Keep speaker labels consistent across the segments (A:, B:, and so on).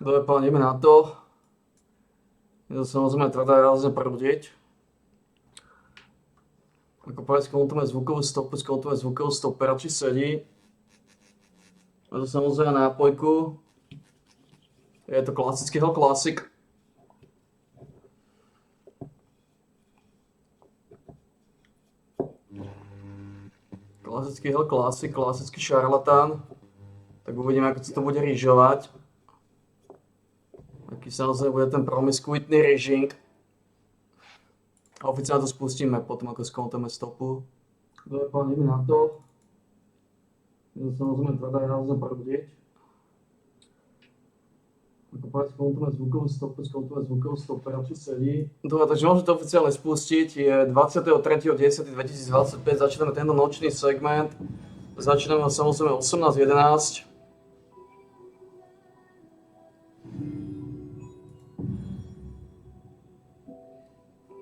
A: Dobre páni, ideme na to. Je to samozrejme tvrdá rázne prúdiť. Ako povedať, skontrolujeme zvukovú stopu, radši sedí. A to samozrejme nápojku. Je to klasický Hell Classic. Klasický Hell Classic, klasický šarlatán. Tak uvidíme, ako sa to bude rýžovať. Aký samozrejme bude ten promiskuitný režing. A oficiálne to spustíme potom, ako skontrolujeme stopu. Dobre páni, ideme na to. Je to samozrejme tvrdá rázne prúdiť. Ako povedať, skontrolujeme zvukovú stopu, radši sedí. Dobre, takže môžeme to oficiálne spustiť. Je 23.10.2025, začíname tento nočný segment. Začíname ho samozrejme 18.11.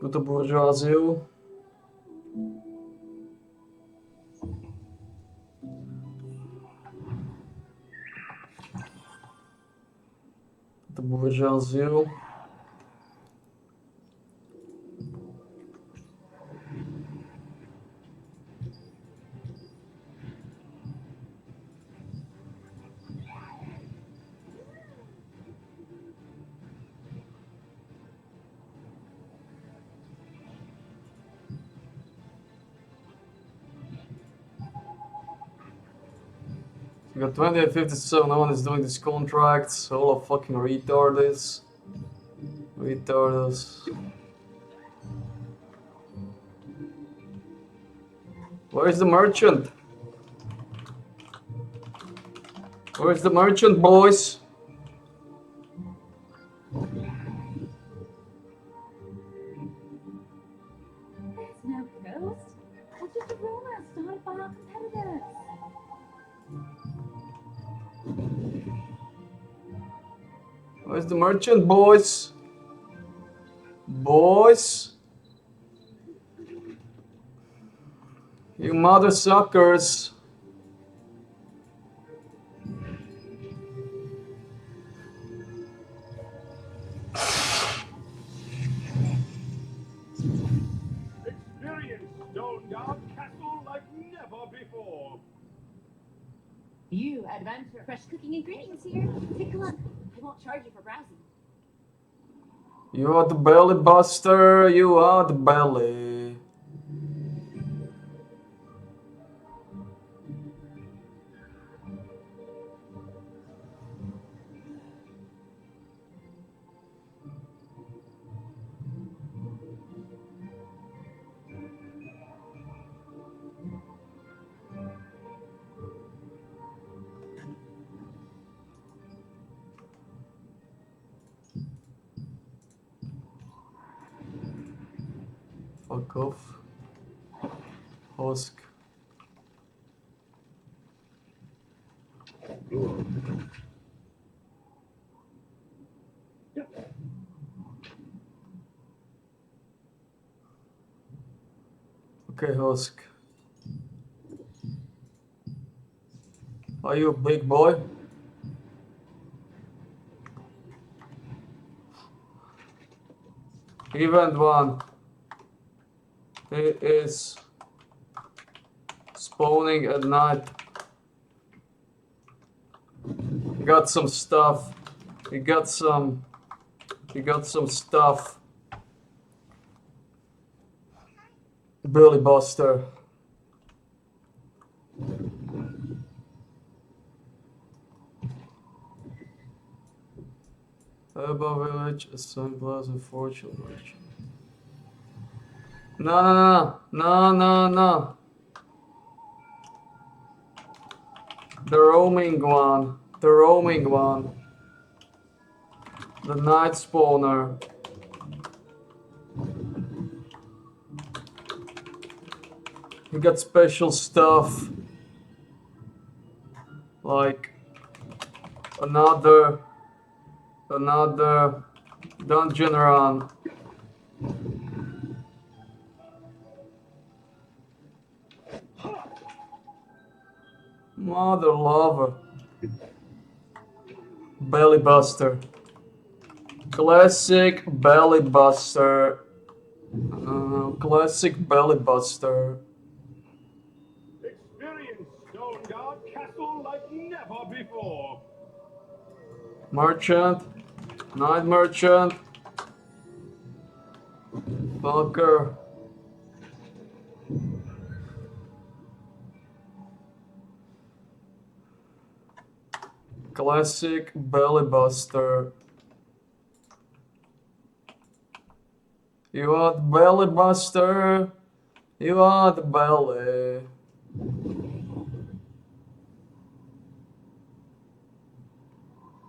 A: Túto buržoáziu. Túto buržoáziu. We got 2857, no one is doing these contracts, all of fucking retards. Where is the merchant? Where's the merchant, boys?
B: There's no ghost. It's just a rumor started by our competitors.
A: Where's the merchant, boys? Boys? You mother suckers.
C: Experience Stone Guard Castle like never before.
B: You adventure. Fresh cooking ingredients here. Take a look. I won't charge you for browsing.
A: You are the belly buster, you are the belly. Fuck off. Husk. Okay, Husk. Are you a big boy? Event 1. It is spawning at night. He got some stuff. He got some stuff. Billy Buster. Urban Village, Sun Plaza, Fortune Merchant. No. The roaming one. The night spawner. He got special stuff. Like another dungeon run. Mother lover. Belly buster. Classic belly buster. Classic belly buster.
C: Experience Stone Guard Castle like never before.
A: Merchant. Night merchant. Bunker. Classic belly buster. You want belly buster? You want belly?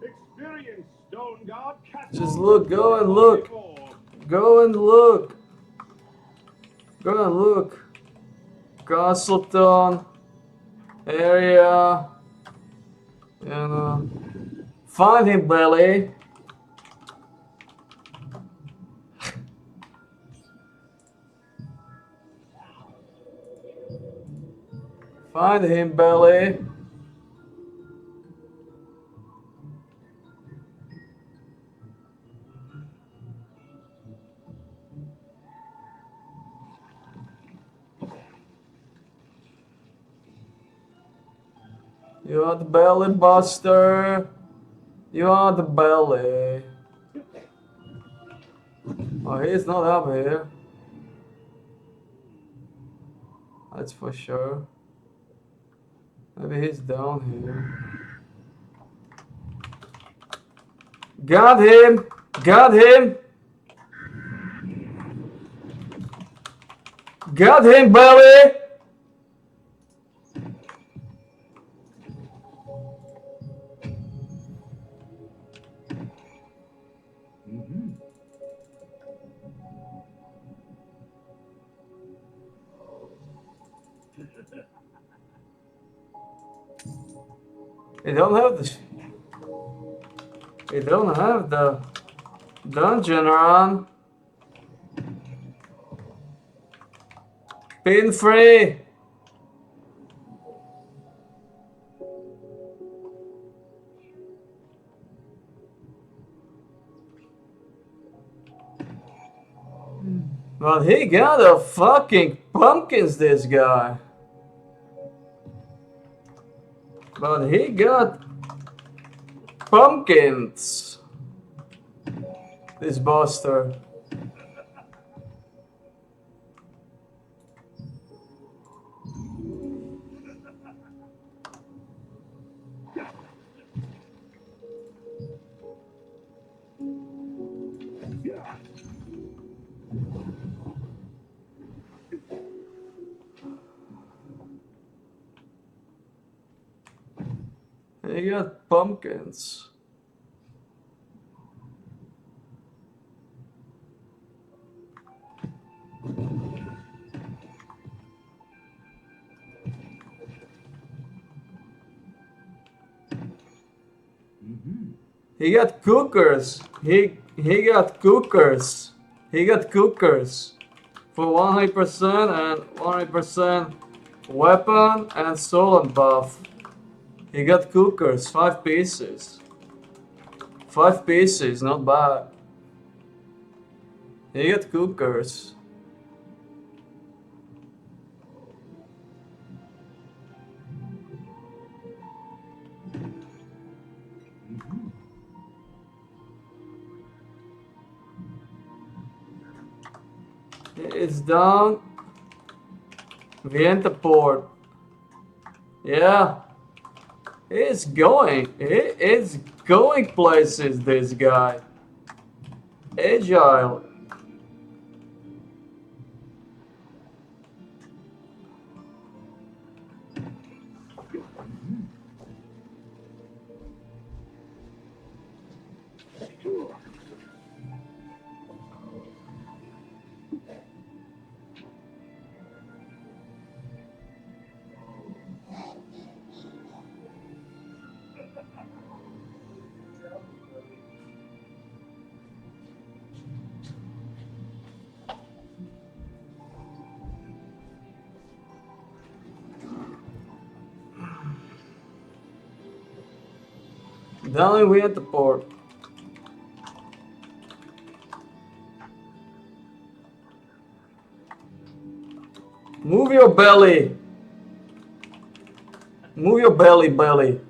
C: Experience Stone Guard Castle.
A: Just look, go
C: like
A: and
C: never
A: look.
C: before.
A: Go and look. Go and look. Castleton area. You know. Find him, Belly. Find him, Belly. You are the belly buster. You are the belly. Oh, he's not up here. That's for sure. Maybe he's down here. Got him! Got him! Got him, Belly! You don't have the... You don't have the dungeon run. Pin free. But he got a fucking pumpkins, this guy. But he got pumpkins. This buster. He got pumpkins. He got cookers. He got cookers. He got cookers for 100% and 100% weapon and soul buff. He got cookers, 5 pieces. 5 pieces, not bad. He got cookers. It's down. Vienta port. Yeah. He's going. He is going places, this guy. Agile. Down in Vienta port. Move your belly. Move your belly.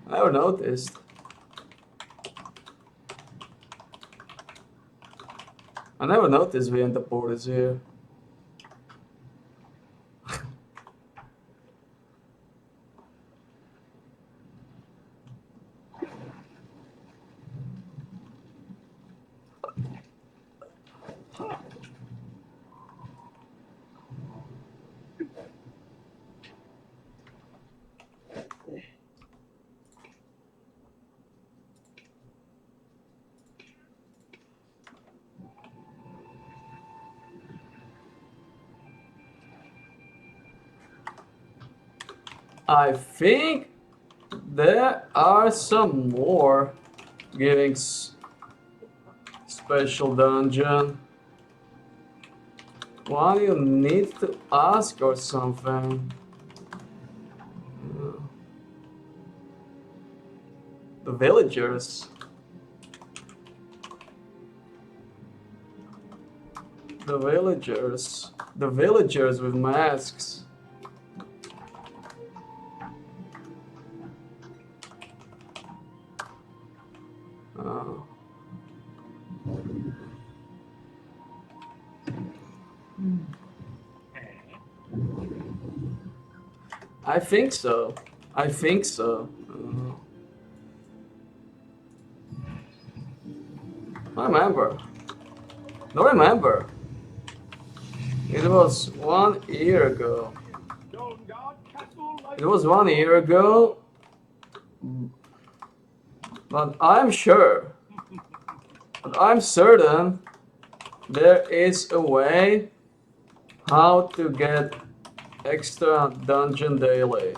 A: I never noticed. I never noticed we enter porters here. I think there are some more giving special dungeon. One you need to ask or something. The villagers. The villagers. The villagers with masks. Oh. I think so. I think so. I remember. Don't remember. It was 1 year ago.
C: Stone Guard Castle like
A: It was 1 year ago. But I'm sure. But I'm certain there is a way how to get extra dungeon daily.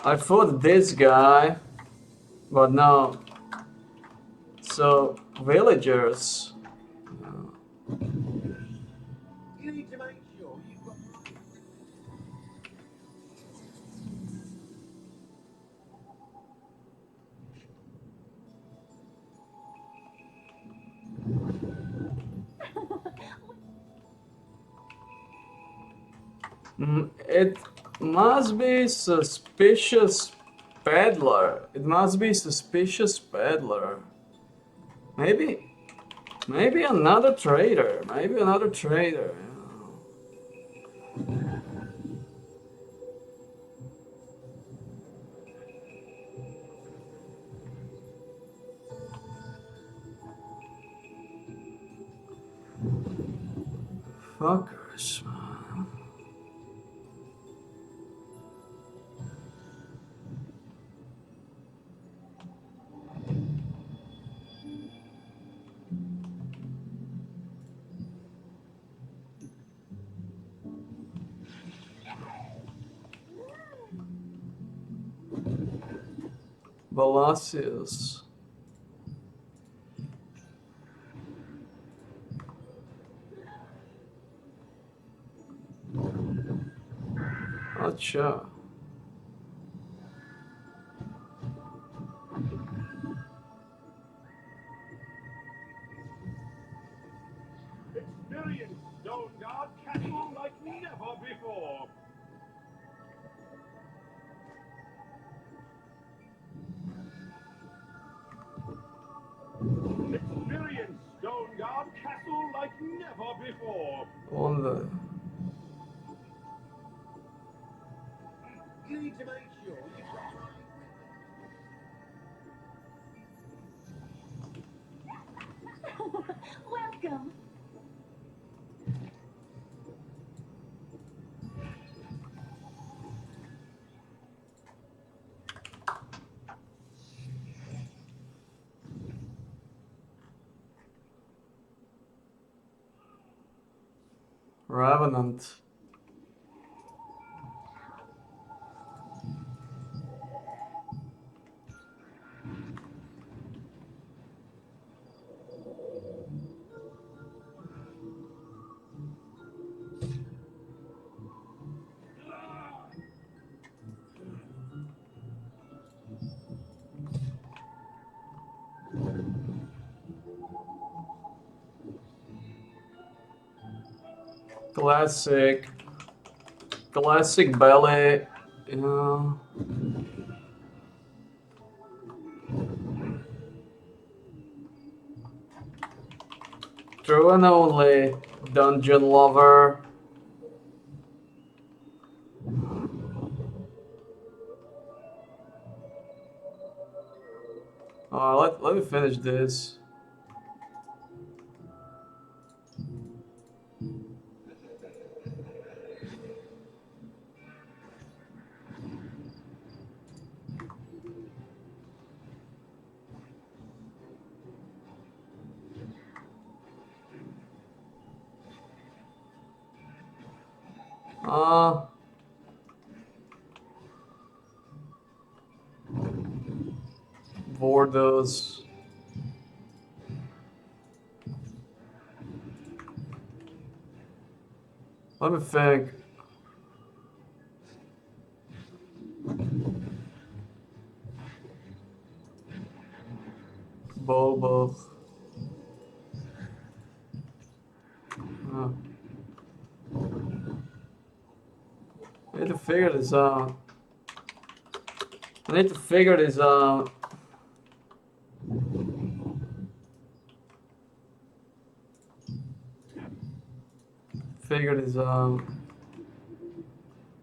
A: I thought this guy, but no. So villagers.
C: You need to make sure you've got
A: It must be suspicious peddler. It must be suspicious peddler. Maybe another trader. Maybe another trader. Fuckers, man. Valacius. Acha.
C: experience Stone Guard Castle like never before. Experience Stone Guard Castle like never before.
A: On the
C: You need to make sure you've got the right
B: Welcome.
A: Revenant. Classic. Classic belly. Yeah. True and only dungeon lover. Let me finish this. Uh, Vordos. Let me think. Bobo. Uh, I need to figure this out. I need to figure this out. Figure this out.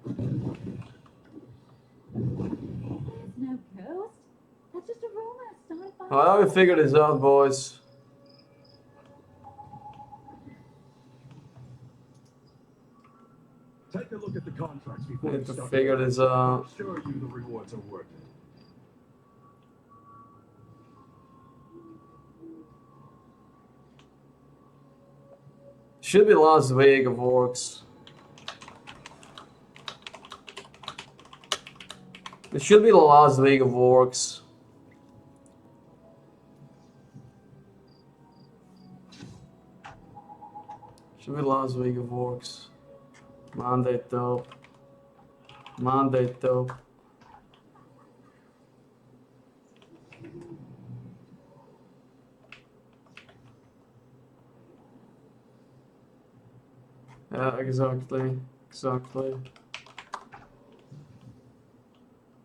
B: There's no ghost. That's just a rumor started by.
A: Well, let me figure this out, boys.
C: Take a look at the contracts
A: I
C: before you
A: need to
C: start.
A: figure this out.
C: I'm sure you the rewards are worth it.
A: Should be Las Vegas works. It should be the Las Vegas works. Should be Las Vegas works. Monday top. Monday top. Yeah, exactly. Exactly.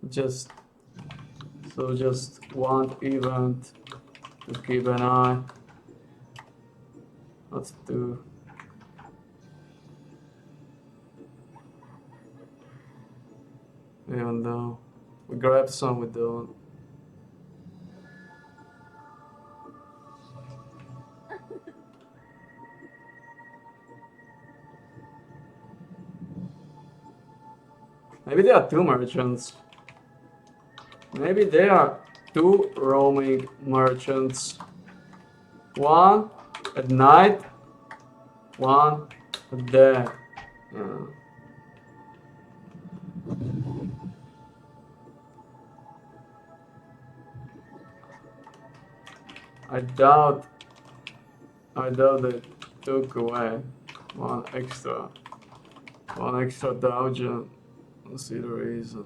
A: Just one event to keep an eye. Let's do. Even though we grab some, we don't. Maybe there are two merchants. Maybe there are two roaming merchants. One at night, one at day. Yeah. I doubt they took away one extra dungeon. Let's see the reason.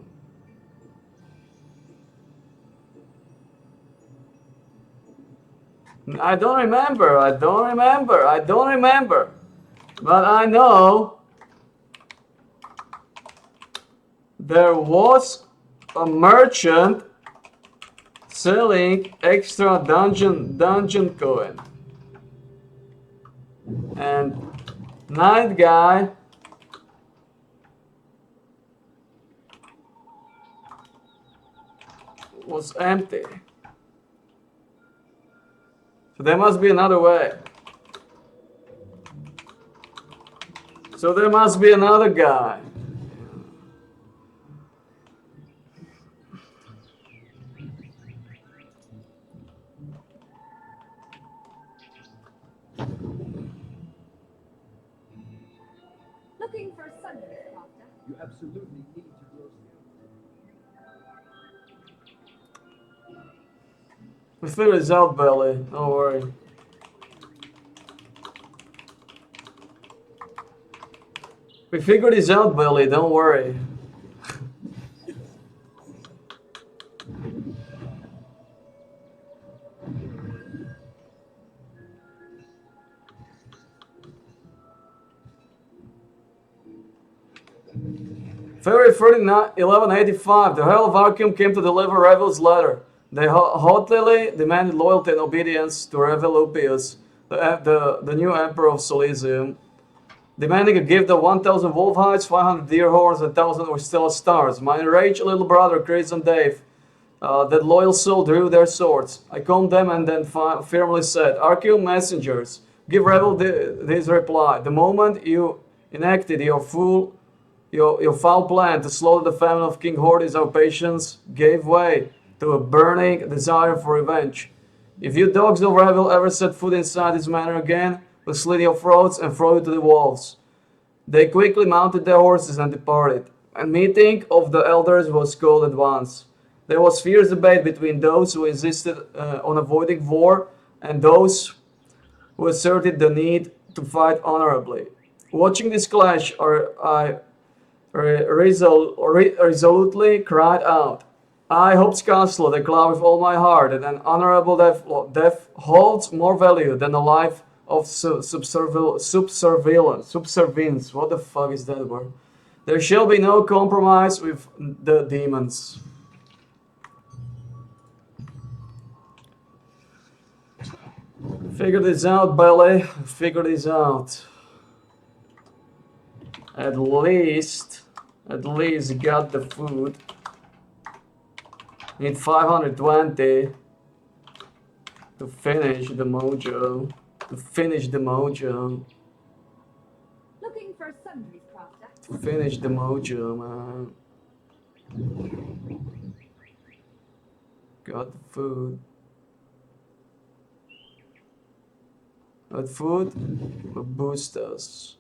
A: I don't remember. But I know there was a merchant selling extra dungeon coin. And night guy was empty. So there must be another way. So there must be another guy.
B: Looking for a sunrise crafter.
C: You absolutely need to grow skill.
A: We figured this out, Belly. Don't worry. We figured this out, Belly. Don't worry. February 39, 1185, the Herald of Archium came to deliver Revel's letter. They haughtily demanded loyalty and obedience to Revel Ulpius, the new emperor of Silesium, demanding a gift of 1,000 wolf hides, 500 deer horns, and 1,000 Orstella stars. My enraged little brother, Crimson Dave, that loyal soul, drew their swords. I calmed them and then firmly said, Archium messengers, give Revel this reply. The moment you enacted your foul plan to slaughter the family of King Hordes, our patience gave way to a burning desire for revenge. If you dogs of Revel ever set foot inside this manor again, we'll slit your throats and throw you to the wolves. They quickly mounted their horses and departed. A meeting of the elders was called at once. There was fierce debate between those who insisted on avoiding war and those who asserted the need to fight honorably. Watching this clash, I resolutely cried out, I, Hope's Castle, declare with all my heart that an honorable death holds more value than a life of subservience. What the fuck is that word? There shall be no compromise with the demons. Figure this out, Belly. Figure this out. At least got the food. Need 520 to finish the mojo.
B: Looking for sundries, Crafter.
A: To finish the mojo, man. Got the food. Got food will boost us.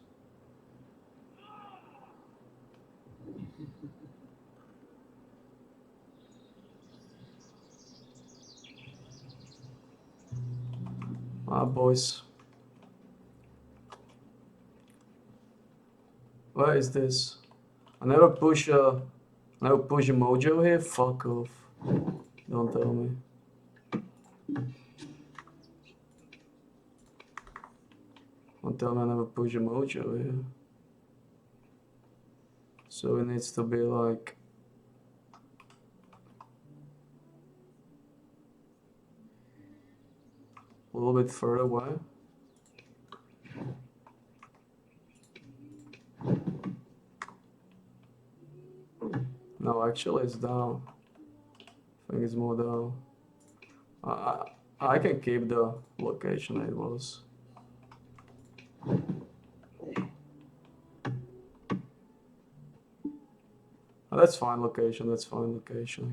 A: Ah, boys. Where is this? I never push a mojo here. Fuck off. Don't tell me. Don't tell me I never push a mojo here. So it needs to be like a little bit further away. No, actually it's down. I think it's more down. I can keep the location it was. Oh, that's fine location, I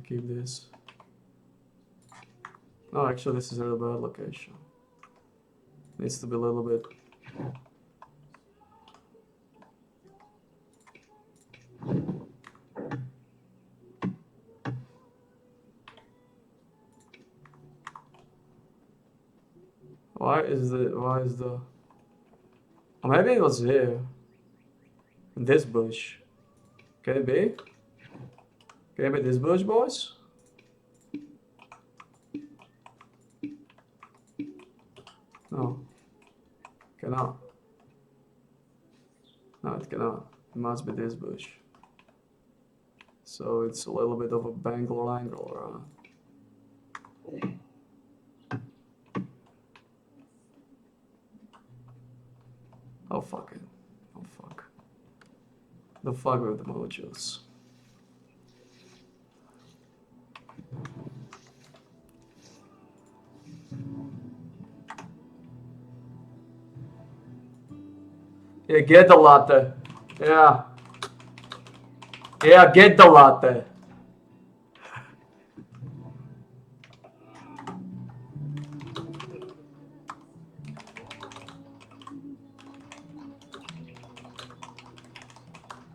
A: keep this. No, actually this is a real bad location. Needs to be a little bit. Why is the oh, maybe it was here. In this bush. Can it be? Can it be this bush, boys? No. Cannot. No, it cannot. It must be this bush. So it's a little bit of a bangle angle, right? Oh fuck it. Oh fuck. The fuck with the mojos. Yeah, get the latte. Yeah. Yeah, get the latte.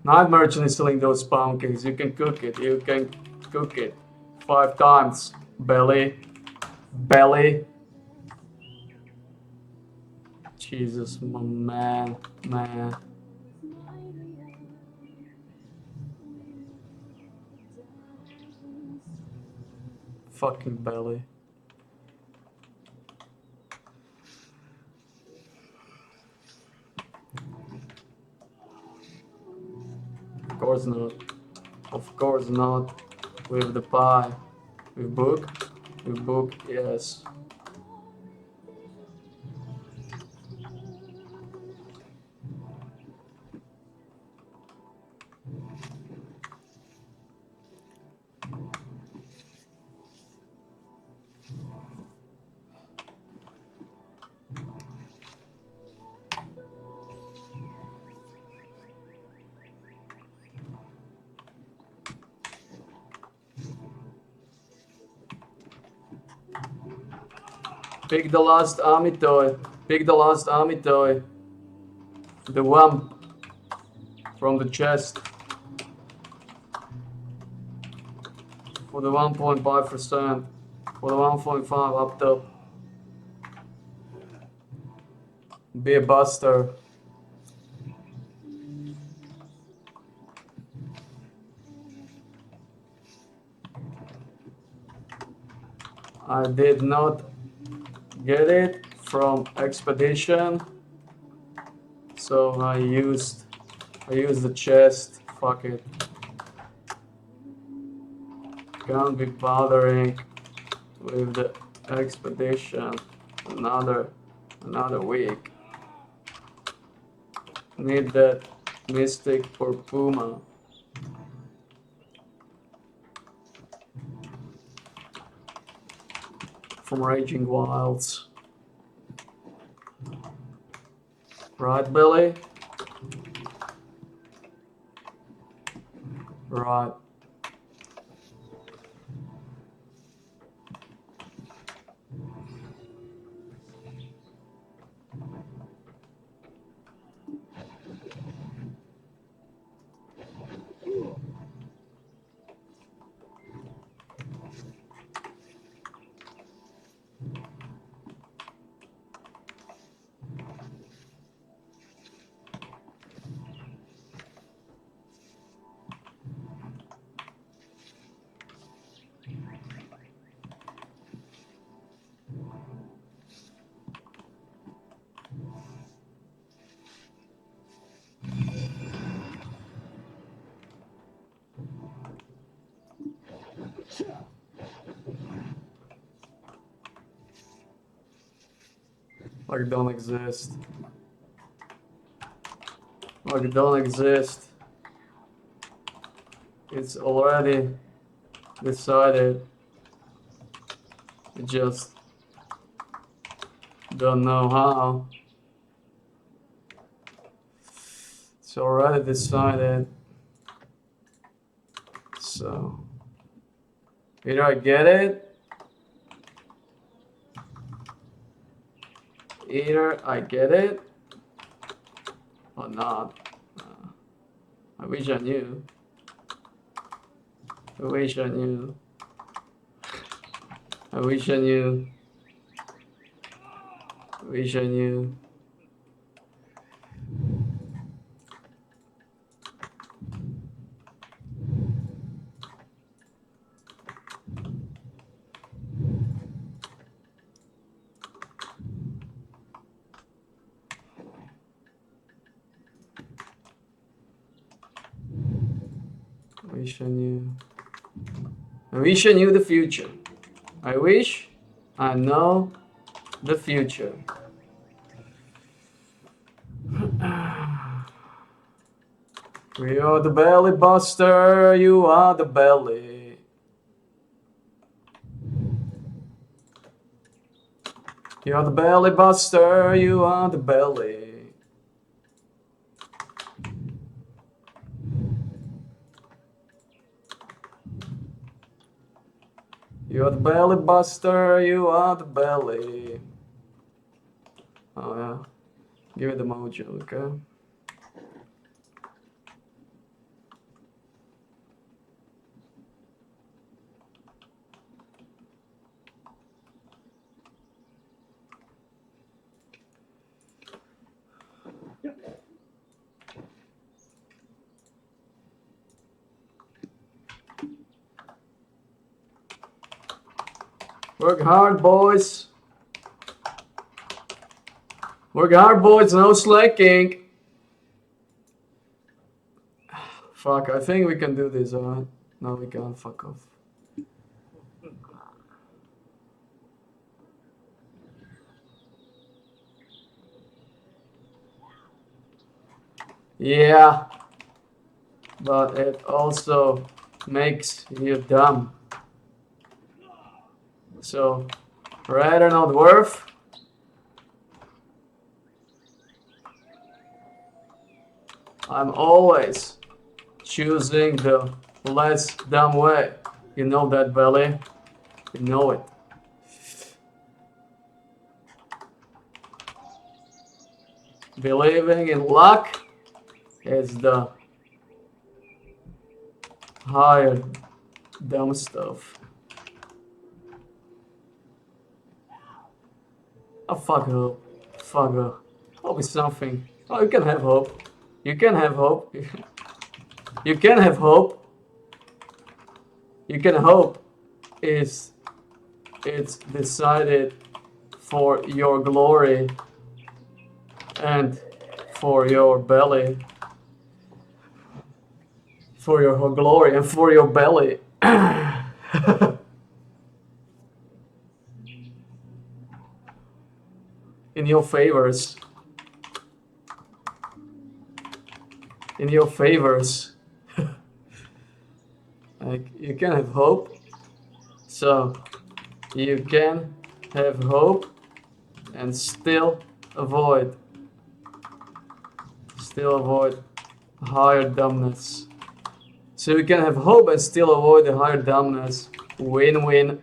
A: Night Merchant is selling those pumpkins. You can cook it. 5 times. Belly. Jesus, my man. Fucking belly. Of course not. Of course not. With the pie. With book? With book, yes. Pick the last army toy. Pick the last army toy. The wamp from the chest. For the 1.5%. For the 1.5 up top. Be a buster. I did not get it from Expedition, so I used the chest. Fuck it. Can't be bothering with the Expedition another week. Need that Mystic for Puma. From Raging Wilds. Right, Billy? Right. Like don't exist. Like don't exist. It's already decided. You just don't know how. It's already decided. So either I get it, or not. I wish I knew. I wish I knew. I wish I knew. I wish I knew. I wish I knew. I wish I knew the future. I wish I know the future. We are the belly buster, you are the belly. You are the belly buster, you are the belly. You are the belly buster, you are the belly. Oh yeah. Give me the mojo, okay? Work hard, boys. Work hard, boys. No slacking. Fuck, I think we can do this, alright? No, we can't. Fuck off. Yeah, but it also makes you dumb. So, rather not worth. I'm always choosing the less dumb way. You know that, Belly? You know it. Believing in luck is the higher dumb stuff. Oh, fuck hope. Fuck hope. Hope is something. Oh, you can have hope. You can have hope. You can have hope. You can hope is it's decided for your glory and for your belly. For your glory and for your belly. In your favors. In your favors. Like, you can have hope. So you can have hope and still avoid higher dumbness. So you can have hope and still avoid the higher dumbness. Win-win.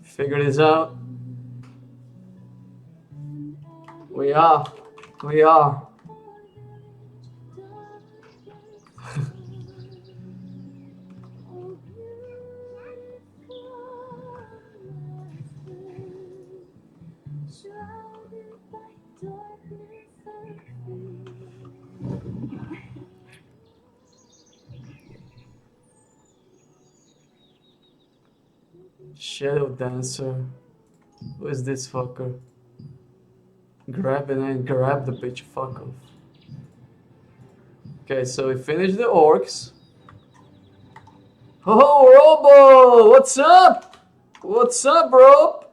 A: Figure this out. We are. Shadow Dancer. Who is this fucker? Grab it and grab the bitch. Fuck off. Okay, so we finished the orcs. Oh, Robo! What's up? What's up, bro?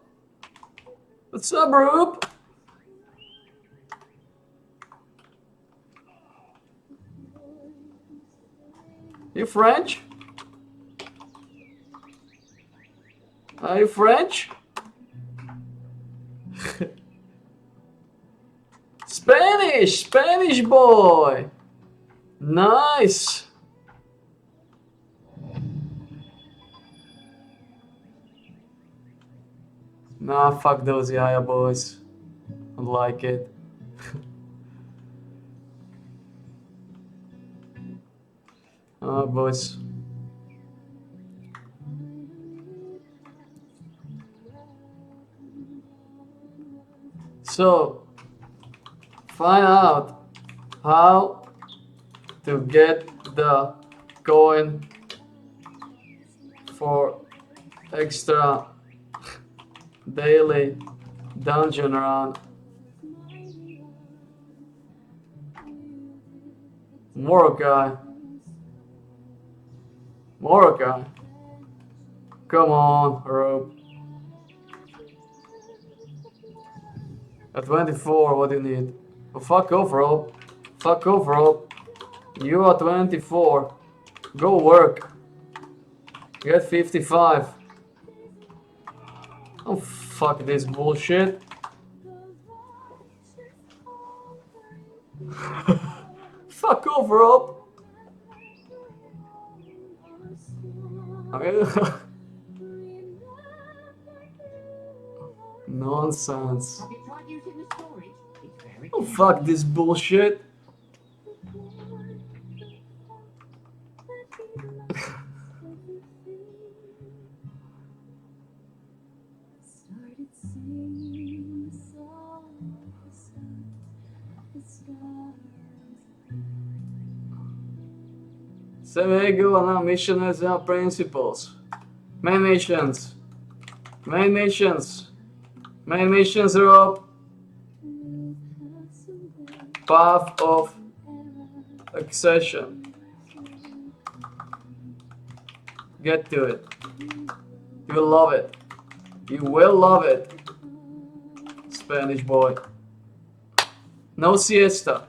A: What's up, bro? You French? Are you French? Spanish boy. Nice. Nah, fuck those Yaya boys. I like it. Boys. So, find out how to get the coin for extra daily dungeon run. Morokai. Come on, Rope. At 24, what do you need? Oh, fuck off, Rope. Fuck off, Rope. You are 24. Go work. Get 55. Oh, fuck this bullshit. Fuck off, Rob. Nonsense.
D: Have you tried using the storage? It's very
A: Oh, fuck this bullshit. Sevego on our mission as our principles. Main missions, Rob. Path of Accession. Get to it. You will love it. You will love it. Spanish boy. No siesta.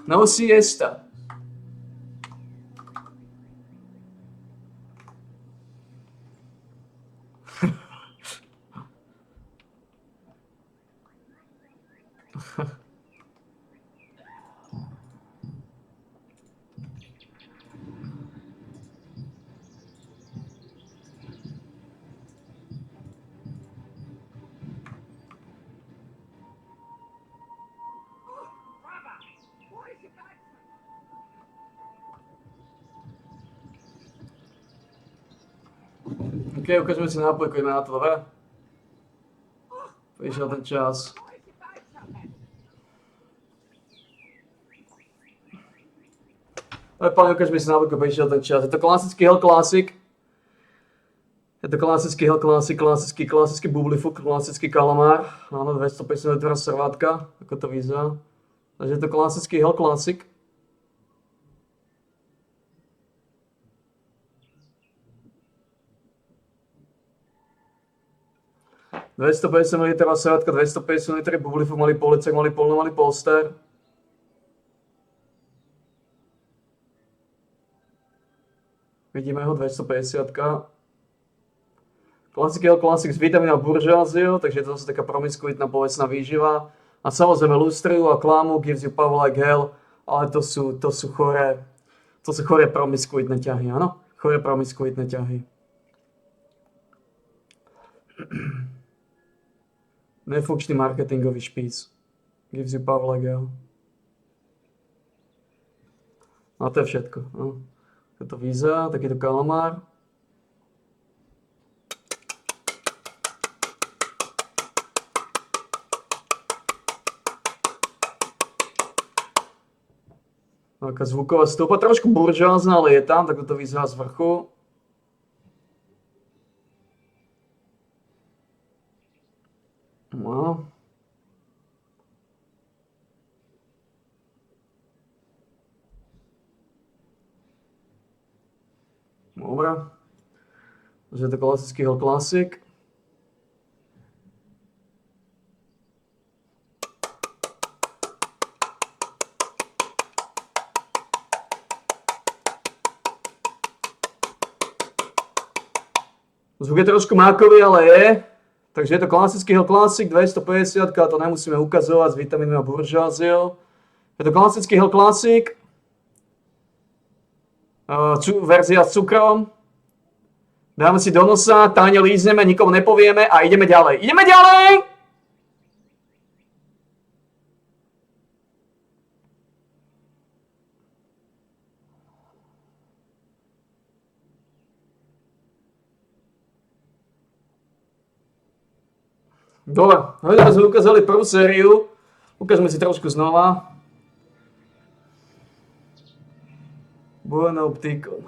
A: No siesta. OK, ukážeme si nápoj, ideme na to, dobre? Prišiel ten čas. Ale páni, ukážeme si nápoj, prišiel ten čas. Je to klasický Hell Classic. Je to klasický Hell Classic, klasický Bublifuk, klasický kalamár. Áno, 250 litrá servátka, ako to vyzerá. Takže je to klasický Hell Classic. ...250 ml servátka, 250 ml Bublifuk, malý policek, malý polno, malý polster. Vidíme ho, 250. Klasický Classic s vitamínou Bourgeoisie, takže je to zase taká promiskuitná povecná výživa. A samozrejme lustriu a klamu, gives you power like hell, ale to sú choré promiskuitné ťahy, áno? Choré promiskuitné ťahy. Nefunkčný marketingový špíc. Gives you power like hell. A to je všetko. No. To vyzerá, takýto kalamár. Taká zvuková stopa, trošku buržoázna, ale je tam, tak to vyzerá z vrchu. No. Dobre. Takže je to klasický Hell Classic. Zvuk je trošku mákový, ale je. Takže je to klasický Hell Classic, 250, to nemusíme ukazovať s vitamínom a Bourgeoisiou. Je to klasický Hell Classic. Verzia s cukrom. Dáme si do nosa, tajne lízneme, nikomu nepovieme a ideme ďalej. Ideme ďalej! Dobre, teraz sme ukázali prvú sériu. Ukážeme si trošku znova. Bueno optico.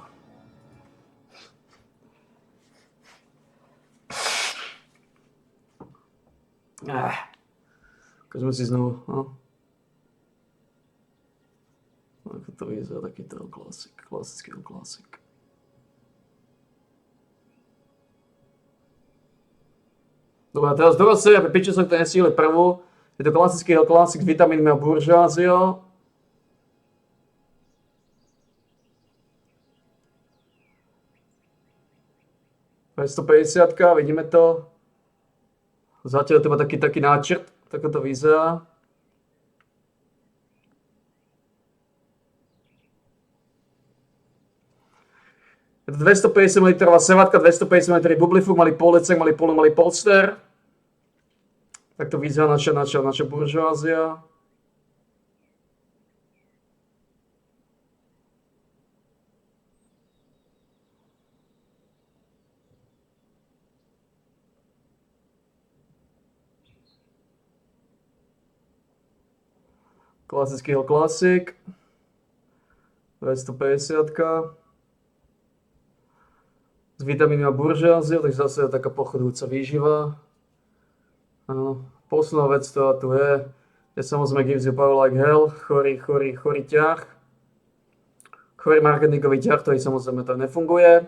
A: Ukážeme si znovu. No. Ako to vyzerá, takýto klasik, klasický klasik. Dobre, teraz druhá séria, pre piču som to nesíli prvú. Je to klasický Hell Classic s vitamínmi a Bourgeoisiou. $150, vidíme to. Zatiaľ to má taký náčrt, tak to vyzerá. Je to 250 ml servátka, 250 ml Bublifuk, malý polecek, malý polno, malý polster. Tak to vyzerá naša Bourgeoisia. Klasický Hell Classic. 250. S vitamínmi a Bourgeoisiou, takže zase je taká pochodujúca výživa. Áno, Posledná vec, ktorá tu je samozrejme Gives You Power Like Hell, chorý ťah. Chorý marketingový ťah, ktorý samozrejme to nefunguje.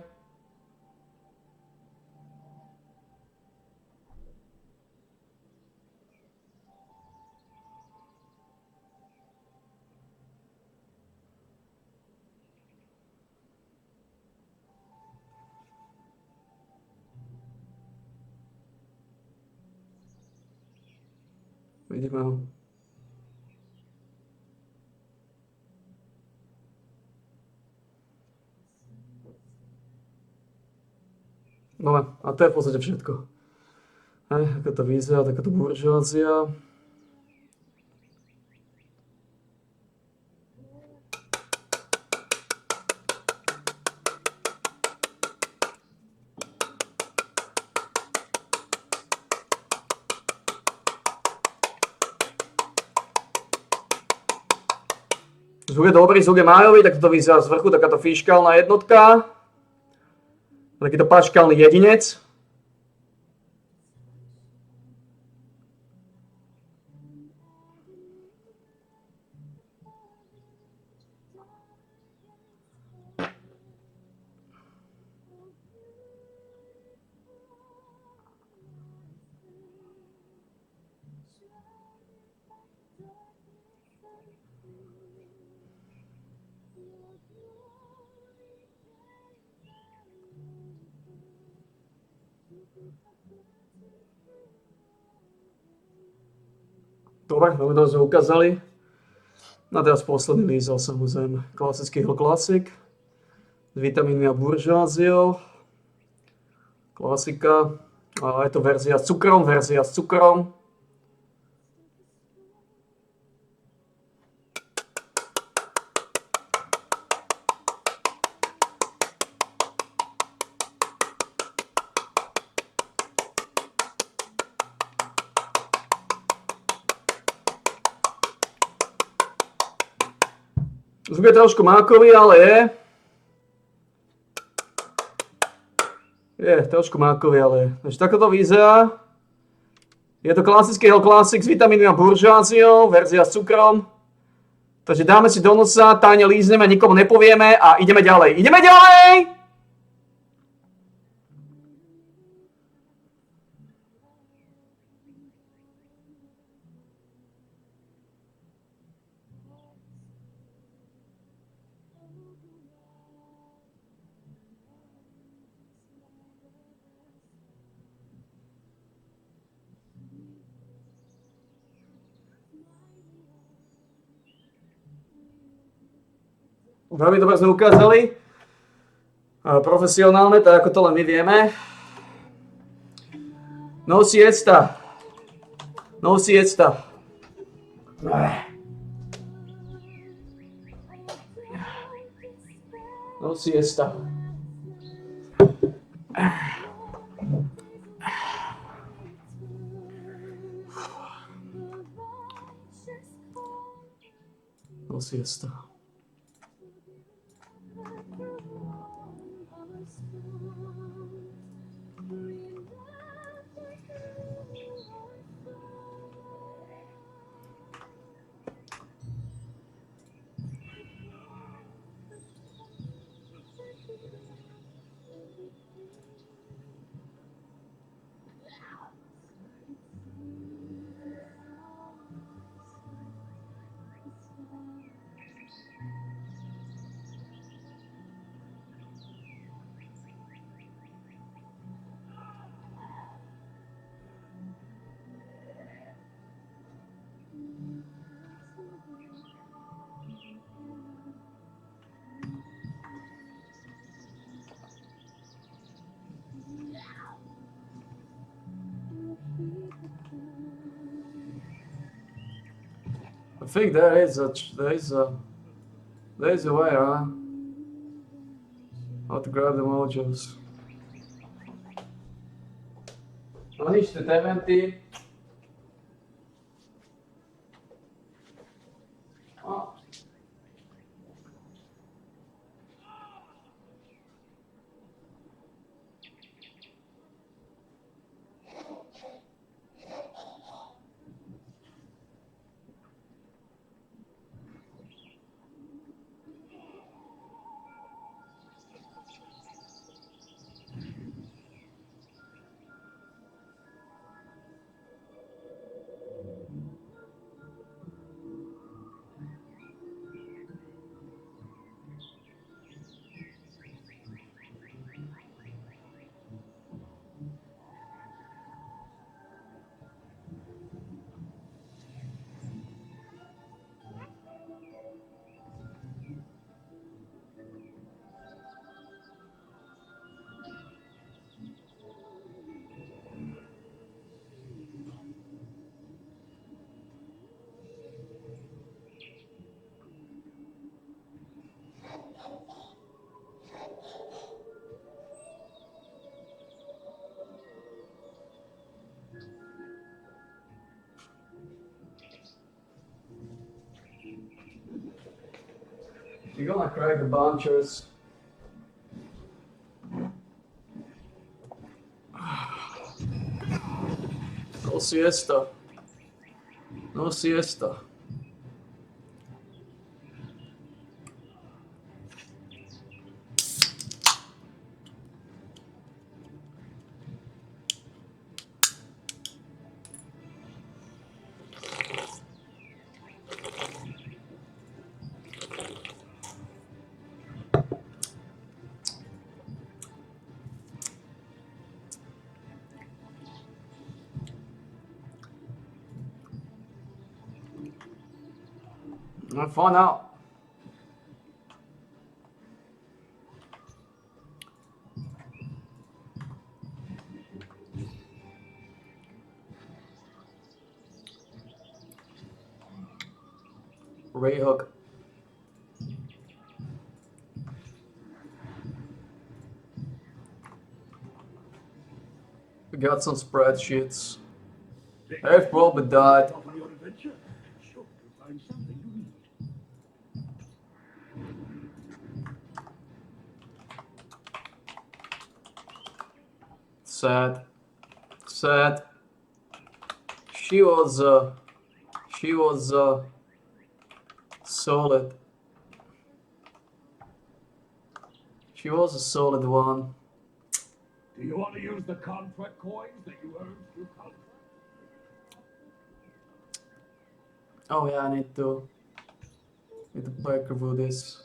A: Vidíme ho. No a to je v podstate všetko. Ako to vyzerá, takáto buržoázia. Zvuk je dobrý, zvuk je májový, tak to vyzerá z vrchu, takáto fiškálna jednotka. Takýto paškálny jedinec. Dobre, to sme ukázali. No a teraz posledný lízol, samozrejme. Klasický Hell Classic. S vitamínmi a buržoáziou. Klasika. A je to verzia s cukrom. Zvuk je trošku mákový, ale je trošku mákový, ale je. Takže takto to vyzerá. Je to klasický Hell Classic s vitamínmi a buržoáziou, verzia s cukrom. Takže dáme si do nosa, tajne lízneme, nikomu nepovieme a ideme ďalej. Ideme ďalej! Veľmi dobre sme ukázali. Profesionálne, tak ako to len my vieme. No siesta. No siesta. No siesta. No siesta. I think there is a way, huh? How to grab the mojos. No nič, tie eventy. You're gonna crack the bunchers. No siesta. No siesta. I'll find out. Ray hook. We got some spreadsheets. I've probably died.
C: Off on your adventure. Sure, you'll find something you need.
A: Sad. Sad. She was solid. She was a solid one.
C: Do you want to use the contract coins that you earned through contract?
A: Oh yeah, I need to back review this.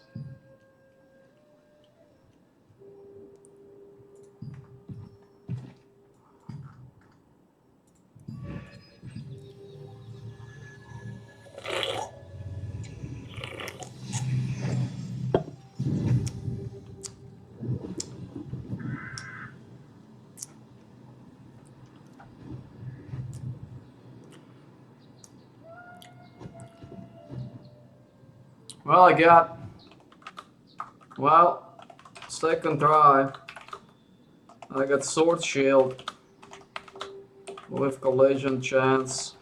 A: Well, I got, well, second try. I got sword shield with collision chance.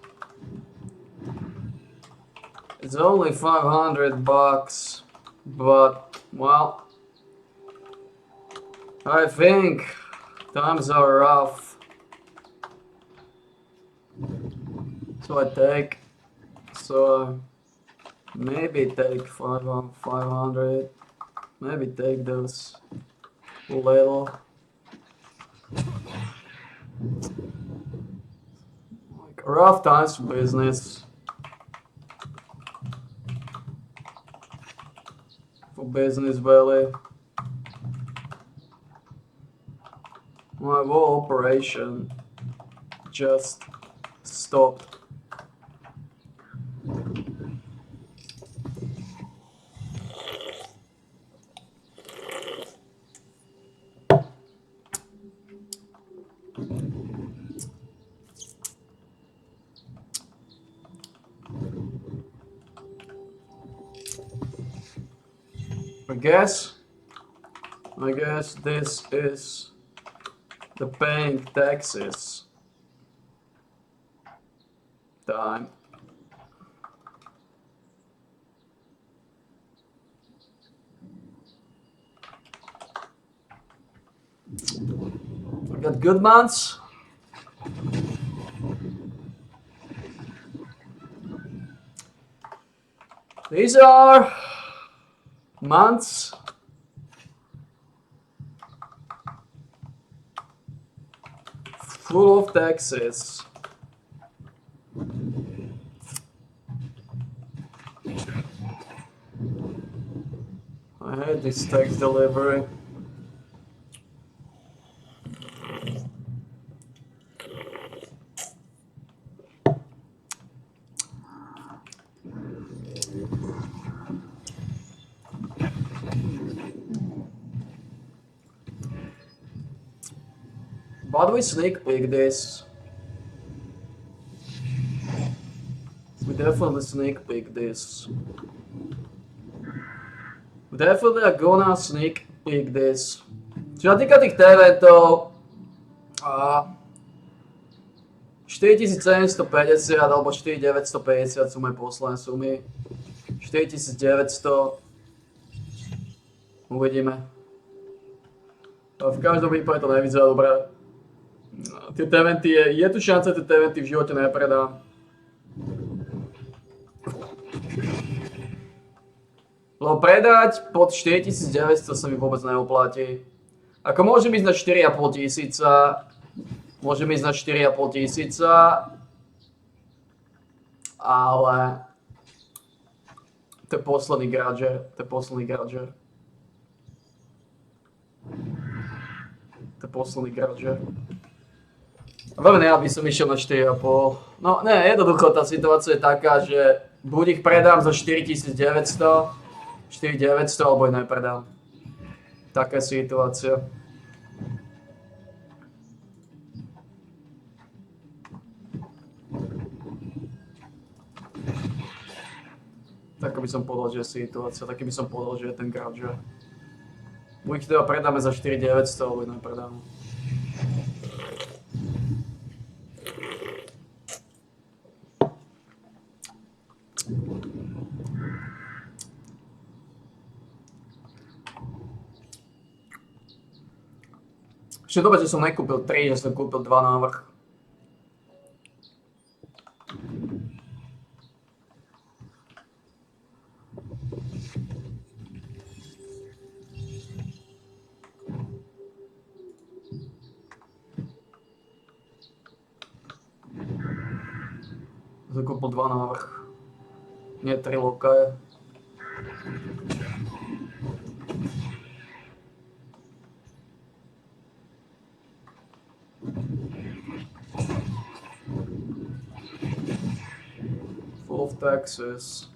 A: It's only $500, but well, I think times are rough. So I take, maybe take 500, maybe take those little. Like rough times for business. For business valley. My whole operation just stopped. I guess this is the paying taxes time. I got good months. These are months full of taxes. I hate this tax delivery. But we sneak peek this. We definitely sneak peek this. We definitely are gonna sneak peek this. Čo sa týka tých TV-tov, 4750 alebo 4950 sú moje posledné sumy. 4900 Uvidíme. V každom prípade to nevyzerá dobre. Tie eventy je tu šanca, tie eventy v živote nepredám. Lebo predať pod 4900 sa mi vôbec neoplatí. Ako môžem ísť na 4,5 tisíca, ale to je posledný gradger, Veľmi ja by som išiel na 4,5. No ne, jednoducho tá situácia je taká, že buď ich predám za 4900, alebo ich nepredám. Taká je situácia. Tak by som povedal, že je situácia, taký by som povedal, že je ten grad, že buď ich teda predáme za 4900, alebo ich nepredáme. Ešte dobre, že som nekúpil 3, že som kúpil 2 návrh. Som kúpil 2 návrh. Nie 3 lokaje. Full of taxes.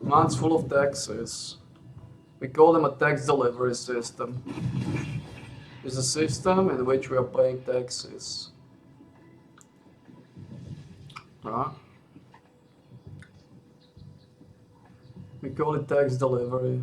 A: Mine's full of taxes. We call them a tax delivery system. It's a system in which we are paying taxes. We call it tax delivery.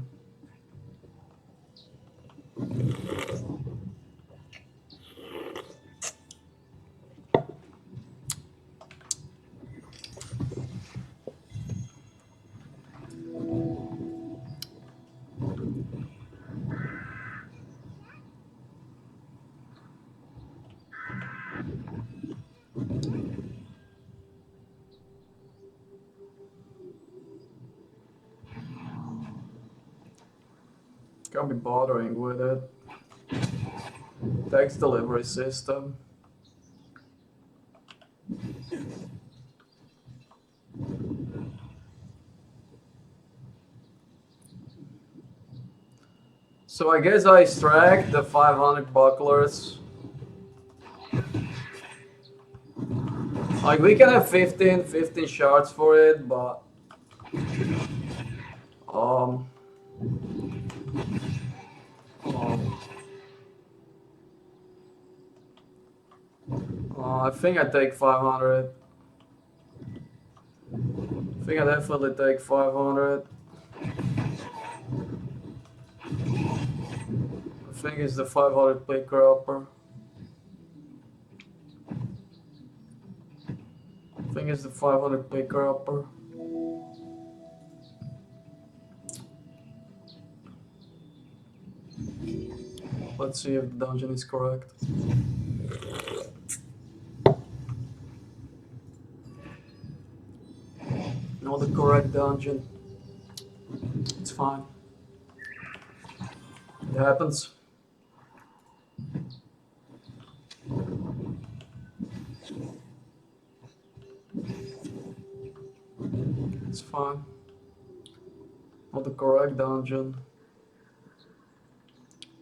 A: Can't be bothering with it. Tax delivery system. So I guess I extract the 500 bucklers. Like we can have 15 shards for it, but I think I take 500. I think I definitely take 500. I think it's the 500 picker upper. I think it's the 500 picker upper. Let's see if the dungeon is correct. Not the correct dungeon. It's fine. It happens. It's fine. Not the correct dungeon.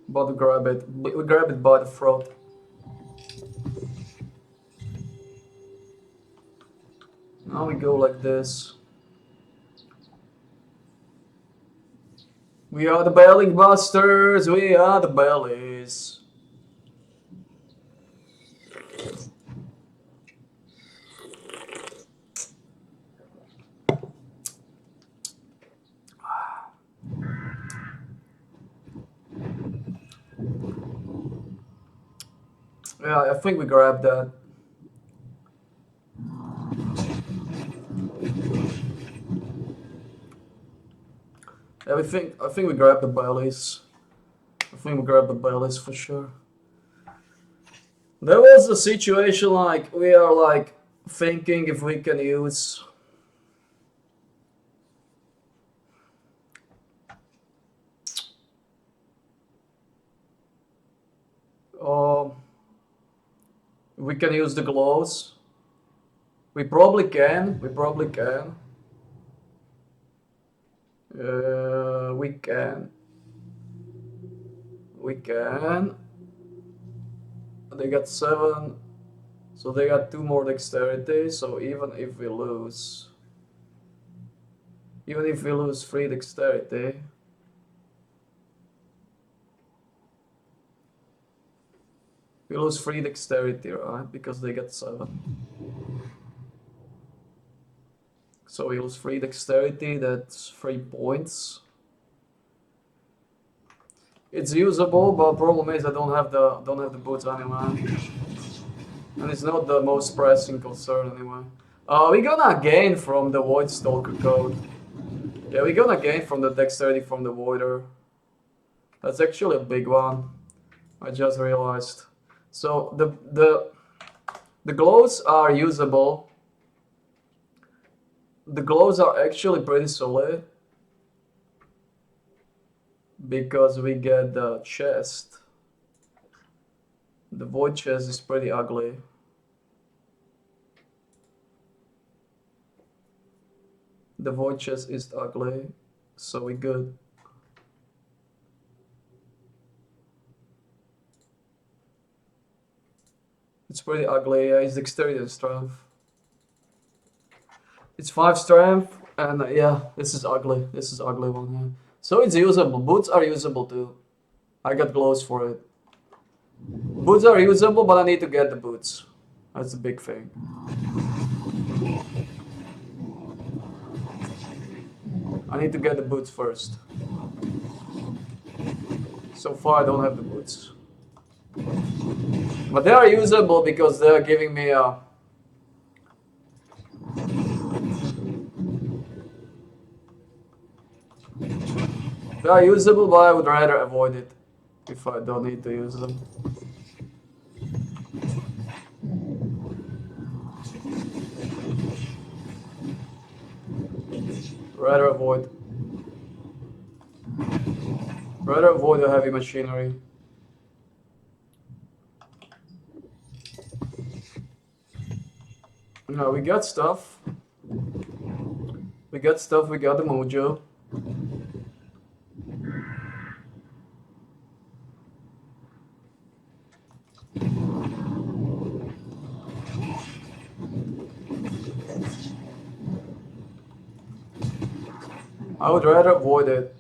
A: But we grab it. We grab it by the throat. Now we go like this. We are the belly busters, we are the bellies. Yeah, I think we grabbed that. Yeah, I think we grab the bellies. I think we grab the bellies for sure. There was a situation like we are like thinking if we can use um we can use the gloves. We probably can. We probably can. We can. We can. They got 7. So they got 2 more dexterity. So even if we lose 3 dexterity, we lose 3 dexterity, right? Because they got 7. So we lose 3 dexterity, that's 3 points. It's usable, but problem is I don't have the boots anyway. And it's not the most pressing concern anyway. We're gonna gain from the Void Stalker code. Yeah, we're gonna gain from the dexterity from the Voider. That's actually a big one. I just realized. So the gloves are usable. The gloves are actually pretty solid because we get the chest. The Void chest is pretty ugly. The Void chest is ugly, so we good. It's pretty ugly. Yeah, it's dexterity and strength. It's 5 strength, and yeah, this is ugly. This is ugly one. Yeah. So it's usable. Boots are usable too. I got gloves for it. Boots are usable, but I need to get the boots. That's the big thing. I need to get the boots first. So far I don't have the boots. But they are usable because they are giving me a... They are usable, but I would rather avoid it if I don't need to use them. Rather avoid the heavy machinery. No, we got stuff. We got the mojo. I would rather avoid it.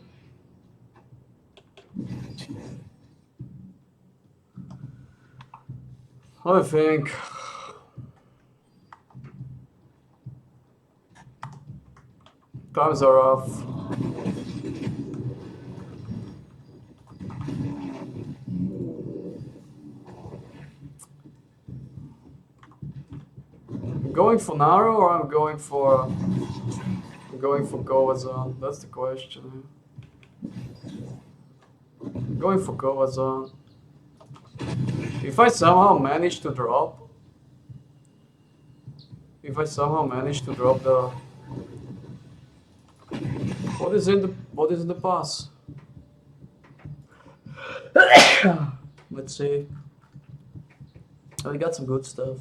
A: I think times are rough. I'm going for Naru or I'm going for Goazon? That's the question. I'm going for Goazon. If I somehow manage to drop the... What is in the pass? Let's see. Oh, we got some good stuff.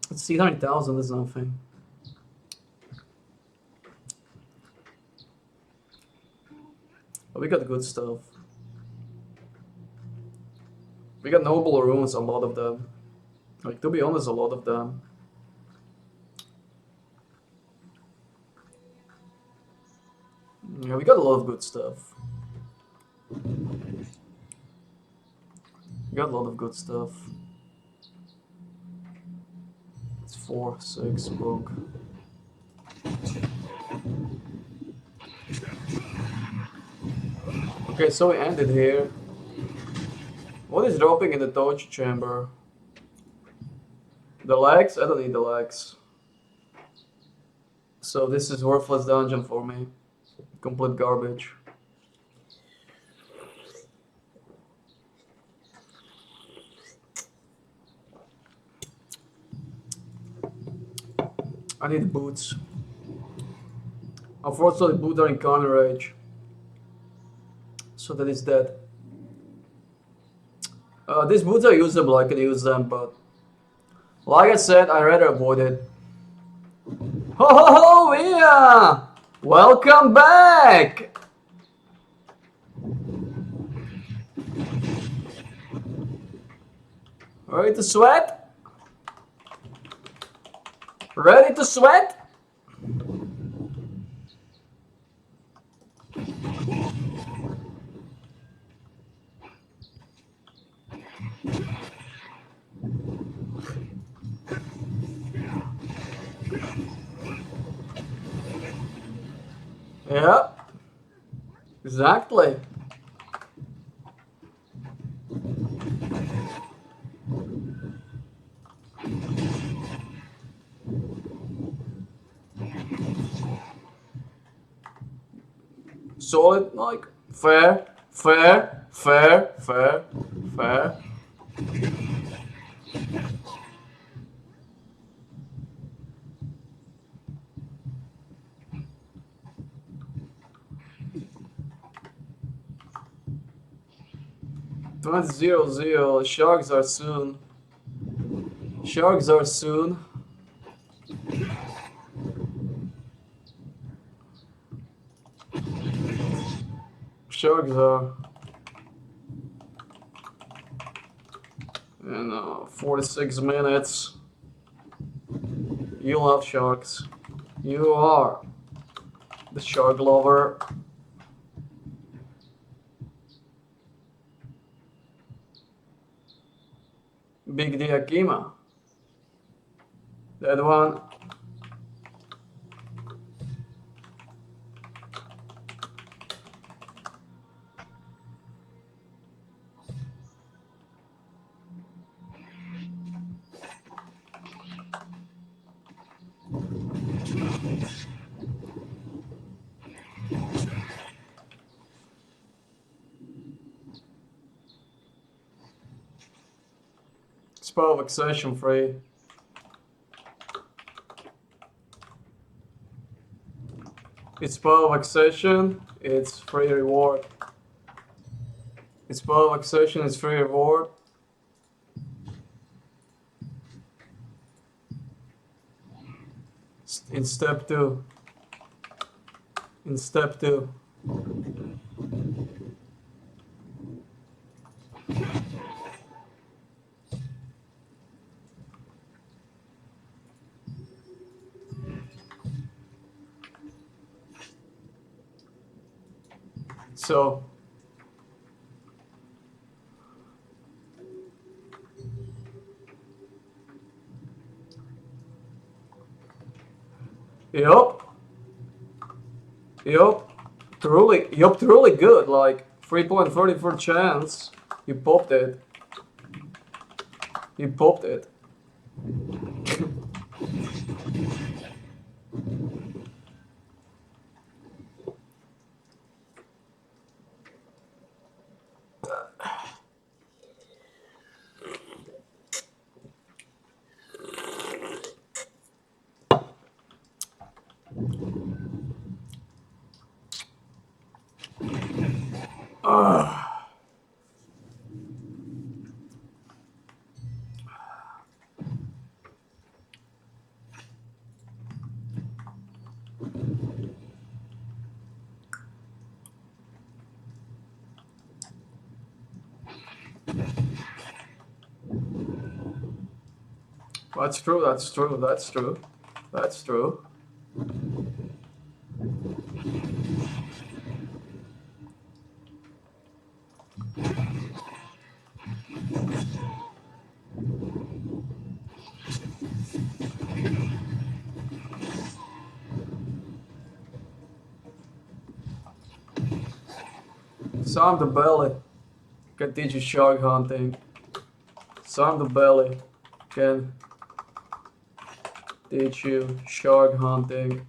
A: Let's see, 9,000 is nothing. Oh, we got good stuff. We got noble runes, a lot of them. Like, to be honest, a lot of them. Yeah, we got a lot of good stuff. We got a lot of good stuff. It's 4, 6, book. Okay, so we ended here. What is dropping in the torture chamber? The legs? I don't need the legs. So this is worthless dungeon for me. Complete garbage. I need boots. Unfortunately, boots are in Counter Rage. So that is dead. These boots are usable, I can use them, but like I said, I rather avoid it. Ho ho ho, yeah! Welcome back! Ready to sweat? Ready to sweat? Yeah, exactly. Solid, like, fair, fair, fair, fair, fair. .00, sharks are soon. Sharks are soon. Sharks are. In 46 minutes. You love sharks. You are the shark lover. Big Diakima. That one. Spell of Accession free. It's Spell of Accession, it's free reward. It's Spell of Accession, it's free reward. In step 2. In step 2. So yup. Truly good, like 3.34 chance. You popped it. You popped it. That's true, that's true, that's true. That's true. Sam the Belly can teach you shark hunting. Sam the Belly can teach you shark hunting.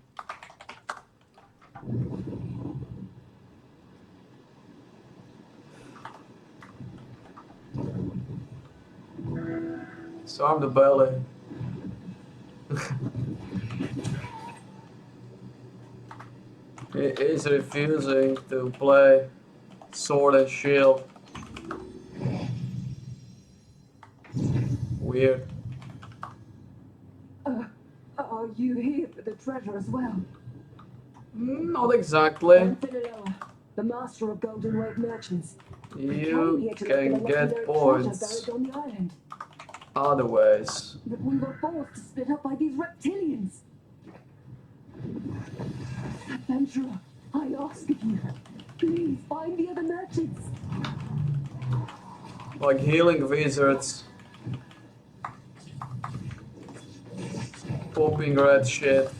A: Disarm the belly. He is refusing to play sword and shield. Weird.
E: Are you here for the treasure as well?
A: Not exactly.
E: Anthony, the master of Golden Wave merchants. We came
A: You
E: here to look for the
A: can get
E: legendary treasure
A: points
E: buried on the island.
A: other ways.
E: But we were forced to split up by these reptilians. Adventurer, I ask of you, please find the other merchants.
A: Like healing wizards. Popping red shit.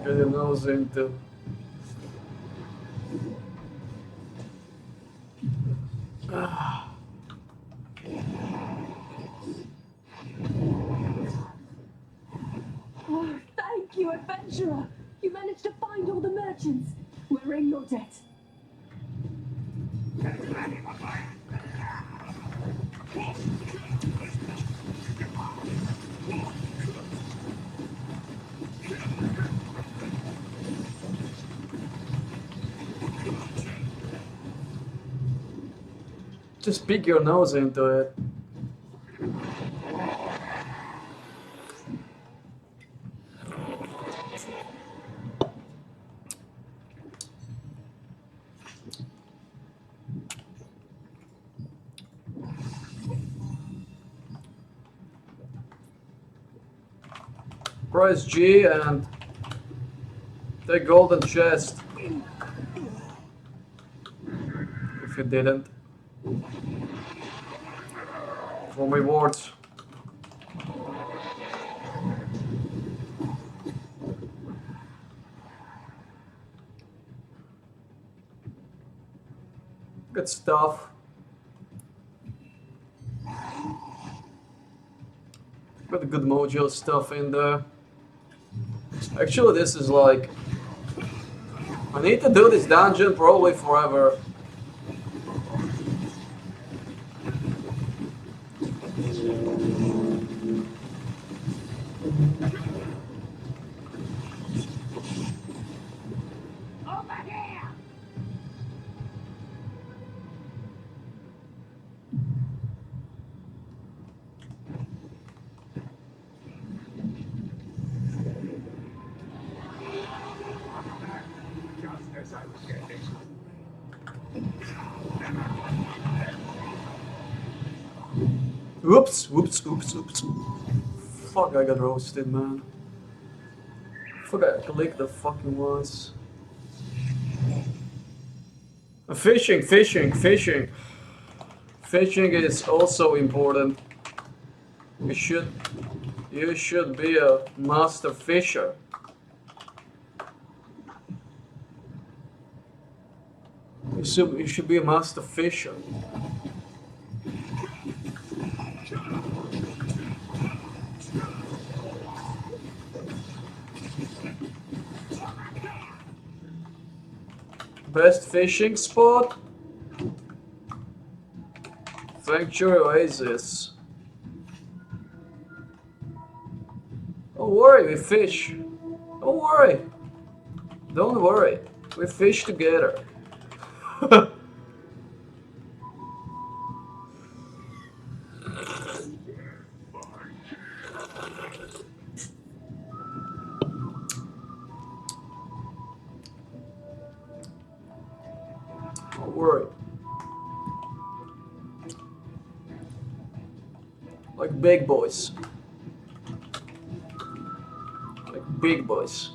A: Get your nose into.
E: Oh, thank you, adventurer. You managed to find all the merchants. We're in your debt.
A: Just pick your nose into it. Press G and take golden chest. If you didn't. For rewards. Good stuff. Got the good mojo stuff in there. Actually, this is like... I need to do this dungeon probably forever.
D: Over here! Just as I was getting.
A: Oops, oops, oops, oops. Fuck, I got roasted, man. Fuck, I clicked the fucking ones. Fishing, fishing, fishing. Fishing is also important. You should be a master fisher. You should be a master fisher. Best fishing spot? Sanctuary Oasis. Don't worry, we fish. Don't worry. Don't worry. We fish together. Don't worry. Like big boys. Like big boys.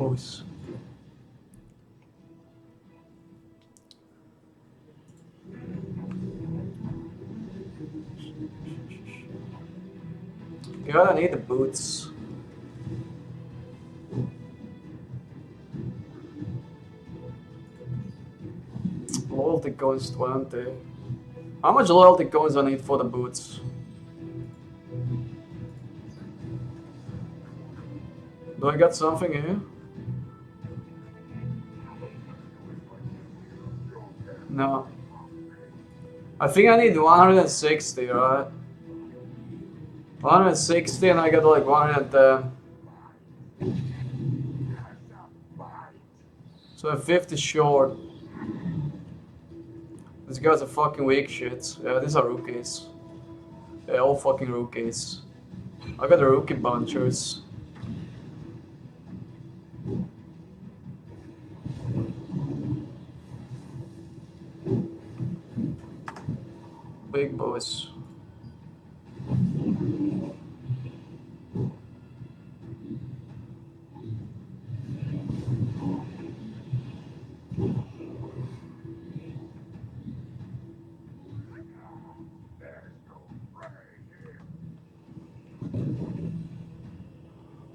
A: boys. God, I need the boots. Loyalty coins 20. How much loyalty coins I need for the boots? Do I got something here? No. I think I need 160, right? 160 and I got like 110. So I'm 50 short. These guys are fucking weak shits. Yeah, these are rookies. Yeah, all fucking rookies. I got the rookie bunchers. Big boys.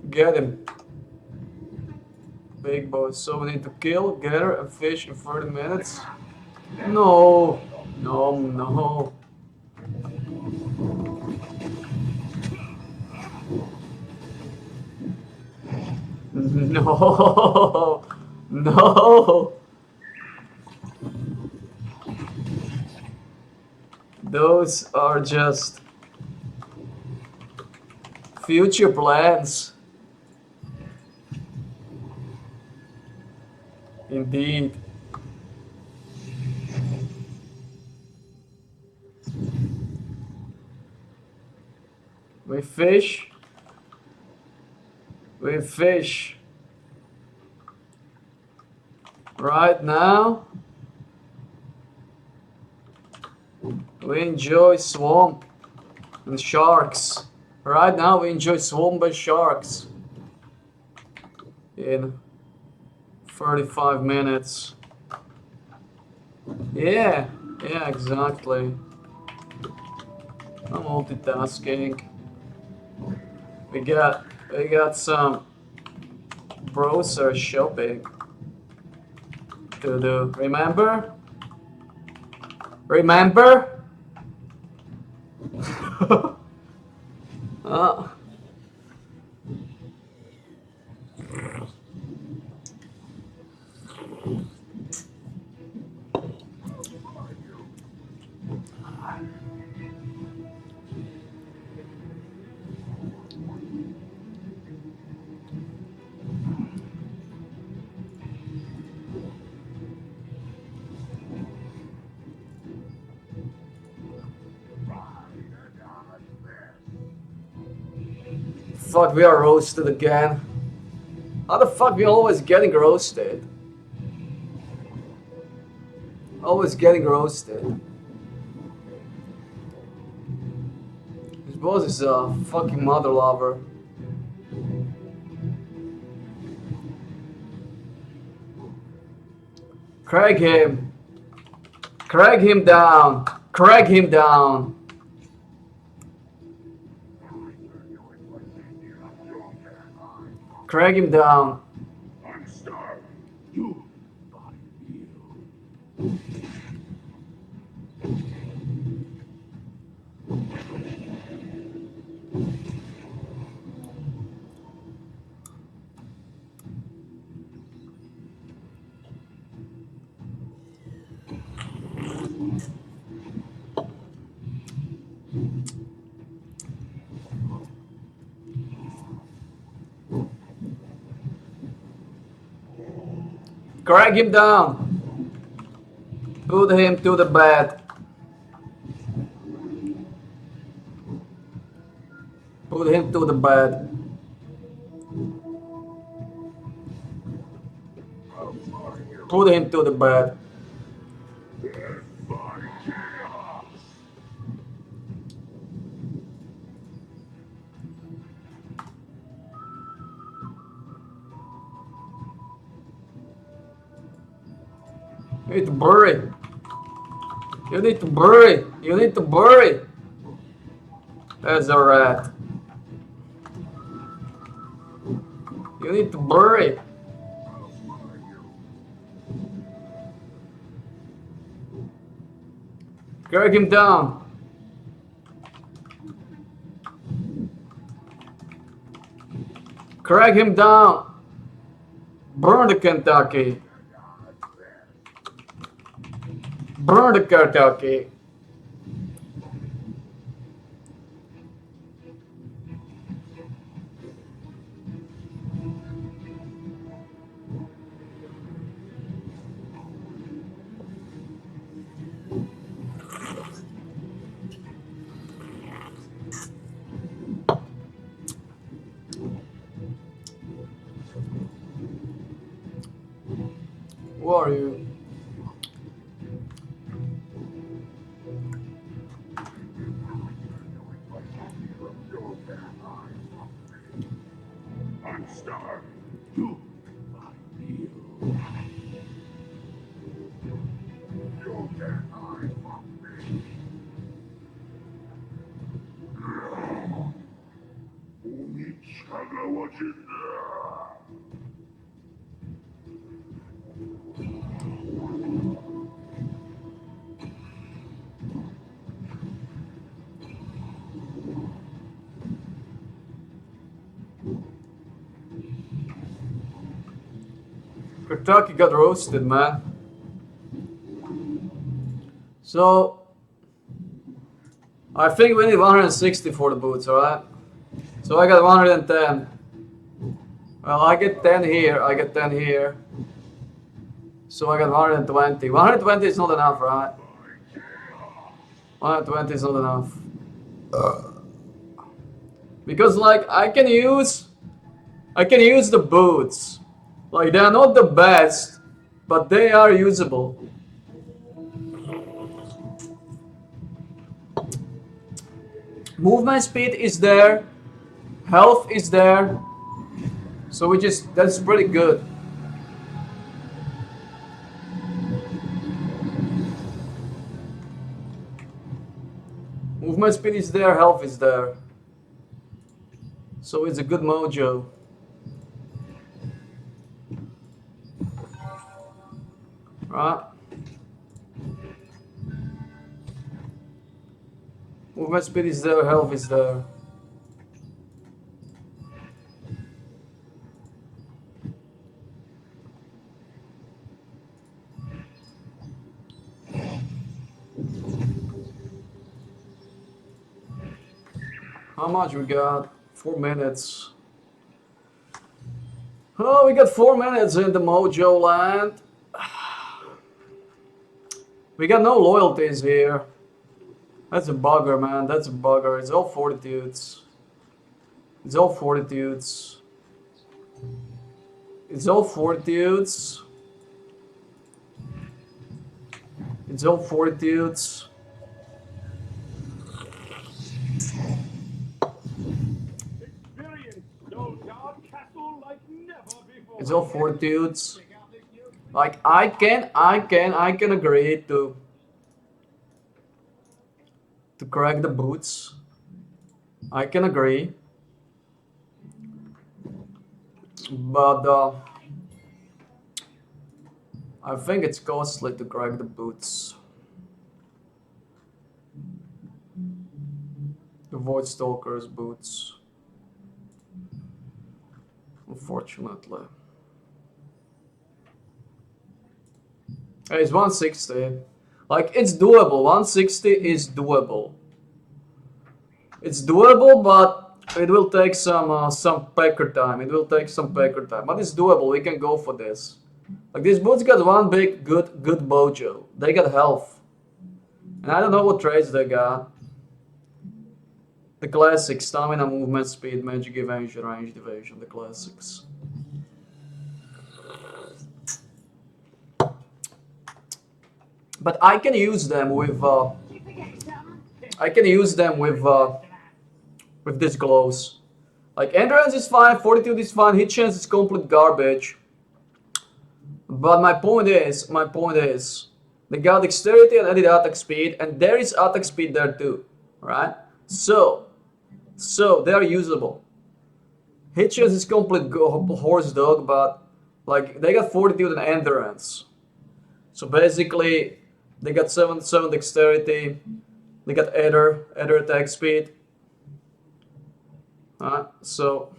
A: Get him. Big boys. So we need to kill, gather, and fish in 30 minutes. No. No, no. No. No. Those are just future plans. Indeed. We fish. We fish. Right now, we enjoy swamp and sharks. Right now, we enjoy swamp and sharks. In 35 minutes. Yeah, yeah, exactly. I'm multitasking. We got some browser shopping to do. Remember? Remember? uh. Fuck, we are roasted again. How the fuck we always getting roasted? Always getting roasted. This boss is a fucking mother lover. Craig him. Craig him down. Craig him down. Craig him down.
C: I'm starved. You body you.
A: Craig him down. Put him to the bed. Put him to the bed. Put him to the bed. You need to bury. You need to bury. You need to bury. That's a rat. You need to bury. Crack him down. Crack him down. Burn the Kentucky. Burn the Kentucky. Who are you?
C: I'm starved. You find me. You can't hide from me. Only Chaga watching.
A: Kentucky got roasted, man. So, I think we need 160 for the boots, alright? So I got 110. Well, I get 10 here, I get 10 here. So I got 120. 120 is not enough, right? 120 is not enough. Because like I can use the boots. Like they are not the best, but they are usable. Movement speed is there, health is there, so that's pretty good. Movement speed is there, health is there, so it's a good mojo. Right. Movement speed is there, health is there. How much we got? 4 minutes. Oh, we got 4 minutes in the mojo land. We got no loyalties here. That's a bugger, man. That's a bugger. It's all fortitudes. It's all fortitudes. It's all fortitudes. It's all fortitudes.
C: Experience Stone Castle like never before.
A: It's all fortitudes. Like I can agree to crack the boots. I can agree. But I think it's costly to crack the boots. The Void Stalker's boots. Unfortunately. It's 160. Like, it's doable. 160 is doable. It's doable, but it will take some pecker time. It will take some pecker time. But it's doable. We can go for this. Like, these boots got one big good mojo. They got health. And I don't know what traits they got. The classics. Stamina, movement, speed, magic evasion, ranged evasion. The classics. But I can use them with this glows. Like endurance is fine, fortitude is fine, hit chance is complete garbage. But my point is, they got dexterity and added attack speed, and there is attack speed there too, right? So they are usable. Hitchens is complete horse dog, but like they got fortitude and endurance. So basically, they got 7 dexterity. They got adder attack speed. So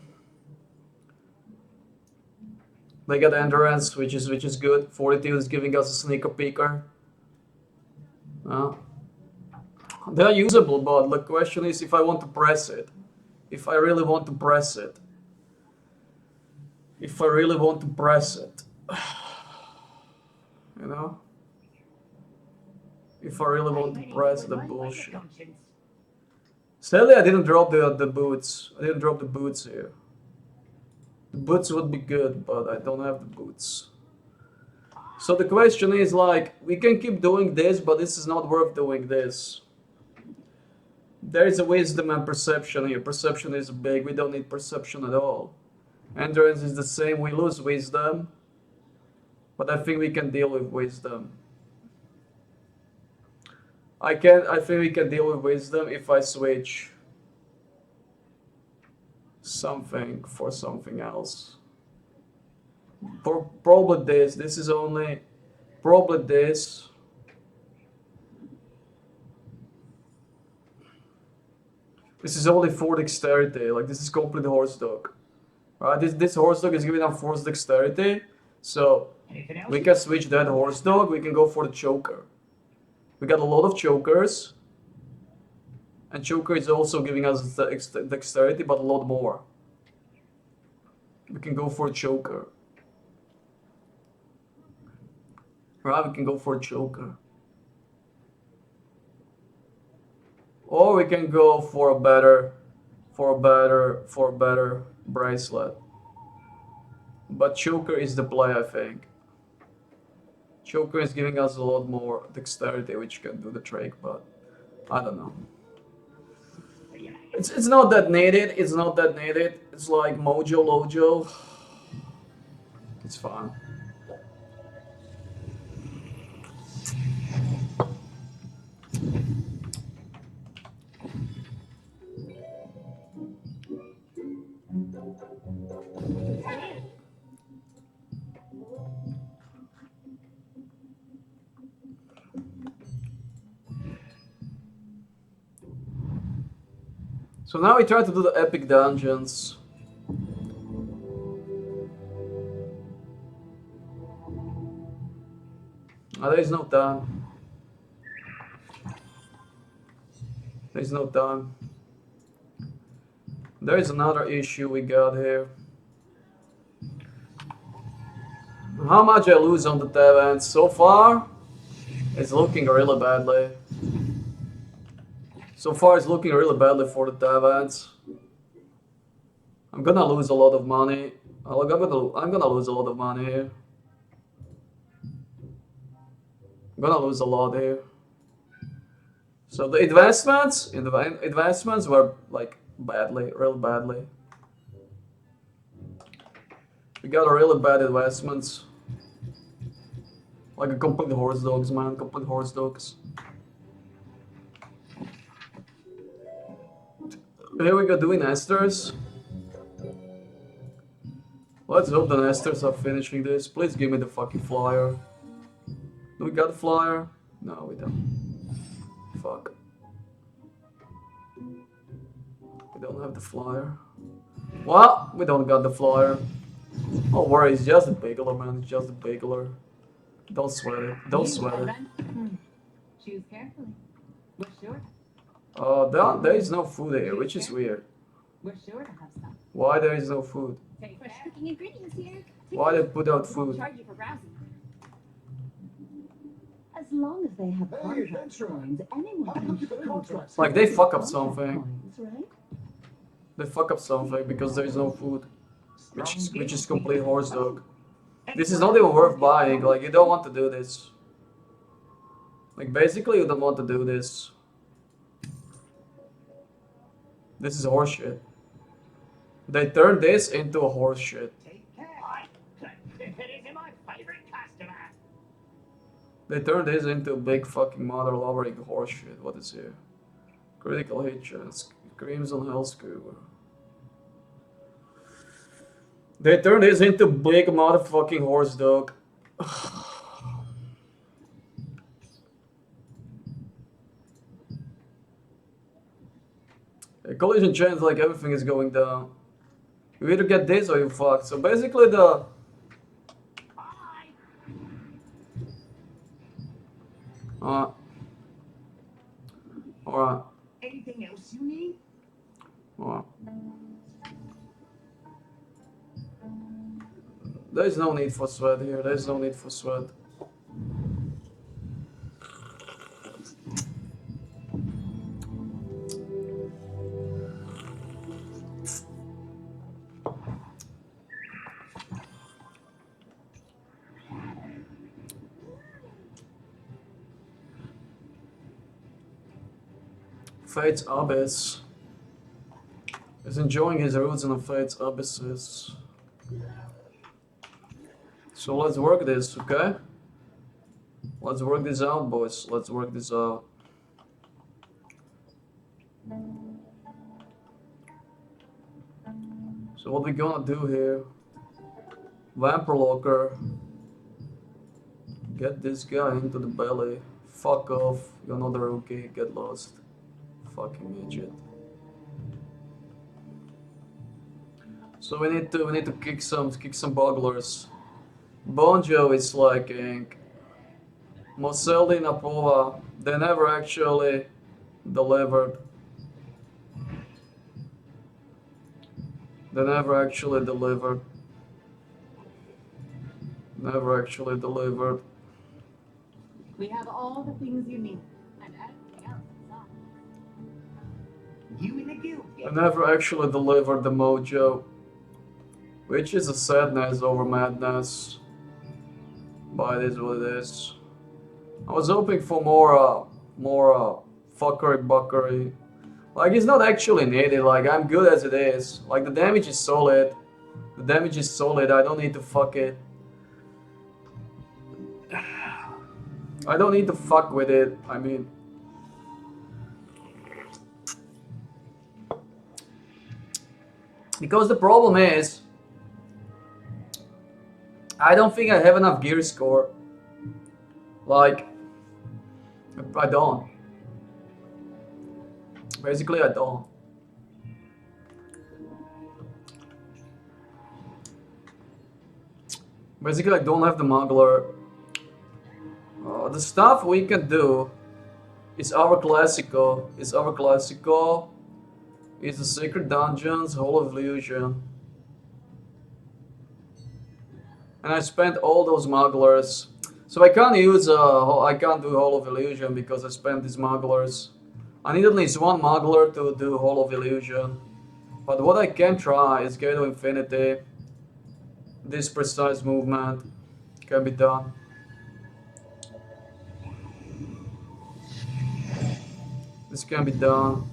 A: they got endurance, which is good. Fortitude is giving us a sneaker peeker. They're usable, but the question is if I want to press it. If I really want to press it. If I really want to press it. You know? If I really want to press the bullshit. Sadly, I didn't drop the boots. I didn't drop the boots here. The boots would be good, but I don't have the boots. So the question is like, we can keep doing this, but this is not worth doing this. There is a wisdom and perception here. Perception is big. We don't need perception at all. Endurance is the same. We lose wisdom. But I think we can deal with wisdom. I think we can deal with wisdom if I switch something for something else. For probably this is only probably this. This is only 4 dexterity, like this is complete horse dog. Right? This horse dog is giving up 4 dexterity, so we can switch that horse dog, we can go for the choker. We got a lot of chokers, and choker is also giving us dexterity, but a lot more. We can go for a choker. Right, we can go for a choker. Or we can go for a better bracelet. But choker is the play, I think. Choker is giving us a lot more dexterity, which can do the trick, but I don't know. It's not that needed. It's not that needed. It's like Mojo Lojo. It's fine. So now we try to do the epic dungeons. There is no time. There is no time. There is another issue we got here. How much I lose on the Tavans so far? It's looking really badly. So far it's looking really badly for the Tavans. I'm gonna lose a lot of money. I'm gonna lose a lot of money here. I'm gonna lose a lot here. So the advancements were like badly, real badly. We got a really bad advancements. Like a complete horse dogs, man, complete horse dogs. Here we go doing Esters. Let's hope the Esters are finishing this. Please give me the fucking flyer. Do we got the flyer? No, we don't. Fuck. We don't have the flyer. Well, we don't got the flyer. Don't worry, it's just a Bigler, man. It's just a Bigler. Don't sweat it. Don't sweat it.
B: Choose carefully. We're sure.
A: There is no food here, which is weird.
B: We're sure to have some.
A: Why there is no food?
B: Take fresh cooking ingredients here.
A: Why they put out
B: We'll
A: food?
B: charge you for browsing.
E: As long as they have
D: Hey,
E: contract
D: adventurer.
E: coins, anyone
D: How
E: can
D: come you got
E: trade
D: contracts?
A: Like they fuck up
E: contract
A: something.
E: coins, right?
A: They fuck up something because there is no food, which is complete horse dog. This is not even worth buying. Like you don't want to do this. Like basically you don't want to do this. This is horseshit. They turned this into a horseshit.
D: Take care. It is in my favorite custom.
A: They turned this into a big fucking mother lovering horseshit. What is here? Critical hit chance. Crimson Hellscrew. They turned this into big motherfucking horse dog. A collision chance, like everything is going down. You either get this or you fucked. So basically the... Alright.
D: Anything else you need?
A: Alright. There's no need for sweat here. There's no need for sweat. Fate's Abyss is enjoying his roots in the Fate's Abysses. So let's work this, okay? Let's work this out, boys. Let's work this out. So what we gonna do here? Vampire Locker. Get this guy into the belly. Fuck off. You're not a rookie. Get lost. Fucking idiot. So we need to kick some bugglers. Bonjo is slacking. Moselli, Napova, they never actually delivered. They never actually delivered. Never actually delivered.
B: We have all the things you need, and everything else is on.
D: You and the guild.
A: They never actually delivered the mojo. Which is a sadness over madness. But it is what it is. I was hoping for more fuckery buckery. Like, it's not actually needed. Like, I'm good as it is. Like, the damage is solid. The damage is solid. I don't need to fuck it. I don't need to fuck with it. I mean, because the problem is, I don't think I have enough gear score. Like, I don't. Basically, I don't. Basically, I don't have the Muggler. The stuff we can do is our Classico. Is the Secret Dungeons, Hall of Illusion. And I spent all those Mugglers. So I can't use, I can't do Hall of Illusion because I spent these Mugglers. I need at least one Muggler to do Hall of Illusion. But what I can try is Gate of Infinity. This precise movement can be done. This can be done.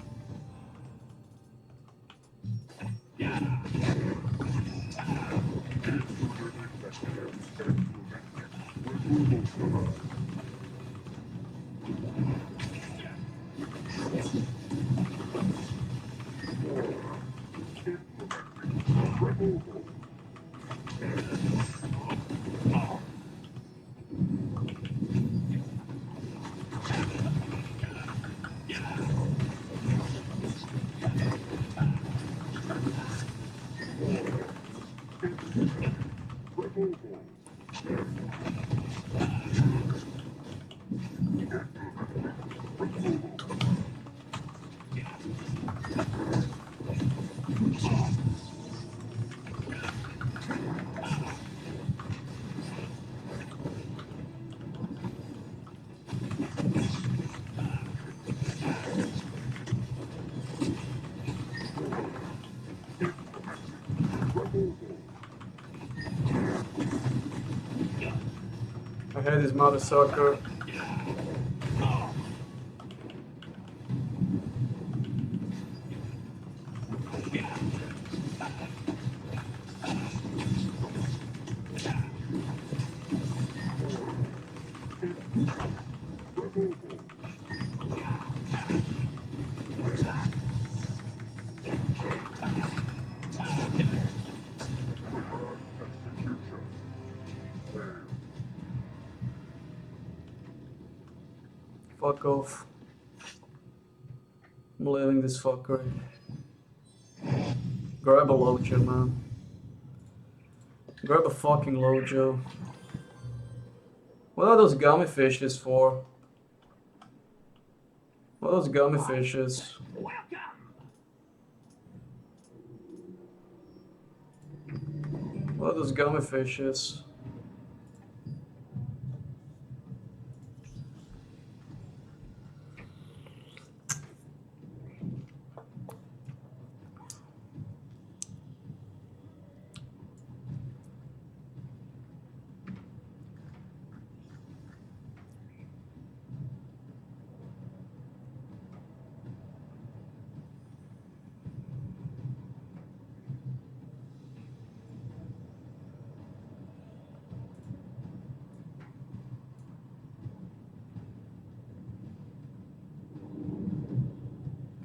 A: I had his mother sucker. Fuck off. I'm leaving this fucker. Grab a Lojo, man. Grab a fucking Lojo. What are those gummy fishes for? What are those gummy fishes? What are those gummy fishes?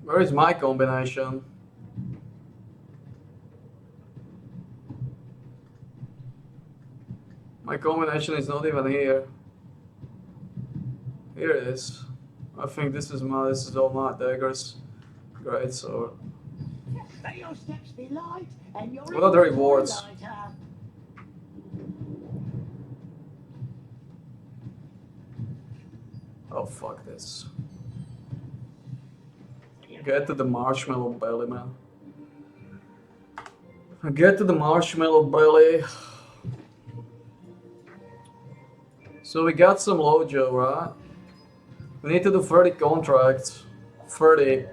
A: Where is my combination? My combination is not even here. Here it is. I think this is all my daggers. Great, so
D: May your steps be light and your
A: what are the rewards?
D: lighter.
A: Oh fuck this. Get to the marshmallow belly, man. Get to the marshmallow belly. So we got some Lojo, right? We need to do 30 contracts. 30.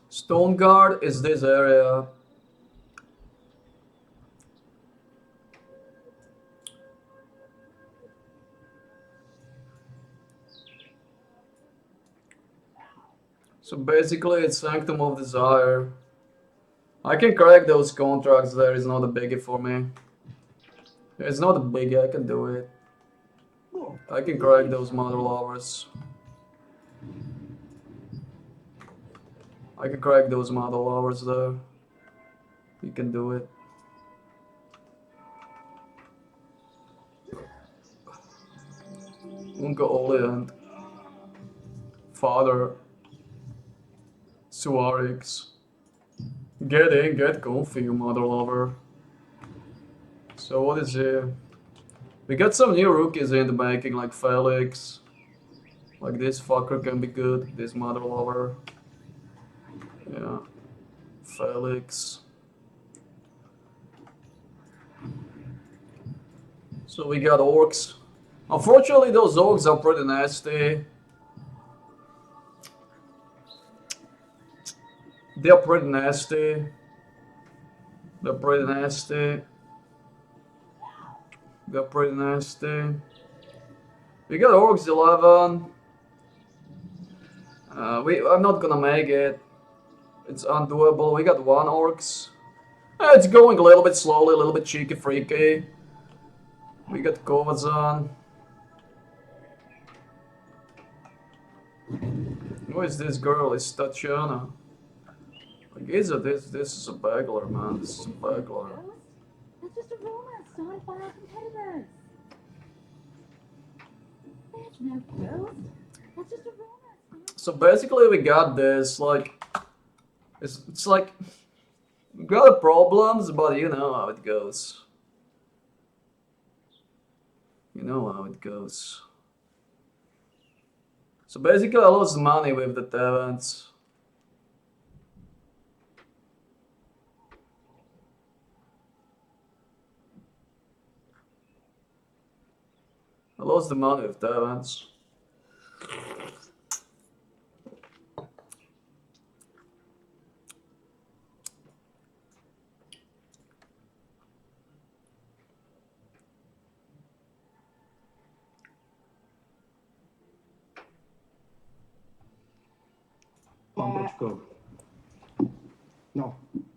A: Stone Guard is this area. So basically it's Sanctum of Desire. I can crack those contracts there, it's not a biggie for me. It's not a biggie, I can do it. I can crack those Mother Lovers. I can crack those Mother Lovers there. You can do it. Uncle Oleant. Father. Suarix. Get in, get comfy, you Mother Lover. So what is here? We got some new rookies in the making, like Felix. Like this fucker can be good, this Mother Lover. Yeah. Felix. So we got orcs. Unfortunately, those orcs are pretty nasty. They're pretty nasty. They're pretty nasty. They're pretty nasty. We got orcs 11. I'm not gonna make it. It's undoable. We got 1 orcs. It's going a little bit slowly, a little bit cheeky freaky. We got Kovazan. Who is this girl? It's Tatiana. Like, this is a bagler, man. This is a bagler.
B: That's just a rumor started by our competitors. There's no ghost. That's just a rumor.
A: So basically we got this, like, it's like, we got problems, but you know how it goes. You know how it goes. So basically I lost money with the events. I lost the money with the events.
F: Pán Bročko, no,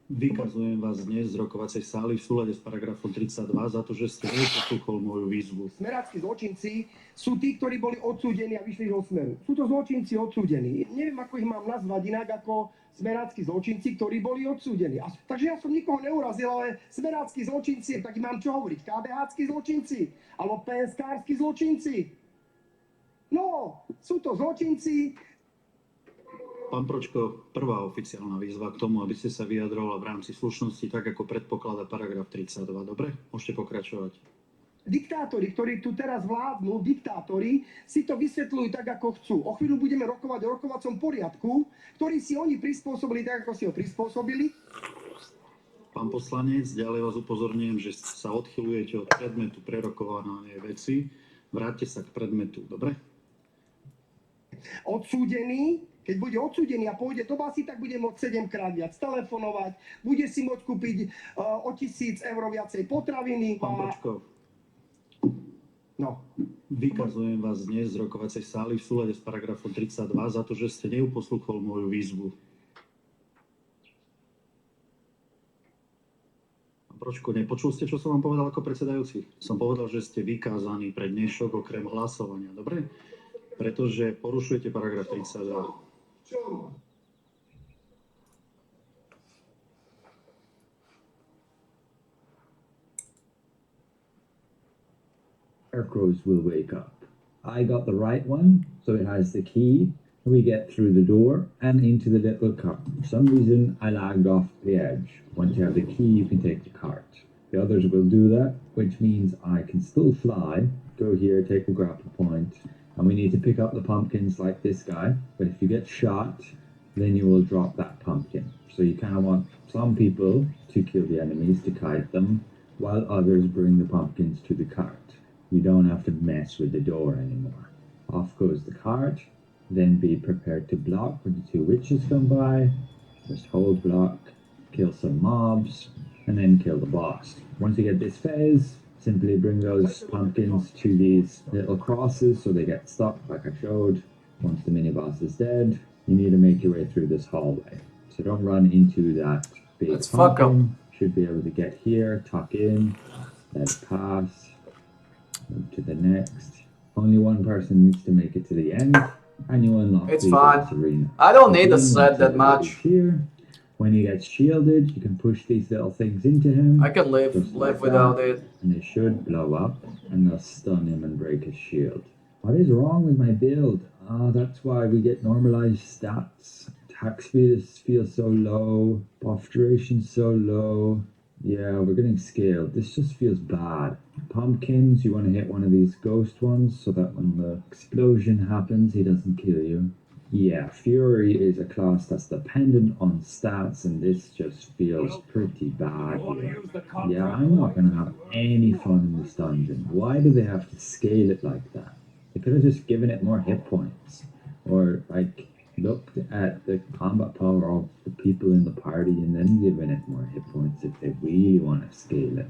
F: vykazujem vás dnes z rokovacej sály v súlade s paragrafom 32 za to, že ste neposlúchol moju výzvu.
G: Smeráckí zločinci sú tí, ktorí boli odsúdení a vyšli zo Smeru. Sú to zločinci odsúdení. Neviem, ako ich mám nazvať inak ako smerácky zločinci, ktorí boli odsúdení. Takže ja som nikoho neurazil, ale smerácky zločinci, tak mám čo hovoriť, KBH-skí zločinci, alebo PSK-skí zločinci. No, sú to zločinci.
F: Pán Pročko, prvá oficiálna výzva k tomu, aby ste sa vyjadrovala v rámci slušnosti, tak ako predpokladá paragraf 32. Dobre? Môžete pokračovať.
G: Diktátori, ktorí tu teraz vládnu, diktátori, si to vysvetľujú tak, ako chcú. O chvíľu budeme rokovať o rokovacom poriadku, ktorý si oni prispôsobili tak, ako si ho prispôsobili.
F: Pán poslanec, ďalej vás upozorňujem, že sa odchylujete od predmetu prerokovanej veci. Vráťte sa k predmetu, dobre?
G: Odsúdený, keď bude odsúdený a pôjde do basy, tak bude môcť 7-krát viac telefonovať, bude si môcť kúpiť o 1,000 eur viacej potraviny.
F: Pán Pročko,
G: No.
F: vykazujem vás dnes z rokovacej sály v súlade s paragrafom 32 za to, že ste neuposlúchol moju výzvu. Pán Pročko, nepočul ste, čo som vám povedal ako predsedajúci? Som povedal, že ste vykázaní pre dnešok okrem hlasovania, dobre? Pretože porušujete paragraf 32.
G: Čo?
H: Scarecrows will wake up. I got the right one, so it has the key. We get through the door and into the little cart. For some reason, I lagged off the edge. Once you have the key, you can take the cart. The others will do that, which means I can still fly, go here, take the grapple point, and we need to pick up the pumpkins like this guy. But if you get shot, then you will drop that pumpkin. So you kind of want some people to kill the enemies, to kite them, while others bring the pumpkins to the cart. You don't have to mess with the door anymore. Off goes the cart, then be prepared to block when the two witches come by. Just hold block, kill some mobs, and then kill the boss. Once you get this phase, simply bring those pumpkins to these little crosses so they get stuck like I showed. Once the mini boss is dead, you need to make your way through this hallway. So don't run into that big
A: Let's fuck 'em.
H: Should be able to get here, tuck in, let it pass, move to the next. Only one person needs to make it to the end, and you unlock
A: It's
H: the
A: fine.
H: boss arena.
A: I don't need the
H: Green
A: set
H: ones
A: that
H: are
A: much.
H: Here. When he gets shielded, you can push these little things into him.
A: I can live
H: Just like
A: without
H: that,
A: it.
H: and they should blow up, and they'll stun him and break his shield. What is wrong with my build? That's why we get normalized stats. Attack speed feels so low, buff duration so low. Yeah, we're getting scaled. This just feels bad. Pumpkins, you want to hit one of these ghost ones so that when the explosion happens, he doesn't kill you. Yeah, Fury is a class that's dependent on stats, and this just feels pretty bad here. Yeah, I'm not going to have any fun in this dungeon. Why do they have to scale it like that? They could have just given it more hit points. Or, like, looked at the combat power of the people in the party and then given it more hit points if they really want to scale it.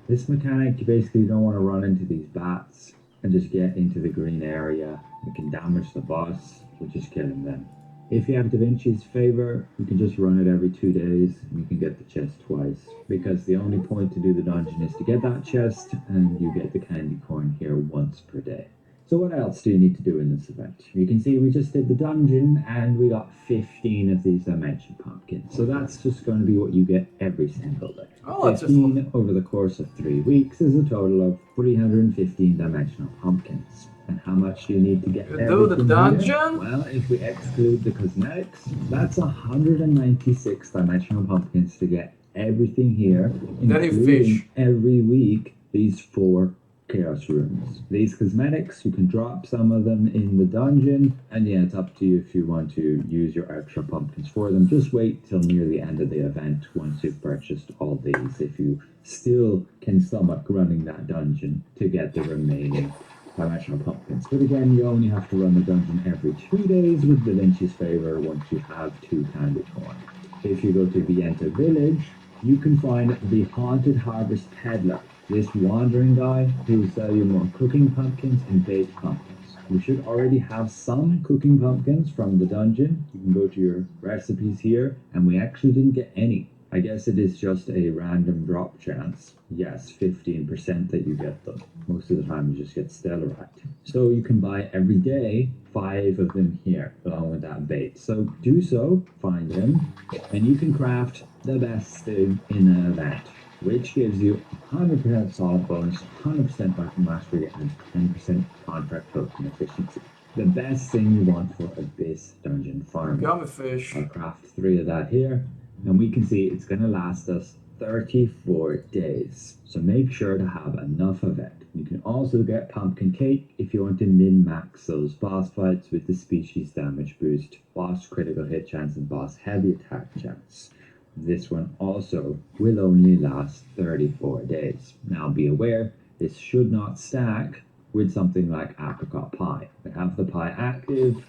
H: This mechanic, you basically don't want to run into these bats and just get into the green area. You can damage the boss, which is killing them. If you have Da Vinci's favor, you can just run it every 2 days and you can get the chest twice. Because the only point to do the dungeon is to get that chest, and you get the candy corn here once per day. So what else do you need to do in this event? You can see we just did the dungeon and we got 15 of these dimension pumpkins. So that's just going to be what you get every single day.
A: Oh, that's
H: 15 over the course of 3 weeks is a total of 315 dimensional pumpkins. And how much do you need to get
A: You do the
H: everything here?
A: dungeon?
H: Well, if we exclude the cosmetics, that's 196 dimensional pumpkins to get everything here,
A: Then you
H: including
A: fish.
H: every week these 4 chaos rooms. These cosmetics, you can drop some of them in the dungeon, and yeah, it's up to you if you want to use your extra pumpkins for them. Just wait till near the end of the event once you've purchased all these, if you still can stomach running that dungeon to get the remaining dimensional pumpkins. But again, you only have to run the dungeon every 2 days with Da Vinci's favor once you have 2 candy corn. If you go to Vienta Village, you can find the Haunted Harvest Peddler. This wandering guy who will sell you more cooking pumpkins and baked pumpkins. You should already have some cooking pumpkins from the dungeon. You can go to your recipes here, and we actually didn't get any. I guess it is just a random drop chance. Yes, 15% that you get them. Most of the time you just get Stellarite. So you can buy every day 5 of them here along with that bait. So do so, find them, and you can craft the best thing in an event, which gives you 100% solid bonus, 100% weapon mastery, and 10% contract token efficiency. The best thing you want for Abyss Dungeon farm.
A: Gummy fish.
H: I'll craft 3 of that here, and we can see it's going to last us 34 days. So make sure to have enough of it. You can also get pumpkin cake if you want to min-max those boss fights with the species damage boost, boss critical hit chance, and boss heavy attack chance. This one also will only last 34 days. Now be aware, this should not stack with something like apricot pie. We have the pie active,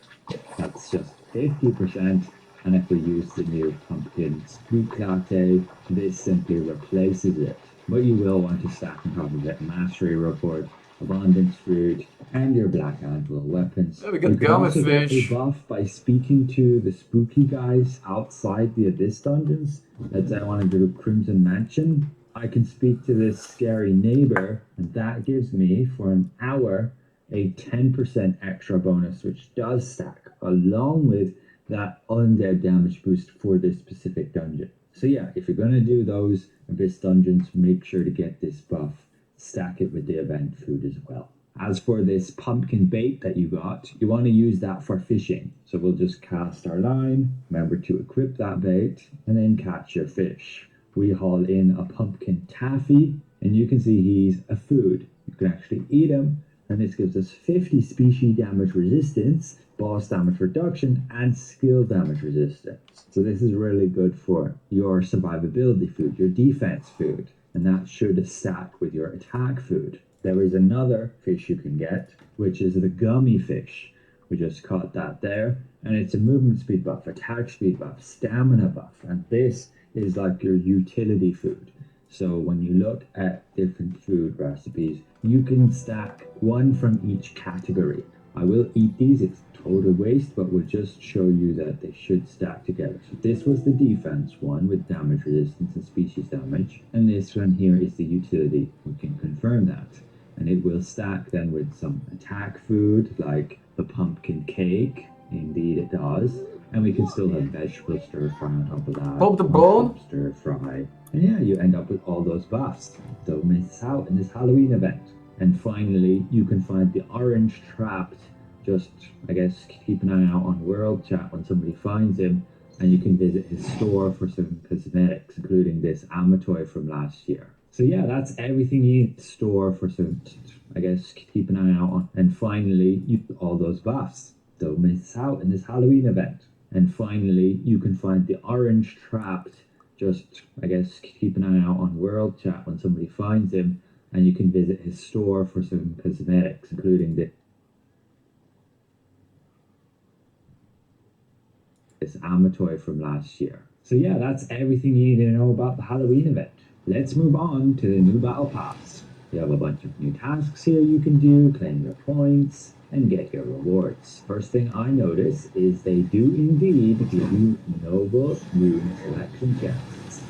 H: that's just 50%, and if we use the new pumpkin spook latte, this simply replaces it. But you will want to stack on top of it mastery report, abundance fruit, and your black anvil weapons.
A: There we go,
H: You can
A: gummy
H: also get a
A: fish.
H: buff by speaking to the spooky guys outside the Abyss dungeons. Let's say I want to do Crimson Mansion. I can speak to this scary neighbor, and that gives me, for an hour, a 10% extra bonus, which does stack, along with that undead damage boost for this specific dungeon. So yeah, if you're going to do those Abyss dungeons, make sure to get this buff. Stack it with the event food as well. As for this pumpkin bait that you got, you want to use that for fishing. So we'll just cast our line, remember to equip that bait, and then catch your fish. We haul in a pumpkin taffy, and you can see he's a food. You can actually eat him, and this gives us 50 species damage resistance, boss damage reduction, and skill damage resistance. So this is really good for your survivability food, your defense food, and that should stack with your attack food. There is another fish you can get, which is the gummy fish. We just caught that there, and it's a movement speed buff, attack speed buff, stamina buff, and this is like your utility food. So when you look at different food recipes, you can stack one from each category. I will eat these, it's total waste, but we'll just show you that they should stack together. So this was the defense one with damage resistance and species damage, and this one here is the utility. We can confirm that. And it will stack then with some attack food like the pumpkin cake, indeed it does. And we can still have vegetable stir fry on top of that.
A: Pop the bone.
H: Stir fry. And yeah, you end up with all those buffs. Don't miss out in this Halloween event. And finally, you can find the orange trapped. Just, I guess, keep an eye out on World Chat when somebody finds him. And you can visit his store for some cosmetics, including this Amatoy from last year. So yeah, that's everything you need to store for some, I guess, keep an eye out on. And finally, all those buffs. Don't miss out in this Halloween event. And finally, you can find the orange trapped. Just, I guess, keep an eye out on World Chat when somebody finds him. And you can visit his store for some cosmetics, including this Amatoy from last year. So yeah, that's everything you need to know about the Halloween event. Let's move on to the new Battle Pass. You have a bunch of new tasks here you can do, claim your points, and get your rewards. First thing I notice is they do indeed give you noble rune selection chances.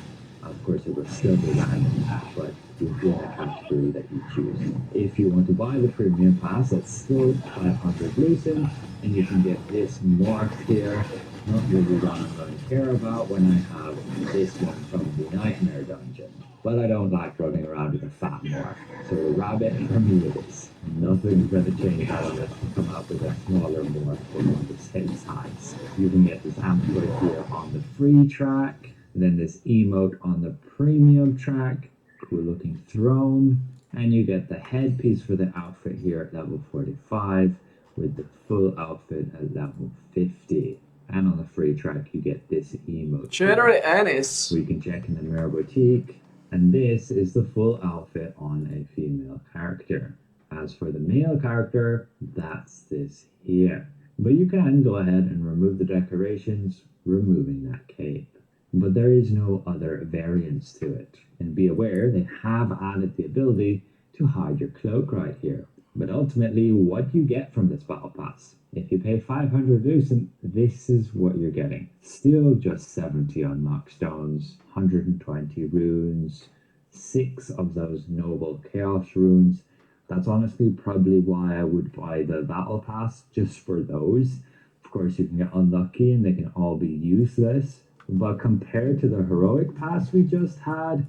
H: Of course, it will still be random, but within a category that you choose. If you want to buy the premium pass, it's still 500 lucent, and you can get this morph here. Not really one I'm going to care about when I have this one from the Nightmare Dungeon. But I don't like running around with a fat morph, so a rabbit for me it is. Nothing's going to change out of it to come up with a smaller morph or one the same size. You can get this Amatoy here on the free track, and then this emote on the premium track, cool looking throne, and you get the headpiece for the outfit here at level 45 with the full outfit at level 50. And on the free track, you get this emote.
A: Generally, Anis.
H: We can check in the Mirror Boutique, and this is the full outfit on a female character. As for the male character, that's this here. But you can go ahead and remove the decorations, removing that cape. But there is no other variance to it. And be aware, they have added the ability to hide your cloak right here. But ultimately, what you get from this Battle Pass If you pay 500 Lucent, this is what you're getting. Still just 70 unlock stones, 120 runes, 6 of those noble chaos runes. That's honestly probably why I would buy the battle pass, just for those. Of course, you can get unlucky and they can all be useless. But compared to the heroic pass we just had,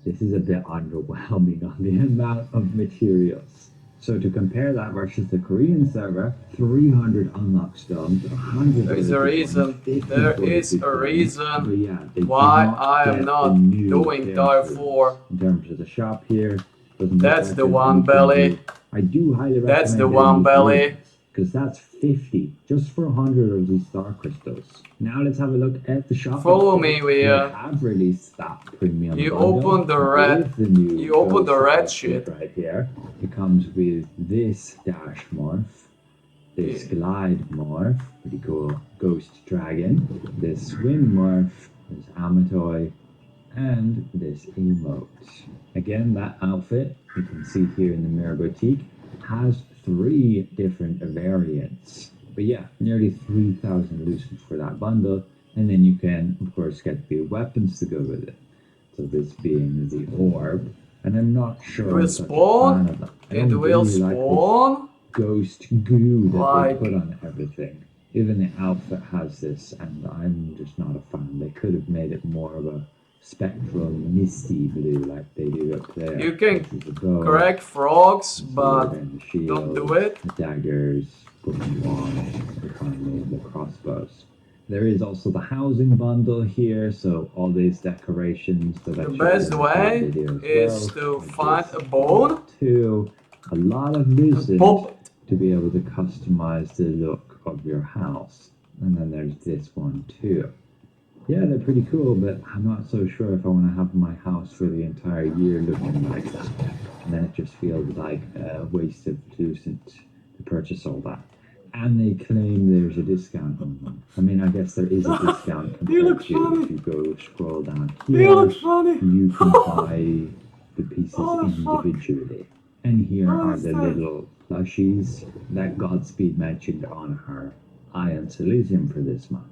H: this is a bit underwhelming on the amount of materials. So to compare that versus the Korean server, 300 unlock stones, 100
A: There is a reason.
H: 50
A: There is a
H: But
A: reason
H: yeah, they do
A: why
H: not
A: I am
H: get
A: not
H: the new
A: doing
H: chaos
A: Tower
H: runes.
A: 4.
H: In terms of the shop here, doesn't look
A: That's
H: like
A: the
H: there's
A: one
H: anything
A: belly.
H: new. I do highly recommend
A: That's the
H: getting
A: one
H: these
A: belly.
H: runes, because that's 50 just for 100 of these star crystals. Now let's have a look at the shop.
A: Follow
H: update.
A: me,
H: They
A: Leah.
H: have released that premium
A: You
H: bundle
A: open the red-
H: with the new
A: you open the
H: ghost
A: red
H: outfit
A: shit.
H: right here. It comes with this dash morph, this
A: Yeah.
H: glide morph, pretty cool, ghost dragon, this swim morph, this Amatoy, and this emote. Again, that outfit you can see here in the Mirror Boutique has 3 different variants. But yeah, nearly 3,000 Lucent for that bundle, and then you can of course get the weapons to go with it. So this being the orb, and I'm not sure
A: It will
H: I'm such a
A: spawn.
H: fan of that. I
A: It
H: don't
A: will
H: really like this
A: spawn.
H: ghost goo that
A: Like-
H: they put on everything. Even the outfit has this, and I'm just not a fan. They could have made it more of a spectral, misty blue like they do up there.
A: You can
H: This is the bow,
A: Correct frogs,
H: the sword
A: but
H: and the shield,
A: don't do it.
H: the daggers, broken wands, and finally the crossbows. There is also the housing bundle here, so all these decorations that I
A: the
H: showed
A: best
H: in the
A: way
H: video as
A: is
H: well,
A: to
H: like
A: find
H: this
A: a bone,
H: too. A lot of Lucent
A: pop it.
H: to be able to customize the look of your house. And then there's this one too. Yeah, they're pretty cool, but I'm not so sure if I want to have my house for the entire year looking like that. And then it just feels like a waste of Lucent to purchase all that. And they claim there's a discount on them. I mean, I guess there is a discount
A: You
H: compared
A: look
H: to
A: funny.
H: if you go scroll down
A: You
H: here,
A: look funny.
H: you can buy the pieces
A: Oh, fuck.
H: individually. And here
A: Oh,
H: are
A: is
H: the
A: that-
H: little plushies that Godspeed mentioned on her Ion Elysium for this month.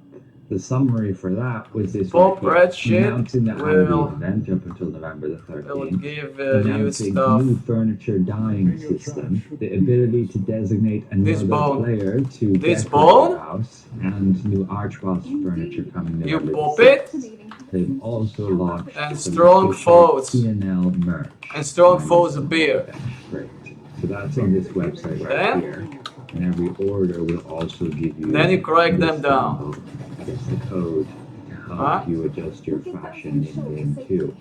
H: The summary for that was this
A: Pop
H: right here,
A: red shit
H: announcing the
A: will-
H: Halloween event up until November the
A: It'll
H: 13th.
A: give you
H: Announcing
A: stuff.
H: new furniture dying system, the ability to designate
A: This
H: another
A: bone.
H: player to
A: This
H: decorate
A: bone?
H: your house, and new Archboss furniture coming
A: You
H: November
A: pop
H: the 6th.
A: it,
H: They've also launched
A: And
H: some
A: strong
H: official
A: foes.
H: TNL merch.
A: and strong
H: Minus
A: foes
H: some
A: appear.
H: That's great. So that's on this website right
A: Then?
H: here. And every order will also give you.
A: Then you crack
H: this
A: them down.
H: bundle. It's the code to help
A: Huh?
H: you adjust your fashion in game too.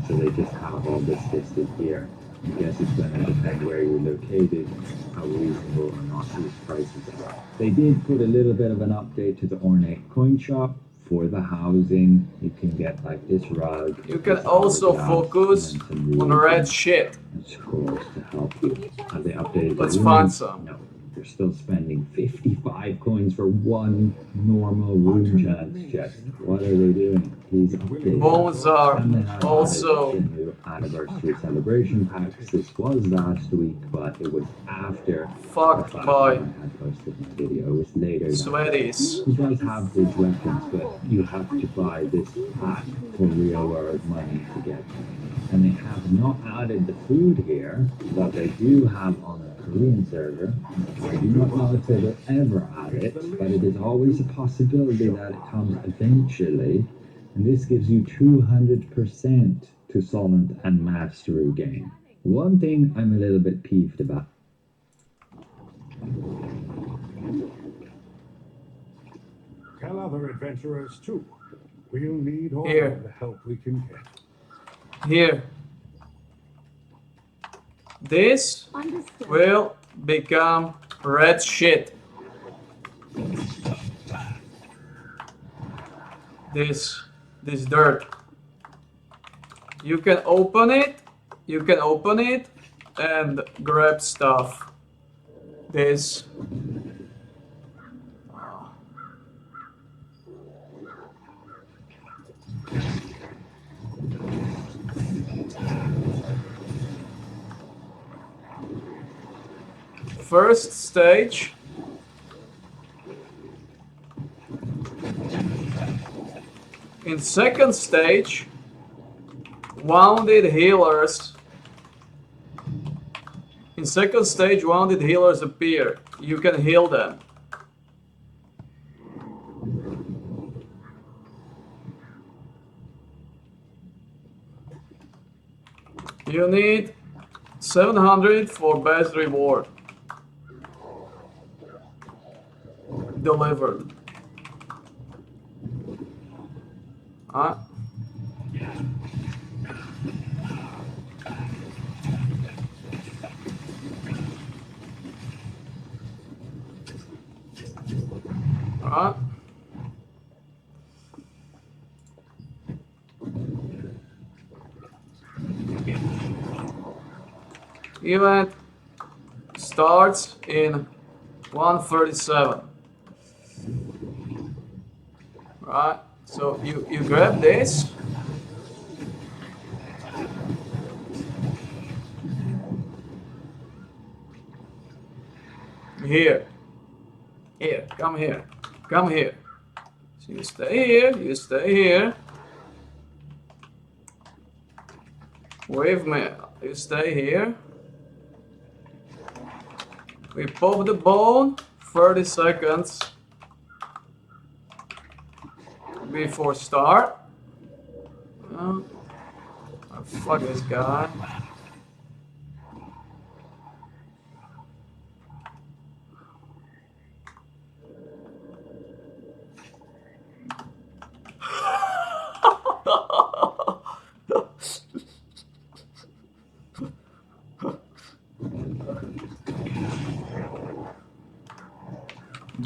H: So they just have all this listed here. I guess it's going to depend where you're located, how reasonable or not these prices are. They did put a little bit of an update to the Ornate Coin Shop for the housing. You can get like this rug.
A: You can
H: this
A: also
H: hourglass,
A: focus
H: and then some
A: on the red
H: runes
A: shit.
H: and scrolls to help you. Have they updated the
A: Let's
H: runes?
A: find some.
H: No. You're still spending 55 coins for one normal rune chance chest. What are they doing? Please update.
A: Bones are
H: And they have
A: also
H: added the new anniversary celebration packs. This was last week, but it was after
A: fucked
H: the
A: by
H: I had posted my video. It was later.
A: sweaties.
H: You guys have these weapons, but you have to buy this pack for real world money to get them. And they have not added the food here, but they do have on the Korean server. I do not know if they will ever add it, but it is always a possibility that it comes eventually. And this gives you 200% to Solent and Mastery gain. One thing I'm a little bit peeved about.
C: Tell other adventurers too. We'll need all
A: Here.
C: the help we can get.
A: Here. This
E: Understood.
A: will become red shit. This dirt. You can open it. You can open it and grab stuff. This. First stage In second stage, wounded healers. In second stage, wounded healers appear. You can heal them. You need 700 for best reward. Delivered. Huh? Alright. Event starts in 137. Right, so you grab this. Here, come here, come here. So you stay here. With me, you stay here. We pop the bone, 30 seconds before start. Oh, fuck this guy.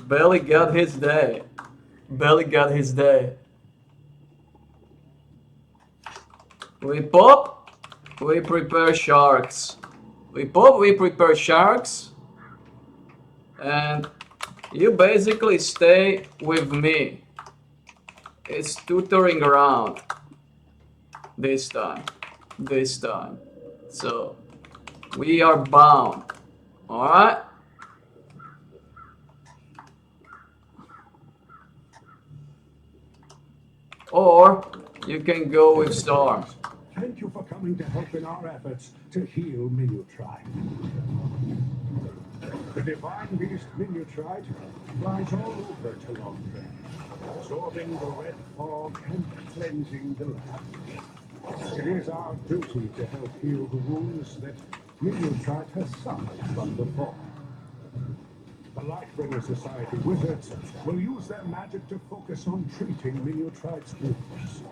A: Belly got his day. Belly got his day. We pop, we prepare sharks. We pop, we prepare sharks. And you basically stay with me. It's tutoring around. This time. So, we are bound. Alright? Or you can go with Storm.
C: Thank you for coming to help in our efforts to heal Minutrite. The divine beast Minutrite flies all over Telondra, absorbing the red fog and cleansing the land. It is our duty to help heal the wounds that Minutrite has suffered from the fall. The Lightbringer Society wizards will use their magic to focus on treating Minutrite's wounds.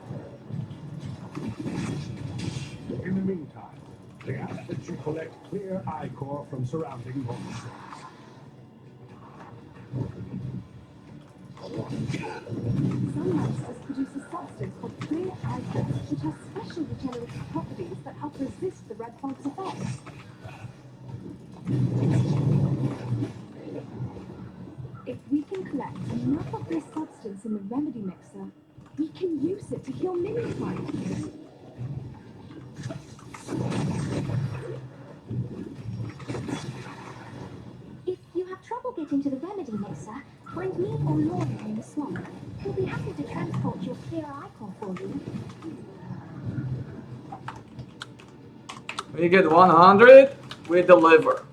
C: In the meantime, they ask that you collect clear ichor from surrounding monasteries.
E: Some monsters produce a substance called clear ichor, which has special regenerative properties that help resist the red fog's effects. If we can collect enough of this substance in the remedy mixer, we can use it to heal Minutrite.
B: If you have trouble getting to the remedy mixer, find me or Laura in the swamp. We'll be happy to transport your clear icon for you.
A: We get 100, we deliver.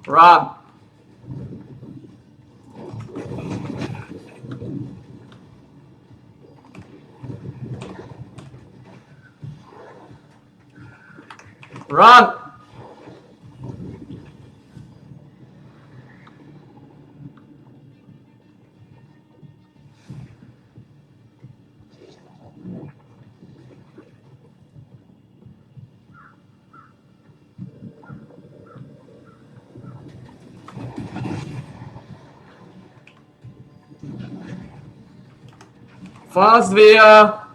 A: Run. Run. Fast, Via!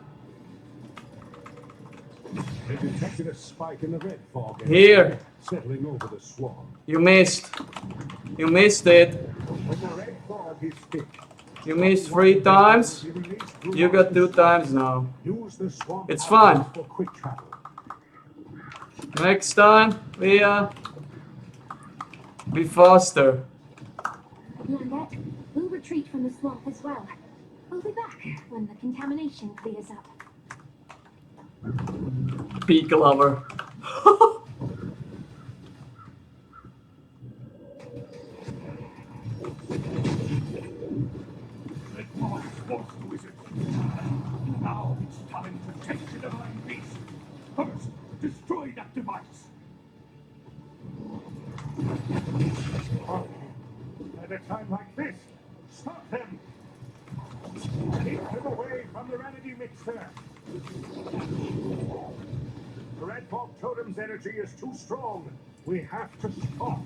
C: They detected a spike in the red fog
A: Here.
C: settling over the swamp.
A: You missed. You missed it.
C: When the red fog is thick,
A: You missed 3 times. You got 2 times now.
C: use the swamp
A: It's fine.
C: outlets for quick travel.
A: Next time, Via, be faster.
B: Lambert, we'll retreat from the swamp as well. We'll be back when the contamination clears up.
A: Peak lover.
C: Red fog force the wizard. Now it's time to take the divine beast. First, destroy that device. At a time like this, stop them. Keep them away from the remedy mixer. The red fog totem's energy is too strong. We have to stop.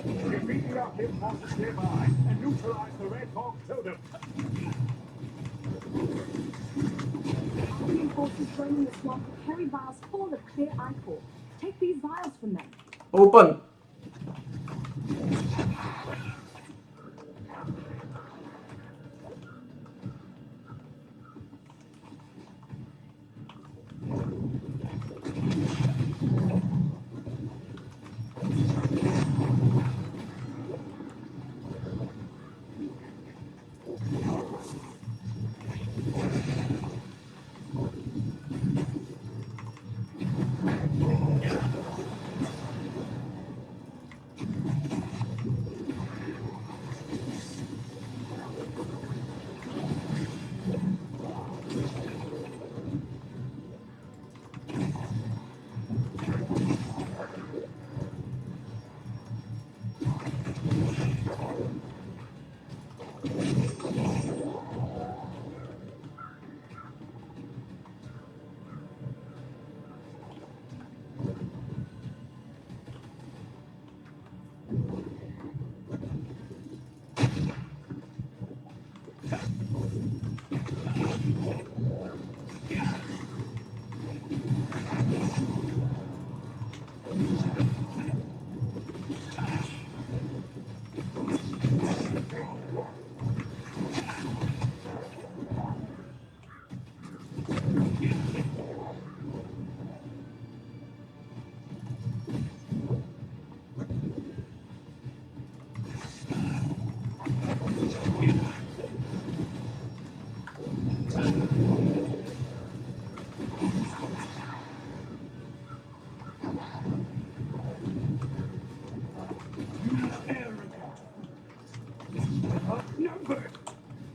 C: Defeat the Arcane forces nearby and neutralize the red fog totem.
E: Arcane forces roaming the swamp will carry vials full of clear ichor. Take these vials from them.
A: Open.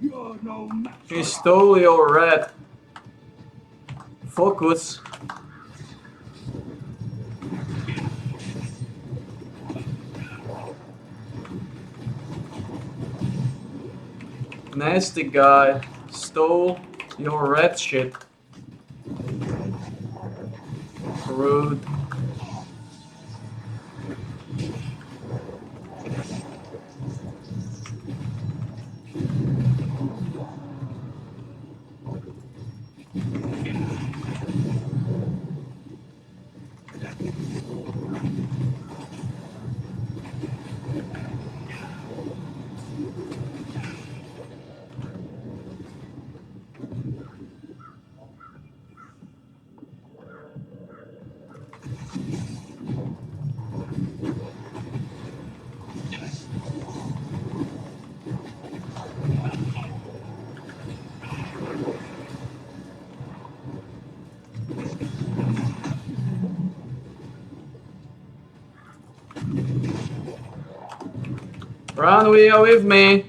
C: You're no match.
A: He stole your red. Focus. Nasty guy stole your red shit. Rude. Run, we are with me.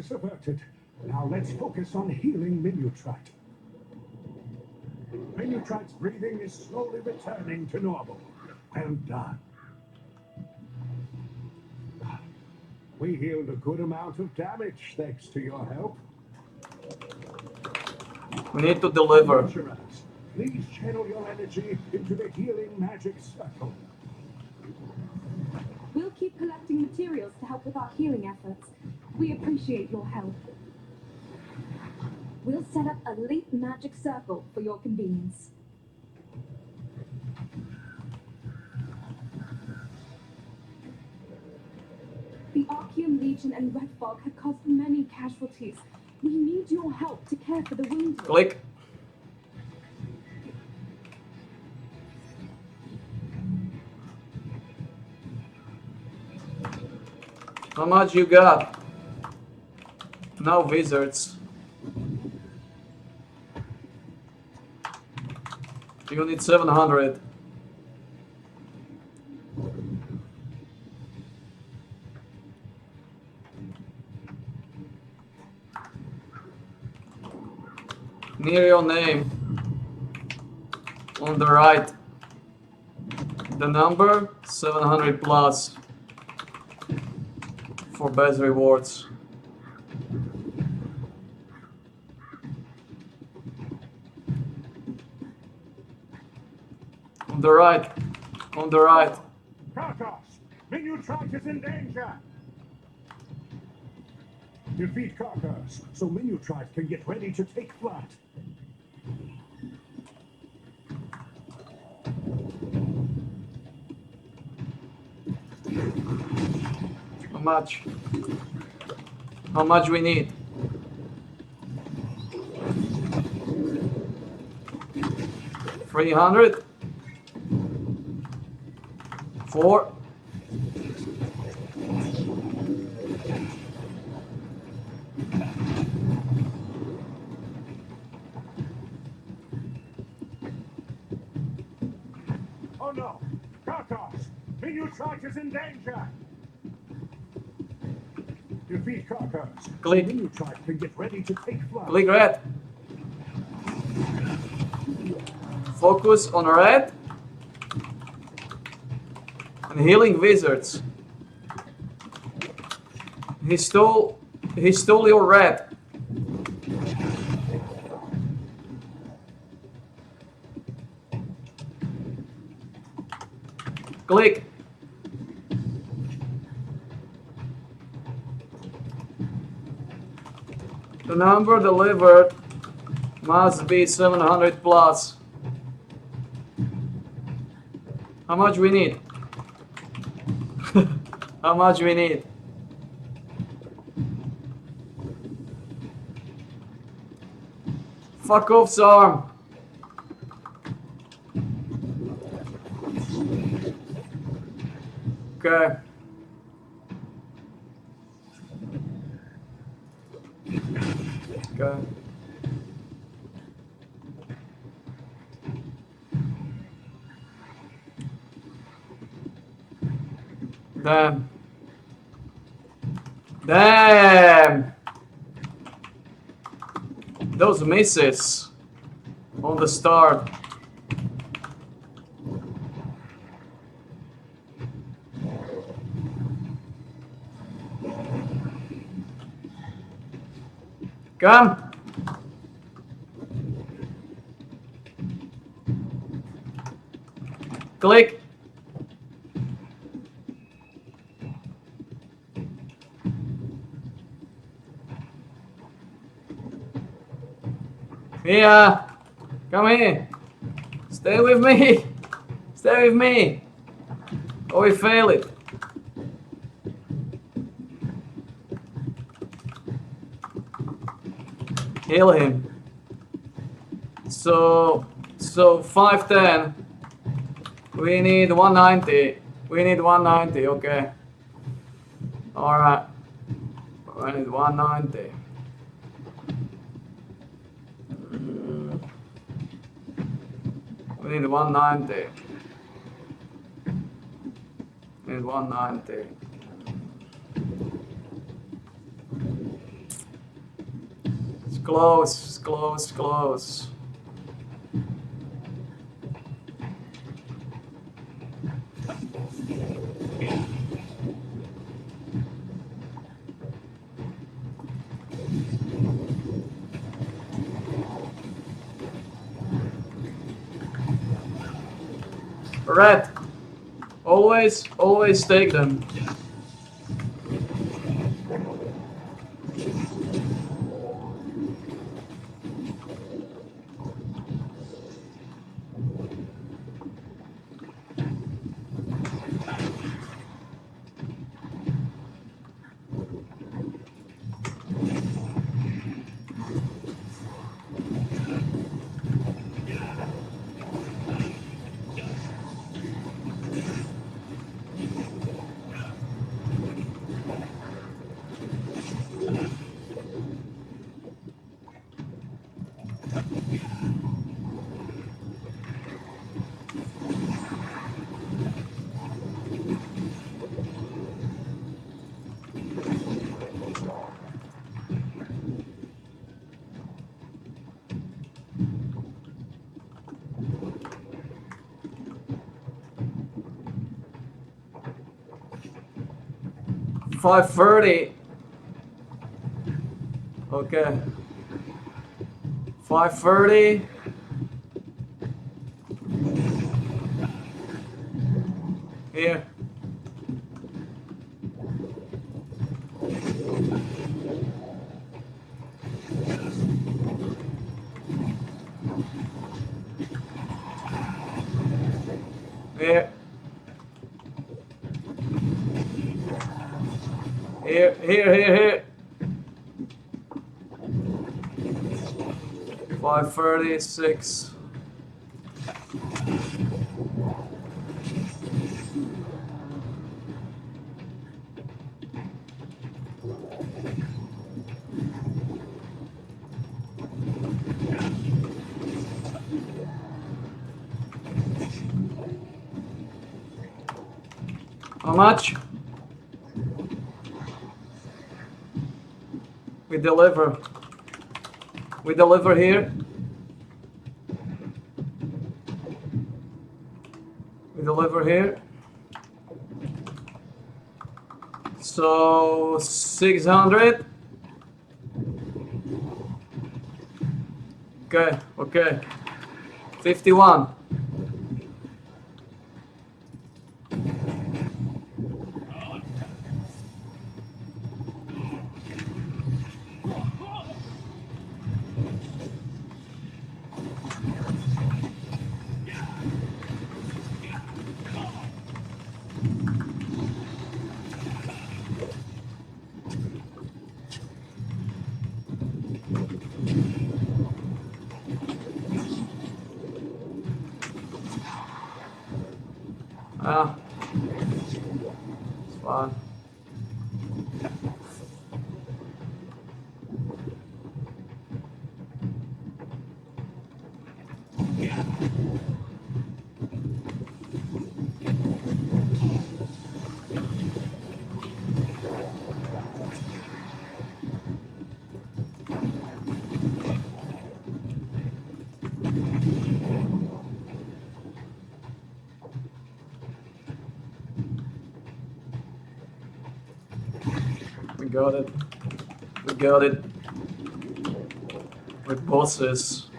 C: crisis averted. Now let's focus on healing Minutrite. Minutrite's breathing is slowly returning to normal. Well done. We healed a good amount of damage thanks to your help.
A: We need to deliver.
C: Adventurers, please channel your energy into the healing magic circle.
E: We'll keep collecting materials to help with our healing efforts. We appreciate your help. We'll set up a link magic circle for your convenience. The Archeum Legion and Red Fog have caused many casualties. We need your help to care for the wounded.
A: Click. How much you got? No wizards. You need 700. Near your name. On the right. The number 700 plus. For best rewards. On the right. On the right.
C: Karkos, Minutrite is in danger. Defeat Karkos so Minutrite can get ready to take flight.
A: How much? How much we need? $300? 4?
C: Oh no! Karkos! Minutrite is in danger! Defeat Karkos.
A: Click.
C: Minutrite can get ready to take flight.
A: Click red. Focus on red. And healing wizards. He stole your red. Click. The number delivered must be 700 plus. How much we need? How much we need? Fuck off, Sarm. Okay. Okay. Damn. Damn! Those misses on the start. Come! Click! Here! Come here! Stay with me! Stay with me! Or we fail it. Heal him. So 510. We need 190. We need 190, okay. Alright. I need 190. We need 190. We need 190. Close, close, close. Red. Always take them. $5.30. Okay. 5.30. Here. Here. Here. 5.36. How much? We deliver. We deliver here. We deliver here. So 600. Okay. 51. It's fine. We got it. With bosses.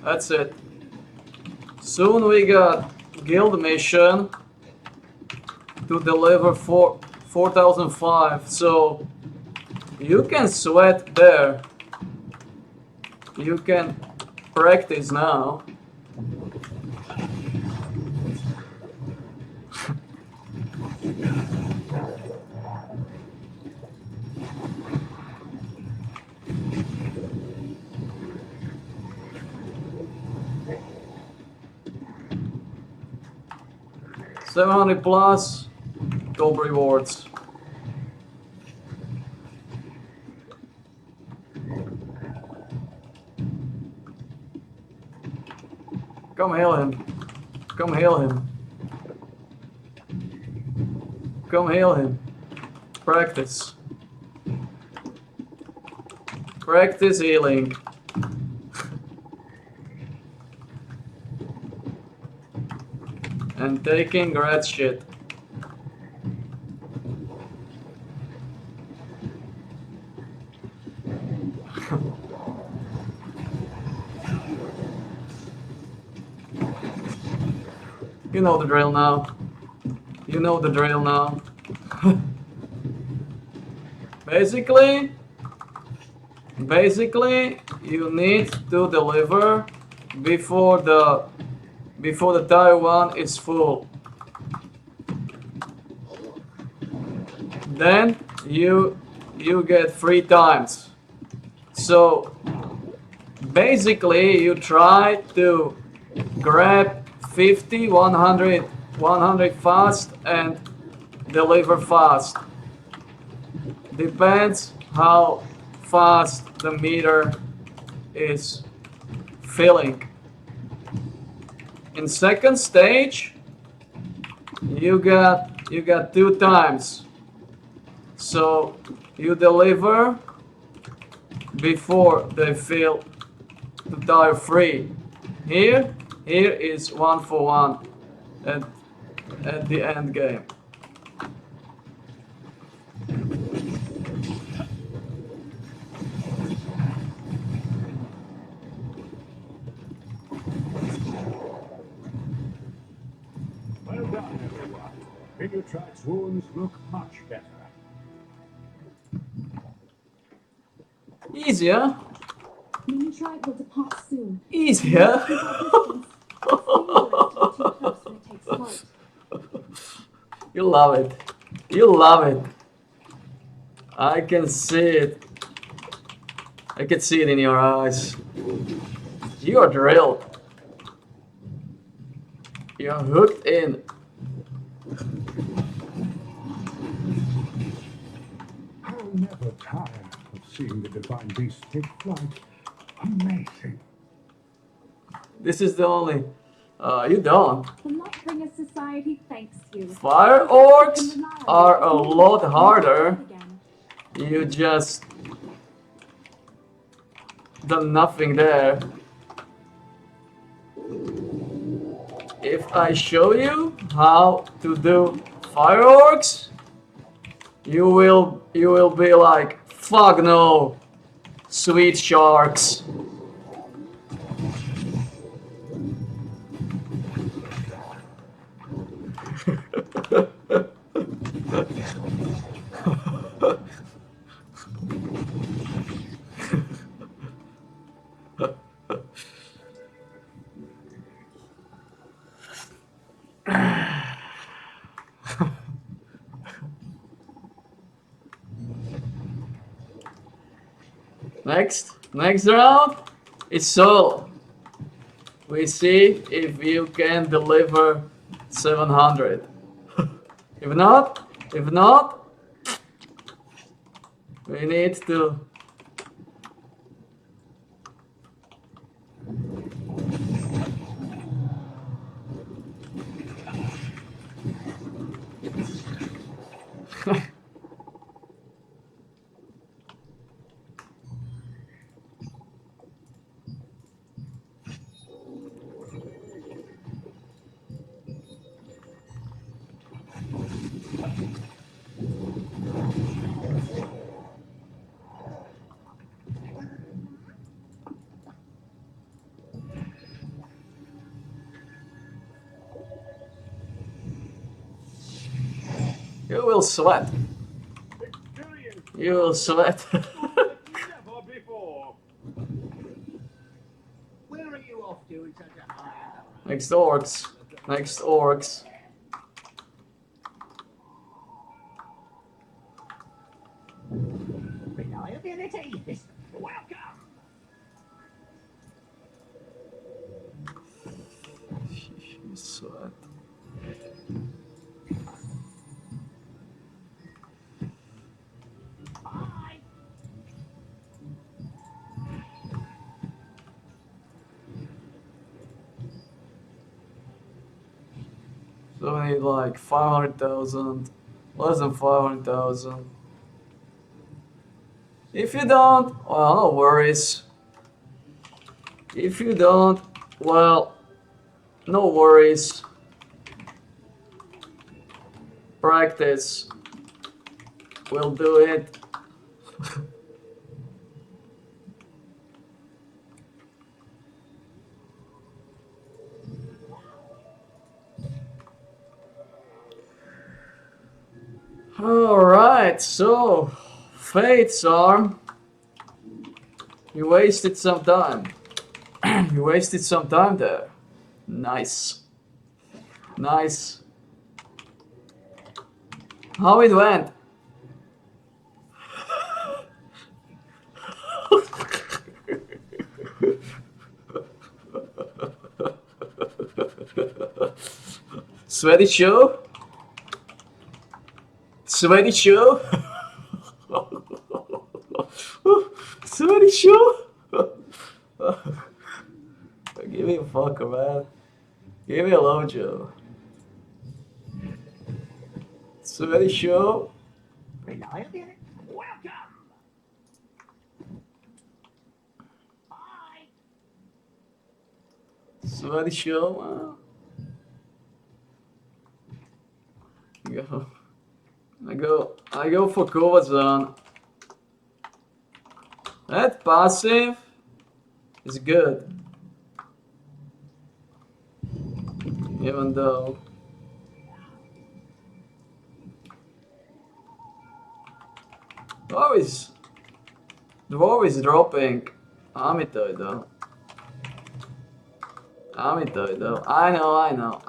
A: That's it. Soon we got guild mission to deliver 4,005. So you can sweat there. You can practice now. 700 plus gold rewards. Come heal him. Come heal him. Come heal him. Practice. Practice healing. And taking red shit. You know the drill now. You know the drill now. Basically, you need to deliver before the tire 1 is full. Then you get 3 times. So basically you try to grab 50, 100 fast and deliver fast. Depends how fast the meter is filling. In second stage, you got 2 times. So you deliver before they fill the tire 3. Here is 1 for 1 at the end game.
C: Well done, everyone. Miniatrite's wounds look much better.
A: Easier.
E: Minitrite will depart soon.
A: Easier.
E: Keep our distance. It's dangerous to be too close when it takes flight.
A: You love it. You love it. I can see it. I can see it in your eyes. You are drilled. You're hooked in.
C: I'll never tire of seeing the divine beast take flight. Amazing.
A: This is the only. You don't.
E: The Lightbringer Society thanks you.
A: Fire orcs are a lot harder. You just done nothing there. If I show you how to do fire orcs, you will be like, fuck no, sweet sharks. Next round is solo. We see if you can deliver 700. If not, we need to. You will sweat. You will sweat.
C: Never before.
D: Where are you off to in such a hurry?
A: Next orcs. Next orcs.
D: Reliability is welcome.
A: You sweat. So we need like 500,000, less than 500,000. If you don't, well, no worries. If you don't, well, no worries. Practice will do it. Alright, so Fate's Arm. You wasted some time. You wasted some time there. Nice. Nice. How it went? Sweaty show? Sweaty show? Sweaty show? Give me a fucker, man. Give me a low Joe. Sweaty show?
D: Reliable? Welcome! Bye!
A: Sweaty show, man. I go for Kovazan. That passive is good. Even though Dwarf is dropping Amitoid though. Amitoid though. I know.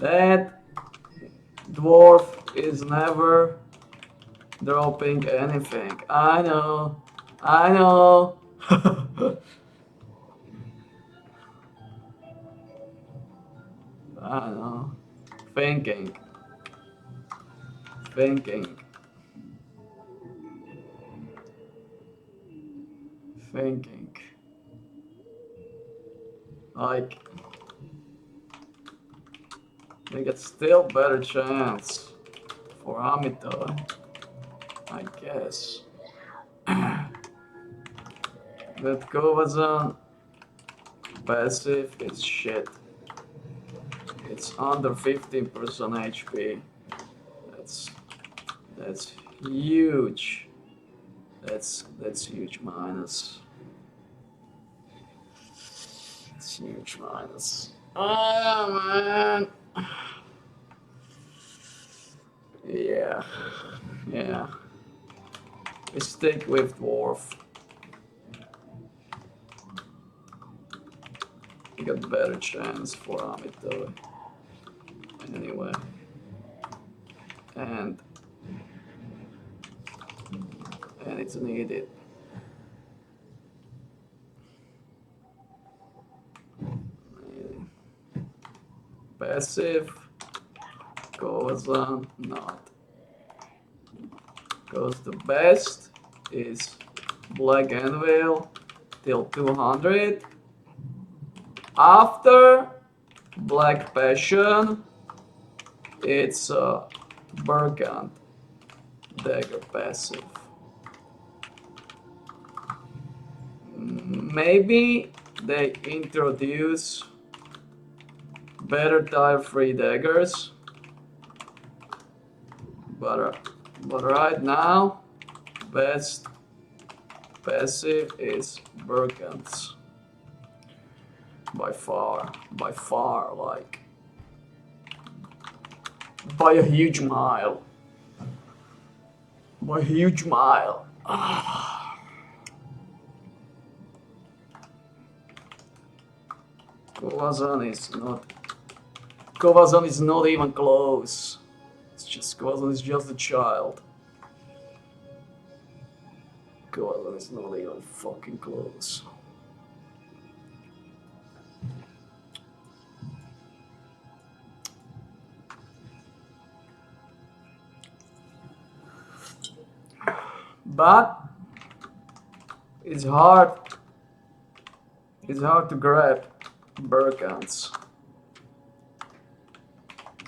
A: That Dwarf is never dropping anything. I know. I know. Thinking. Like, they get still better chance for Amito, I guess. That Kovazan passive is shit. It's under 15% HP. That's huge. That's huge minus. It's huge minus. Oh man. Yeah. We stick with Dwarf. We got better chance for Amito. Anyway. And it's needed. Passive goes on not. Because the best is Black Anvil till 200. After Black Passion, it's Burkant Dagger passive. Maybe they introduce better type 3 daggers, but right now best passive is Burkant's by far, like by a huge mile. Kovazan is not even close. Kovazan is just a child. Kovazan is not even fucking close. But it's hard to grab Burkans.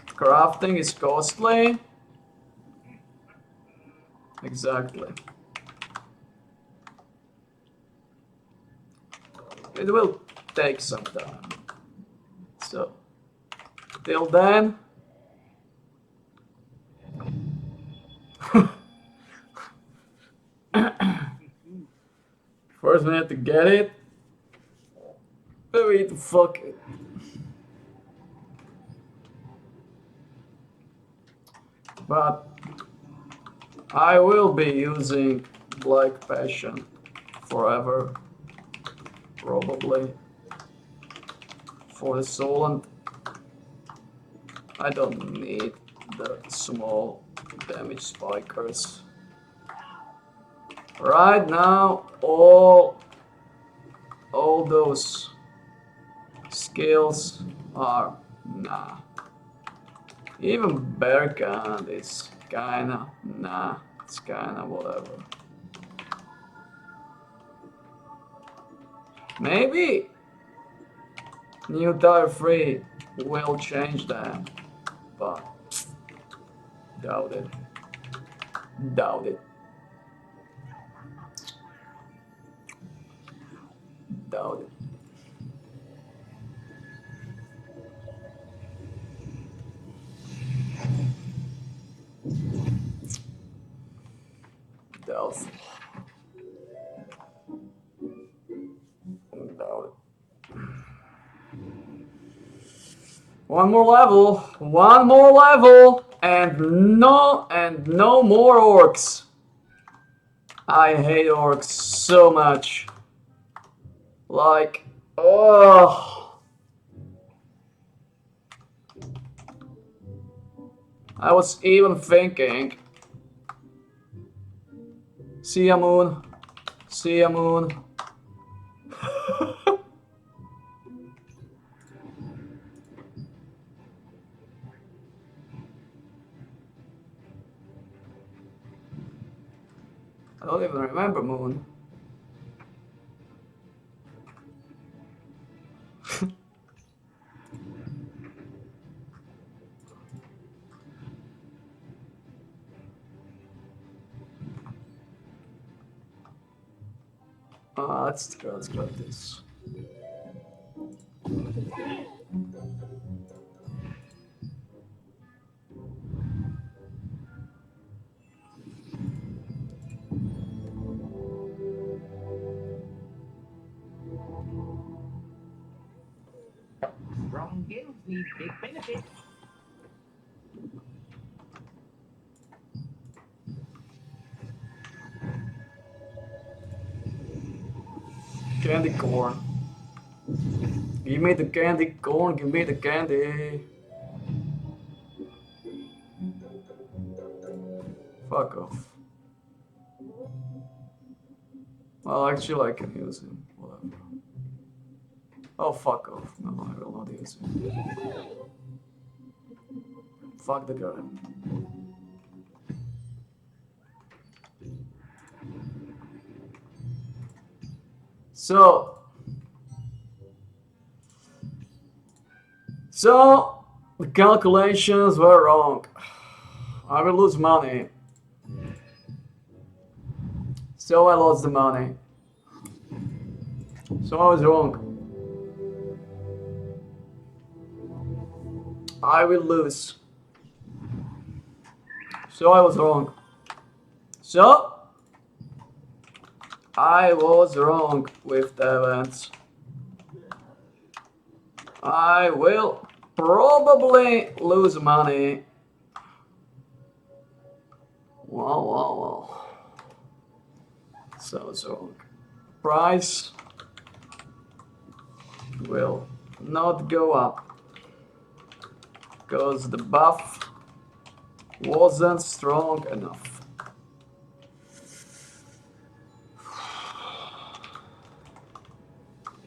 A: Crafting is costly. Exactly. It will take some time. So, till then, first we have to get it. Then we need to fuck it. But I will be using Black Passion forever, probably, for the Solant. I don't need the small damage spikers. Right now, all those skills are nah. Even Berkant is kinda nah. It's kinda whatever. Maybe new Tier 3 will change that, but doubt it. Doubt it. Doubt it. Doubt it. Doubt it. One more level, and no more orcs. I hate orcs so much. Like, oh. I was even thinking. See ya, moon. See ya, moon. I don't even remember moon. Let's grab this.
D: Strong guilds need big benefits.
A: Candy corn. Give me the candy corn, give me the candy. Fuck off. Well, actually I can use him. Whatever. Oh, fuck off. No, I will not use him. Fuck the guy. So the calculations were wrong. I will lose money. So I lost the money. So I was wrong. I will lose. So I was wrong. So I was wrong with the events. I will probably lose money. Well. So it's wrong. Price will not go up because the buff wasn't strong enough.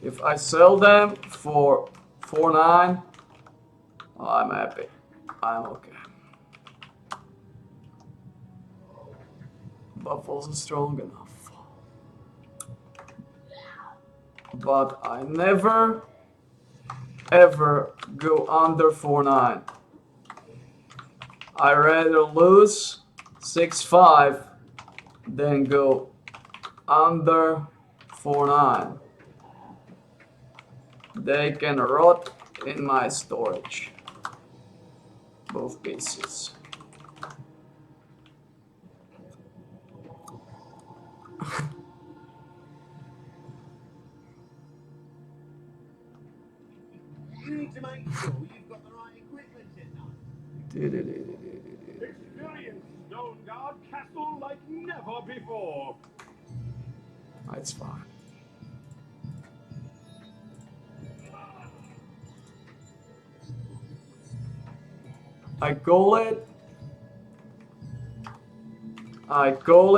A: If I sell them for 4.9, I'm happy. I'm okay. Buff wasn't strong enough. But I never ever go under 4-9. I rather lose 6-5 than go under 4-9. They can rot in my storage. Both pieces.
C: You need to make sure you've got the right equipment in there. Experience Stoneguard Castle like never before.
A: That's fine. I call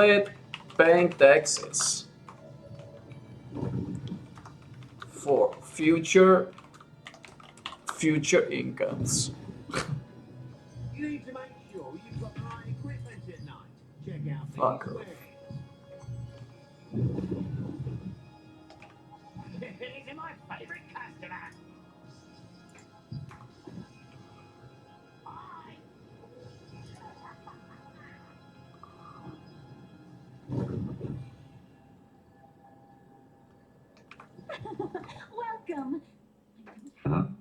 A: it paying taxes for future incomes.
C: You need to make sure you've got the right equipment at night. Check out the
A: Fuck off.
D: These are my favourite customers. Hi.
B: Welcome.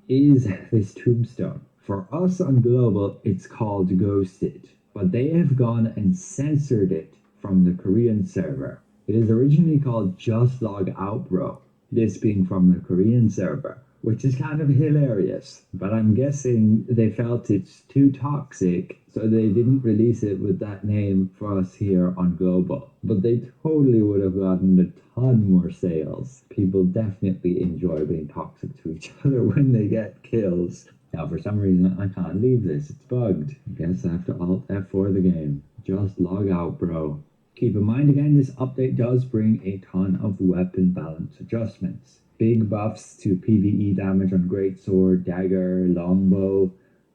H: Is this tombstone. For us on Global, it's called Ghosted, but they have gone and censored it from the Korean server. It is originally called Just Log Out Bro, this being from the Korean server, which is kind of hilarious, but I'm guessing they felt it's too toxic, so they didn't release it with that name for us here on Global. But they totally would have gotten a ton more sales. People definitely enjoy being toxic to each other when they get kills. Now, for some reason, I can't leave this. It's bugged. I guess I have to Alt F4 the game. Just log out, bro. Keep in mind again, this update does bring a ton of weapon balance adjustments. Big buffs to PvE damage on Greatsword, Dagger, Longbow,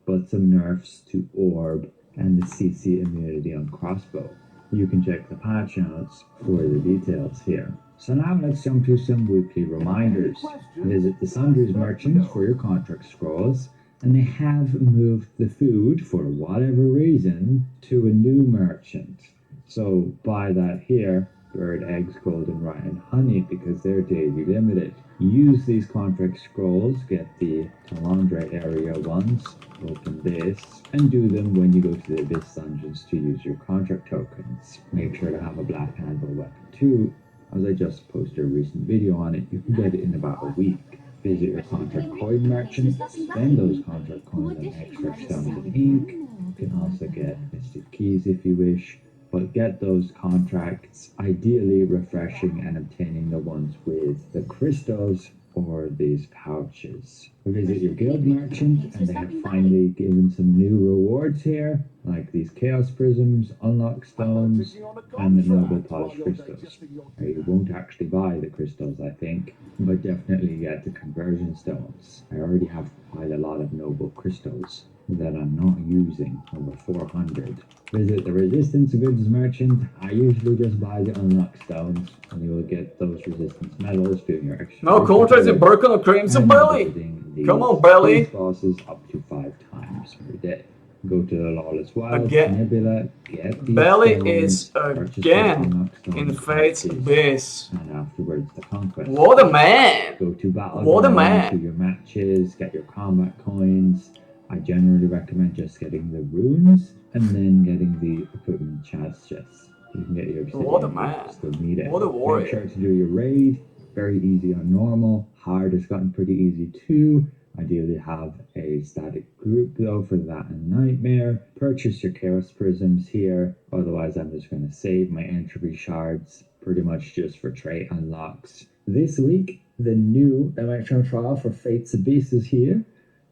H: but some nerfs to Orb and the CC immunity on Crossbow. You can check the patch notes for the details here. So now let's jump to some weekly reminders. Visit the Sundries merchants for your contract scrolls, and they have moved the food, for whatever reason, to a new merchant. So buy that here, bird, eggs, goldenrod, and honey, because they're daily limited. Use these contract scrolls, get the Talandra area ones, open this, and do them when you go to the Abyss dungeons to use your contract tokens. Make sure to have a black handle weapon too, as I just posted a recent video on it. You can get it in about a week. Visit your contract coin merchant, spend those contract coins on extra stones and ink. You can also get mystic keys if you wish, but get those contracts, ideally refreshing and obtaining the ones with the crystals or these pouches. Visit your guild merchant, and they have finally given some new rewards here, like these chaos prisms, unlock stones, and the noble polished crystals. You won't actually buy the crystals, I think, but definitely get the conversion stones. I already have quite a lot of noble crystals that I'm not using, over 400. Visit the resistance goods merchant. I usually just buy the unlock stones, and you will get those resistance medals doing your extra.
A: No contracts in Burken or Crimson Belly. Come on, Belly.
H: Bosses up to 5 times per day. Go to the Lawless Wilds,
A: Again.
H: Nebula, get these
A: Belly
H: stones,
A: is
H: purchase those
A: again
H: unlock stones,
A: in Fate's
H: purchase,
A: Abyss.
H: and afterwards the conquest.
A: What a man!
H: Go to Battleground,
A: What a man.
H: do your matches, get your combat coins. I generally recommend just getting the runes and then getting the equipment chests. You can get your
A: What a
H: obsidian,
A: man.
H: you still need it.
A: What a warrior.
H: Make sure to do your raid. Very easy on normal. Hard has gotten pretty easy too. Ideally have a static group though for that and nightmare. Purchase your chaos prisms here. Otherwise I'm just going to save my entropy shards pretty much just for trait unlocks. This week the new dimensional trial for Fate's Abyss is here.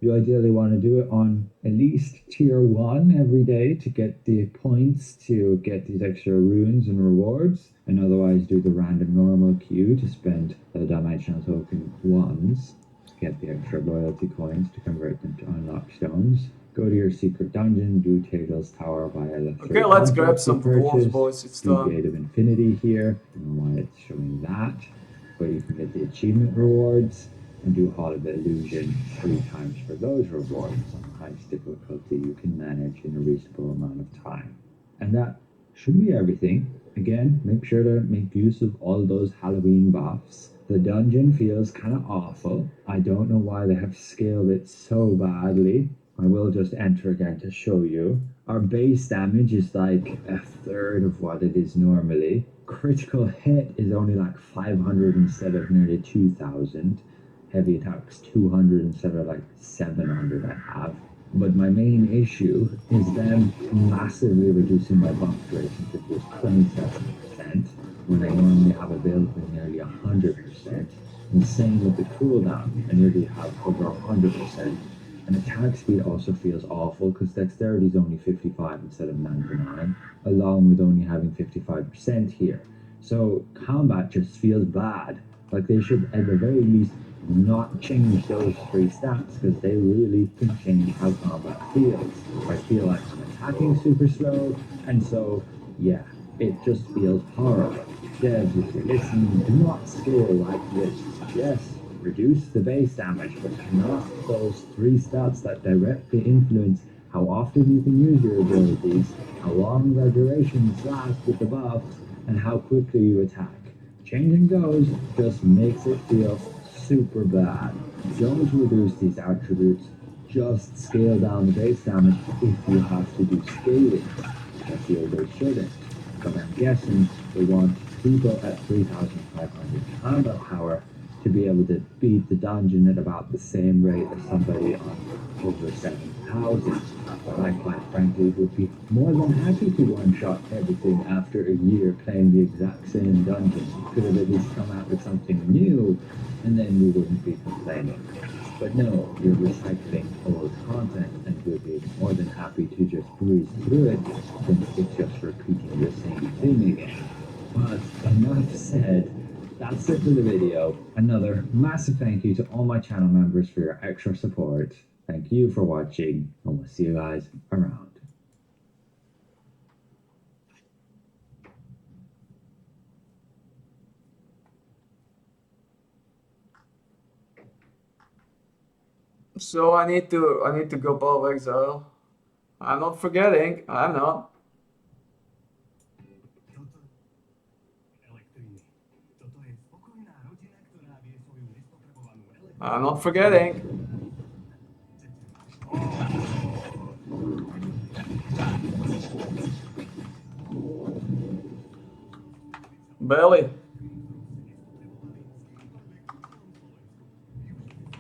H: You ideally want to do it on at least tier 1 every day to get the points to get these extra runes and rewards, and otherwise do the random normal queue to spend the dimensional token ones to get the extra loyalty coins to convert them to unlock stones. Go to your secret dungeon, do Taylor's Tower via the
A: Okay, let's grab some dwarves, boys. It's
H: do
A: done.
H: Gate of Infinity here. I don't know why it's showing that, but you can get the achievement rewards. and do Hall of Illusion 3 times for those rewards on the highest difficulty you can manage in a reasonable amount of time. And that should be everything. Again, make sure to make use of all those Halloween buffs. The dungeon feels kind of awful. I don't know why they have scaled it so badly. I will just enter again to show you. Our base damage is like a third of what it is normally. Critical hit is only like 500 instead of nearly 2,000. Heavy attacks 200 instead of like 700 I have. But my main issue is them massively reducing my buff duration to just 27% when I normally have a build with nearly 100%. And same with the cooldown, I nearly have over 100%. And attack speed also feels awful because dexterity is only 55 instead of 99, along with only having 55% here. So combat just feels bad. Like they should at the very least not change those 3 stats because they really can change how combat feels. I feel like I'm attacking super slow, and so yeah, it just feels horrible. Devs, if you're listening, do not scale like this. Yes, reduce the base damage, but not those 3 stats that directly influence how often you can use your abilities, how long their durations last with the buff, and how quickly you attack. Changing those just makes it feel super bad. Don't reduce these attributes, just scale down the base damage if you have to do scaling. I feel they shouldn't, but I'm guessing they want people at 3,500 combat power to be able to beat the dungeon at about the same rate as somebody on over 7,000. But I quite frankly would be more than happy to one-shot everything after a year playing the exact same dungeon. Could have at least come out with something new, and then we wouldn't be complaining. But no, you're recycling old content, and we'd be more than happy to just breeze through it since it's just repeating the same thing again. But enough said. That's it for the video. Another massive thank you to all my channel members for your extra support. Thank you for watching, and we'll see you guys around.
A: So I need to go Ball of Exile. I'm not forgetting. I'm not. I'm not forgetting. Belly.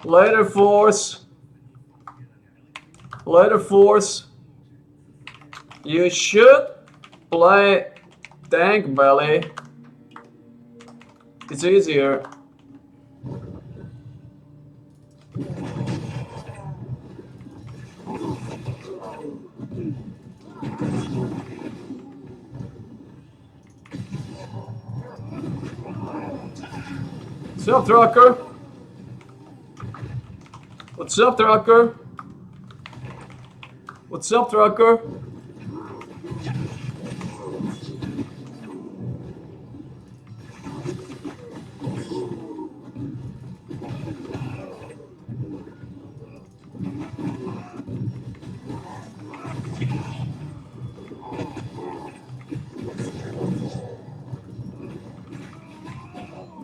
A: Later, Force. Later, Force. You should play Tank Belly. It's easier. What's up, Trucker? What's up, Trucker? What's up, Trucker?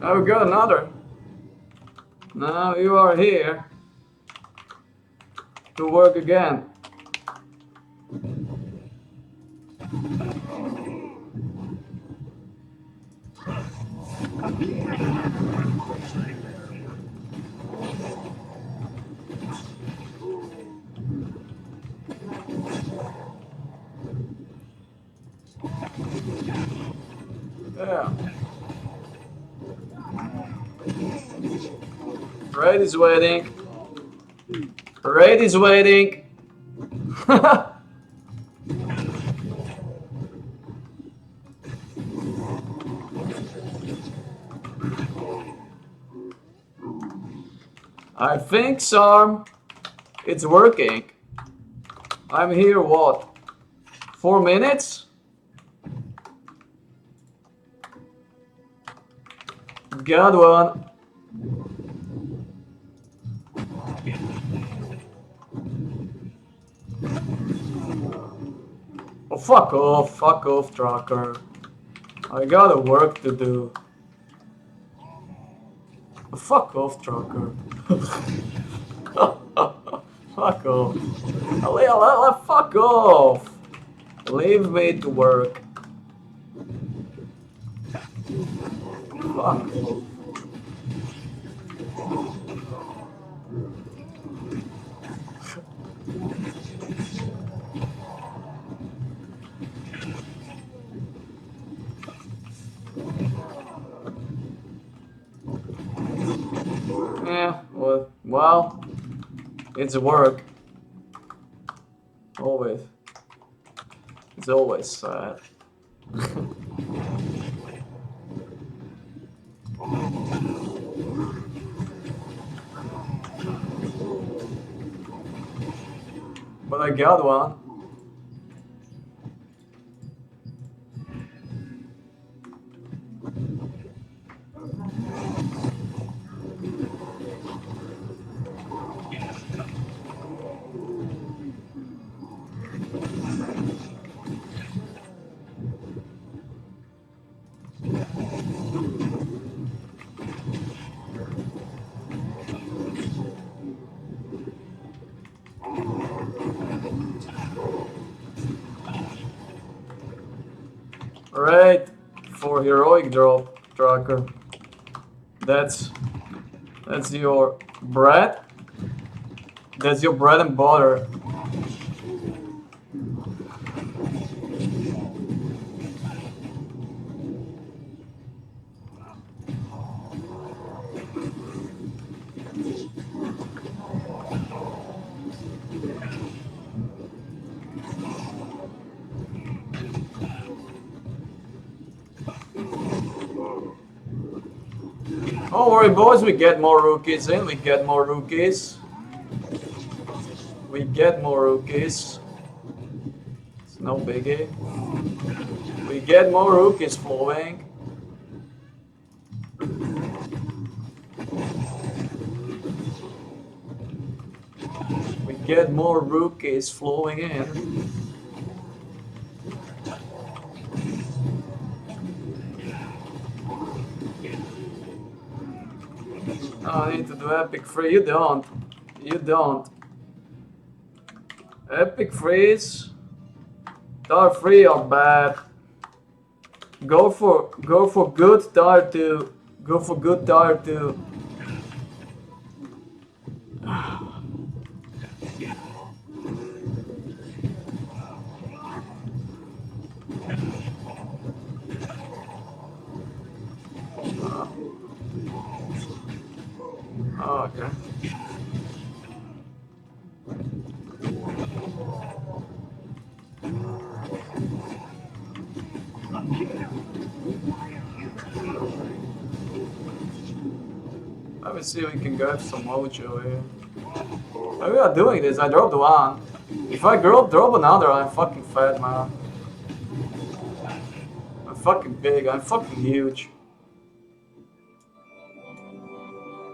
A: Oh, we got another. Now you are here to work again. Yeah. Raid is waiting. Raid is waiting. I think, Sarm, it's working. I'm here, what? 4 minutes? Got one. Oh, fuck off, Tracker. I got work to do. Oh, fuck off, Tracker. Fuck off. Fuck off. Leave me to work. Fuck off. Yeah, well, it's work. Always. It's always sad. But I got one. Right, for heroic drop, Tracker. That's your bread. That's your bread and butter. Don't worry, boys, we get more rookies in, we get more rookies. We get more rookies. It's no biggie. We get more rookies flowing. We get more rookies flowing in. Oh, I need to do epic free. You don't. You don't. Epic freeze. Tar free are bad. Go for good tar 2. Go for good tar 2. Oh, okay. Let me see if we can get some mojo here. We are doing this. I dropped one. If I drop another, I'm fucking fat, man. I'm fucking big. I'm fucking huge.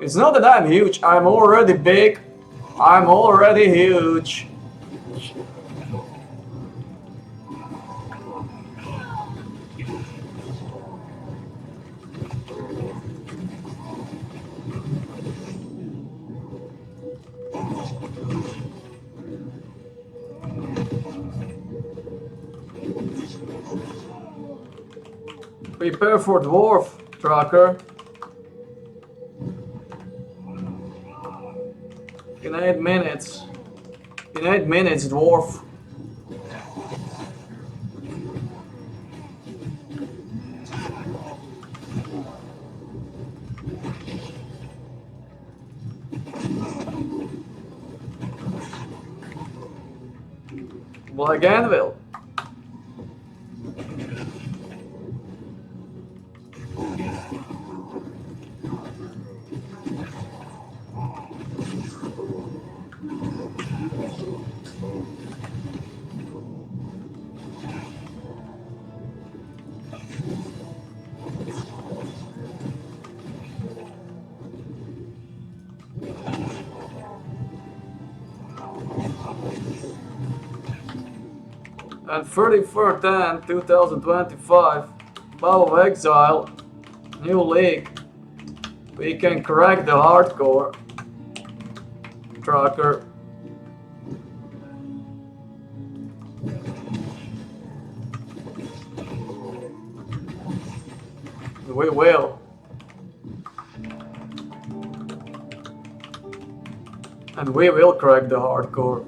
A: It's not that I'm huge. I'm already big. I'm already huge. Prepare for dwarf, Tracker. In 8 minutes. In 8 minutes, dwarf. Black Anvil. And 31st 2025, Path of Exile, new league. We can crack the hardcore tracker. We will. And we will crack the hardcore.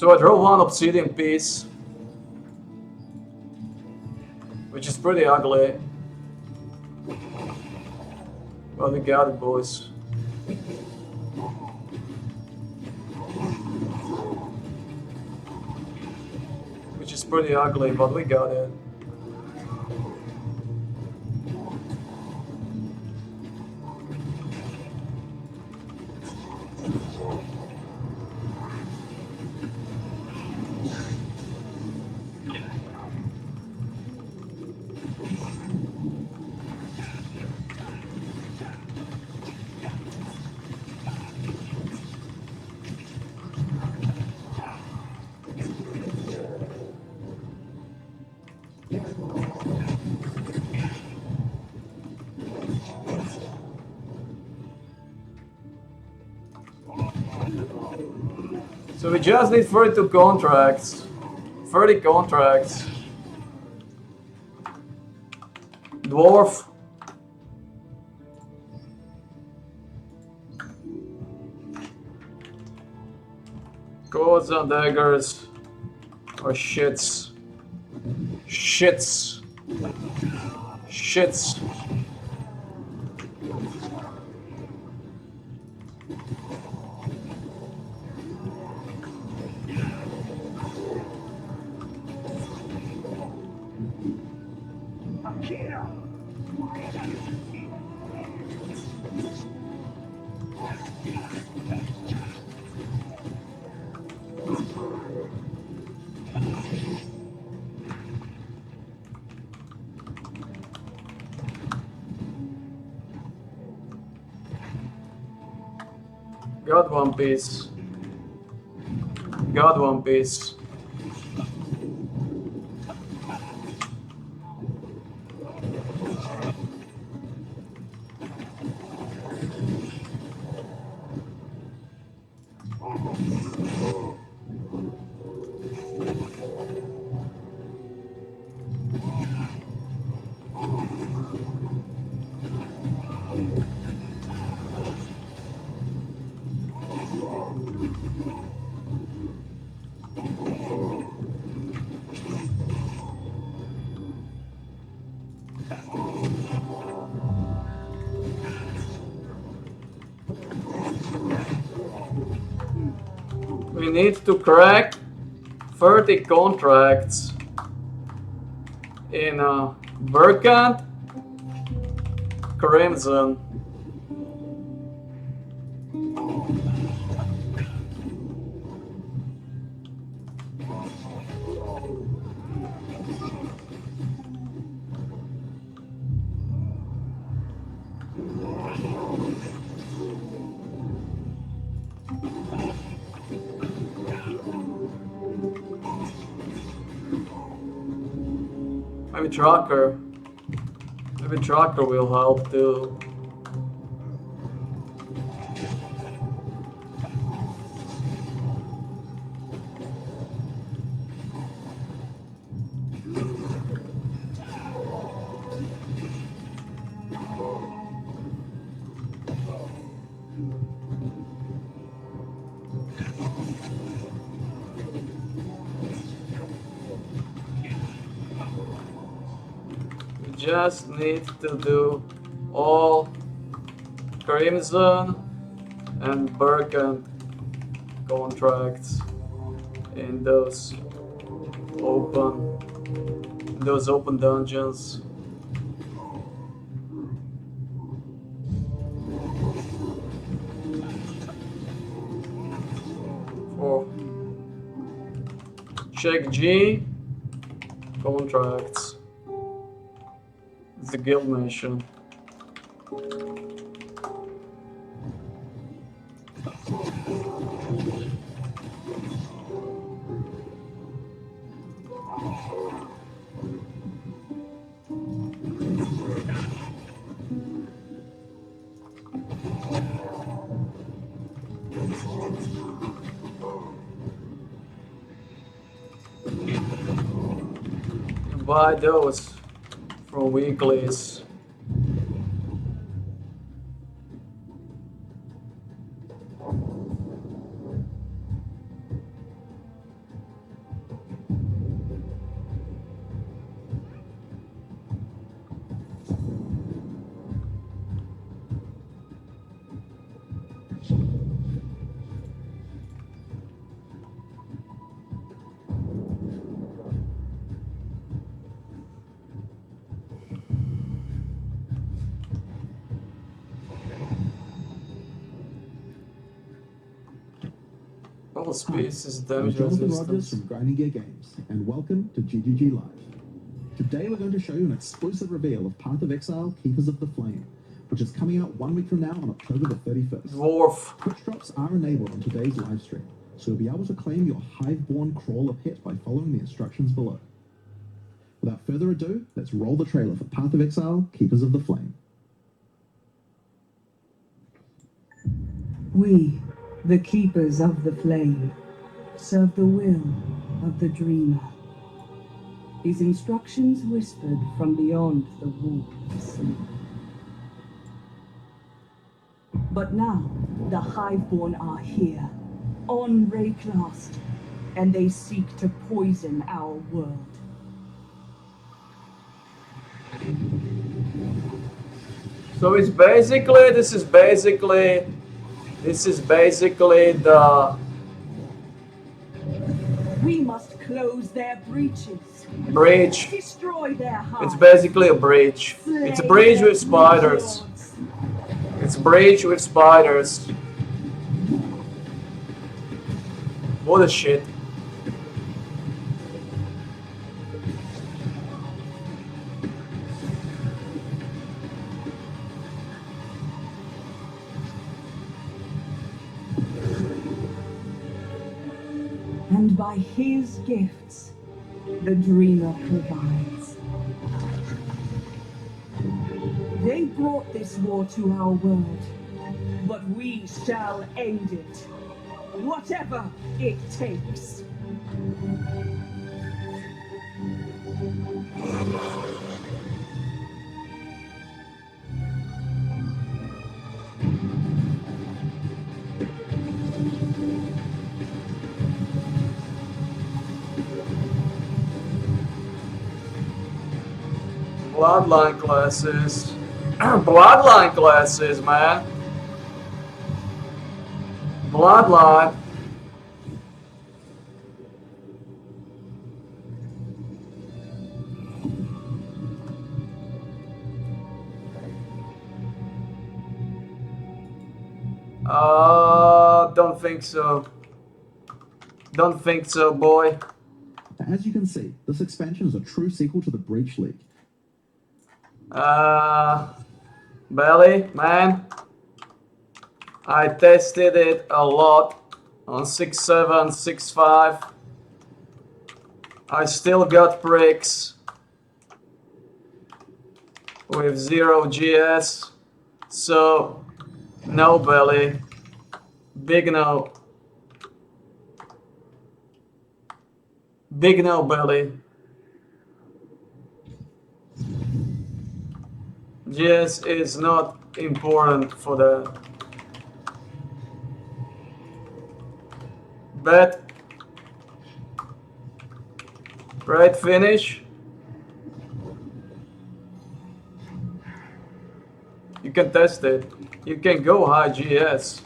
A: So I draw one obsidian piece, which is pretty ugly. But we got it, boys. Which is pretty ugly, but we got it. So we just need 32 contracts. 30 contracts. Dwarf. Swords and daggers. Or shits. Shits. Shits. Got one piece. Got one piece. We need to crack 30 contracts in Burkant, Crimson. Maybe Tracker. Maybe Tracker will help too. just need to do all Crimson and Birken contracts in those open dungeons. For check G contracts. It's the guild mission. Buy those from weeklies. All species
I: I'm
A: damage
I: Jonathan Rogers
A: resistance.
I: from Grinding Gear Games, and welcome to GGG Live. Today we're going to show you an exclusive reveal of Path of Exile, Keepers of the Flame, which is coming out 1 week from now on October the 31st.
A: Dwarf.
I: Quick drops are enabled on today's live stream, so you'll be able to claim your Hiveborn Crawler pet by following the instructions below. Without further ado, let's roll the trailer for Path of Exile, Keepers of the Flame.
J: We, the Keepers of the Flame, serve the will of the Dreamer. His instructions whispered from beyond the walls. But now, the Hiveborn are here, on Rayclast, and they seek to poison our world.
A: So it's basically, this is basically the
J: We must close their breaches.
A: breach.
J: Destroy their hearts.
A: It's basically a breach. It's a breach with spiders. It's a breach with spiders. What a shit.
J: And by his gifts, the Dreamer provides. They brought this war to our world, but we shall end it, whatever it takes.
A: Bloodline classes. Bloodline classes, man. Bloodline. Don't think so. Don't think so, boy.
I: As you can see, this expansion is a true sequel to the Breach League.
A: Belly, man. I tested it a lot on 6.7, 6.5. I still got bricks with 0 GS, so no, Belly. Big no. Big no, Belly. GS is not important for the bet. Right finish. You can test it. You can go high GS.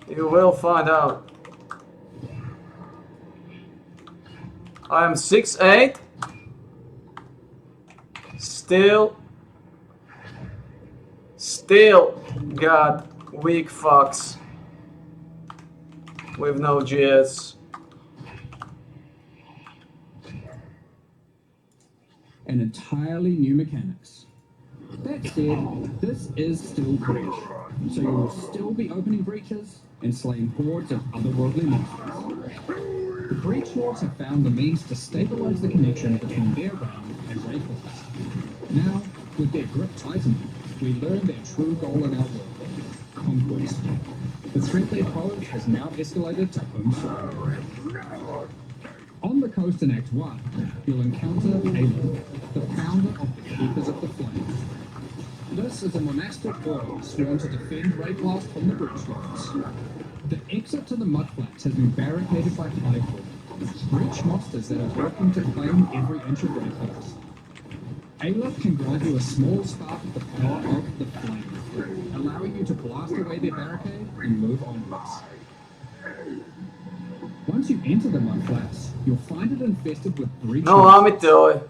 A: You will find out. I am 6'8". Still got weak fucks with no GS.
K: And entirely new mechanics. That said, this is still Breach, so you will still be opening breaches and slaying hordes of otherworldly monsters. The Breach Lords have found the means to stabilize the connection between their realm and Wraeclast. Now, with their grip tightening, we learn their true goal in our world, conquest. The threat they pose has now escalated to home soil. On the coast in Act 1, you'll encounter Aelin, the founder of the Keepers of the Flame. This is a monastic order sworn to defend Wraeclast from the Breach Lords. The exit to the Mudflats has been barricaded by Highwood, Breach monsters that are working to claim every inch of Wraeclast. Aelith can grant you a small spark of the power of the flame, allowing you to blast away their barricade and move onwards. Once you enter the Mudflats, you'll find it infested with breach
A: No,
K: monsters.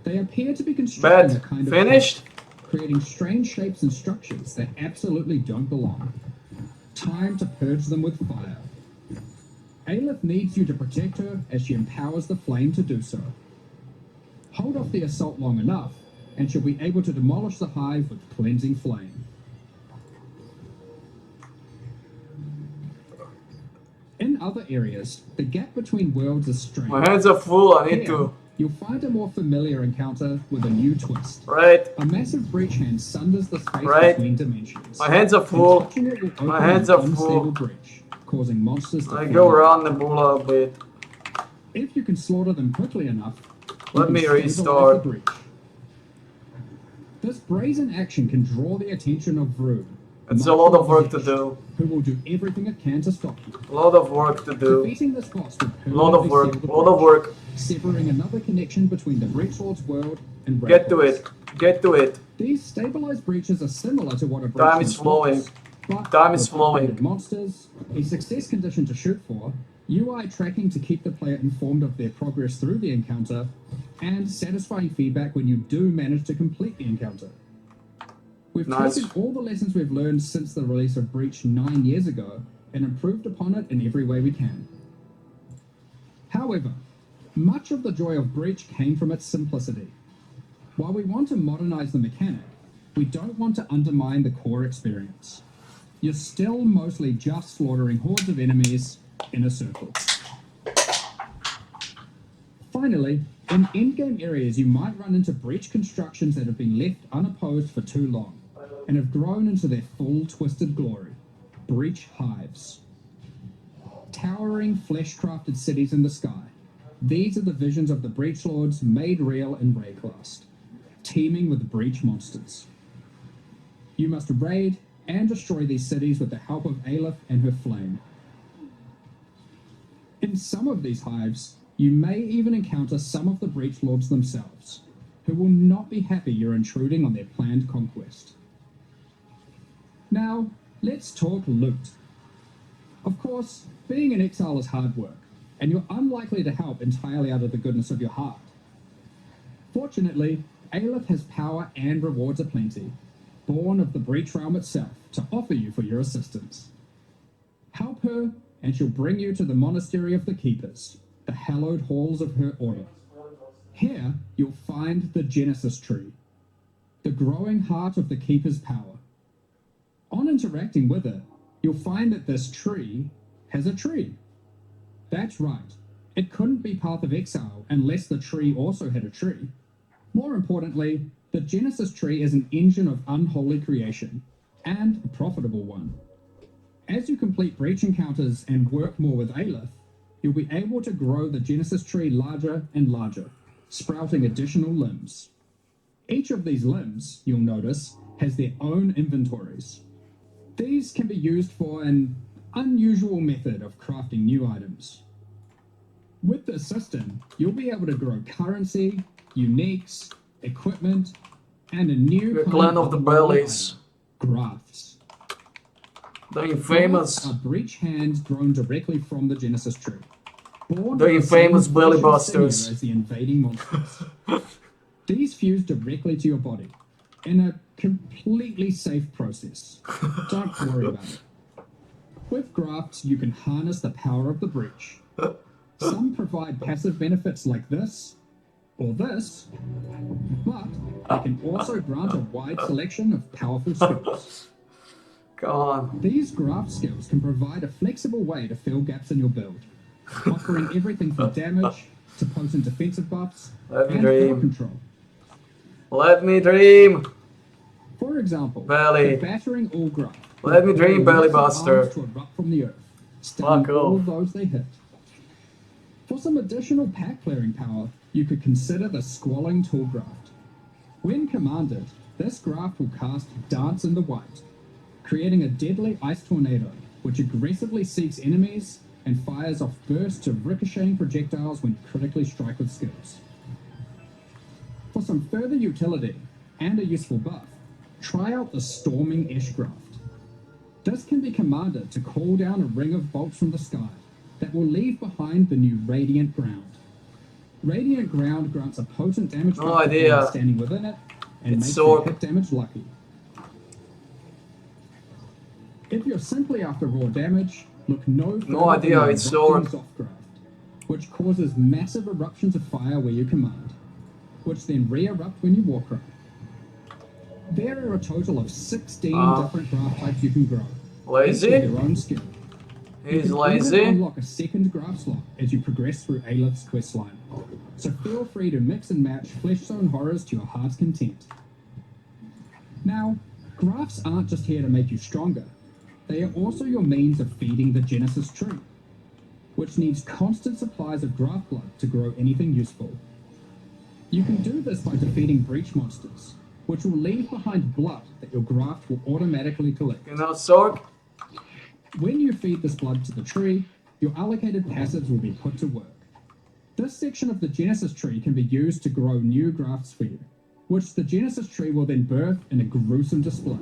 K: They appear to be constructing a kind of
A: finished?
K: creating strange shapes and structures that absolutely don't belong. Time to purge them with fire. Aelith needs you to protect her as she empowers the flame to do so. Hold off the assault long enough, and she'll be able to demolish the hive with cleansing flame. In other areas, the gap between worlds is strange.
A: My hands are full, I need
K: Here,
A: to...
K: You'll find a more familiar encounter with a new twist.
A: Right.
K: A massive breach hand sunders the space
A: Right.
K: between dimensions.
A: My hands are full.
K: And touching it will open
A: My hands
K: an
A: are
K: unstable
A: full.
K: breach, causing monsters to
A: I
K: fall
A: go
K: in.
A: around Nebula a bit.
K: If you can slaughter them quickly enough, you
A: Let
K: can
A: me
K: stabilize
A: restart.
K: the breach. This brazen action can draw the attention of Vroom.
A: It's a lot of work to do.
K: Who will do everything it can to stop you.
A: A lot of work to do.
K: Defeating this boss will
A: A lot of
K: permanently
A: work.
K: seal the
A: A lot of
K: breach,
A: work.
K: severing another connection between the Breach Lord's world and
A: Get to
K: Wraeclast.
A: it. Get to it.
K: These stabilized breaches are similar to what a breach
A: Time is
K: Lord
A: flowing.
K: was, but
A: Time is
K: with
A: flowing.
K: upgraded monsters, a success condition to shoot for, UI tracking to keep the player informed of their progress through the encounter, and satisfying feedback when you do manage to complete the encounter. We've
A: Nice.
K: taken all the lessons we've learned since the release of Breach 9 years ago and improved upon it in every way we can. However, much of the joy of Breach came from its simplicity. While we want to modernize the mechanic, we don't want to undermine the core experience. You're still mostly just slaughtering hordes of enemies in a circle. Finally, in endgame areas you might run into breach constructions that have been left unopposed for too long, and have grown into their full twisted glory. Breach hives. Towering flesh-crafted cities in the sky. These are the visions of the Breach Lords made real in Wraeclast, teeming with breach monsters. You must raid and destroy these cities with the help of Aelith and her flame. In some of these hives, you may even encounter some of the Breach Lords themselves, who will not be happy you're intruding on their planned conquest. Now, let's talk loot. Of course, being in exile is hard work, and you're unlikely to help entirely out of the goodness of your heart. Fortunately, Aelith has power and rewards aplenty, born of the Breach Realm itself, to offer you for your assistance. Help her, and she'll bring you to the Monastery of the Keepers, the hallowed halls of her order. Here, you'll find the Genesis Tree, the growing heart of the Keeper's power. On interacting with it, you'll find that this tree has a tree. That's right, it couldn't be Path of Exile unless the tree also had a tree. More importantly, the Genesis Tree is an engine of unholy creation, and a profitable one. As you complete breach encounters and work more with Aelith, you'll be able to grow the Genesis Tree larger and larger, sprouting additional limbs. Each of these limbs, you'll notice, has their own inventories. These can be used for an unusual method of crafting new items. With this system, you'll be able to grow currency, uniques, equipment, and a new
A: The
K: kind
A: Clan of the Bellies.
K: grafts.
A: The infamous,
K: Grafts are breach hands grown directly from the Genesis tree. Born
A: the
K: with
A: infamous
K: same
A: belly
K: flesh and sinew
A: busters.
K: as the invading monsters. These fuse directly to your body in a completely safe process. Don't worry about it. With grafts, you can harness the power of the breach. Some provide passive benefits like this, or this, but they can also grant a wide selection of powerful skills.
A: Come on.
K: These graft skills can provide a flexible way to fill gaps in your build, offering everything from damage to potent defensive buffs
A: Let me
K: and power
A: dream.
K: control.
A: Let me dream.
K: For example,
A: Belly.
K: the battering all graft.
A: Let me dream, belly buster.
K: To erupt from the earth, stunning
A: Fuck
K: all
A: off.
K: those they hit. For some additional pack clearing power, you could consider the Squalling Tool Graft. When commanded, this graft will cast Dance in the White, creating a deadly ice tornado, which aggressively seeks enemies and fires off bursts of ricocheting projectiles when you critically strike with skills. For some further utility and a useful buff, try out the Storming Ish Graft. This can be commanded to call down a ring of bolts from the sky that will leave behind the new Radiant Ground. Radiant Ground grants a potent damage
A: No
K: buff to
A: idea.
K: enemies standing within it and
A: It's
K: makes
A: so-
K: your hit damage lucky. If you're simply after raw damage, look no further
A: No idea,
K: than the
A: it's
K: Erupting
A: Sword.
K: Zoth Graft, which causes massive eruptions of fire where you command, which then re-erupt when you Warcry. There are a total of 16 different graft types you can grow, each
A: Lazy?
K: with your own skill. You
A: He's
K: can
A: lazy.
K: even unlock a second graft slot as you progress through Aelith's questline, so feel free to mix and match Fleshstone horrors to your heart's content. Now, grafts aren't just here to make you stronger, they are also your means of feeding the Genesis tree, which needs constant supplies of graft blood to grow anything useful. You can do this by defeating breach monsters, which will leave behind blood that your graft will automatically collect.
A: You know, Sorg?
K: When you feed this blood to the tree, your allocated passives will be put to work. This section of the Genesis tree can be used to grow new grafts for you, which the Genesis tree will then birth in a gruesome display.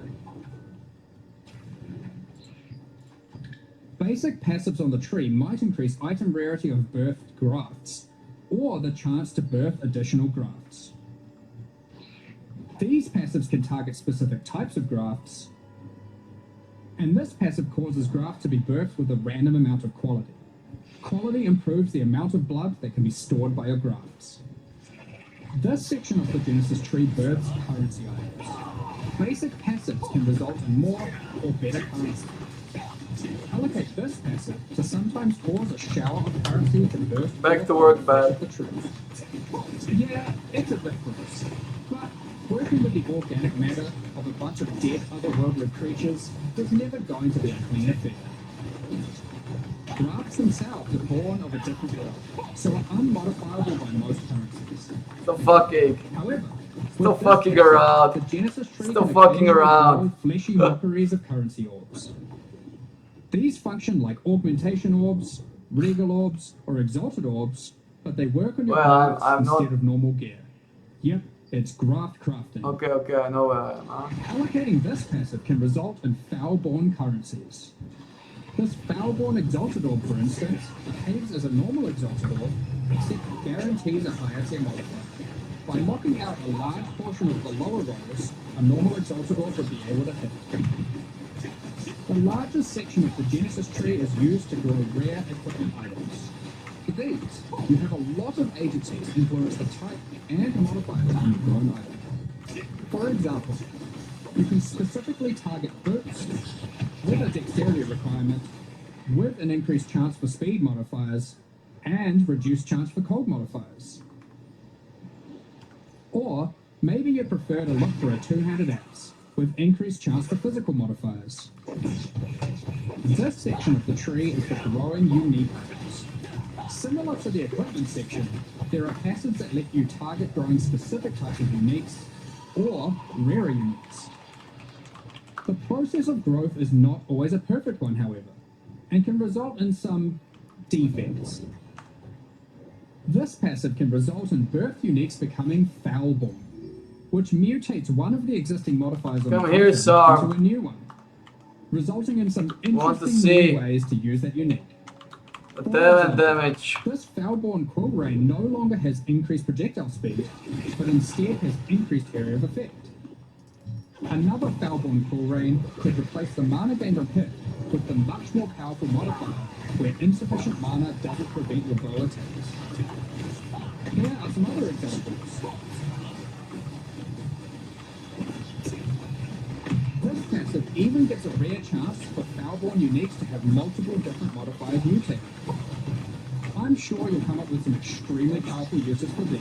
K: Basic passives on the tree might increase item rarity of birthed grafts, or the chance to birth additional grafts. These passives can target specific types of grafts, and this passive causes grafts to be birthed with a random amount of quality. Quality improves the amount of blood that can be stored by your grafts. This section of the Genesis tree births currency items. Basic passives can result in more or better currency. Allocate this passive to sometimes cause a shower of currency to burst
A: Back to work, bad.
K: the tree. Yeah, it's a bit gross, but working with the organic matter of a bunch of dead otherworldly creatures is never going to be a clean affair. Grafts themselves are born of a different world, so are unmodifiable by most currencies.
A: Still fucking.
K: However,
A: Still
K: with this
A: fucking
K: passive,
A: around.
K: The Genesis tree
A: Still
K: can
A: fucking
K: occasionally
A: around.
K: grow fleshy mockeries of currency orbs. These function like augmentation orbs, regal orbs, or exalted orbs, but they work on your
A: Well, I'm-
K: grafts
A: I'm not-
K: instead of normal gear. Yep, it's graft crafting.
A: Okay, I know where I am, huh?
K: Allocating this passive can result in Foulborn currencies. This Foulborn Exalted Orb, for instance, behaves as a normal Exalted Orb, except it guarantees a higher tier modifier. By locking out a large portion of the lower rolls, a normal Exalted Orb would be able to hit. The largest section of the Genesis tree is used to grow rare equipment items. For these, you have a lot of agency to influence the type and modifiers on your grown item. For example, you can specifically target boots with a dexterity requirement, with an increased chance for speed modifiers, and reduced chance for cold modifiers. Or maybe you prefer to look for a two-handed axe, with increased chance for physical modifiers. This section of the tree is for growing unique items. Similar to the equipment section, there are passives that let you target growing specific types of uniques, or rarer uniques. The process of growth is not always a perfect one, however, and can result in some defects. This passive can result in birth uniques becoming Foulborn, which mutates one of the existing modifiers on
A: Come
K: the
A: here,
K: content
A: Sar.
K: into a new one, resulting in some
A: Want to
K: interesting
A: see.
K: new ways to use that unique.
A: Attack damage.
K: This Foulborn Quill Ray no longer has increased projectile speed, but instead has increased area of effect. Another Foulborn Quill Rain could replace the mana gained on hit with the much more powerful modifier, where insufficient mana doesn't prevent your bow attacks. Here are some other examples. This passive even gets a rare chance for Foulborn uniques to have multiple different modifiers mutated. I'm sure you'll come up with some extremely powerful uses for these.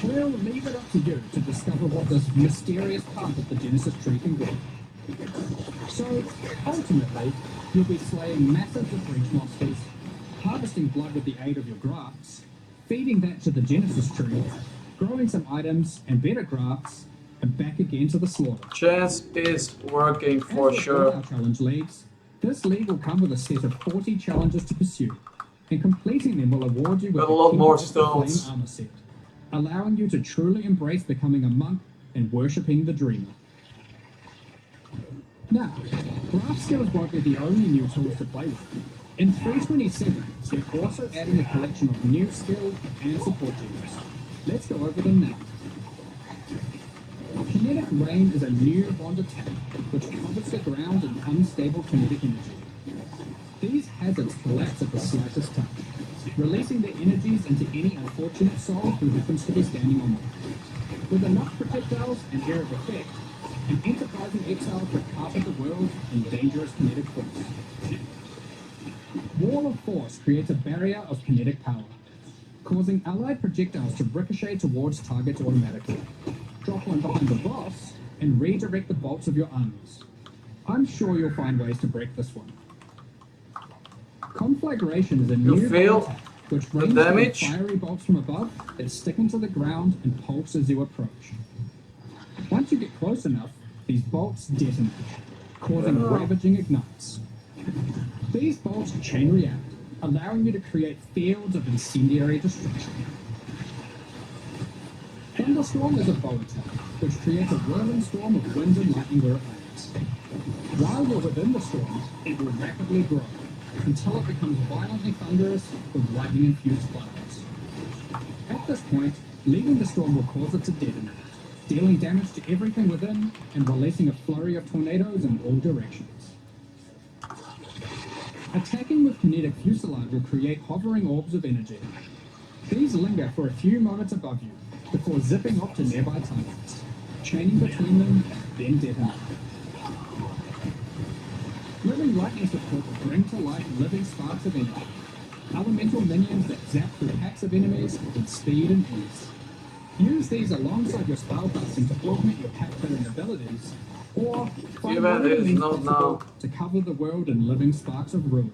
K: We'll leave it up to you to discover what this mysterious part of the Genesis tree can be. So, ultimately, you'll be slaying masses of breach monsters, harvesting blood with the aid of your grafts, feeding that to the Genesis tree, growing some items and better grafts, and back again to the slaughter.
A: Chance is working
K: As
A: for
K: with all
A: sure.
K: our challenge leagues, this league will come with a set of 40 challenges to pursue, and completing them will award you with
A: Got a lot
K: Kingdom
A: more
K: of the Flame
A: stones.
K: armor set, allowing you to truly embrace becoming a monk and worshipping the Dreamer. Now, craft skills won't be the only new tools to play with. In 327, they're also adding a collection of new skill and support gems. Let's go over them now. Kinetic Rain is a new bond attack, which covers the ground in unstable kinetic energy. These hazards collapse at the slightest touch, releasing their energies into any unfortunate soul who happens to be standing on them. With enough projectiles and area of effect, an enterprising exile could carpet the world in dangerous kinetic force. Wall of Force creates a barrier of kinetic power, causing allied projectiles to ricochet towards targets automatically. Drop one behind the boss, and redirect the bolts of your armies. I'm sure you'll find ways to break this one. Conflagration is a new
A: feel
K: bolt attack, which
A: the
K: rains
A: damage?
K: down fiery bolts from above that stick into the ground and pulse as you approach. Once you get close enough, these bolts detonate, causing ravaging ignites. These bolts chain react, allowing you to create fields of incendiary destruction. Thunderstorm is a bow attack, which creates a whirling storm of wind and lightning where it lands. While you're within the storm, it will rapidly grow, until it becomes violently thunderous with lightning-infused clouds. At this point, leaving the storm will cause it to detonate, dealing damage to everything within and releasing a flurry of tornadoes in all directions. Attacking with Kinetic Fusillade will create hovering orbs of energy. These linger for a few moments above you, before zipping off to nearby targets, chaining between them, then detonate. Living Lightning support will bring to life living sparks of energy, elemental minions that zap through packs of enemies with speed and ease. Use these alongside your spellcasting to augment your pack-filling abilities, or find
A: Even
K: whatever
A: is
K: means
A: not
K: possible
A: now.
K: to cover the world in living sparks of ruin.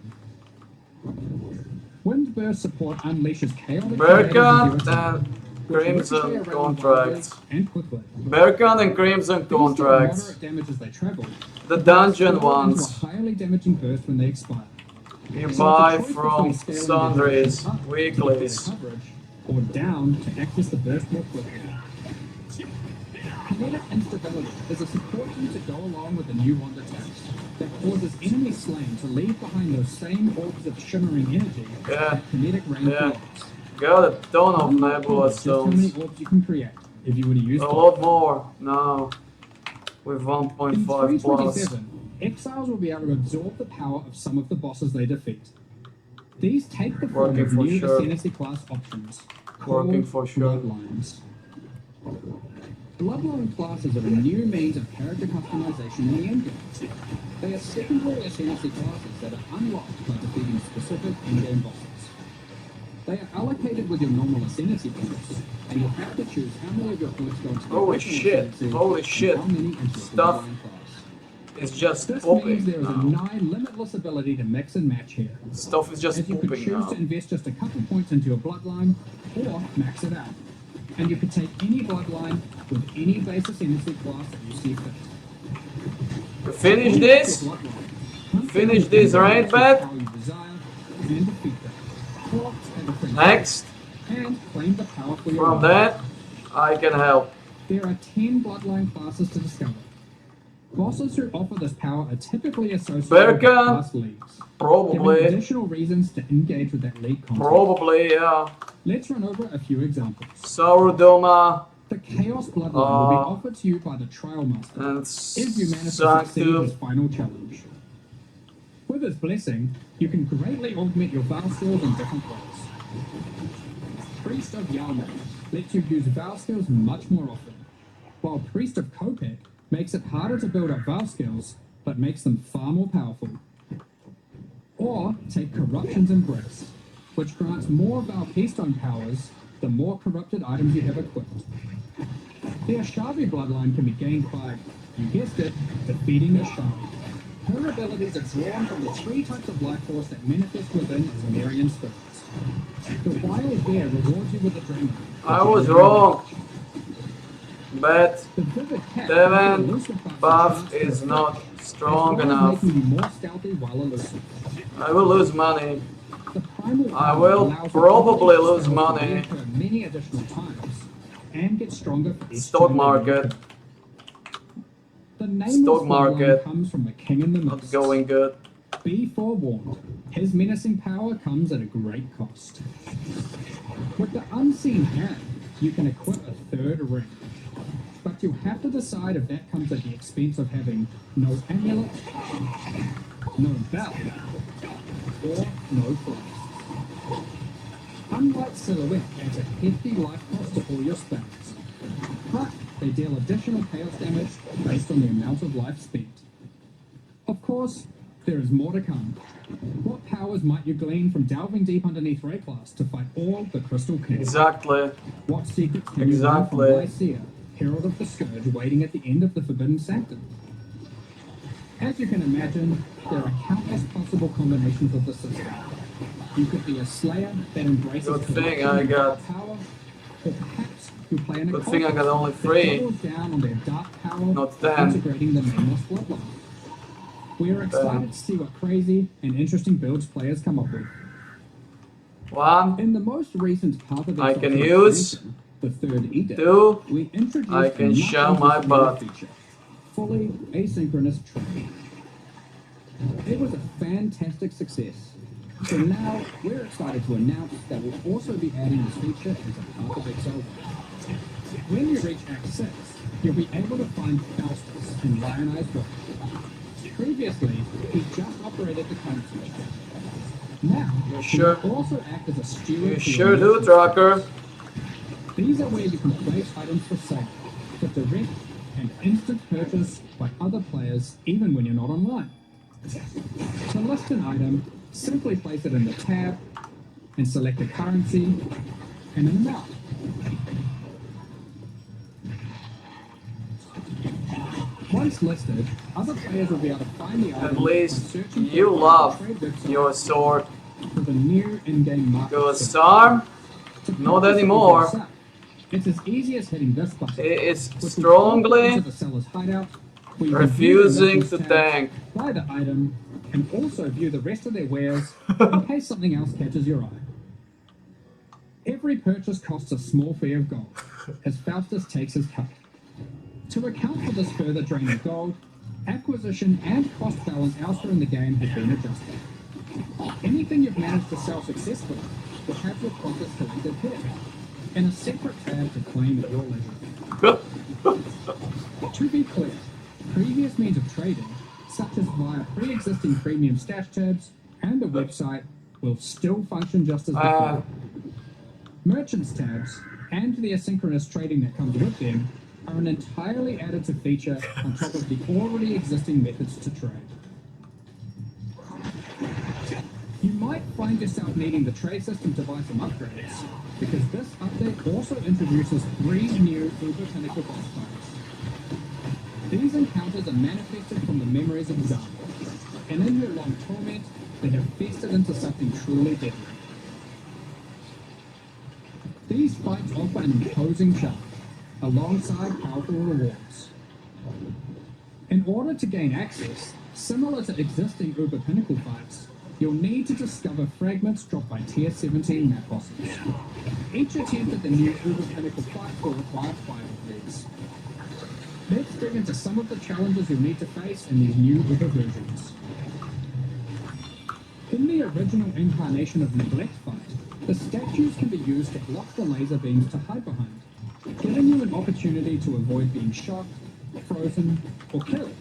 K: Windburst support unleashes chaotic
A: Berkan
K: tornadoes into your attack,
A: and
K: which ricochet
A: Crimson
K: around
A: Contract.
K: wildly and quickly.
A: Berkan and Crimson
K: These deal
A: Contracts.
K: moderate damage as they travel,
A: The
K: but
A: dungeon
K: explode into
A: ones.
K: a highly damaging burst when they expire.
A: You
K: So
A: buy
K: it's a choice
A: from
K: between scaling
A: Sundries
K: the up to
A: weeklies.
K: get better coverage, or down to access the burst more quickly. Kinetic Instability is a support key to go along with the new wand attacks that causes enemy slain to leave behind those same orbs of shimmering energy
A: Yeah,
K: that Kinetic Rain
A: yeah.
K: creates.
A: Got a ton of
K: I'm not
A: nebula
K: sure just how many
A: stones.
K: orbs you can create if you were to use
A: A
K: them.
A: lot more now. With
K: In
A: 1.5 plus.
K: 327, exiles will be able to absorb the power of some of the bosses they defeat. These take the form
A: Working
K: of
A: for
K: new
A: sure.
K: Ascendancy class options,
A: Working
K: called
A: for sure.
K: Bloodlines. Bloodline classes are a new means of character customization in the endgame. They are secondary Ascendancy classes that are unlocked by defeating specific endgame bosses. They are allocated with your normal Ascendancy points, and you'll have to choose how many of your points go into the
A: Holy
K: original
A: shit,
K: Ascendancy
A: holy
K: and
A: shit.
K: how many into your
A: Stuff
K: Bloodline class.
A: is just
K: This means
A: pooping
K: there is a
A: now.
K: nigh limitless ability to mix and match here,
A: Stuff is just
K: as you could
A: pooping
K: choose
A: now.
K: to invest just a couple points into your bloodline, or max it out. And you could take any bloodline with any base ascendancy class that you see fit.
A: To finish
K: Only
A: this,
K: pick your bloodline. Hunt
A: finish
K: down
A: this
K: the
A: raid
K: enemies
A: bet.
K: with power you desire, and defeat them. Or have a friendly
A: Next,
K: and claim the power for your
A: from
K: own.
A: that, I can help.
K: There are 10 bloodline classes to discover. Bosses who offer this power are typically associated with
A: Berkan?
K: class leagues,
A: Probably.
K: giving additional reasons to engage with that league content.
A: Probably, yeah.
K: Let's run over a few examples.
A: Saurudoma
K: The Chaos Bloodline will be offered to you by the Trial Master
A: and
K: if you manage to succeed his
A: Sanctum.
K: final challenge. With his blessing, you can greatly augment your Vow skills in different ways. Priest of Yalman lets you use Vow skills much more often, while Priest of Kopek makes it harder to build up Vow skills, but makes them far more powerful. Or take Corruption's Embrace, which grants more Vow Keystone powers the more corrupted items you have equipped. The Ashavi bloodline can be gained by, you guessed it, defeating Ashavi. Her abilities are drawn from the 3 types of life force that manifest within as Marian spirits. The Wild Bear rewards you with Adrenaline.
A: I was wrong. But
K: The Vivid Cat
A: Devon
K: elusive
A: buff is not strong enough.
K: making you more stealthy while elusive.
A: I will lose money.
K: The Primal
A: I
K: Power
A: will
K: allows you
A: probably
K: to
A: lose
K: stealth
A: money.
K: reoccur many additional times and get stronger for each
A: Stock
K: turn.
A: market,
K: The Nameless
A: Stock
K: bloodline
A: market.
K: comes from the King in the
A: not
K: Mist.
A: going good.
K: Be forewarned, his menacing power comes at a great cost. With the Unseen Hand, you can equip a 3rd ring. But you have to decide if that comes at the expense of having no amulet, no bell, or no flask. Unlike Silhouette adds a hefty life cost to all your spells, but they deal additional chaos damage based on the amount of life spent. Of course, there is more to come. What powers might you glean from delving deep underneath Rayclass to fight all the Crystal Kings?
A: Exactly.
K: What secrets can you learn from
A: Exactly.
K: Lycia, Herald of the Scourge, waiting at the end of the Forbidden Sanctum? As you can imagine, there are countless possible combinations of the system. You could be a Slayer that embraces
A: Good thing
K: corruption
A: I
K: and
A: got-
K: power, or perhaps you play an
A: Good thing I got only
K: occultist
A: 3.
K: that doubles down on their dark power,
A: Not 10.
K: integrating the Nameless bloodline. We are excited to see what crazy and interesting builds players come up with.
A: 1,
K: In the most recent Path of
A: I
K: Exaltation
A: can use.
K: expansion, the 3rd Edict,
A: 2,
K: we introduced
A: I can
K: a much
A: show my
K: anticipated
A: butt.
K: feature, fully asynchronous trading. It was a fantastic success. So now we're excited to announce that we'll also be adding this feature as a Path of Exile. When you reach Act 6, you'll be able to find Faustus in Lionized Rock. Previously, he just operated the currency. Now,
A: You
K: he
A: sure?
K: will also act as a steward.
A: You
K: for
A: sure
K: your
A: do,
K: merchants.
A: Tracker.
K: These are where you can place items for sale, for direct and instant purchase by other players, even when you're not online. To list an item, simply place it in the tab and select a currency and an amount. Once listed, other players will be able to find the item
A: At
K: by
A: least
K: searching for
A: you
K: it on the
A: love
K: trade website
A: your sword.
K: for the new in-game market.
A: Ghost
K: search.
A: Storm.
K: To
A: Not
K: purchase it
A: anymore.
K: yourself, it's as easy as hitting this button.
A: It is
K: which will
A: strongly
K: teleport into the seller's hideout, where you can view their
A: refusing
K: merchant's
A: to
K: tab,
A: tank.
K: buy the item, and also view the rest of their wares in case something else catches your eye. Every purchase costs a small fee of gold, as Faustus takes his cut. To account for this further drain of gold, acquisition and cost balance elsewhere in the game have been adjusted. Anything you've managed to sell successfully will have your profits collected here, in a separate tab to claim at your leisure. To be clear, previous means of trading, such as via pre-existing premium stash tabs and the website, will still function just as before. Merchants tabs and the asynchronous trading that comes with them are an entirely additive feature on top of the already existing methods to trade. You might find yourself needing the trade system to buy some upgrades, because this update also introduces 3 new Uber Pinnacle boss fights. These encounters are manifested from the memories of Zara, and in her long torment, they have feasted into something truly deadly. These fights offer an imposing challenge, alongside powerful rewards. In order to gain access, similar to existing Uber Pinnacle fights, you'll need to discover fragments dropped by Tier 17 map bosses. Each attempt at the new Uber Pinnacle fight will require 5 of these. Let's dig into some of the challenges you'll need to face in these new Uber versions. In the original incarnation of Neglect Fight, the statues can be used to block the laser beams to hide behind, giving you an opportunity to avoid being shocked, frozen, or killed.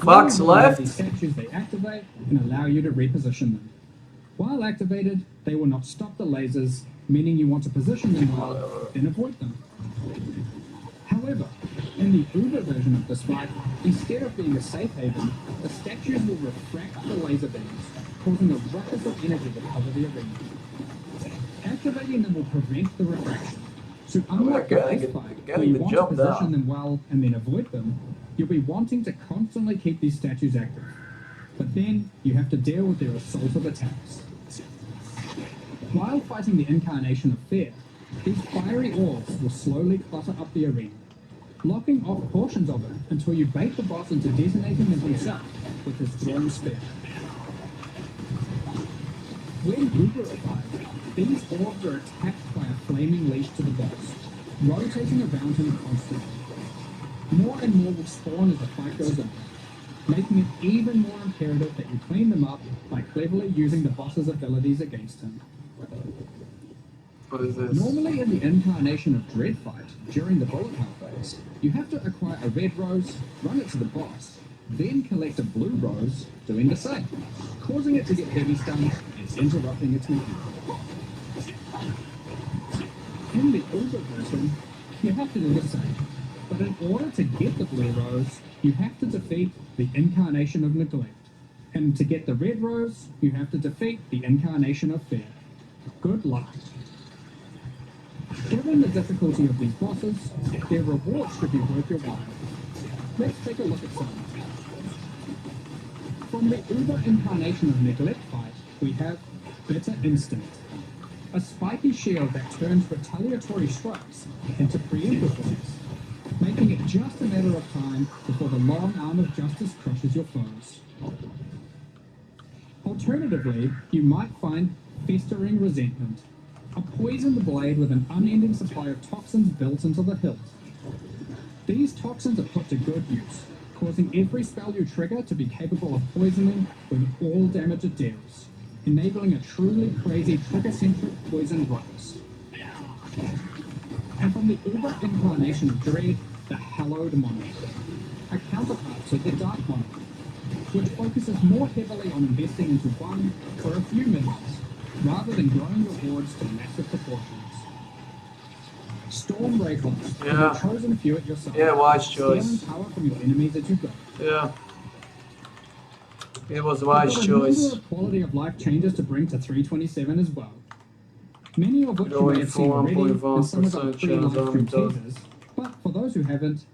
A: Fox
K: Slowly
A: left.
K: These statues they activate and allow you to reposition them. While activated, they will not stop the lasers, meaning you want to position them well, then avoid them. However, in the Uber version of this fight, instead of being a safe haven, the statues will refract the laser beams, causing a ruckus of energy to cover the arena. Activating them will prevent the refraction. So unlike the ice fight, where you want to position them well and then avoid them, you'll be wanting to constantly keep these statues active. But then, you have to deal with their assaultive attacks. While fighting the incarnation of Fear, these fiery orbs will slowly clutter up the arena, blocking off portions of it until you bait the boss into detonating them himself with his thrown spear. When Uber arrives, these orbs are attacked by a flaming leash to the boss, rotating around him constantly. More and more will spawn as the fight goes on, making it even more imperative that you clean them up by cleverly using the boss's abilities against him.
A: What is this?
K: Normally in the incarnation of Dread Fight, during the bullet hell phase, you have to acquire a red rose, run it to the boss, then collect a blue rose, doing the same, causing it to get heavy stunned and interrupting its movement. In the Uber version, you have to do the same, but in order to get the blue rose, you have to defeat the incarnation of Neglect. And to get the red rose, you have to defeat the incarnation of Fear. Good luck. Given the difficulty of these bosses, their rewards should be worth your while. Let's take a look at some. From the Uber incarnation of Neglect Fight, we have Bitter Instinct, a spiky shield that turns retaliatory strikes into preemptive ones, making it just a matter of time before the long arm of justice crushes your foes. Alternatively, you might find Festering Resentment, a poisoned blade with an unending supply of toxins built into the hilt. These toxins are put to good use, causing every spell you trigger to be capable of poisoning with all damage it deals, enabling a truly crazy trigger-centric poison ruckus. And from the Uber incarnation of Dread, the Hallowed Monarch, a counterpart to the Dark Monarch, which focuses more heavily on investing into one or a few minions, rather than growing rewards to massive proportions. Storm Breakloss,
A: Yeah.
K: you've chosen a few at yourself.
A: Yeah, wise
K: Stealing
A: choice.
K: power from your enemies as you go.
A: Yeah. It was
K: We've
A: wise
K: got a number
A: choice.
K: of quality of life changes to bring to 327 as well. Many of which you
A: Going
K: may have seen
A: for
K: already in some of the
A: 1.1%
K: pre-live
A: chance
K: stream
A: on it.
K: teasers, but for those who haven't,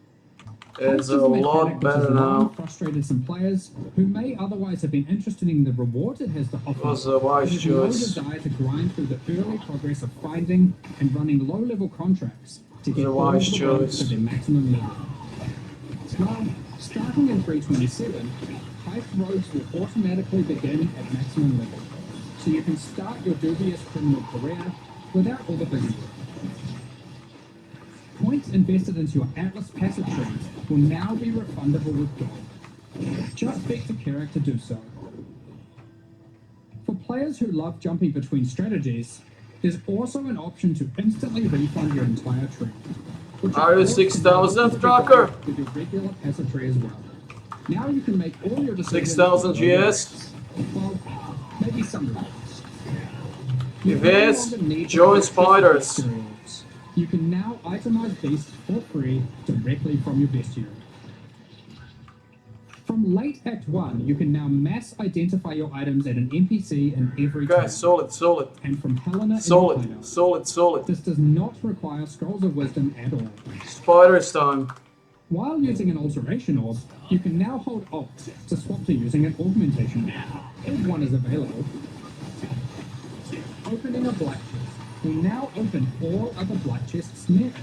A: It's a
K: Heist is
A: lot
K: mechanic which
A: better
K: has long
A: now.
K: frustrated some players who may otherwise have been interested in the rewards it has to offer.
A: It was a wise
K: but have no
A: choice.
K: desire to grind through the early progress of finding and running low-level contracts to
A: It was
K: get
A: a
K: all
A: wise
K: the rogues
A: choice.
K: to their maximum level. Well, starting in 327, Heist rogues will automatically begin at maximum level, so you can start your dubious criminal career without all the busy work. Points invested into your Atlas passive trees will now be refundable with gold. Just pick the character to do so. For players who love jumping between strategies, there's also an option to instantly refund your entire tree. which
A: Are you
K: of course
A: 6,000th
K: can
A: tracker?
K: go with your regular passive tree as well. Now you can make all your decisions.
A: 6,000 GS.
K: Well, maybe some rewards.
A: If yes, join spiders.
K: Materials. You can now itemize beasts for free directly from your bestiary. From late Act 1, you can now mass identify your items at an NPC in every
A: Okay,
K: town.
A: solid.
K: And from Helena in
A: Solid.
K: Hokkaido. This does not require Scrolls of Wisdom at all.
A: Spiders time.
K: While using an Alteration Orb, you can now hold Alt to swap to using an Augmentation Orb, if one is available. Opening a Black Chest will now open all other Black Chests near it.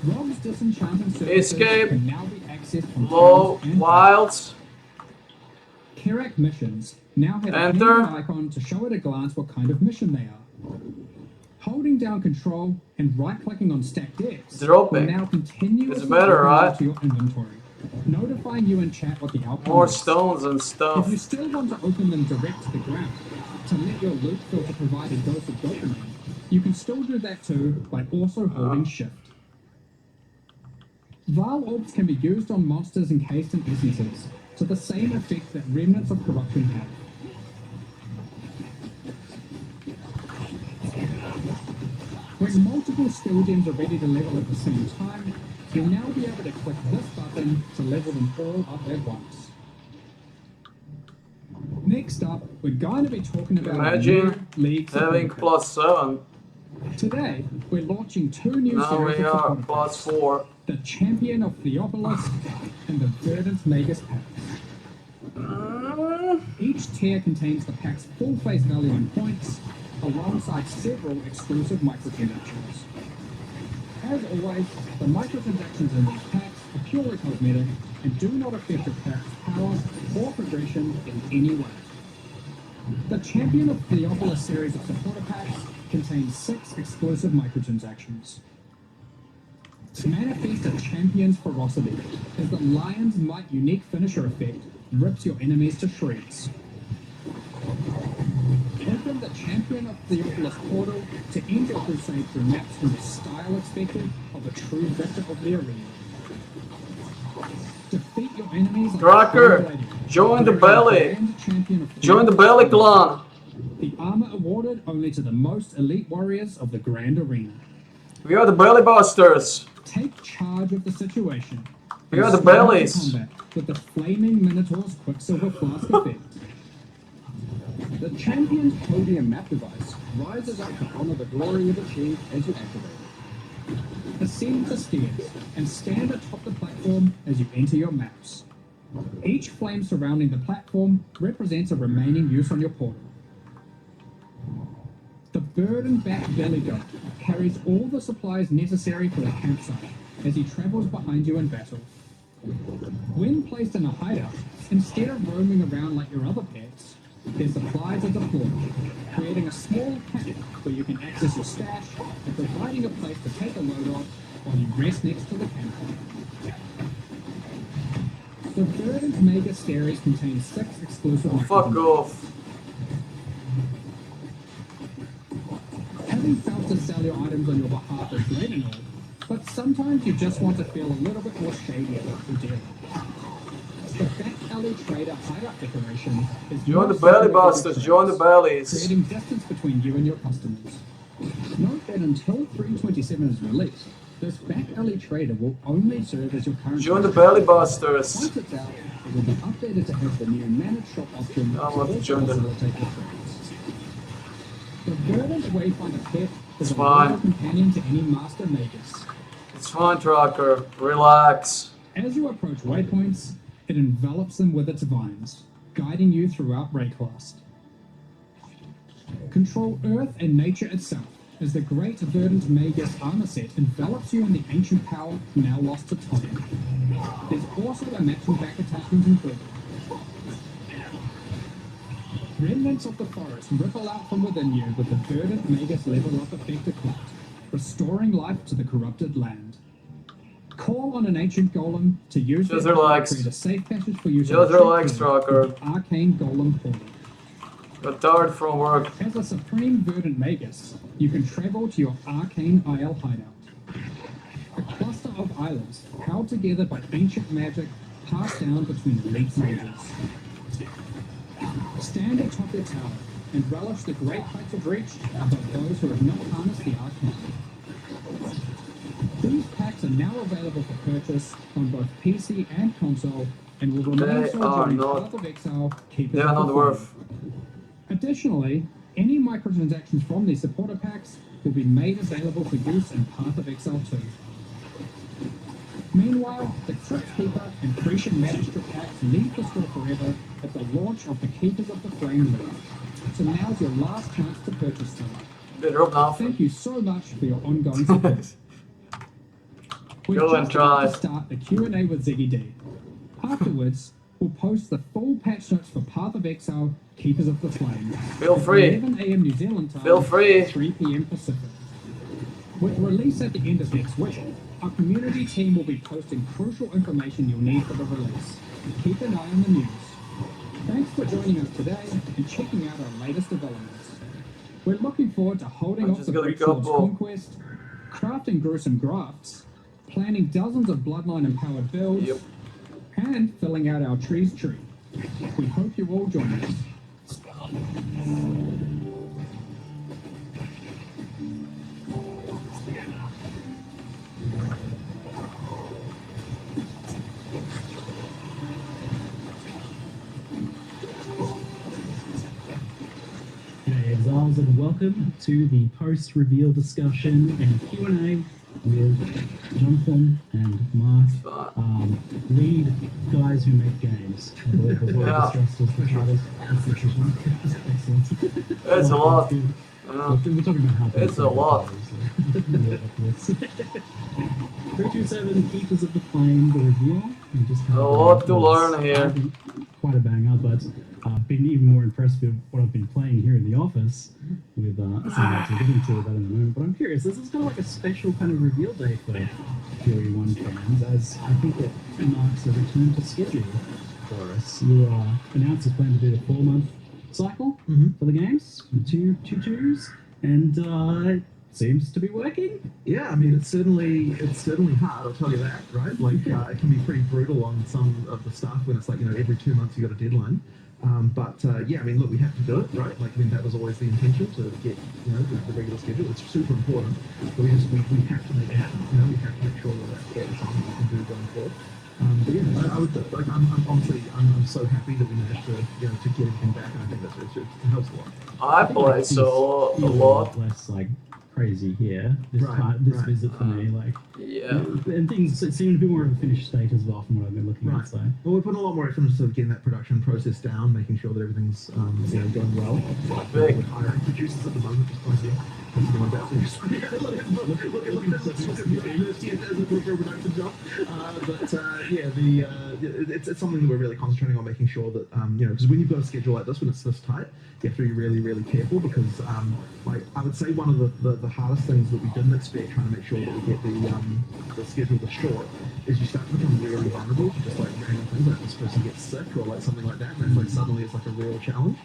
K: Rob's Disenchanting Surfaces
A: Escape.
K: can now be accessed from
A: Low.
K: towns and
A: Wilds.
K: Kirak missions now have a
A: Enter.
K: hidden icon to show at a glance what kind of mission they are. Holding down Control and right-clicking on stacked decks
A: Dropping.
K: will now continuously
A: It's better,
K: open
A: right?
K: to your inventory, notifying you in chat what the outcome
A: More
K: is.
A: stones and
K: If
A: stuff.
K: you still want to open them direct to the ground, to let your loot filter provide a dose of dopamine, you can still do that too by also holding Shift. Val orbs can be used on monsters encased in essences, to the same effect that remnants of corruption have. When multiple skill gems are ready to level at the same time, you'll now be able to click this button to level them all up at once. Next up, we're going to be talking about
A: Imagine
K: new League
A: having
K: support packs.
A: +7.
K: Today, we're launching two new
A: Now
K: series
A: we
K: of
A: are
K: support packs.
A: +4.
K: The Champion of Theopolis and the Verdant Magus packs. Each tier contains the pack's full face value in points, alongside several exclusive microtransactions. As always, the microtransactions in these packs are purely cosmetic and do not affect your character's power or progression in any way. The Champion of Theopolis series of supporter packs contains 6 exclusive microtransactions. Manifest a Champion's Ferocity, as the Lion's Might unique finisher effect rips your enemies to shreds. Open the Champion of Theopolis portal to end your crusade through maps in the style expected of a true victor of the arena. Defeat your enemies like
A: Tracker,
K: a gladiator,
A: join the
K: declaring
A: belly.
K: Grand Champion of
A: Join the
K: Theopolis
A: belly clan.
K: The armor awarded only to the most elite warriors of the Grand Arena.
A: We are the belly busters.
K: Take charge of the situation.
A: We are
K: and
A: the
K: start into
A: bellies.
K: combat with the Flaming Minotaur's Quicksilver Flask effect. The Champion's podium map device rises up to honor the glory you've achieved as you activate it. Ascend the stairs and stand atop the platform as you enter your maps. Each flame surrounding the platform represents a remaining use on your portal. The burden-back belly goat carries all the supplies necessary for the campsite as he travels behind you in battle. When placed in a hideout, instead of roaming around like your other pets, their supplies are deployed, creating a small camp where you can access your stash and providing a place to take a load off while you rest next to the campfire. The Verdant Magus series contains 6 exclusive
A: Fuck
K: microtransactions.
A: off.
K: Having failed to sell your items on your behalf is great and all, but sometimes you just want to feel a little bit more shady about your deal. The Back Alley Trader hideout decoration is
A: Join
K: more
A: the belly
K: similar to
A: busters. Join the bellies.
K: creating distance between you and your customers. Note that until 327 is released, this Back Alley Trader will only serve as your current
A: Join the
K: trader.
A: belly busters.
K: Once it's out, it will be updated to have the new managed shop option
A: I
K: to
A: want to
K: also
A: join them.
K: facilitate your trades. The Verdant Wayfinder pet is
A: It's
K: a
A: fine.
K: loyal companion to any Master Magus.
A: It's fine, Tracker. Relax.
K: As you approach waypoints, it envelops them with its vines, guiding you throughout Rayclast. Control Earth and nature itself, as the Great Verdant Magus armor set envelops you in the ancient power now lost to time. There's also a matching back attachment included. Remnants of the forest ripple out from within you with the Verdant Magus level up effect equipped, restoring life to the corrupted land. Call on an ancient golem to use
A: Just
K: their power to
A: relax.
K: create a safe passage for you to
A: Just
K: retreat
A: relax,
K: to
A: Tracker.
K: with the Arcane Golem portal.
A: Got tired from work.
K: As a Supreme Verdant Magus, you can travel to your Arcane Isle hideout. A cluster of islands held together by ancient magic passed down between elite mages. Stand atop your tower and relish the great heights of reach above those who have not harnessed the Arcane. These packs are now available for purchase on both PC and console and will remain
A: They
K: so
A: are
K: during
A: not-
K: Path of Exile, Keepers
A: They are
K: of the
A: not
K: Flame.
A: worth.
K: Additionally, any microtransactions from these supporter packs will be made available for use in Path of Exile 2. Meanwhile, the Crypt Keeper and Cretan Magistrate packs leave the store forever at the launch of the Keepers of the Flame League. So now's your last chance to purchase them.
A: Better up now.
K: Thank you so much for your ongoing support. We're
A: Go and
K: just about
A: try.
K: to start the Q&A with Ziggy D. Afterwards, will post the full patch notes for Path of Exile, Keepers of the Flame.
A: Feel
K: at
A: free.
K: 11 a.m. New Zealand time.
A: Feel free.
K: 3 p.m. Pacific. With release at the end of next week, our community team will be posting crucial information you'll need for the release. Keep an eye on the news. Thanks for joining us today and checking out our latest developments. We're looking forward to holding off the Bricklord's conquest, crafting gruesome grafts, planning dozens of bloodline-empowered builds, and filling out our trees tree. We hope you all join us.
L: G'day Exiles and welcome to the post-reveal discussion and Q&A with Jonathan and Mark, lead guys who make games. I believe the word distrust is the hardest institution. Excellent.
A: It's a lot.
L: We're talking about how
A: It's a lot.
L: 327 Keepers of the Flame, the reveal.
A: A lot to learn here.
L: Quite a banger, but I've been even more impressed with what I've been playing here in the office with some of that. We'll get into that in a moment. But I'm curious, this is kind of like a special kind of reveal day for Fury 1 fans, as I think it marks a return to schedule for us. You announced a plan to do the 4-month cycle for the games, two twos, and it seems to be working.
I: Yeah, I mean, it's certainly hard, I'll tell you that, right? Like, it can be pretty brutal on some of the stuff when it's like, you know, every 2 months you got a deadline. Yeah, I mean, look, we have to do it, right? Like, I mean, that was always the intention, to get, you know, the regular schedule. It's super important, but we have to make it happen. You know, we have to make sure that that's something we can do going forward. But yeah, I would like. I'm honestly, I'm so happy that we managed to, you know, to get everything back, and I think it helps a lot.
A: I play solo a lot.
L: Less like crazy here. This visit for me, like and things seem to be more of a finished state as well from what I've been looking at. So
I: well, we're putting a lot more effort into getting that production process down, making sure that everything's you know, going well. We're hiring producers at the moment, just like look at the production job. It's something that we're really concentrating on, making sure that you know, because when you've got a schedule like this, when it's this tight, you have to be really, really careful, because like I would say one of the hardest things that we didn't expect, trying to make sure that we get the schedule this short, is you start to become really vulnerable to just like random things, like this person gets sick or like something like that, and then like suddenly it's like a real challenge.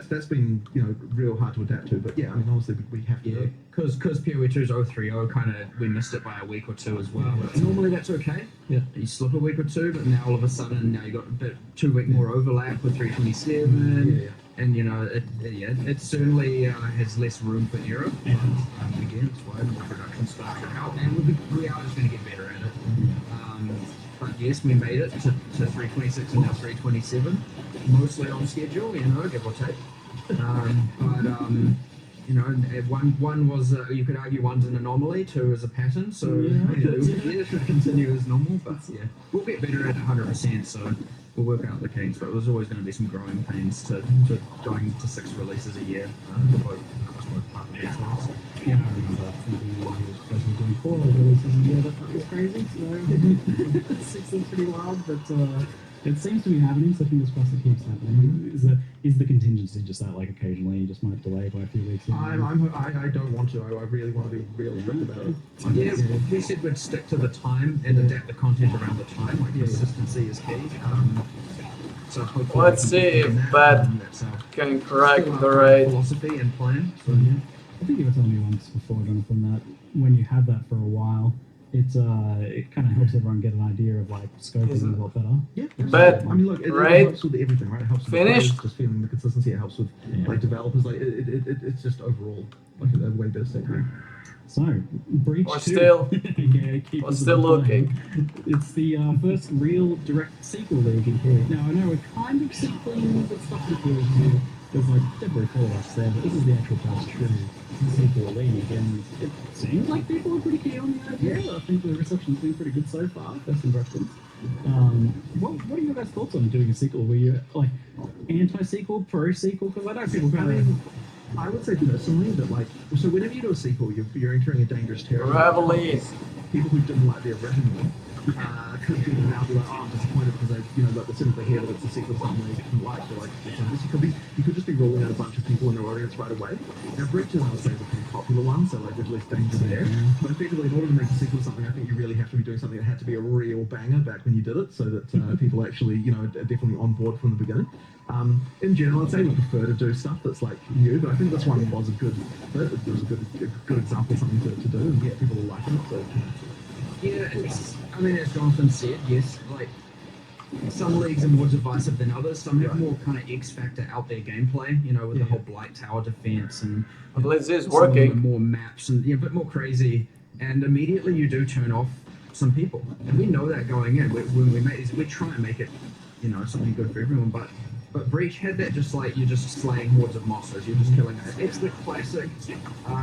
I: That's been, you know, real hard to adapt to, but yeah, I mean, honestly, we have to do it.
M: Because PoE2's 030 kind of, we missed it by a week or two as well. Normally that's okay. Yeah. You slip a week or two, but now all of a sudden, now you got a bit 2 week more overlap with 327. And you know, it certainly has less room for error. Again, it's why more production staff should help, and we are just going to get better at it. But yes, we made it to 326 and now 327, mostly on schedule, you know, give or take. You know, one was, you could argue one's an anomaly, 2 is a pattern, so it should continue as normal, but yeah, we'll get better at it 100%, so we'll work out the kinks, but there's always going to be some growing pains to going to 6 releases a year for both Path of Exiles.
L: Yeah, I remember thinking when I was personally doing 4 releases a year, that was crazy, so 6 is pretty wild, but it seems to be happening, so fingers crossed it keeps happening. Is the contingency just that, like, occasionally you just might delay by a few weeks?
I: I don't want to. I really want to be real strict about it.
M: Yeah, we said we'd stick to the time and adapt the content around the time. Like, consistency is key. So hopefully
A: let's see if that can correct the rate.
M: Philosophy and plan. So,
L: I think you were telling me once before, Jonathan, that when you have that for a while, it kind of helps everyone get an idea of like scoping a lot better.
I: Yeah,
A: but
I: I mean, look, it helps with everything, right? It helps with players, just feeling the consistency. It helps with like developers. Like it's just overall like a way better set.
L: So, Breach 2.
A: We're still looking.
L: It's the first real direct sequel that we can hear. Now, I know we're kind of sequeling the stuff that goes here. There's like definitely follow-ups there, but this is the actual first true sequel league, and it seems like people are pretty keen on the idea. I think the reception's been pretty good so far, first impressions. What are your guys' thoughts on doing a sequel? Were you like anti-sequel, pro-sequel? Because I know people kind of...
N: I would say personally that like, so whenever you do a sequel, you're entering a dangerous territory.
A: Reveille.
N: People who didn't like the original could be now be like, oh, I'm disappointed because they, like, as soon as they hear that it's a sequel to something they didn't like, they're like, you could just be ruling out a bunch of people in their audience right away. Now, Breaches, I would say, is a pretty popular one, so like there's less danger there. But effectively, in order to make a sequel to something, I think you really have to be doing something that had to be a real banger back when you did it, so that people actually, are definitely on board from the beginning. In general, I'd say we prefer to do stuff that's like new, but I think this one was a good fit. It was a good example of something to do and get people to like it. So.
M: Yeah, I mean, as Jonathan said, yes, like some leagues are more divisive than others. Some have more kind of X factor out there gameplay, with the whole Blight Tower defense and
A: Blizz is working.
M: More maps and a bit more crazy. And immediately you do turn off some people, and we know that going in. When we make these, we try and make it, something good for everyone. But Breach had that just like you're just slaying hordes of monsters, you're just killing it. It's the classic.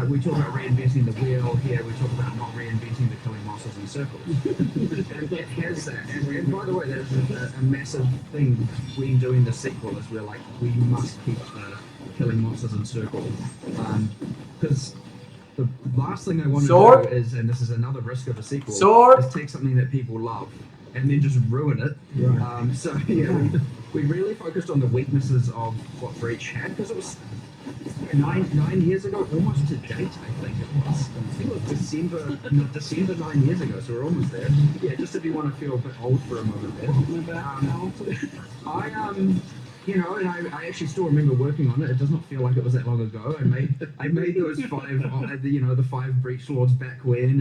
M: We talk about reinventing the wheel here. We talk about not reinventing the killing monsters in circles. And it has that. And by the way, there's a massive thing when doing the sequel is we're like we must keep the killing monsters in circles because. The last thing I want to do is, and this is another risk of a sequel, is take something that people love and then just ruin it.
L: Right.
M: So yeah, we really focused on the weaknesses of what Breach had because it was 9 years ago, almost to date. I think it was December 9 years ago, so we're almost there. Yeah, just if you want to feel a bit old for a moment there. And I actually still remember working on it. It does not feel like it was that long ago. I made those 5, the 5 Breach Lords back when,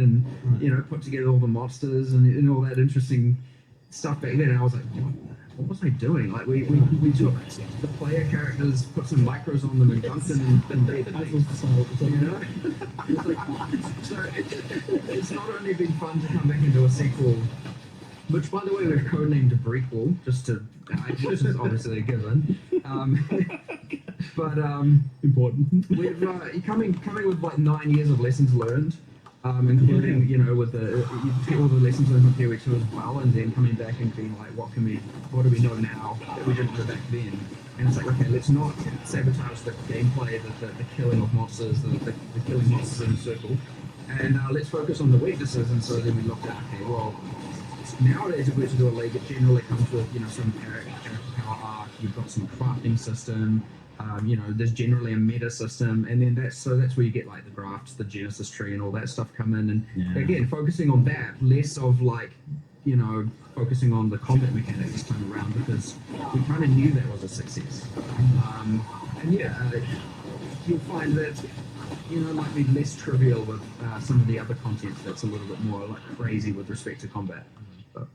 M: and put together all the monsters and all that interesting stuff back then. And I was like, what was I doing? Like we took the player characters, put some micros on them, and dunked them in bed. So it's not only been fun to come back and do a sequel. Which, by the way, we've codenamed a Breakable, which is obviously a given. But
L: important.
M: We've coming with like 9 years of lessons learned, including with all the lessons learned from Tier 2 as well, and then coming back and being like, what do we know now that we didn't know back then? And it's like, okay, let's not sabotage the gameplay, the killing of monsters, the killing monsters in a circle, and let's focus on the weaknesses. And so then we looked at, okay, well. Nowadays, if we were to do a league, it generally comes with some character power arc. You've got some crafting system. There's generally a meta system, and then that's where you get like the drafts, the Genesis tree, and all that stuff come in. And again, focusing on that, less of like focusing on the combat mechanics this time around because we kind of knew that was a success. You'll find that. Might be less trivial with some of the other content that's a little bit more like crazy with respect to combat. But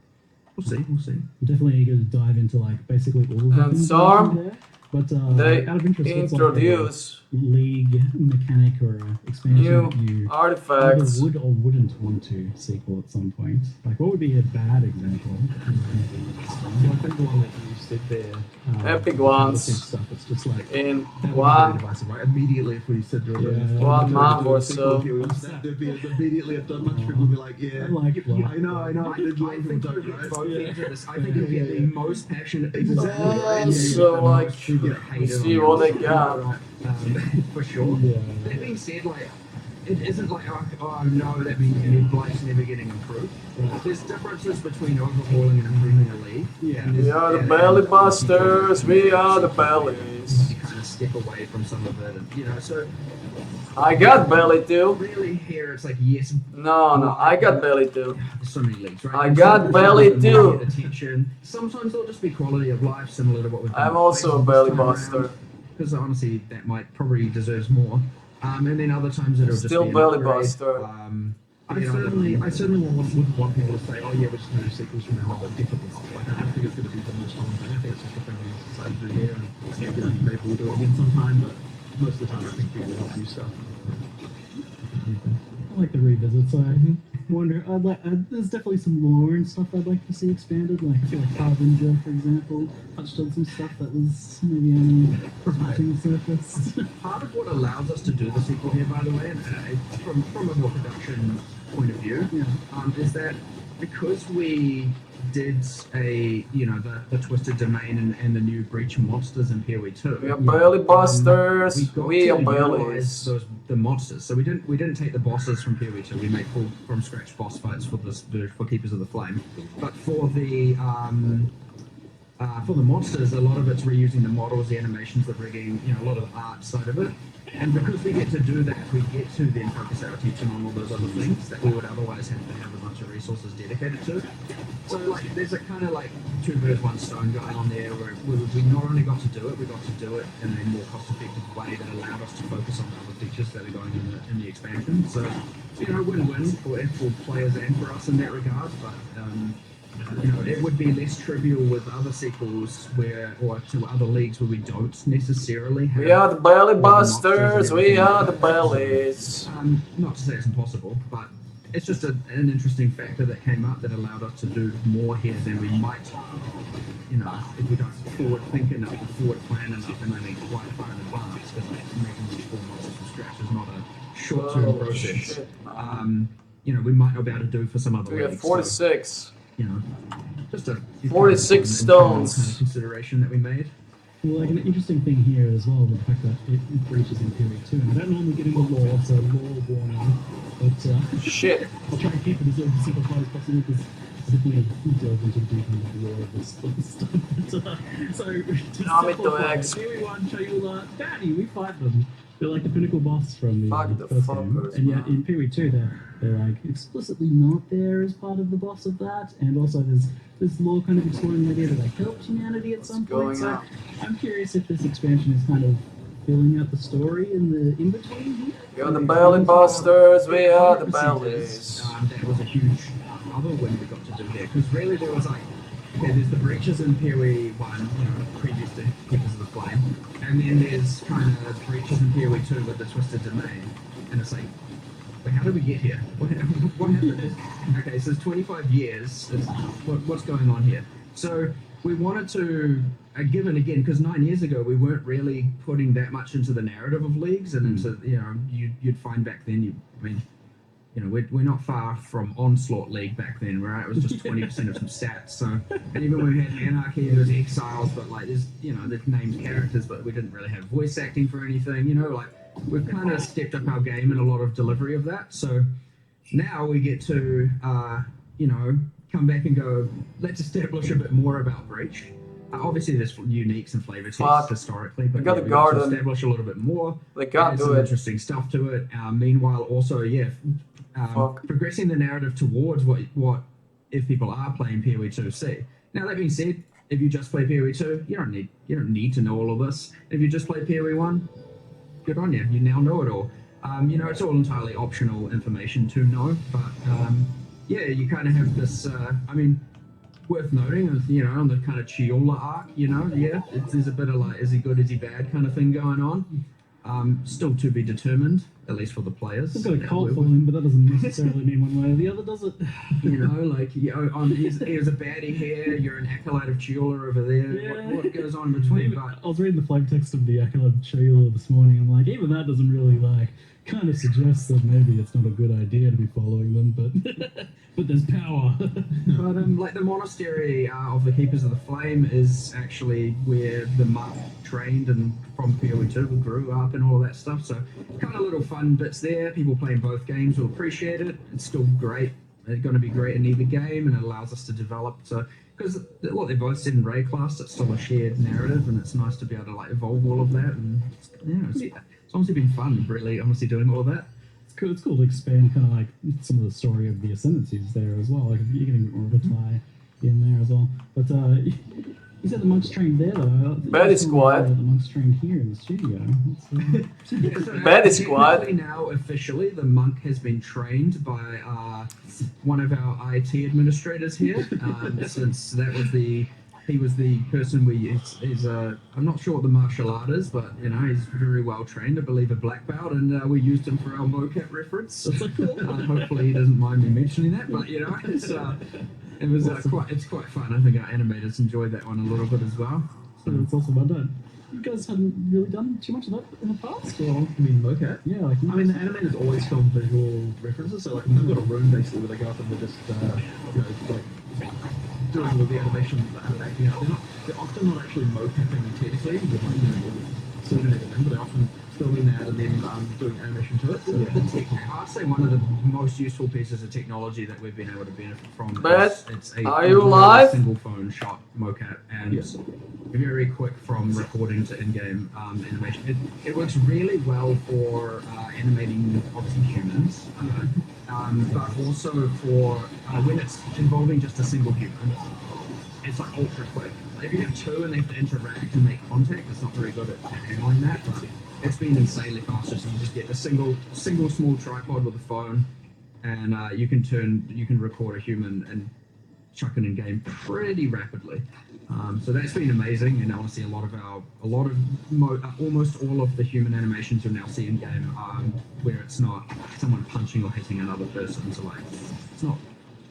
M: we'll see.
L: I'm definitely eager to dive into like basically all of
A: And
L: the
A: Sarm,
L: there. But
A: they
L: out of interest,
A: introduce
L: what's like a league mechanic or expansion that you
A: artifacts.
L: either would or wouldn't want to sequel at some point? Like, what would be a bad example?
N: I think the one that you said there,
A: Epic ones.
N: Stuff, it's just like
A: In
N: that
A: one,
N: would be divisive, right? Immediately, if we said
A: one month or so.
N: there'd be immediately a bunch of people would be like, yeah,
L: I like
N: I know.
M: I think you'll get both ends of this. I think you'll get the most passionate people.
A: So like, see what they got.
M: For sure. That being said, like, it isn't like, oh no, that means Blight's never getting improved. There's differences between overhauling and improving a league.
A: We are the belly busters, we are the bellies.
M: You kind of step away from some of it, and, so...
A: I got belly too.
M: Really here, it's like, yes...
A: No, I got belly too.
M: There's so many leagues, right?
A: I got belly too.
M: Attention. Sometimes it'll just be quality of life, similar to what we've done.
A: I'm also a belly buster.
M: Because honestly, that might probably deserves more. And then other times it'll
A: still
M: just be
A: belly
M: upgrade.
A: buster.
N: I certainly wouldn't want people to say, oh yeah, we're just going to do sequels from now on, but definitely not. Like, I don't think it's going to be the most common thing. I think it's just a thing we decided to do here, and maybe we'll do it again sometime, but most of the time I think people want to do stuff.
L: I like the revisits. I wonder. There's definitely some lore and stuff I'd like to see expanded. Like I feel like Harbinger, for example, touched on some stuff that was maybe only scratching the surface.
M: Part of what allows us to do the sequel here, by the way, and from a more production point of view, is that because we did the Twisted Domain and the new Breach monsters in PoE 2.
A: We are Belly Busters.
M: We
A: are
M: utilize
A: Bellies.
M: the monsters. So we didn't take the bosses from PoE 2. We made full from scratch boss fights for Keepers of the Flame. But for the monsters, a lot of it's reusing the models, the animations, the rigging, a lot of the art side of it. And because we get to do that, we get to then focus our attention on all those other things that we would otherwise have to have a bunch of resources dedicated to. So there's a kind of like two birds, one stone going on there, where we not only got to do it, we got to do it in a more cost-effective way that allowed us to focus on the other features that are going in the expansion. So, win-win for players and for us in that regard. But it would be less trivial with other sequels or to other leagues where we don't necessarily have.
A: We are the Belly Busters. We are the Bellies.
M: Not to say it's impossible, but it's just an interesting factor that came up that allowed us to do more here than we might, if we don't forward think enough, forward plan enough, and I think quite far in advance, because making these full monsters from scratch is not a short-term process.
A: Shit.
M: We might not be able to do for some other
A: We have
M: leagues.
A: 46.
M: Just a
A: 46
M: stones
A: stones.
M: Consideration that we made.
L: Well, like an interesting thing here as well, the fact that it breaches in PoE 2. And I don't normally get into lore, so lore warning. But
A: shit.
L: I'll try and keep it as simplified as possible because I definitely delve into the deep end of the lore of this stuff. But, so to simplify, PoE 1, Chayula, Daddy, we fight them. They're like the pinnacle boss from the first game. And yet in PoE 2 they're like explicitly not there as part of the boss of that. And also there's this lore kind of exploring the idea that they helped humanity at some point. So I'm curious if this expansion is kind of filling out the story in the in-between here.
A: We are the Belly Busters. We are the Bellies.
M: That was a huge other win we got to do there. Because really there was there's the breaches in PoE 1, previous to Keepers of the Flame. And then there's kind of breaches in PoE 2 with the Twisted Domain. And it's like, wait, how did we get here? What happened? Okay, so it's 25 years. What's going on here? So we wanted to, given again, because 9 years ago we weren't really putting that much into the narrative of leagues, and into, you'd find back then, we're not far from Onslaught League back then, right? It was just 20% of some stats. So, and even when we had Anarchy, there was Exiles, but there's named characters, but we didn't really have voice acting for anything. We've kind of stepped up our game in a lot of delivery of that. So now we get to, come back and go, let's establish a bit more about Breach. Obviously, there's uniques and flavor tests historically, but
A: we got the
M: we
A: garden.
M: want to establish a little bit more.
A: They can't
M: add
A: do
M: some
A: it.
M: Interesting stuff to it. Meanwhile, also, progressing the narrative towards what if people are playing PoE 2 see. Now that being said, if you just play PoE 2, you don't need to know all of this. If you just play PoE 1, good on you. You now know it all. It's all entirely optional information to know, but you kind of have this. Worth noting, on the kind of Chiola arc, there's a bit of is he good, is he bad kind of thing going on. Still to be determined, at least for the players.
L: It's got a cult following, but that doesn't necessarily mean one way or the other, does it?
M: Here's a baddie here, you're an acolyte of Chiola over there.
L: Yeah.
M: What goes on in between?
L: I was reading the flavor text of the Acolyte of Chayula this morning. I'm like, even that doesn't really kind of suggests that maybe it's not a good idea to be following them, but but there's power.
M: But the monastery of the Keepers of the Flame is actually where the monk trained and from PoE 2 grew up and all of that stuff. So kind of little fun bits there. People playing both games will appreciate it. It's still great. It's going to be great in either game, and it allows us to develop. So because what they both said in Ray Class, it's still a shared narrative, and it's nice to be able to evolve all of that. And it's honestly been fun, really, honestly doing all of that.
L: It's cool to expand kind of some of the story of the Ascendancies there as well. You're getting a bit more of a tie in there as well. But you said the monks trained there though.
A: Bad Squad.
L: The monks trained here in the studio.
A: Bad Squad.
M: Now officially, the monk has been trained by one of our IT administrators here. Since he was the person I'm not sure what the martial art is, but he's very well trained. I believe a black belt, and we used him for our mocap reference. Hopefully he doesn't mind me mentioning that, but it's quite fun. I think our animators enjoyed that one a little bit as well.
L: So it's also well done. you guys hadn't really done too much of that in the past, or?
N: I mean, mocap?
L: Yeah, like...
N: I mean, the animators always film visual references, so like they've got a room basically where they go up and they're just, you know, like doing all the animation acting out. They're often not actually mocapping technically with like, you know, certain everything, but they're often filming that and then doing animation to it. So
M: I'd say one of the most useful pieces of technology that we've been able to benefit from
A: Matt,
M: is it's a
A: are you live?
M: single phone shot mocap and very quick from recording to in-game animation. It works really well for animating obviously humans, but also for when it's involving just a single human. It's like ultra quick. If you have two and they have to interact and make contact, it's not very good at handling that. But it's been insanely fast. So you just get a single small tripod with a phone, and you can record a human and chuck it in game pretty rapidly. So that's been amazing, and honestly, almost all of the human animations you'll now see in game where it's not someone punching or hitting another person. So like, it's not,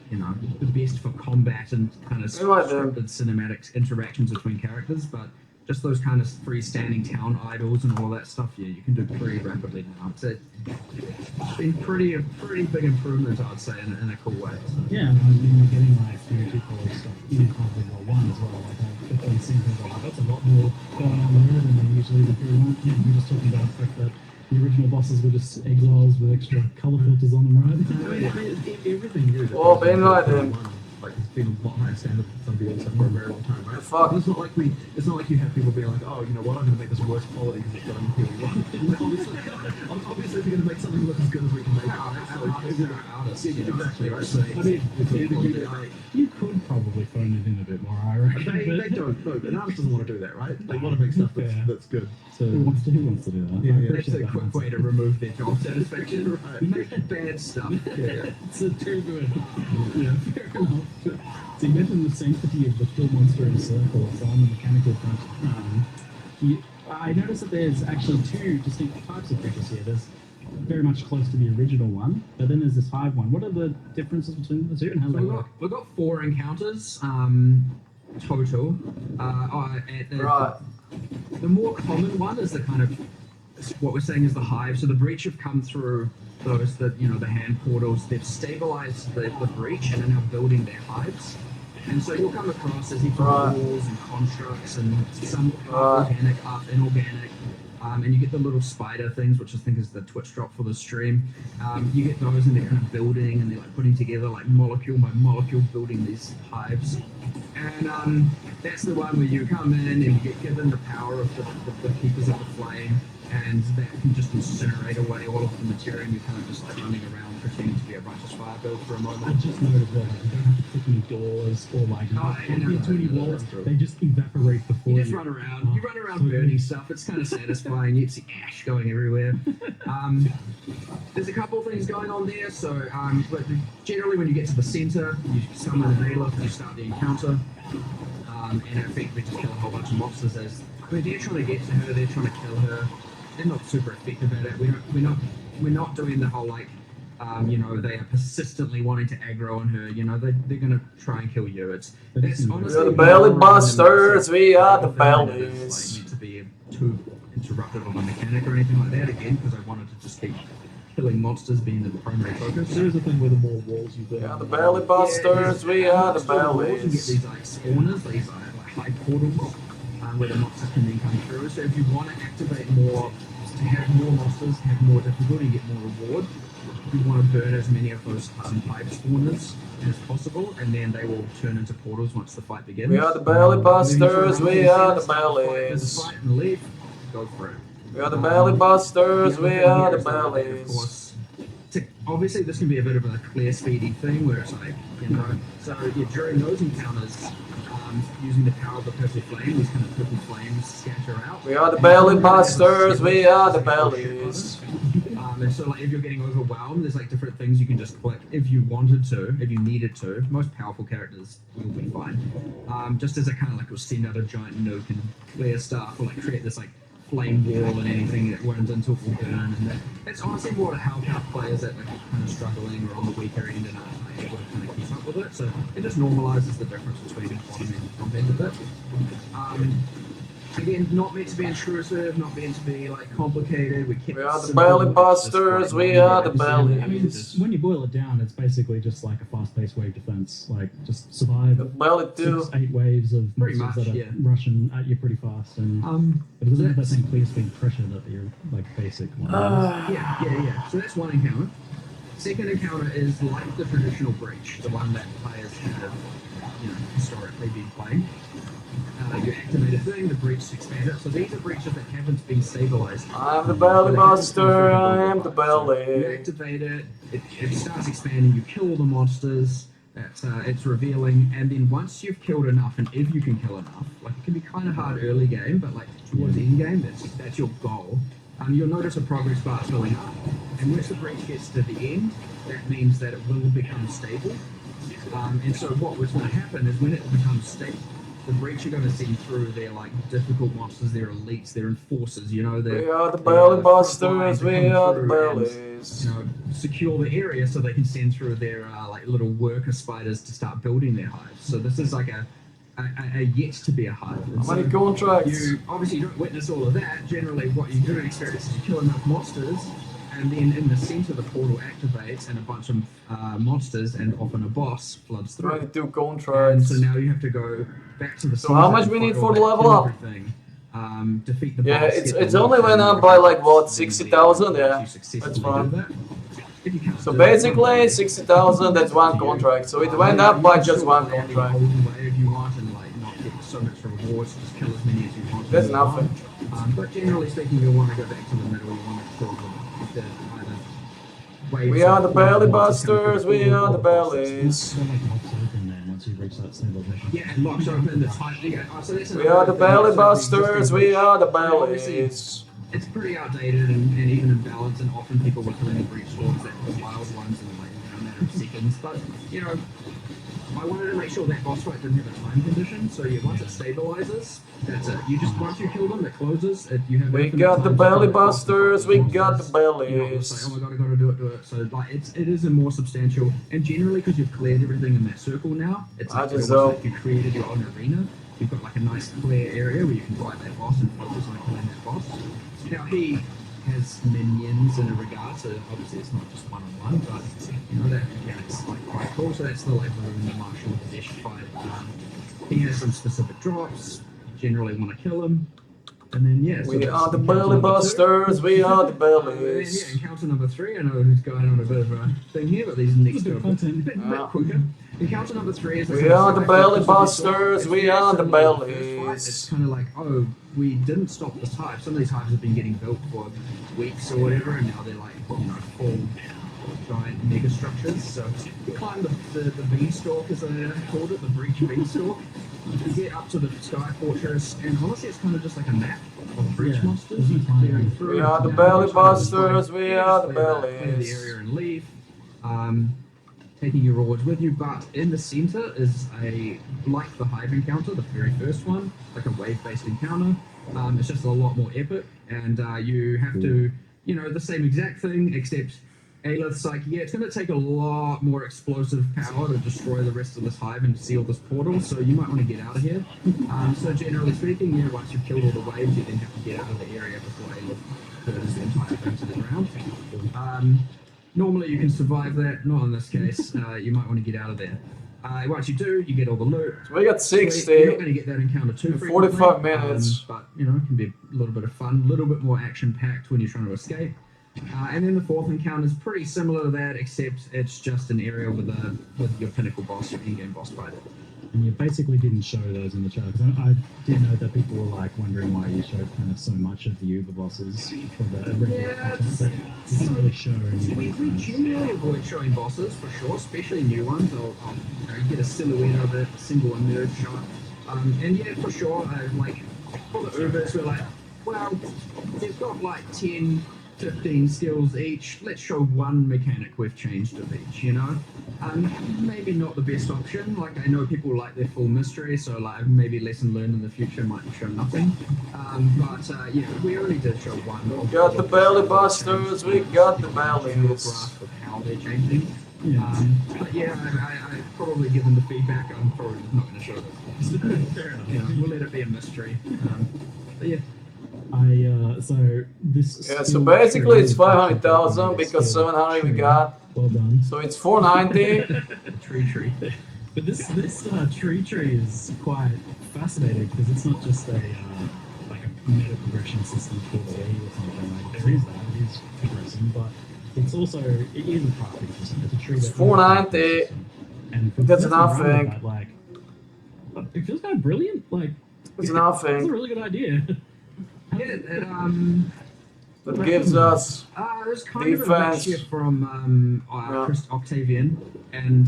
M: you know, the best for combat and kind of scripted cinematic interactions between characters, but just those kind of freestanding town idols and all that stuff, yeah, you can do pretty rapidly now. It's been a pretty big improvement, I'd say, in a cool way. So.
L: Yeah, and I mean, we're getting like theoretical stuff in Conflict War 1 as well. Like, I've definitely seen things like, that's a lot more going on there than they usually would do. Yeah, we were just talking about the fact that the original bosses were just exiles with extra colour filters on them, right?
N: I mean, everything new.
A: Oh, Ben right then.
N: Like it's been a lot higher standard for some people for a very long time, right?
A: Fuck.
N: It's not like you have people being like, oh, you know what, I'm going to make this worse quality because it's done really wrong. Obviously, we're going to make something look as good as we can make it. Exactly, right? So,
L: you could probably phone it in a bit more, I reckon.
N: They don't. No, an artist doesn't want to do that, right? They want to make stuff that's good.
L: So who wants to do that?
N: Yeah,
M: That's a quick way to remove their job satisfaction. Right. Make bad stuff.
N: Yeah.
L: It's too good. Yeah, fair enough. So you mentioned the sanctity of the kill monster in circle, so on the mechanical front. I noticed that there's actually two distinct types of creatures here. There's very much close to the original one, but then there's this hive one. What are the differences between the two and how they work?
M: We've got 4 encounters total.
A: Right.
M: The more common one is the kind of what we're saying is the hive. So the breach have come through those the hand portals. They've stabilized the breach and are now building their hives. And so you'll come across as different walls and constructs and some organic, inorganic. And you get the little spider things, which I think is the Twitch drop for the stream. You get those and they're kind of building and they're like putting together like molecule by molecule building these hives. And that's the one where you come in and you get given the power of the Keepers of the Flame, and that can just incinerate away all of the material, and you're kind of just like running around pretending to be a righteous fire build for a moment.
L: I just noticed that you don't have to click any doors or like too many walls. They just evaporate before you.
M: You just run around. You run around burning stuff. It's kind of satisfying. You see ash going everywhere. There's a couple of things going on there. So, but generally, when you get to the center, you summon an Aleph and you start the encounter. And effectively just kill a whole bunch of monsters as they're trying to get to her. They're trying to kill her. They're not super effective at it. We're not doing the whole like. They are persistently wanting to aggro on her. They're going to try and kill you. It's honestly.
A: We're the belly busters. We are the bellies.
M: Meant to be too interruptive of a mechanic or anything like that. Again, because I wanted to just keep killing monsters being the primary focus.
N: There is a thing where the more walls you build.
A: We are the belly busters. We are the bellies.
M: You get these like spawners, these like high portals, where the monsters can then come through. So if you want to activate more, to have more monsters, have more difficulty, get more reward. You want to burn as many of those pipe spawners as possible, and then they will turn into portals once the fight begins.
A: We are the belly busters. We are the bellies.
M: Fight and leave. Go for it.
A: We are the belly busters. We are the bellies.
M: Of course, obviously this can be a bit of a clear, speedy thing where it's like, so during those encounters, using the power of the purple flame, these kind of purple flames scatter out.
A: We are the belly busters. We are the bellies.
M: And so like if you're getting overwhelmed, there's like different things you can just click if you wanted to, if you needed to. Most powerful characters will be fine. Just as a kind of like, will send out a giant nuke and clear stuff, or like create this like flame wall and anything that runs into it will burn. And that's honestly more to help out players that are kind of struggling or on the weaker end and aren't able to kind of keep up with it. So it just normalizes the difference between bottom end and top end of it. Again, not meant to be intrusive, not meant to be like complicated. We kept
A: We
M: it
A: are the
M: simple.
A: belly
M: It's
A: busters,
M: just,
A: we are the
L: I mean,
A: bellies.
L: when you boil it down, it's basically just like a fast-paced wave defense. Like, just survive
A: The belly too.
L: 6-8 waves of
M: Pretty
L: monsters
M: much,
L: that are
M: yeah.
L: rushing at you pretty fast, and but it doesn't have that same clear speed pressure that your like basic one.
M: Yeah. So that's one encounter. Second encounter is like the traditional breach, the one that players have, historically been playing. You activate a thing, the breach expands. So these are breaches that haven't been stabilized.
A: I'm the belly buster, I am the
M: You
A: belly.
M: activate it, it starts expanding, you kill the monsters, it's revealing, and then once you've killed enough, and if you can kill enough, like it can be kind of hard early game, but like towards the end game, that's your goal. You'll notice a progress bar filling up, and once the breach gets to the end, that means that it will become stable. And so what was going to happen is when it becomes stable, the breach are going to send through their like difficult monsters, their elites, their enforcers.
A: We are the belly busters, we are the bellies.
M: Secure the area so they can send through their like little worker spiders to start building their hives. So this is like a yet to be a hive.
A: How many contracts?
M: You obviously don't witness all of that. Generally, what you do experience is you kill enough monsters, and then in the center the portal activates, and a bunch of monsters and often a boss floods through.
A: 22
M: And
A: contracts.
M: so now you have to go back to the
A: So how much we need for the level up?
M: Defeat the
A: Yeah,
M: boss,
A: it's
M: get the
A: only
M: weapon,
A: went up by like what, 60,000? Yeah,
M: you successfully
A: that's
M: do
A: fine.
M: that. If you can't
A: So
M: do that,
A: basically 60,000, that's one contract. So it went up by just one contract.
M: if you want and like not get so much rewards, just kill as many as you want.
A: There's nothing.
M: But generally speaking, you'll want to go back to the middle. You want to kill the either waves
A: We are
M: of
A: the belly
M: monsters coming
A: busters,
M: through
A: we
M: or
A: are the
M: bosses.
A: bellies.
L: So like locks open then once you reach that stabilization.
M: Yeah, it locks open the type. So that's
A: We are the belly busters, we are the
M: Obviously,
A: bellies.
M: it's pretty outdated and even imbalanced, and often people were killing the breach swords that were wild ones in like a matter of seconds. But I wanted to make sure that boss fight didn't have a time condition. So yeah, once it stabilizes, that's it. You just once you kill them, it closes. You have.
A: We
M: infinite
A: got
M: time
A: the
M: to
A: belly
M: kill bosses,
A: busters, we got the
M: It's
A: bellies.
M: like, oh my god, I gotta do it. So like, it is a more substantial, and generally because you've cleared everything in that circle now, it's like,
A: just
M: almost like you created your own arena. You've got like a nice clear area where you can fight that boss and focus on killing that boss. Now he has minions in a regard, so obviously it's not just one-on-one, but it's like quite cool. So that's the like the martial dash fight. He has some specific drops. You generally want to kill him. And then so
A: We
M: that's
A: are the
M: encounter
A: belly
M: number
A: busters, we are the
M: two.
A: bellies.
M: Encounter number 3. I know who's going on a bit of a thing here, but these next two are a bit quicker. Encounter number 3 is
A: We are the belly busters, we are the bellies.
M: It's kind of like, oh, we didn't stop this hive. Some of these hives have been getting built for weeks or whatever, and now they're like, full giant mega structures. So you climb the beanstalk, as I called it, the breach beanstalk. You get up to the Sky Fortress, and honestly, it's kind of just like a map of breach monsters. Clearing through.
A: We are the
M: Now,
A: belly
M: each one is
A: busters,
M: like,
A: we
M: yeah,
A: are the
M: clear the area and leave. Taking your rewards with you, but in the center is like the hive encounter, the very first one, like a wave-based encounter. It's just a lot more epic, and you have to, the same exact thing, except Aelith's like, yeah, it's going to take a lot more explosive power to destroy the rest of this hive and seal this portal, so you might want to get out of here. So generally speaking, once you've killed all the waves, you then have to get out of the area before Aelith hurls the entire thing to the ground. Normally you can survive that, not in this case. You might want to get out of there. Once you do, you get all the loot.
A: So we got 60.
M: You're not going to get that encounter too frequently.
A: 45 minutes.
M: But, it can be a little bit of fun, a little bit more action-packed when you're trying to escape. And then the fourth encounter is pretty similar to that, except it's just an area with your pinnacle boss, your in-game boss fight.
L: And you basically didn't show those in the trailer, because I did know that people were like wondering why you showed kind of so much of the Uber bosses for the regular content, but you didn't really show any.
M: We generally avoid showing bosses for sure, especially new ones. I'll get a silhouette of it, a single emerge shot. And yeah, for sure, like for the Ubers, we're like, well, they've got like 10, 15 skills each. Let's show one mechanic we've changed of each, maybe not the best option. Like, I know people like their full mystery, so like maybe lesson learned in the future might show nothing. But we only did show one.
A: We got the belly busters, we got the bellies.
M: Grasp of how they're changing. But yeah, I probably given the feedback. I'm probably not going to show this. Fair enough. We'll let it be a mystery.
N: But yeah.
L: So this.
A: Yeah, so
L: skill
A: basically
L: tree
A: it's
L: is
A: 500,000
L: actually
A: because
L: skill
A: 700 we
L: tree.
A: got.
L: Well done.
A: So it's 490.
N: Tree.
L: But this tree is quite fascinating because it's not just a like a meta progression system for the league or something. Like there is that, it is progressing, but it's also it is a crafting system. It's a tree.
A: It's
L: that
A: 490.
L: and for
A: That's
L: messing around with
A: nothing.
L: that, like it feels kind of brilliant. Like
A: It's nothing.
L: It's a really good idea.
M: Yeah, it,
A: That gives us
M: there's kind of a
A: defense.
M: mixture from Chris Octavian and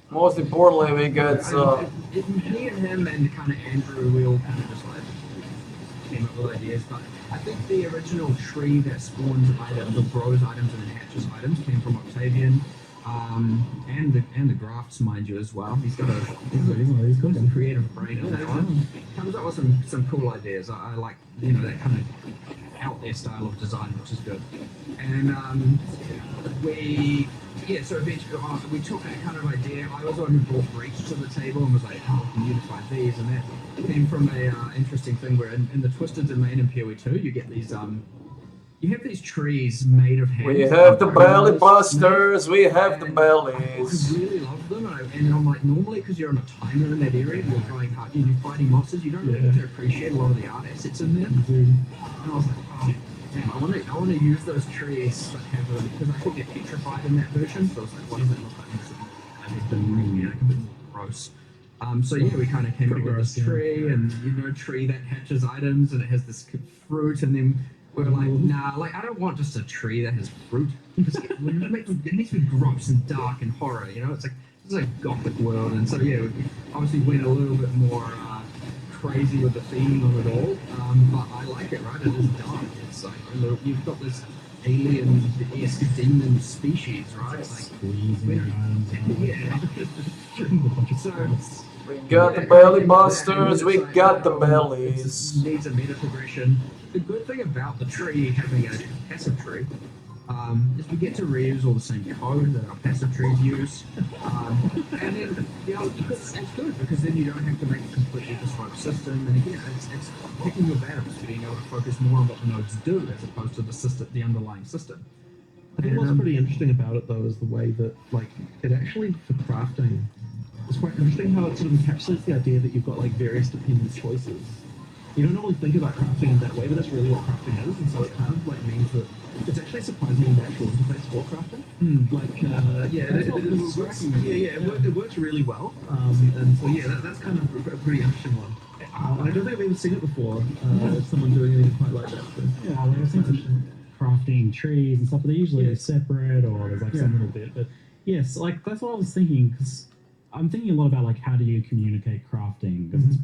A: Most importantly, we get
M: me and him and kind of Andrew, we all kind of just like came up with ideas. But I think the original tree that spawns items, the grows items and hatches items, came from Octavian. And the grafts, mind you, as well. He's got a creative brain on that one. Comes up with some cool ideas. I like that kind of out there style of design, which is good. And so eventually we took that kind of idea. I was the one who brought Breach to the table and was like, how can you unify these? And that came from a interesting thing where in the Twisted Domain in PoE 2, you get these you have these trees made of hands.
A: we have the belly busters. We have the bellies.
M: I really love them, and I'm like, normally because you're on a timer in that area, you're going hard, you're fighting monsters, you don't really get to appreciate a lot of the art assets in there. And I was like, oh, damn, I want to use those trees, but have them because I think they're petrified in that version. So I was like, what does it look like? I make them really like a bit more gross. So yeah, we kind of came up with this tree, and tree that hatches items, and it has this fruit, and then we were like, nah, like I don't want just a tree that has fruit. It needs to be gross and dark and horror, it's like a gothic world, and so yeah, we obviously went a little bit more crazy with the theming of it all, but I like it, right? It is dark. It's like you've got this alien-esque demon species, right? So
A: we got the belly busters. We got the bellies.
M: It needs a meta progression. The good thing about the tree having a passive tree is we get to reuse all the same code that our passive trees use, and then because it's good because then you don't have to make a completely bespoke system. And again, it's picking your battles, being able to focus more on what the nodes do as opposed to the underlying system.
N: I think what's pretty interesting about it though is the way that it actually for crafting. It's quite interesting how it sort of encapsulates the idea that you've got various dependent choices. You don't normally think about crafting in that way, but that's really what crafting is, and so it kind of means that it's actually a surprisingly natural interface for crafting. It works really well, and so yeah, that's kind of a pretty interesting one. I don't think I've even seen it before. Someone doing anything quite like that. So.
L: Yeah, I've seen crafting trees and stuff, but they're usually separate or there's some little bit. But yes, that's what I was thinking because I'm thinking a lot about how do you communicate crafting because it's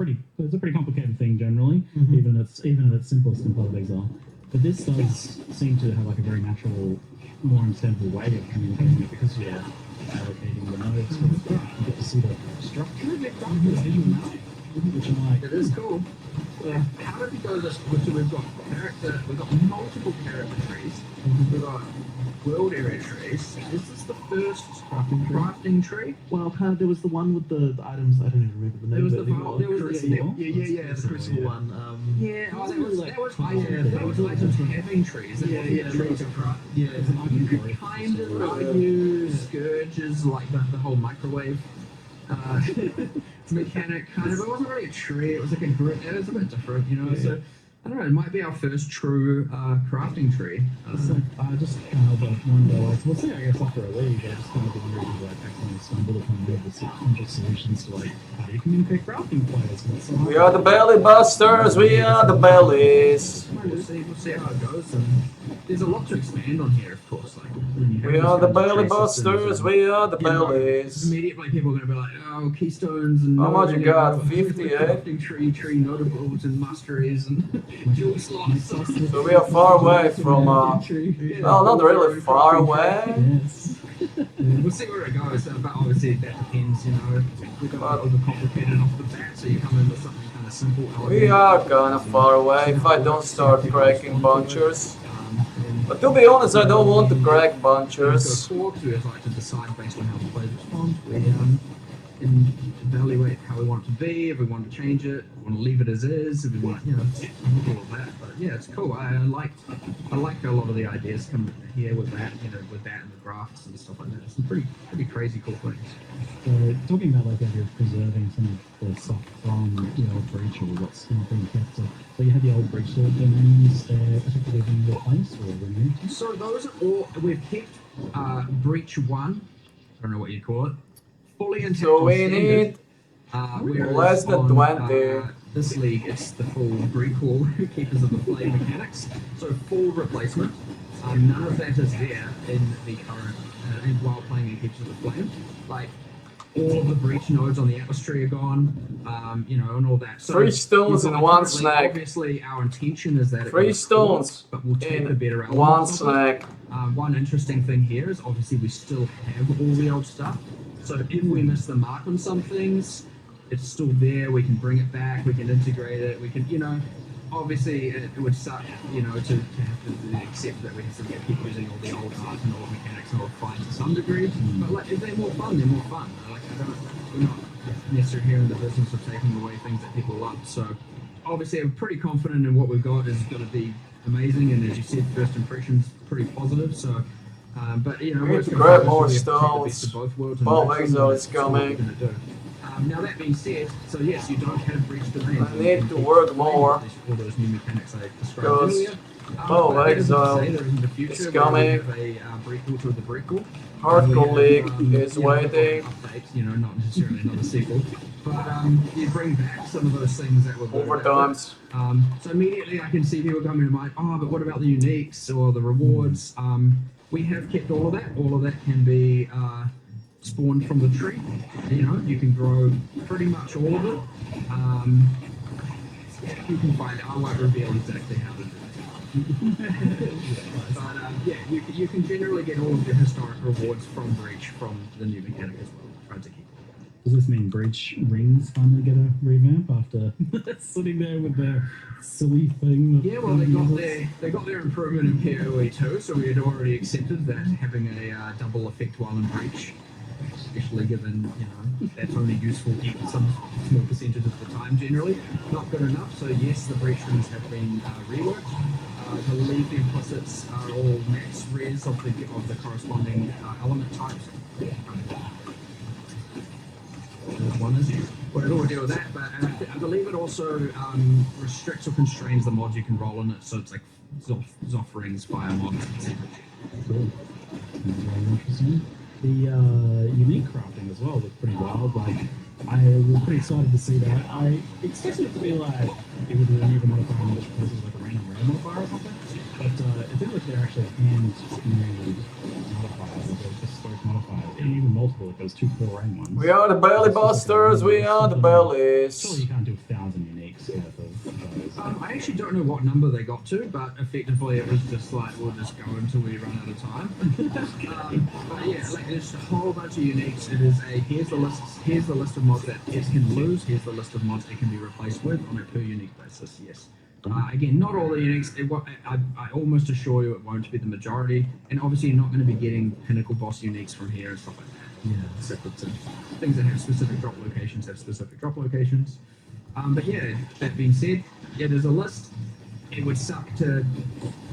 L: a pretty complicated thing generally, even in its simplest in Path of Exile. But this does seem to have a very natural, more understandable way of communicating it because you're allocating the nodes. You get to see the structure of the visual now, which I'm like.
M: It is cool. How did we go this? So we've got multiple character trees. We've got world area trees. Is this the first crafting tree?
N: Well, there was the one with the items. I don't even remember the name.
M: There was
N: the Crucible one.
M: That was items having trees. Trees of craft.
N: Yeah,
M: you could kind of use Scourges like the whole microwave. Mechanic kind of, it wasn't really a tree, it was like a grid, it was a bit different, so I don't know, it might be our first true crafting tree.
L: I just can't help but wonder, we'll see, I guess, after a week, I just kind of been really accidentally stumbled upon the potential solutions to how do you communicate crafting players.
A: We are the belly busters, we are the bellies.
M: We'll see how it goes, and there's a lot to expand on here, of course.
A: We are the belly busters, we are the bellies.
M: Immediately people are going to be like, oh, keystones and...
A: How much you got? 58?
M: Crafting tree notables and masteries and jewel slots.
A: So we are far away from, well, not really far away.
M: We'll see where it goes, but obviously that depends, we got a little overcomplicated off the bat, so you come in with something kind of simple.
A: We are kind of far away if I don't start cracking bunchers. But to be honest, I don't want to crack bunchers.
M: We like to decide based on how the players respond. In evaluate how we want it to be, if we want to change it, if we want to leave it as is, if we want, you know, all of that. But yeah, it's cool. I like a lot of the ideas coming here with that, you know, with that and the graphs and stuff like that. Some pretty crazy cool things.
L: So talking about like the idea of preserving some of the stuff from the old breach or what's not being kept. So you had the old breach sword domains there effectively being replaced or removed?
M: So those are all we've kept breach 1, I don't know what you call it, fully intact.
A: So
M: on
A: we
M: standard.
A: need
M: Whereas
A: less than
M: on,
A: 20.
M: This league, it's the full recall Keepers of the Flame mechanics. So full replacement. None of that is there in the current, while playing in Keepers of the Flame. Like, all of the breach nodes on the Atlas tree are gone, you know, and all that. So
A: 3 stones
M: you've
A: and
M: got
A: 1
M: currently-
A: snack.
M: Obviously, our intention is that it
A: 3
M: goes
A: stones
M: forward, but we'll take the better
A: and 1
M: elements of it.
A: snack.
M: One interesting thing here is obviously we still have all the old stuff. So if we miss the mark on some things, it's still there. We can bring it back. We can integrate it. We can, you know, obviously it would suck, you know, to have to accept that we have to keep using all the old art and old mechanics and old fights to some degree. But like, if they're more fun, they're more fun. Like, we're not necessarily here in the business of taking away things that people love. So obviously I'm pretty confident in what we've got is going to be amazing. And as you said, first impressions pretty positive. So, but you know,
A: We need
M: worst
A: to
M: comes
A: grab
M: to
A: more
M: worst, we have to take the best
A: stones.
M: of both worlds and
A: Both
M: make
A: exo
M: something
A: is
M: that's what we're
A: coming.
M: gonna do. Now that being said, so yes, you don't have breach domains.
A: I need to work more.
M: All those new mechanics I described
A: Because
M: earlier.
A: both
M: But that isn't to
A: exo
M: say there isn't a future
A: is
M: where we
A: coming.
M: have a breakthrough to the breakthrough.
A: Hardcore League is
M: you know,
A: waiting.
M: Updates, you know, not necessarily another sequel, but you bring back some of those things that were good about it.
A: Overtimes.
M: So immediately I can see people coming to mind, oh, but what about the uniques or the rewards? We have kept all of that. All of that can be spawned from the tree. You know, you can grow pretty much all of it. You can find it. I won't reveal exactly how to do it. But yeah, you can generally get all of your historic rewards from Breach from the new mechanic as well. Trying to keep it.
L: Does this mean breach rings finally get a revamp after sitting there with their silly thing?
M: Yeah, well, they got their improvement in PoE too, so we had already accepted that having a double effect while in Breach, especially given, you know, that's only useful some small percentage of the time generally, not good enough. So yes, the Breach rings have been reworked. I believe the implicits are all max res of the corresponding element types. One is we'll all deal with that, but I believe it also restricts or constrains the mods you can roll in it, so it's like Zoff rings, fire mods, etc.
L: Cool. Very interesting. The unique crafting as well looked pretty wild. Like, I was pretty excited to see that. I expected it to be like it would remove a modifier in which places like a random rare modifier or something, but it did look they're actually hand-made modifiers, like bespoke modifiers, and even multiple if there's 2 core rank ones.
A: We are the belly busters, we are the bellies.
L: Surely you can't do 1,000 uniques worth of those.
M: I actually don't know what number they got to, but effectively it was just like, we'll just go until we run out of time. But yeah, like, there's a whole bunch of uniques. It is here's the list of mods that it can lose, here's the list of mods it can be replaced with on a per unique basis, yes. Again, not all the uniques, I almost assure you it won't be the majority, and obviously you're not going to be getting pinnacle boss uniques from here and stuff like that.
L: Yeah.
M: Separate things that have specific drop locations have specific drop locations. But yeah, that being said, yeah, there's a list. It would suck to,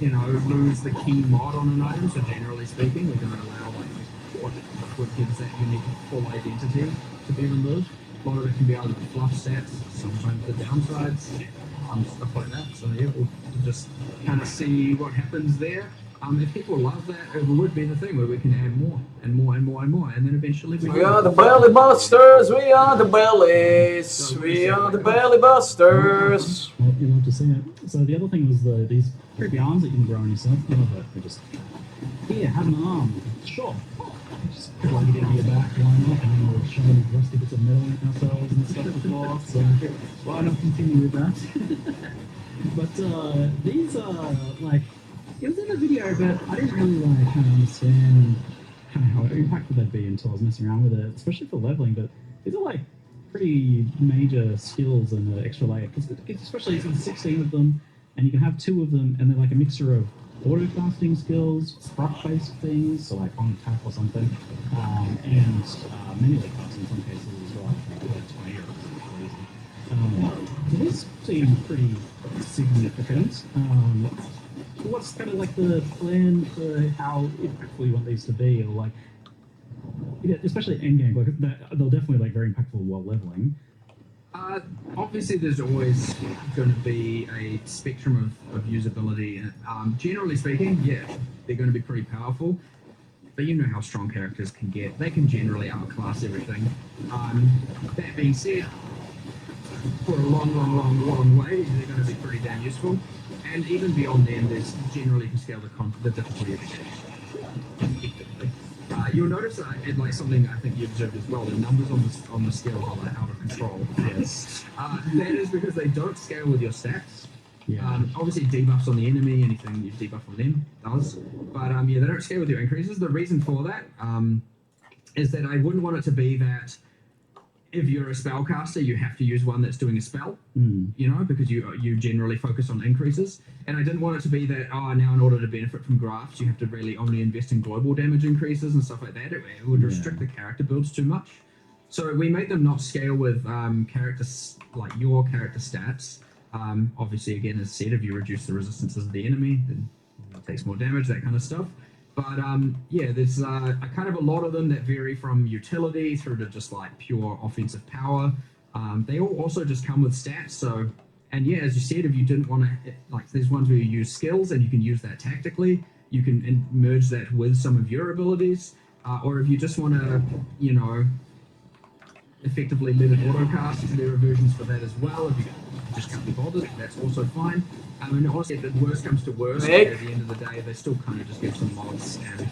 M: you know, lose the key mod on an item, so generally speaking, we're going to allow like what gives that unique full identity to be removed. A lot of it can be either the fluff stats, sometimes the downsides, stuff like that. So yeah, we'll just kind of see what happens there. If people love that, it would be the thing where we can add more and more and more and more, and then eventually
A: We are the belly busters, we are the bellies, we are the belly busters.
L: Well, you love to see it. So the other thing was these creepy arms that you can grow on yourself. I love it. They're just, here, have an arm. Sure. Just plug it into your back, why not? And then we'll shove rusty bits of metal in ourselves and stuff before. So why not continue with that? But these are like, it was in a video, but I didn't really like kind of understand kind of how impactful they'd be until I was messing around with it, especially for leveling. But these are like pretty major skills and an extra layer, because especially there's 16 of them, and you can have 2 of them, and they're like a mixture of auto-casting skills, proc-based things, so like on tap or something, and melee class in some cases as well. seem pretty significant. What's kind of like the plan for how impactful you want these to be, or like, yeah, especially endgame, like they'll definitely like very impactful while leveling.
M: Obviously, there's always going to be a spectrum of usability. Generally speaking, yeah, they're going to be pretty powerful. But you know how strong characters can get. They can generally outclass everything. That being said, for a long way, they're going to be pretty damn useful. And even beyond then, there's generally can scale the difficulty of the game. You'll notice like something I think you observed as well, the numbers on the scale are like out of control. Yes. That is because they don't scale with your stats.
L: Yeah.
M: Obviously debuffs on the enemy, anything you debuff on them does. But yeah, they don't scale with your increases. The reason for that is that I wouldn't want it to be that if you're a spellcaster, you have to use one that's doing a spell, you know, because you generally focus on increases. And I didn't want it to be that, now in order to benefit from grafts, you have to really only invest in global damage increases and stuff like that. It would restrict the character builds too much. So we made them not scale with characters, like your character stats. Obviously, again, as said, if you reduce the resistances of the enemy, then it takes more damage, that kind of stuff. But yeah, there's a kind of a lot of them that vary from utility through to just like pure offensive power. They all also just come with stats. So, and yeah, as you said, if you didn't want to, like, there's ones where you use skills and you can use that tactically. You can merge that with some of your abilities, or if you just want to, you know, effectively let it autocast, there are versions for that as well. If you just can't be bothered, that's also fine. And honestly, if the worst comes to worst, at the end of the day, they still kind of just get some mods, and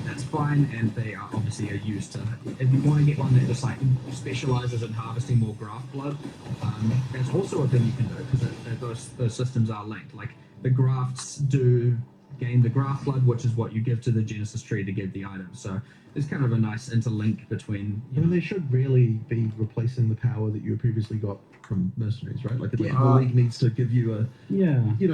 M: that's fine. And they are obviously used to. If you want to get one that just like specializes in harvesting more graft blood, that's also a thing you can do, because those systems are linked. Like the grafts do gain the graft blood, which is what you give to the Genesis tree to get the item. So there's kind of a nice interlink between.
I: I mean, they should really be replacing the power that you previously got from mercenaries, right? Like the League needs to give you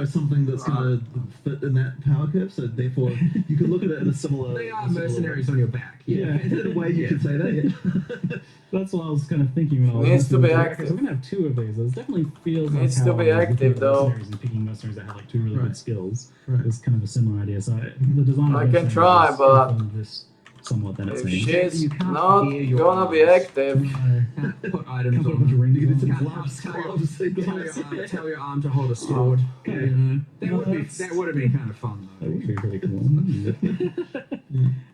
I: something that's going to fit in that power curve. So therefore, you can look at it in a similar.
M: They are mercenaries on your back.
I: Yeah, in a way you could say that. Yeah.
L: That's what I was kind of thinking when I was.
A: Needs to be active.
L: I'm gonna have two of these. It definitely feels like
A: Needs to be active though.
L: And picking mercenaries that have like two really good skills is kind of a similar idea. So the design.
A: I can try, but
L: somewhat then it
A: if
L: seems.
A: she's not gonna be active.
M: Put items on. Tell your arm to hold a sword. That would have been kind of fun though.
L: That would be pretty cool.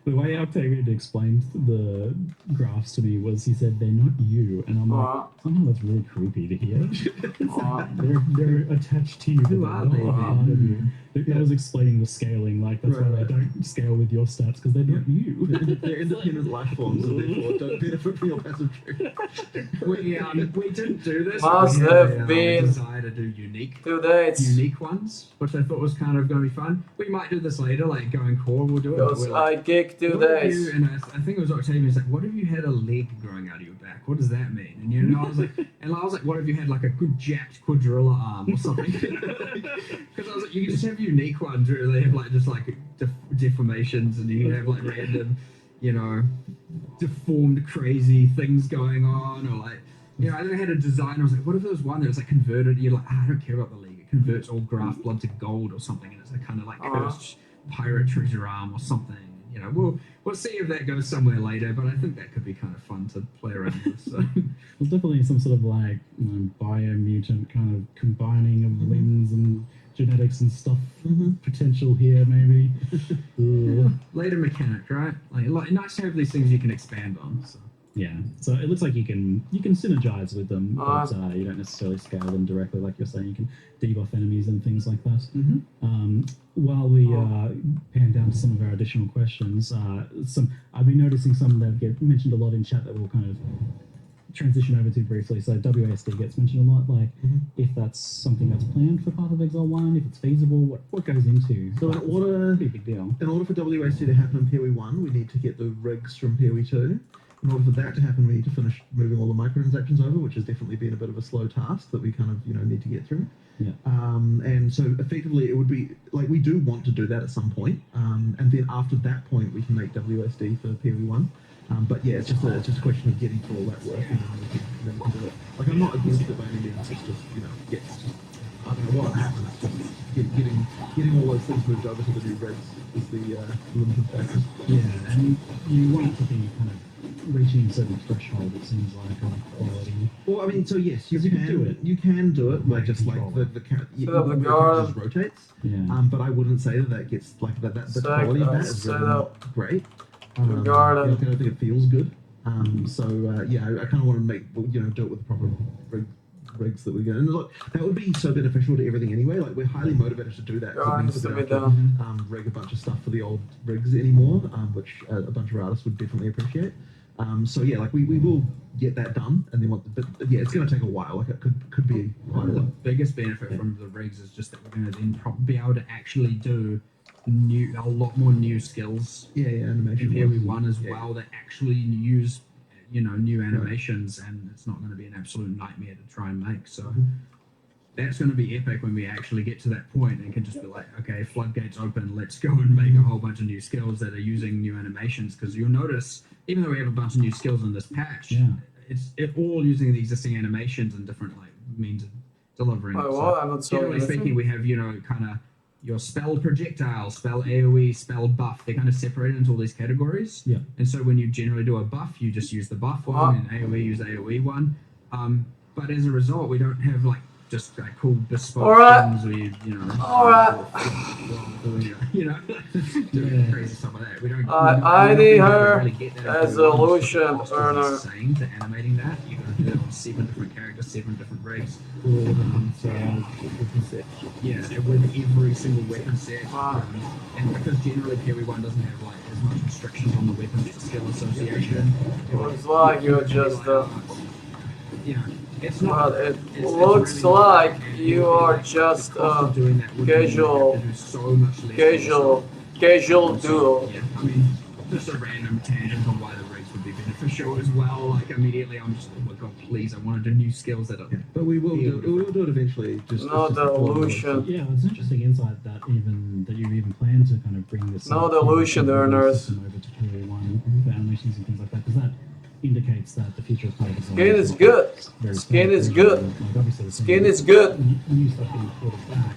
L: The way Octavian explained the graphs to me was he said they're not you, and I'm like, somehow that's really creepy to hear. They're attached to you.
M: Who are they?
L: Part of you. I was explaining the scaling, like that's why they don't scale with your stats, because they're not you.
I: They're independent life forms, and therefore don't benefit from your passive tree.
M: We didn't do this.
A: Must
M: we
A: have
M: had
A: been
M: a desire to do unique ones, which I thought was kind of going to be fun. We might do this later, like going core, we'll do it.
A: Because I kicked 2 days.
M: And I think it was Octavian was like, what if you had a leg growing out of your back? What does that mean? And you know, I was like, what if you had like a good jacked quadrilla arm or something? Because I was like, you can just have unique ones where they have like just like deformations, and you can have like random, you know, deformed crazy things going on, or like, you know, I had a design. I was like, what if there was one that was like converted? You're like, I don't care about the league. It converts all graft blood to gold or something, and it's like kind of like cursed pirate treasure arm or something. You know, we'll see if that goes somewhere later, but I think that could be kind of fun to play around with. So.
L: There's definitely some sort of like biomutant kind of combining of limbs and genetics and stuff potential here, maybe.
M: Later mechanic, right? Like nice to have these things you can expand on. So.
L: Yeah, so it looks like you can synergize with them, but you don't necessarily scale them directly, like you're saying. You can debuff enemies and things like that. While we pan down to some of our additional questions, I've been noticing some that get mentioned a lot in chat that we'll kind of transition over to briefly. So WASD gets mentioned a lot, like if that's something that's planned for Path of Exile 1, if it's feasible, what goes into.
I: So in order,
L: pretty big deal.
I: In order for WASD to happen in PoE 1, we need to get the rigs from PoE 2. In order for that to happen, we need to finish moving all the microtransactions over, which has definitely been a bit of a slow task that we kind of need to get through.
L: Yeah.
I: And so effectively, it would be like we do want to do that at some point, and then after that point, we can make WSD for PoE 1.
N: But yeah, it's just a question of getting through all that work and then we can do it. Like I'm not against it by any means. It's just I don't know what happens. Just getting all those things moved over to the new regs is the limiting factor.
L: Yeah, and you want it to be kind of reaching a certain threshold. It seems like on quality.
N: Well, I mean, so yes, you
L: You
N: can
L: can do it.
N: You can do it, like just like
L: Control
N: the character
A: guard.
N: just rotates.
L: Yeah.
N: But I wouldn't say that gets like that. The
A: Set-
N: quality of that is
A: set
N: really
A: up
N: not great.
A: guard
N: I
A: and-
N: don't think it feels good. Yeah, I kind of want to make do it with the proper regs that we get. And look, that would be so beneficial to everything anyway. Like we're highly motivated to do that.
A: Guard
N: We
A: needs to
N: don't
A: be
N: have to,
A: done.
N: rig a bunch of stuff for the old rigs anymore, which a bunch of artists would definitely appreciate. So yeah, like we will get that done, and then but yeah, it's going to take a while. Like it could be quite a
M: The
N: while.
M: biggest benefit from the rigs is just that we're going to then be able to actually do a lot more new skills.
N: Yeah, animation.
M: In PoE1 as well that actually use new animations, and it's not going to be an absolute nightmare to try and make. So that's going to be epic when we actually get to that point and can just be like, okay, floodgates open, let's go and make a whole bunch of new skills that are using new animations. Because you'll notice, even though we have a bunch of new skills in this patch, it's all using the existing animations and different means of delivering.
A: Oh,
M: So
A: well, I'm not so
M: generally speaking, we have kind of your spell projectile, spell AoE, spell buff. They're kind of separated into all these categories.
L: Yeah.
M: And so when you generally do a buff, you just use the buff one, and AoE use AoE one. But as a result, we don't have just cool bespoke things where doing crazy stuff like that. We don't.
A: I need her as a Lucian
M: Lost
A: earner.
M: is insane to animating that. You got to do that on 7 different characters, 7 different rigs. Yeah, with every single weapon set. And because generally PoE1 doesn't have as much restrictions on the weapon skill association.
A: Looks like you're just
M: It's not.
A: But it looks like you are just a casual duo.
M: Yeah, I mean, just a random tangent on why the rigs would be beneficial as well. Like immediately, I'm just, oh my god, please, I want to do new skills that are.
N: But we will do it eventually.
A: No delusion.
L: Yeah, it's interesting insight that you even plan to kind of bring this.
A: No delusion, earners.
L: Over to PoE1 for animations and things like that, because that indicates that the future is part of the
A: Skin is good. Skin is good. Skin is good.
L: New stuff being ported back,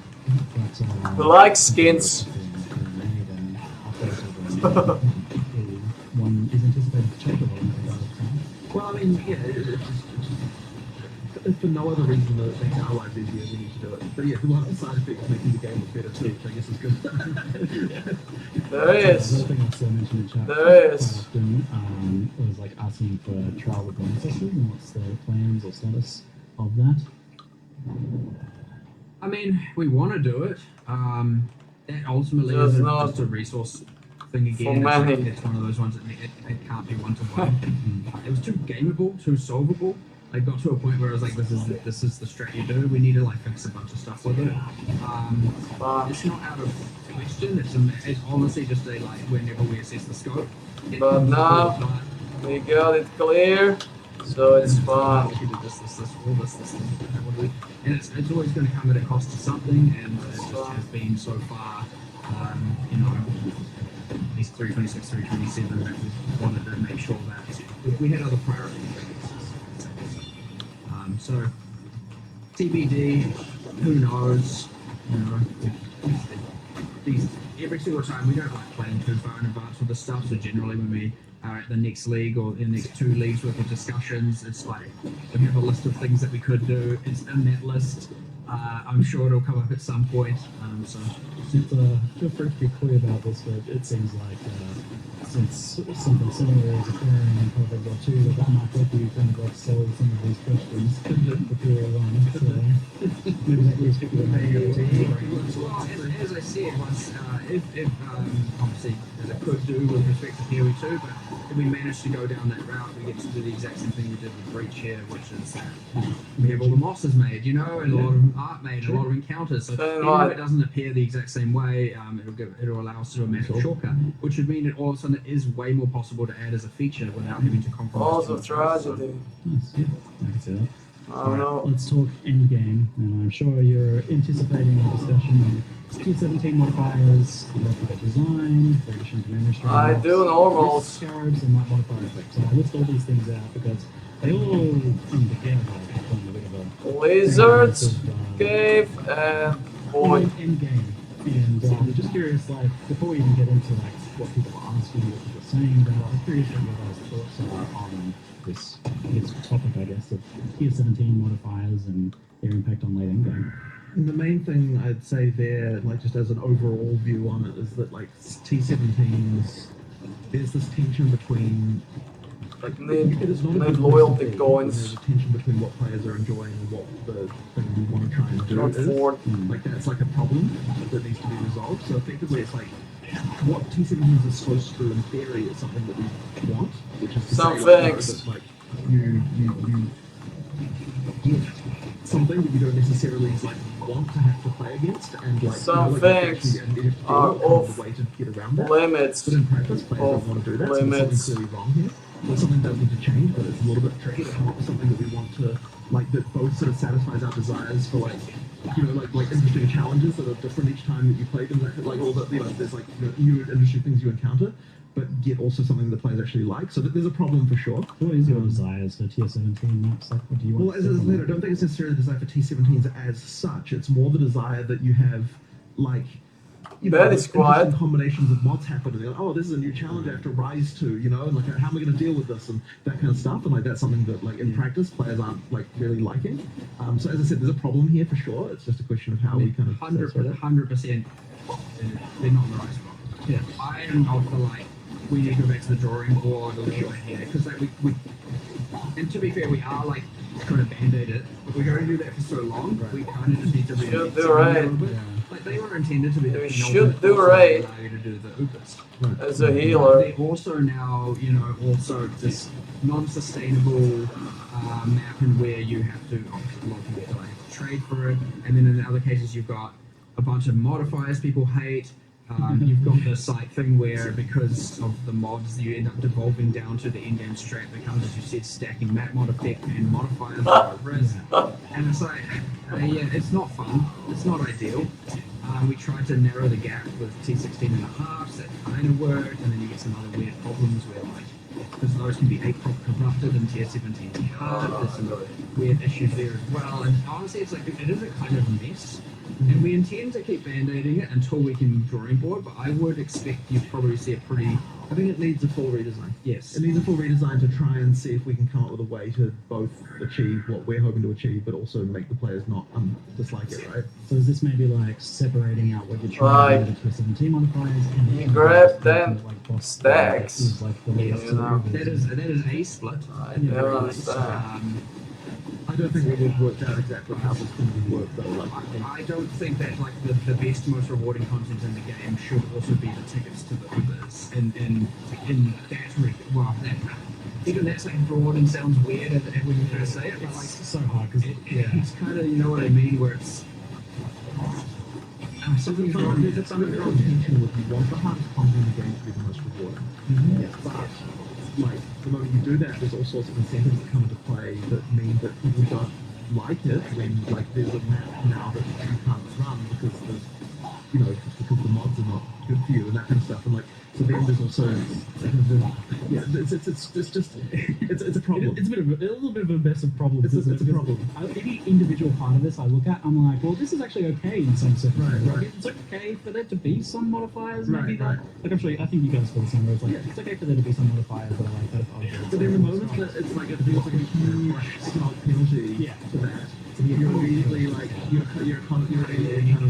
L: but
A: We like skins.
L: One is anticipated to change a lot of time.
N: Well, I mean, yeah, it's for no other reason than it makes our lives easier, we need to do it. But yeah, one of the side effects making the game look better too, which I guess is good.
A: There is.
L: The other thing I also mentioned in chat
A: There is.
L: often, was asking for trial with ancestors and what's the plans or status of that.
M: I mean, we want to do it. That ultimately
A: Just
M: is
A: not
M: just a resource thing
A: for
M: again.
A: many.
M: It's one of those ones that it can't be one-to-one. It was too gameable, too solvable. I got to a point where I was like, this is the strat you do. We need to fix a bunch of stuff with it. It's not out of question. It's honestly just whenever we assess the scope.
A: But now we got it clear, so it's fine.
M: And it's always going to come at a cost to something, and it just has been so far. At least 326, 327, that we wanted to make sure that we had other priorities. So TBD, who knows? Every single time we don't planning too far in advance with the stuff. So generally, when we are at the next league or in the next 2 leagues worth of discussions, it's we have a list of things that we could do. It's in that list. I'm sure it'll come up at some point. So
L: feel free to be clear about this, but it seems like since something similar is occurring in Perfect War 2, that might help you kind of solve some of these questions for PoE1. So maybe that is what
M: as I said, if obviously as it could do with respect to PoE2, but if we manage to go down that route, we get to do the exact same thing we did with Breach here, which is we have all the mosses made, and a lot of art made, a lot of encounters. So even if it doesn't appear the exact same way, it'll allow us to do a massive shortcut, which would mean that all of a sudden it is way more possible to add as a feature without having to compromise.
A: Balls of tragedy.
L: Nice, yeah, I can see that.
A: I don't know.
L: Let's talk endgame, and I'm sure you're anticipating a discussion on Tier 17 modifiers, modifier design, variation to memory stream.
A: I do normals.
L: Scarabs and that modifier effect. So I list all these things out because they all come together to form a bit of a
A: Lizards, cave, and void.
L: Endgame. And I'm just curious, like, before we even get into like what people are asking, what people are saying, I'm curious what your guys' thoughts are on this topic, I guess, of Tier 17 modifiers and their impact on late endgame.
N: And the main thing I'd say there, like just as an overall view on it, is that like T17s, there's this tension between like it's not a
A: need
N: good
A: loyalty
N: recipe,
A: coins.
N: There's a tension between what players are enjoying and what the thing we want to try and do
A: Not
N: is.
A: forward.
N: Like that's like a problem that needs to be resolved. So effectively, it's like what T17s are supposed to do in theory is something that we want, which is to
A: Some
N: say like,
A: things.
N: that, like you get something that you don't necessarily like want to have to play against, and like
A: Some
N: like,
A: things
N: actually,
A: are
N: off the way to get around that.
A: limits.
N: But in practice, players don't want to do that. So there's
A: Limits.
N: something clearly wrong here. There's something that does need to change, but it's a little bit tricky to come up with something that we want to like that both sort of satisfies our desires for like like interesting challenges that are different each time that you play them. Like all the there's like new interesting things you encounter, but yet also something the players actually like. So there's a problem for sure.
L: What is your desires for Tier 17 maps? Like, what do you want?
N: Well, as I said, I don't think it's necessarily the desire for T17s as such. It's more the desire that you have, like,
A: That is quiet.
N: interesting combinations of mods happening. Like, oh, this is a new challenge I have to rise to, and like, how am I going to deal with this and that kind of stuff. And like, that's something that, like, in practice, players aren't like really liking. So as I said, there's a problem here for sure. It's just a question of how we kind of
M: 100%, they're not in the right spot.
N: Yeah.
M: I am of the like, we need to go back to the drawing board or shit here, because like we, and to be fair, we are like trying to band-aid it, but we're going to do that for so long, we kind of just need to
A: Should
M: reinvent
A: do
M: something a
A: right.
M: little bit. Like they were intended to be
A: We
M: an
A: should
M: alternate
A: do
M: course that
A: right.
M: allow you to do the Opus.
A: As a healer.
M: They're also now, also this non-sustainable map and where you have to, obviously a lot of people feel like have to trade for it, and then in other cases you've got a bunch of modifiers people hate. You've got this like thing where because of the mods you end up devolving down to the in-game strat becomes, as you said, stacking map mod effect and modifiers for risk. And it's like, yeah, it's not fun. It's not ideal. We tried to narrow the gap with T16 and a half, so that kind of worked, and then you get some other weird problems where like, because those can be corrupted in Tier 17 hard, there's some weird issues there as well, and honestly it's like, it is a kind of mess. And we intend to keep band-aiding it until we can drawing board, but I would expect you'd probably see a pretty...
N: I think it needs a full redesign.
M: Yes.
N: It needs a full redesign to try and see if we can come up with a way to both achieve what we're hoping to achieve, but also make the players not dislike it, right?
L: So is this maybe like separating out what you're trying to do with the Tier 17 modifiers and
A: You grab them
L: like
A: stacks.
L: is like the latest
M: That is a split.
A: I don't understand.
N: I don't think we've worked out exactly how this can work though. Like,
M: I don't think that like the best, most rewarding content in the game should also be the tickets to the Ubers. In that well, that even that saying rewarding sounds weird when you first say it, but like
L: it's so hard because
M: it's kind of, you know what I mean, where it's
N: so there's some intention with you want the hardest content in the game to be the most rewarding. Yeah. But like the moment you do that, there's all sorts of incentives that come into play that mean that people don't like it when like there's a map now that you can't run because because the mods are not good for you and that kind of stuff, and like so then there's also it's a problem.
L: It's a little bit of a mess of problems.
N: It's a problem.
L: Any individual part of this I look at, I'm like, well, this is actually okay in some sense.
N: Right.
L: It's okay for there to be some modifiers, maybe
N: Right.
L: Like actually, I think you guys feel the same way. It's like it's okay for there to be some modifiers that are like that.
N: But in the moment that it's like it feels like a huge penalty to that. You're immediately like you're kind of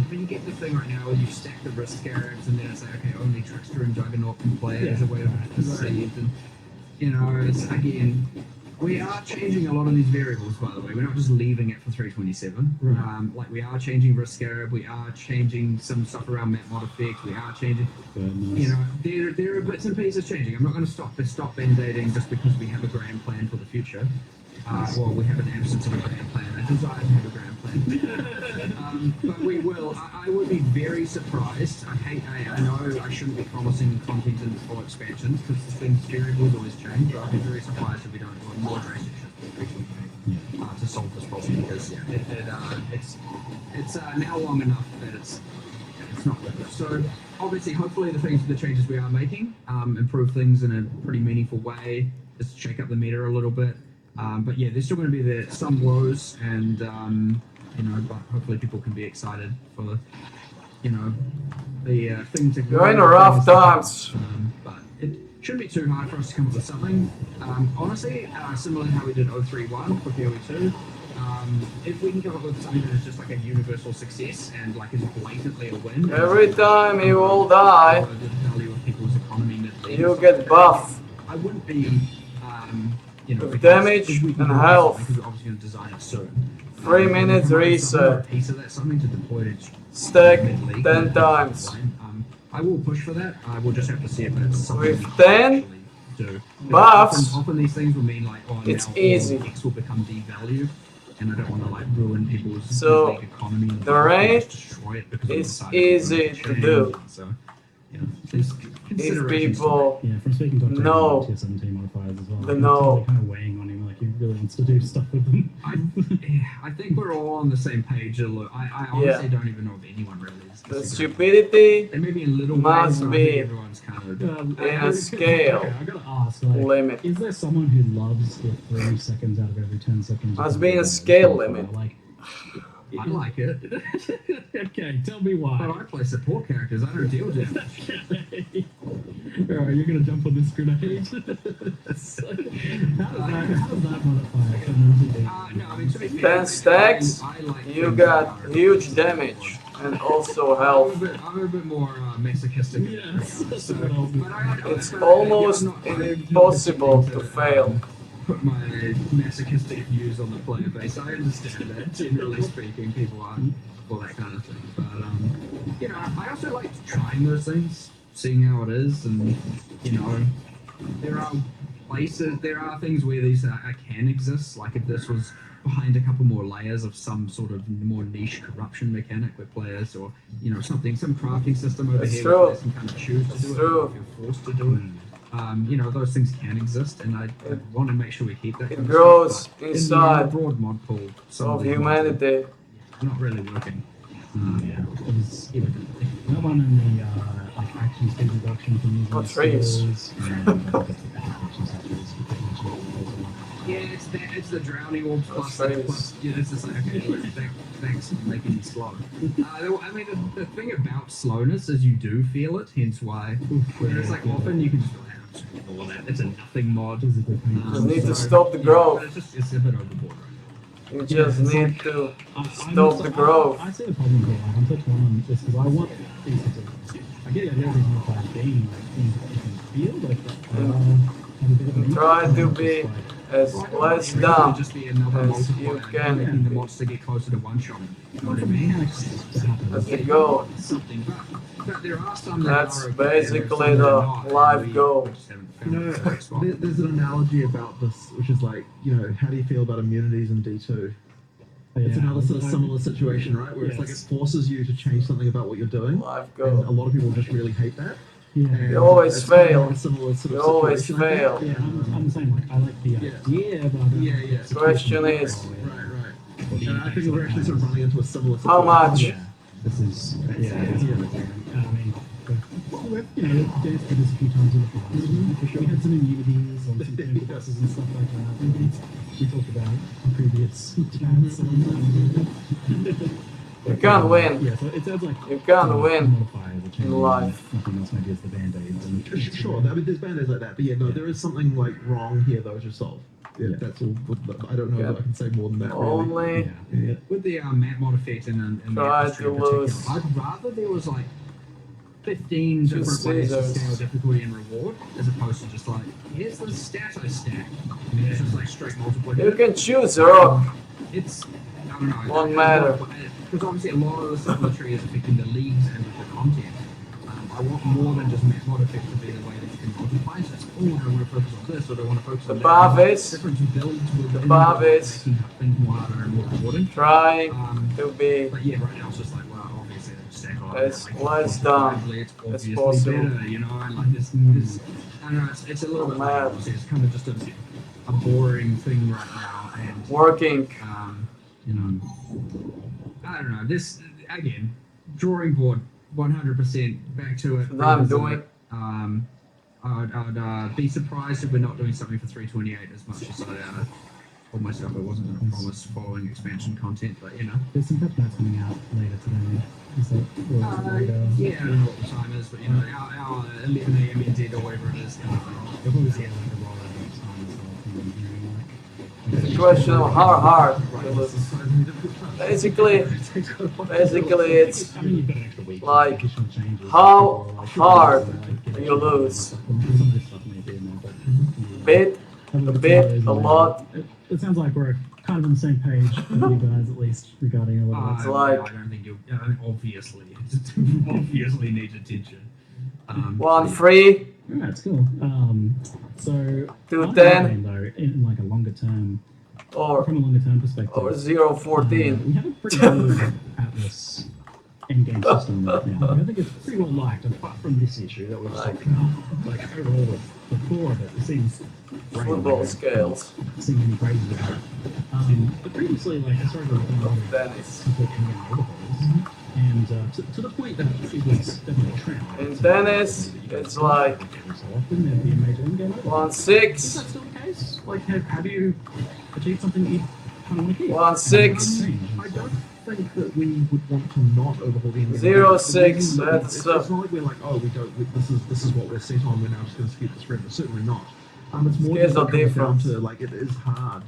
M: when you get the thing right now where you stack the risk scarabs and then it's like, okay, only Trickster and Juggernaut can play it as a way to perceive, and it's again, we are changing a lot of these variables, by the way. We're not just leaving it for 327. Like we are changing risk scarab, we are changing some stuff around map mod effect, we are changing there are bits and pieces changing. I'm not going to stop band-aiding just because we have a grand plan for the future. Well, we have an absence of a grand plan, a desire to have a grand plan. But we will. I would be very surprised. I know I shouldn't be promising content or expansions because variables always change, but I'd be very surprised if we don't do a more drastic shift to to solve this problem because it's now long enough that it's not worth it. So obviously, hopefully, the changes we are making improve things in a pretty meaningful way. Just shake up the meta a little bit. But yeah, there's still going to be some woes, and but hopefully people can be excited for the things that
A: You're in a rough times.
M: But it shouldn't be too hard for us to come up with something. Honestly, similar to how we did 031 for PoE2. If we can come up with something that is just like a universal success and like is blatantly a win.
A: Every time you all die,
M: the value of people's economy mid-league.
A: you get buff.
M: I wouldn't be,
A: with damage and health.
M: Because we're obviously going to design it soon.
A: 3 minutes reset.
M: Piece of that, something to deploy to
A: Stack
M: mid-league.
A: 10 times.
M: I will push for that. I will just have to see if it's something
A: With
M: we can
A: 10
M: actually do.
A: buffs,
M: Often these things will mean like, oh,
A: it's
M: now
A: easy.
M: X will become devalued, and I don't want to like ruin people's
A: So,
M: mid-league economy. And
A: the raid
M: just destroy it because
A: is
M: of
A: easy to do.
M: So, there's
A: If
M: considerations.
A: people
L: Yeah, from speaking to Dr.
A: know
L: Tier 17 modifiers as well,
A: the
L: it's
A: know.
L: totally kind of weighing on him, like he really wants to do stuff with them.
M: I think we're all on the same page. I honestly don't even know if anyone really is.
A: The stupidity
M: And maybe in little
A: must
M: ways, but I
A: be
M: think everyone's kind of
A: in a scale
L: Okay, I gotta ask, like,
A: limit.
L: is there someone who loves the 3 seconds out of every 10 seconds?
A: Must be a scale limit.
L: Like,
M: I like it.
L: okay, tell me why.
M: But I play support characters. I don't deal damage.
L: Alright, you're gonna jump on this grenade. How does that modifier come into being?
M: No, I mean, to be fair,
A: 10 stacks,
M: I like
A: you
M: things
A: got
M: that are-
A: huge damage and also health.
M: I'm a bit more masochistic.
L: Yes, that's
M: So,
L: what I was
M: but
A: It's
M: but
A: almost
M: I'm not
A: impossible to fail.
M: Put my masochistic views on the player base. I understand that, generally speaking, people aren't for that kind of thing. But I also like trying those things, seeing how it is, and there are places, there are things where these can exist. Like if this was behind a couple more layers of some sort of more niche corruption mechanic with players, or some crafting system over
A: It's
M: here
A: true.
M: where players can kind of choose to
A: It's
M: do it,
A: true.
M: or if you're forced to do it. Those things can exist, and I want to make sure we keep that.
A: It
M: kind of
A: grows
M: stuff, but
A: inside
M: in the broad mod pool some
A: of
M: these mods
A: humanity.
M: are not really working.
L: Yeah, because that one in the like action speed reduction from using
A: What trees?
L: skills,
M: Yeah, it's the drowning orbs plus that. Plus, it's just like, okay, thanks for making me slow. I mean, the thing about slowness is you do feel it, hence why. Where it's like often you can just go, I'm just gonna ignore that. It's a nothing mod.
A: You need to stop the growth.
M: But it's a bit overboard, right?
A: You just need to stop the growth.
L: I see the problem here. Like, I'm touching on this because I want these to. I get the idea of these modifiers being like things that you can feel, like have a bit of an
A: Try
L: impact,
A: to
L: not
A: be
L: just, like,
A: as less dumb
M: Just be another
A: as you
M: multiplier, making
A: can.
M: the mods to get closer to one shot. You know what I
L: the
M: mean?
L: mechanics to happen.
A: That's the goal.
M: Something, but there are some that
A: That's
M: are okay, there are
A: basically
M: some that are
A: the
M: not, and
A: life
M: we
A: goal.
M: just haven't found the right spot.
N: There's an analogy about this, which is like, how do you feel about immunities in D2? It's another sort of similar situation, right? Where it's like it forces you to change something about what you're doing.
A: Life
N: And a
A: goal.
N: lot of people just really hate that.
L: Yeah.
N: And
A: You always
N: it's kind of
A: fail.
N: like a similar sort
A: You
N: of
A: always
N: situation, I
A: fail.
N: think.
L: Yeah, I'm the same. Like, I like the idea, but I don't
N: Yeah,
L: like
N: yeah.
L: the
A: Question
L: execution.
A: is,
N: Right. And I think we're actually sort of running into a similar
A: how
N: situation.
A: much?
L: Yeah, this is it's I mean, we've danced through this a few times in the past. We had some immunities on some clinical bosses and stuff like that. We talked about previous chats.
A: You can't win.
L: Yeah, so it sounds like
A: You can't win
L: modifiers are changing.
A: in life.
L: Nothing else maybe is the band-aids. And
N: Sure, I mean, there's band-aids like that, but yeah, no, there is something like wrong here though to solve. Yeah, that's all. I don't know if I can say more than that. Really.
A: Only
N: Yeah.
M: With the map mod effect and the
A: Try
M: atmosphere
A: to
M: in particular,
A: lose.
M: I'd rather there was like 15 different
A: Just
M: ways to
A: scissors.
M: scale difficulty and reward, as opposed to just like, here's the stato stack. I mean, it's just like straight multiplier.
A: you can choose a rock.
M: It's, I don't know.
A: Won't matter.
M: Because obviously a lot of the stuff in the tree is affecting the leagues and the content. I want more than just map mod effect to be the way that you can multiply. So it's, do I want to focus on this or do I want to focus on that?
A: Above is-
M: different builds within
A: above
M: the
A: is
M: making things more harder and more rewarding.
A: trying to be
M: But yeah, right now it's just like, well, obviously they stack on.
A: as
M: like,
A: less dumb
M: it's
A: as
M: obviously
A: possible.
M: better, you know, and like this I don't know, it's a little bit like,
A: Mad.
M: obviously it's kind of just a boring thing right now, and
A: working
K: You know, I don't know. This again, drawing board, 100% back to it.
A: So now I'm doing.
K: I'd be surprised if we're not doing something for 328 as much as I told myself I wasn't going to promise following expansion content, but you know.
L: There's some patch notes coming out later today. Is that
K: Yeah, I don't know what the time is, but you know, our 11 a.m. NZ or whatever it is.
L: They'll probably see like a rollout of time as well from hearing like.
A: It's a question of how hard you lose. Basically, it's like how hard you lose. A bit, a lot.
L: It sounds like we're kind of on the same page with you guys, at least regarding a lot of
A: It's like
K: I don't think you. Obviously, obviously needs attention.
A: 1-3.
L: Yeah, it's cool. So
A: 2-10
L: though, in like a longer term,
A: or
L: from a longer term perspective,
A: or 0-14.
L: we have a pretty good Atlas endgame system right now. I think it's pretty well liked, apart from this issue that we've talked about. Like overall, the core of it seems great.
A: Football scales.
L: Seeing any praise about it. But previously, like I started with a lot of
A: Tennis.
L: complete endgame overhauls, and to the point that it was definitely a trend.
A: In tennis, it's like
L: So often there'd be a major endgame overhaul.
A: 1-6.
L: Is that still the case? Like, have you achieved something that you kind of want to keep?
A: 1-6.
N: I don't think that we would want to not overhaul the endgame.
A: 0-6. That's
N: It's not like we're like, oh, we don't. This is what we're set on. We're now just going to skip this forever. Certainly not. It's more
A: Scales
N: just
A: are
N: it comes down
A: different.
N: to like it is hard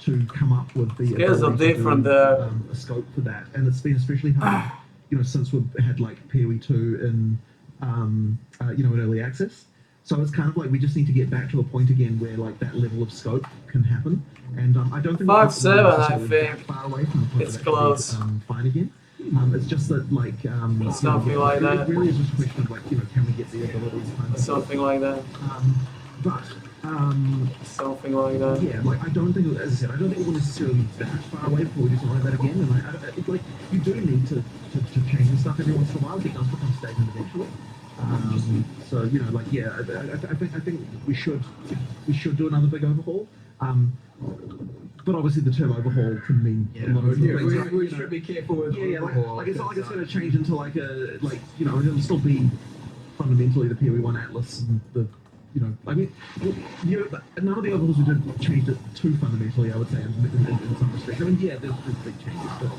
N: to come up with the
A: Scales are
N: ability to
A: different
N: do,
A: there.
N: a scope for that, and it's been especially hard, you know, since we've had like PoE 2 in you know, in early access. So it's kind of like we just need to get back to a point again where like that level of scope can happen. And I don't think
A: 5-7, I
N: necessarily that
A: think.
N: far away from the point
A: It's
N: of actually,
A: close.
N: fine again. It's just that like
A: Something like that.
N: It really is just a question of like, you know, can we get the abilities kind of
A: Something like that.
N: but
A: Something like that.
N: yeah, like I don't think, as I said, I don't think we'll necessarily be that far away before we do something like that again. And it's like you do need to change the stuff every once in a while. It does become stagnant eventually. So you know, like yeah, I think we should do another big overhaul. But obviously the term overhaul can mean a lot of different things. Right?
K: We
N: You know,
K: should be careful with
N: like it's not like it's going to change into like a you know, it'll still be fundamentally the PoE1 Atlas and the, you know, I mean, you know, none of the overhauls we did changed it too fundamentally, I would say, in some respects. I mean, yeah, there's big changes, but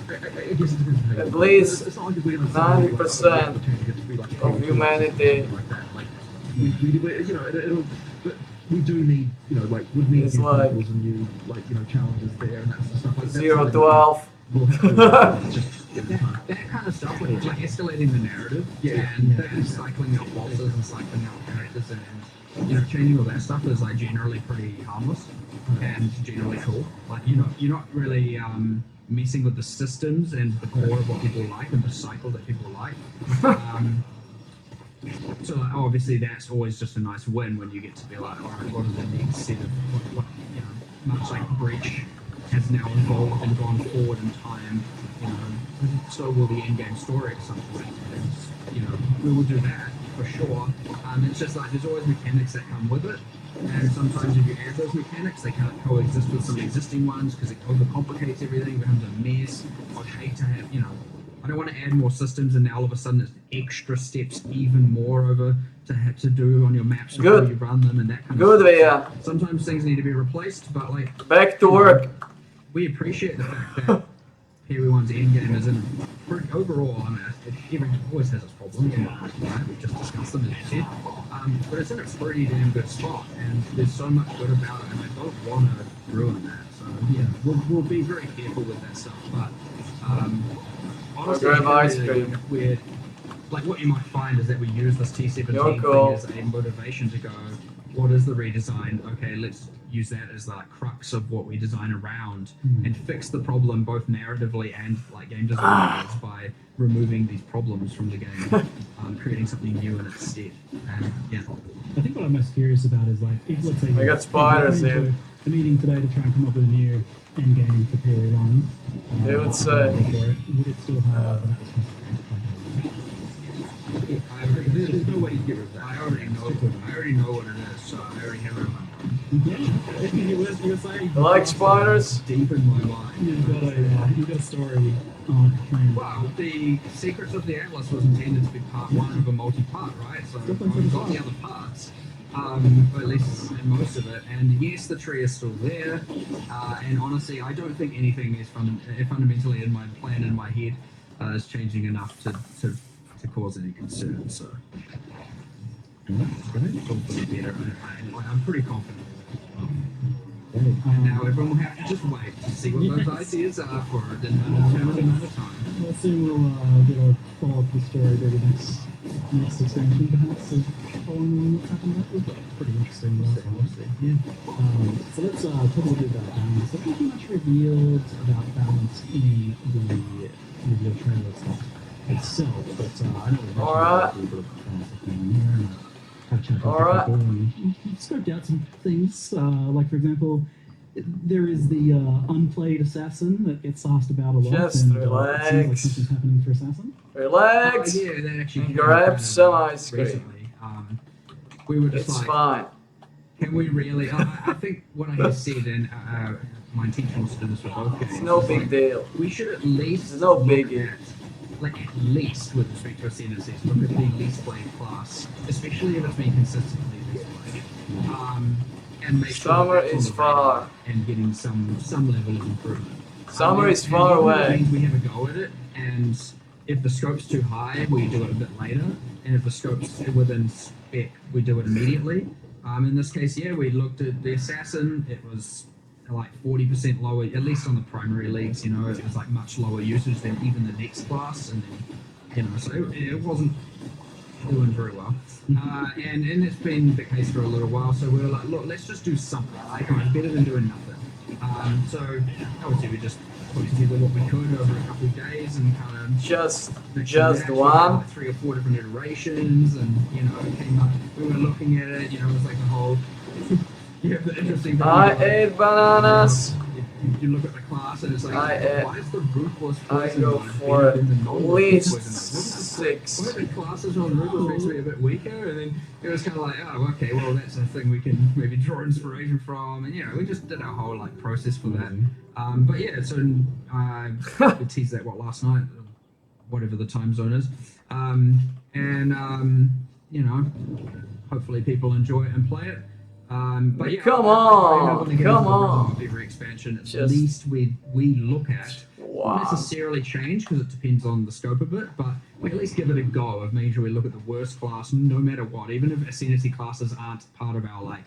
N: I guess it depends on how you
A: At
N: look.
A: least
N: It's not like we're going to
A: 90% of humanity
N: like that. Like, we you know, it'll, but we do need, you know, like, would need
A: It's
N: new
A: like
N: tools and new, like, you know, challenges there and that's the stuff like that.
A: 0-12.
N: We'll have to just give it time.
K: that kind of stuff, like escalating the narrative, and cycling out bosses and cycling out characters, and you know, changing all that stuff is like generally pretty harmless and generally cool. Like you're not really messing with the systems and the core of what people like and the cycle that people like. So like, obviously that's always just a nice win when you get to be like, all right, what is the next set of what you know, much like Breach has now evolved and gone forward in time, you know, so will the end-game story at some point. And, you know, we will do that for sure. It's just like there's always mechanics that come with it, and sometimes if you add those mechanics, they can't coexist with some existing ones because it overcomplicates everything, becomes a mess. I'd hate to have, you know, I don't want to add more systems and now all of a sudden it's extra steps even more over to have to do on your maps before
A: Good.
K: you run them and that kind
A: Good,
K: of stuff.
A: yeah.
K: Sometimes things need to be replaced, but like
A: Back to work.
K: we appreciate the fact that PoE1's endgame is in pretty overall. I mean, it always has its problems, right? We just discussed them as you said, but it's in a pretty damn good spot, and there's so much good about it, and I don't want to ruin that. So yeah, we'll be very careful with that stuff. But honestly,
A: grab ice
K: it's
A: cream.
K: weird. Like what you might find is that we use this T17
A: You're
K: thing
A: cool.
K: as a motivation to go, what is the redesign? Okay, let's use that as the crux of what we design around and fix the problem both narratively and like game design by removing these problems from the game, creating something new in its stead. And yeah.
L: I think what I'm most curious about is like, if let's say
A: I got spiders
L: you're
A: here.
L: a meeting today to try and come up with a new end game for PoE1.
A: They would say.
L: Would it still have an Atlas
K: There's no way you get rid of that. I already know what it is, so I already have it in my mind.
L: Yeah, you were saying.
A: You like spiders?
M: Deep in my mind.
L: You've got a story on plan.
M: Well, the Secrets of the Atlas was intended to be part one of a multi-part, right? So we've got the other parts, or at least most of it. And yes, the tree is still there. And honestly, I don't think anything is fundamentally in my plan in my head is changing enough to cause any concern. So it's all for the better. I'm pretty confident. And now everyone will have to just wait to see what those ideas are for a determined amount of time.
L: Let's see, we'll get a follow up the story maybe next extension perhaps of following on what's happened there. It was pretty interesting last one.
M: Yeah.
L: So let's talk a little bit about balance. I think you much revealed about balance in the reveal trailer itself, but I know we've
A: Alright.
L: a little bit of balance here.
A: Alright.
L: Scoped out some things, like for example, there is the unplayed assassin that gets asked about a lot.
A: Just
L: and,
A: relax.
L: it seems like something's happening for assassin.
A: Relax.
M: Yeah, that actually
A: And
M: came
A: grab
M: kind of
A: some ice cream.
M: recently. We were just
A: It's
M: like,
A: fine.
M: can we really? I think what I had said, and my intention was to do this for both games.
A: It's no
M: is
A: big
M: like,
A: deal.
M: We should at least
A: It's no
M: look
A: biggie.
M: at, like at least with respect to ascendancies, look at the least played class, especially if it's being consistently least played, and make sure
A: Summer
M: that's on
A: is
M: the radar
A: far.
M: and getting some level of improvement.
A: Summer is
M: And
A: far
M: even if it
A: away.
M: means we have a go at it, and if the scope's too high, we do it a bit later, and if the scope's within spec, we do it immediately. In this case, yeah, we looked at the assassin. It was like 40% lower, at least on the primary leagues. You know, it was like much lower usage than even the next class, and then so it wasn't doing very well. And it's been the case for a little while. So we were like, look, let's just do something. Like, better than doing nothing. So obviously we just put together what we could over a couple of days and kind of
A: Just
M: actually
A: one.
M: had, like 3 or 4 different iterations, and it came up. We were looking at it. It was like the whole. You have the interesting thing.
A: I ate bananas.
M: You look at the class and it's like, why is the ruthless
A: I
M: poison
A: go
M: one
A: for
M: better
A: at
M: than the non-ruthless
A: least
M: poison one?
A: 6.
M: One of the classes on ruthless makes me a bit weaker, and then it was kind of like, oh, okay, well that's a thing we can maybe draw inspiration from, and we just did our whole like process for that. But yeah, so we teased that last night, whatever the time zone is, hopefully people enjoy it and play it. But yeah,
A: Come
M: I
A: on,
M: don't want to get
A: come
M: into the realm
A: on.
M: of every expansion. At
A: Just-
M: least we look at,
A: Wow.
M: not necessarily change because it depends on the scope of it, but we at least give it a go of making sure we look at the worst class no matter what, even if ascendancy classes aren't part of our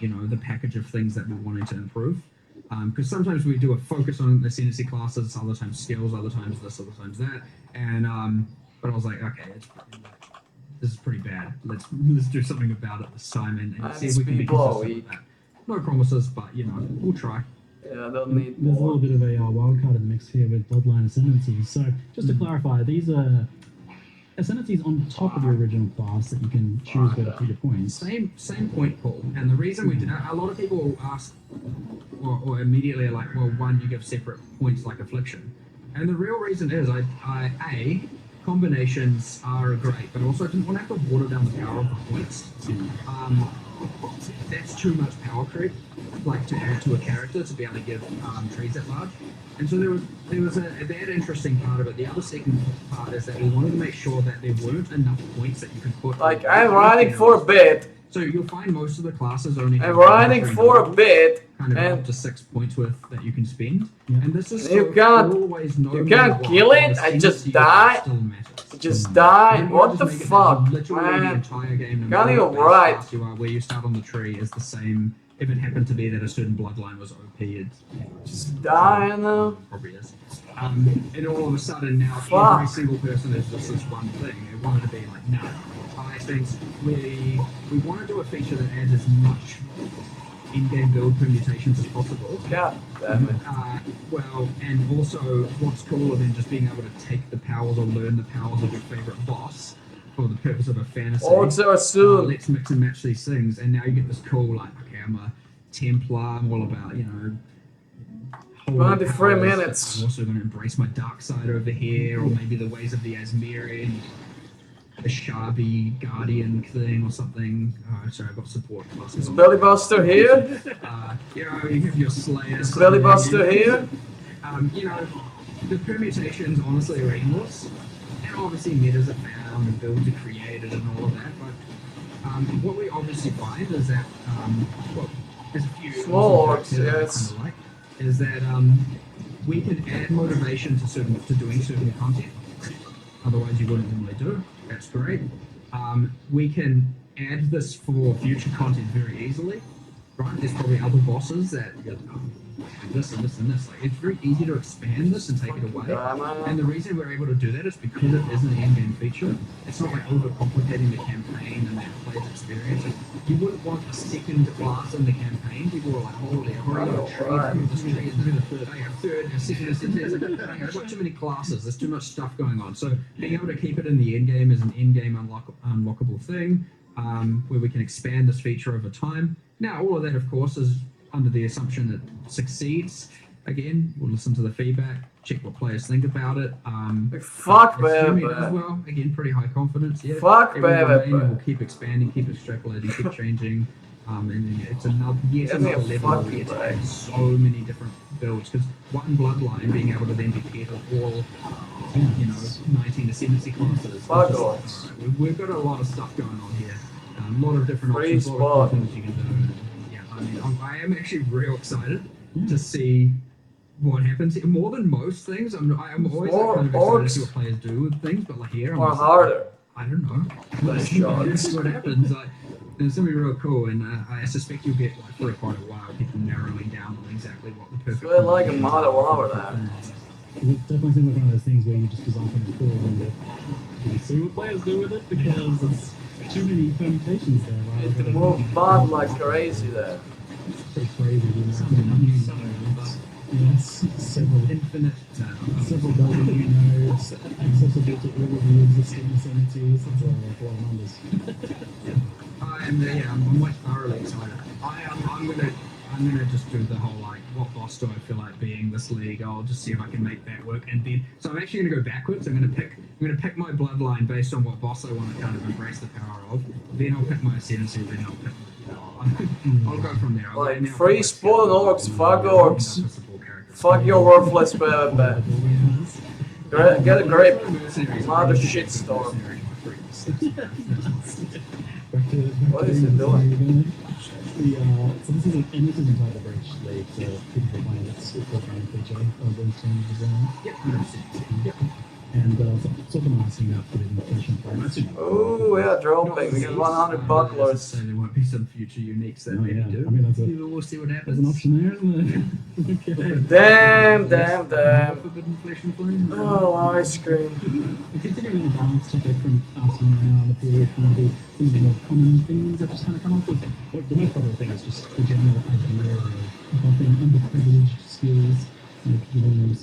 M: the package of things that we're wanting to improve. Because sometimes we do a focus on ascendancy classes, other times skills, other times this, other times that, and but I was like, okay, this is pretty bad. Let's do something about it this time and see if we can be consistent with that. No promises, but we'll try.
A: Yeah, I don't need
L: There's a
A: more.
L: little bit of a wild card in the mix here with Bloodline Ascendancies. So, just to clarify, these are Ascendancies on top of your original class that you can choose where to put your points.
M: Same point pool, and the reason we did a lot of people ask or immediately are like, well, one, you give separate points like Affliction, and the real reason is I combinations are great, but also I didn't want to have to water down the power of the points. That's too much power creep, like to add to a character to be able to give trees at large. And so there was that interesting part of it. The other second part is that we wanted to make sure that there weren't enough points that you could put.
A: Like, I'm riding for a bit.
M: So you'll find most of the classes only have
A: I'm riding for a bit.
M: kind of
A: and
M: up to 6 points worth that you can spend.
L: Yeah.
M: And this is
A: You
M: so
A: can't-
M: always no
A: you
M: matter
A: can't
M: what,
A: kill it,
M: the
A: I just
M: ascendancy
A: die.
M: still matters.
A: Just die.
M: And
A: What
M: just
A: the
M: make it that
A: fuck,
M: literally the
A: man?
M: entire game, no
A: Can't
M: matter
A: even
M: what base
A: write.
M: class you are, where you start on the tree is the same. If it happened to be that a certain bloodline was OP, it's
A: Just die now.
M: probably is. And all of a sudden now
A: Fuck.
M: every single person is just this one thing. It wanted to be like, no. I think we want to do a feature that adds as much in-game build permutations as possible.
A: God damn it.
M: Well, and also what's cooler than just being able to take the powers or learn the powers of your favorite boss for the purpose of a fantasy.
A: Orcs are soon.
M: Let's mix and match these things, and now you get this cool, like, okay, I'm a Templar, I'm all about, holy
A: 23
M: powers,
A: minutes.
M: I'm also going to embrace my dark side over here, or maybe the ways of the Asmerian. a Sharby Guardian thing or something. Oh, sorry, I've got support classes.
A: Is Bellybuster here?
M: You know, you have your Slayer.
A: Is Bellybuster here?
M: You know, the permutations honestly are endless. And obviously metas are found and builds are created and all of that, but what we obviously find is that, well, there's a few
A: Small
M: orcs
A: orcs, yes.
M: like, is that we can add motivation to doing certain content. Otherwise, you wouldn't normally do. That's great. We can add this for future content very easily. Right? There's probably other bosses that this and this and this. Like, it's very easy to expand this and take it away. And the reason we're able to do that is because it is an in-game feature. It's not like overcomplicating the campaign and the player's experience. Like, you wouldn't want a second class in the campaign. People are like, holy, I've already got a tree through this tree, and then a third, a second, I've got too many classes. There's too much stuff going on. So being able to keep it in the in-game is an in-game unlockable thing, where we can expand this feature over time. Now, all of that, of course, is under the assumption it succeeds. Again, we'll listen to the feedback, check what players think about it.
A: Fuck,
M: assuming
A: baby.
M: it as well. Again, pretty high confidence. Yeah.
A: Fuck,
M: It will remain,
A: baby.
M: and we'll keep expanding, keep extrapolating, keep changing. And then it's another,
A: Give me a
M: another level where
A: fucking
M: we get to
A: break.
M: add so many different builds. Because one bloodline being able to then be paired with all, 19 to 70 classes.
A: Fuck
M: which is-
A: off.
M: We've got a lot of stuff going on here. A lot of different
A: Free
M: options, a lot of
A: spot.
M: things you can do. Yeah, I mean, I am actually real excited to see what happens here. More than most things, I'm always
A: More
M: kind of excited to see
A: orcs.
M: what players do with things, but like here, I'm
A: Or
M: just,
A: harder.
M: I don't know.
A: Less
M: Let's
A: shots.
M: see what happens. Like, it's gonna be real cool, and I suspect you'll get like for quite a while people narrowing down on exactly what the perfect.
A: Feel like a model over that.
L: It definitely seems like one of those things where you just design something cool and you see what players do with it because there's too many permutations there, right?
A: You can move bot like crazy there.
L: Pretty crazy, you know. Yes, several
M: infinite,
L: several dozen nodes, accessible to all of the existing incentives. It's a lot of numbers.
M: I'm like thoroughly excited. I'm gonna just do the whole like, what boss do I feel like being this league? I'll just see if I can make that work, and then so I'm actually gonna go backwards. I'm gonna pick my bloodline based on what boss I want to kind of embrace the power of. Then I'll pick my ascendancy. Then I'll pick. I'll go from there.
A: Like, free spawn orcs, fuck orcs. Fuck your worthless baby. Get a grip. Mother shitstorm. What is it doing?
L: So this isn't inside the Breach League, so people find it's a game feature of those changes as well.
M: Yep.
L: And it's organising that for the inflation price.
A: Ooh, yeah, dropping. We get 100 bucklers.
M: So there won't be some future uniques that
L: Oh,
M: maybe
L: yeah.
M: do.
L: I mean, that's
M: We'll see what happens.
L: there's an option there, isn't there? Okay.
A: Damn.
M: Forbidden inflation flame.
A: Oh, ice cream.
L: Considering the balance check from asking around the period, maybe some of the more common things that just kind of come up with. Well, the most popular thing is just the general idea of bumping underprivileged skills, giving them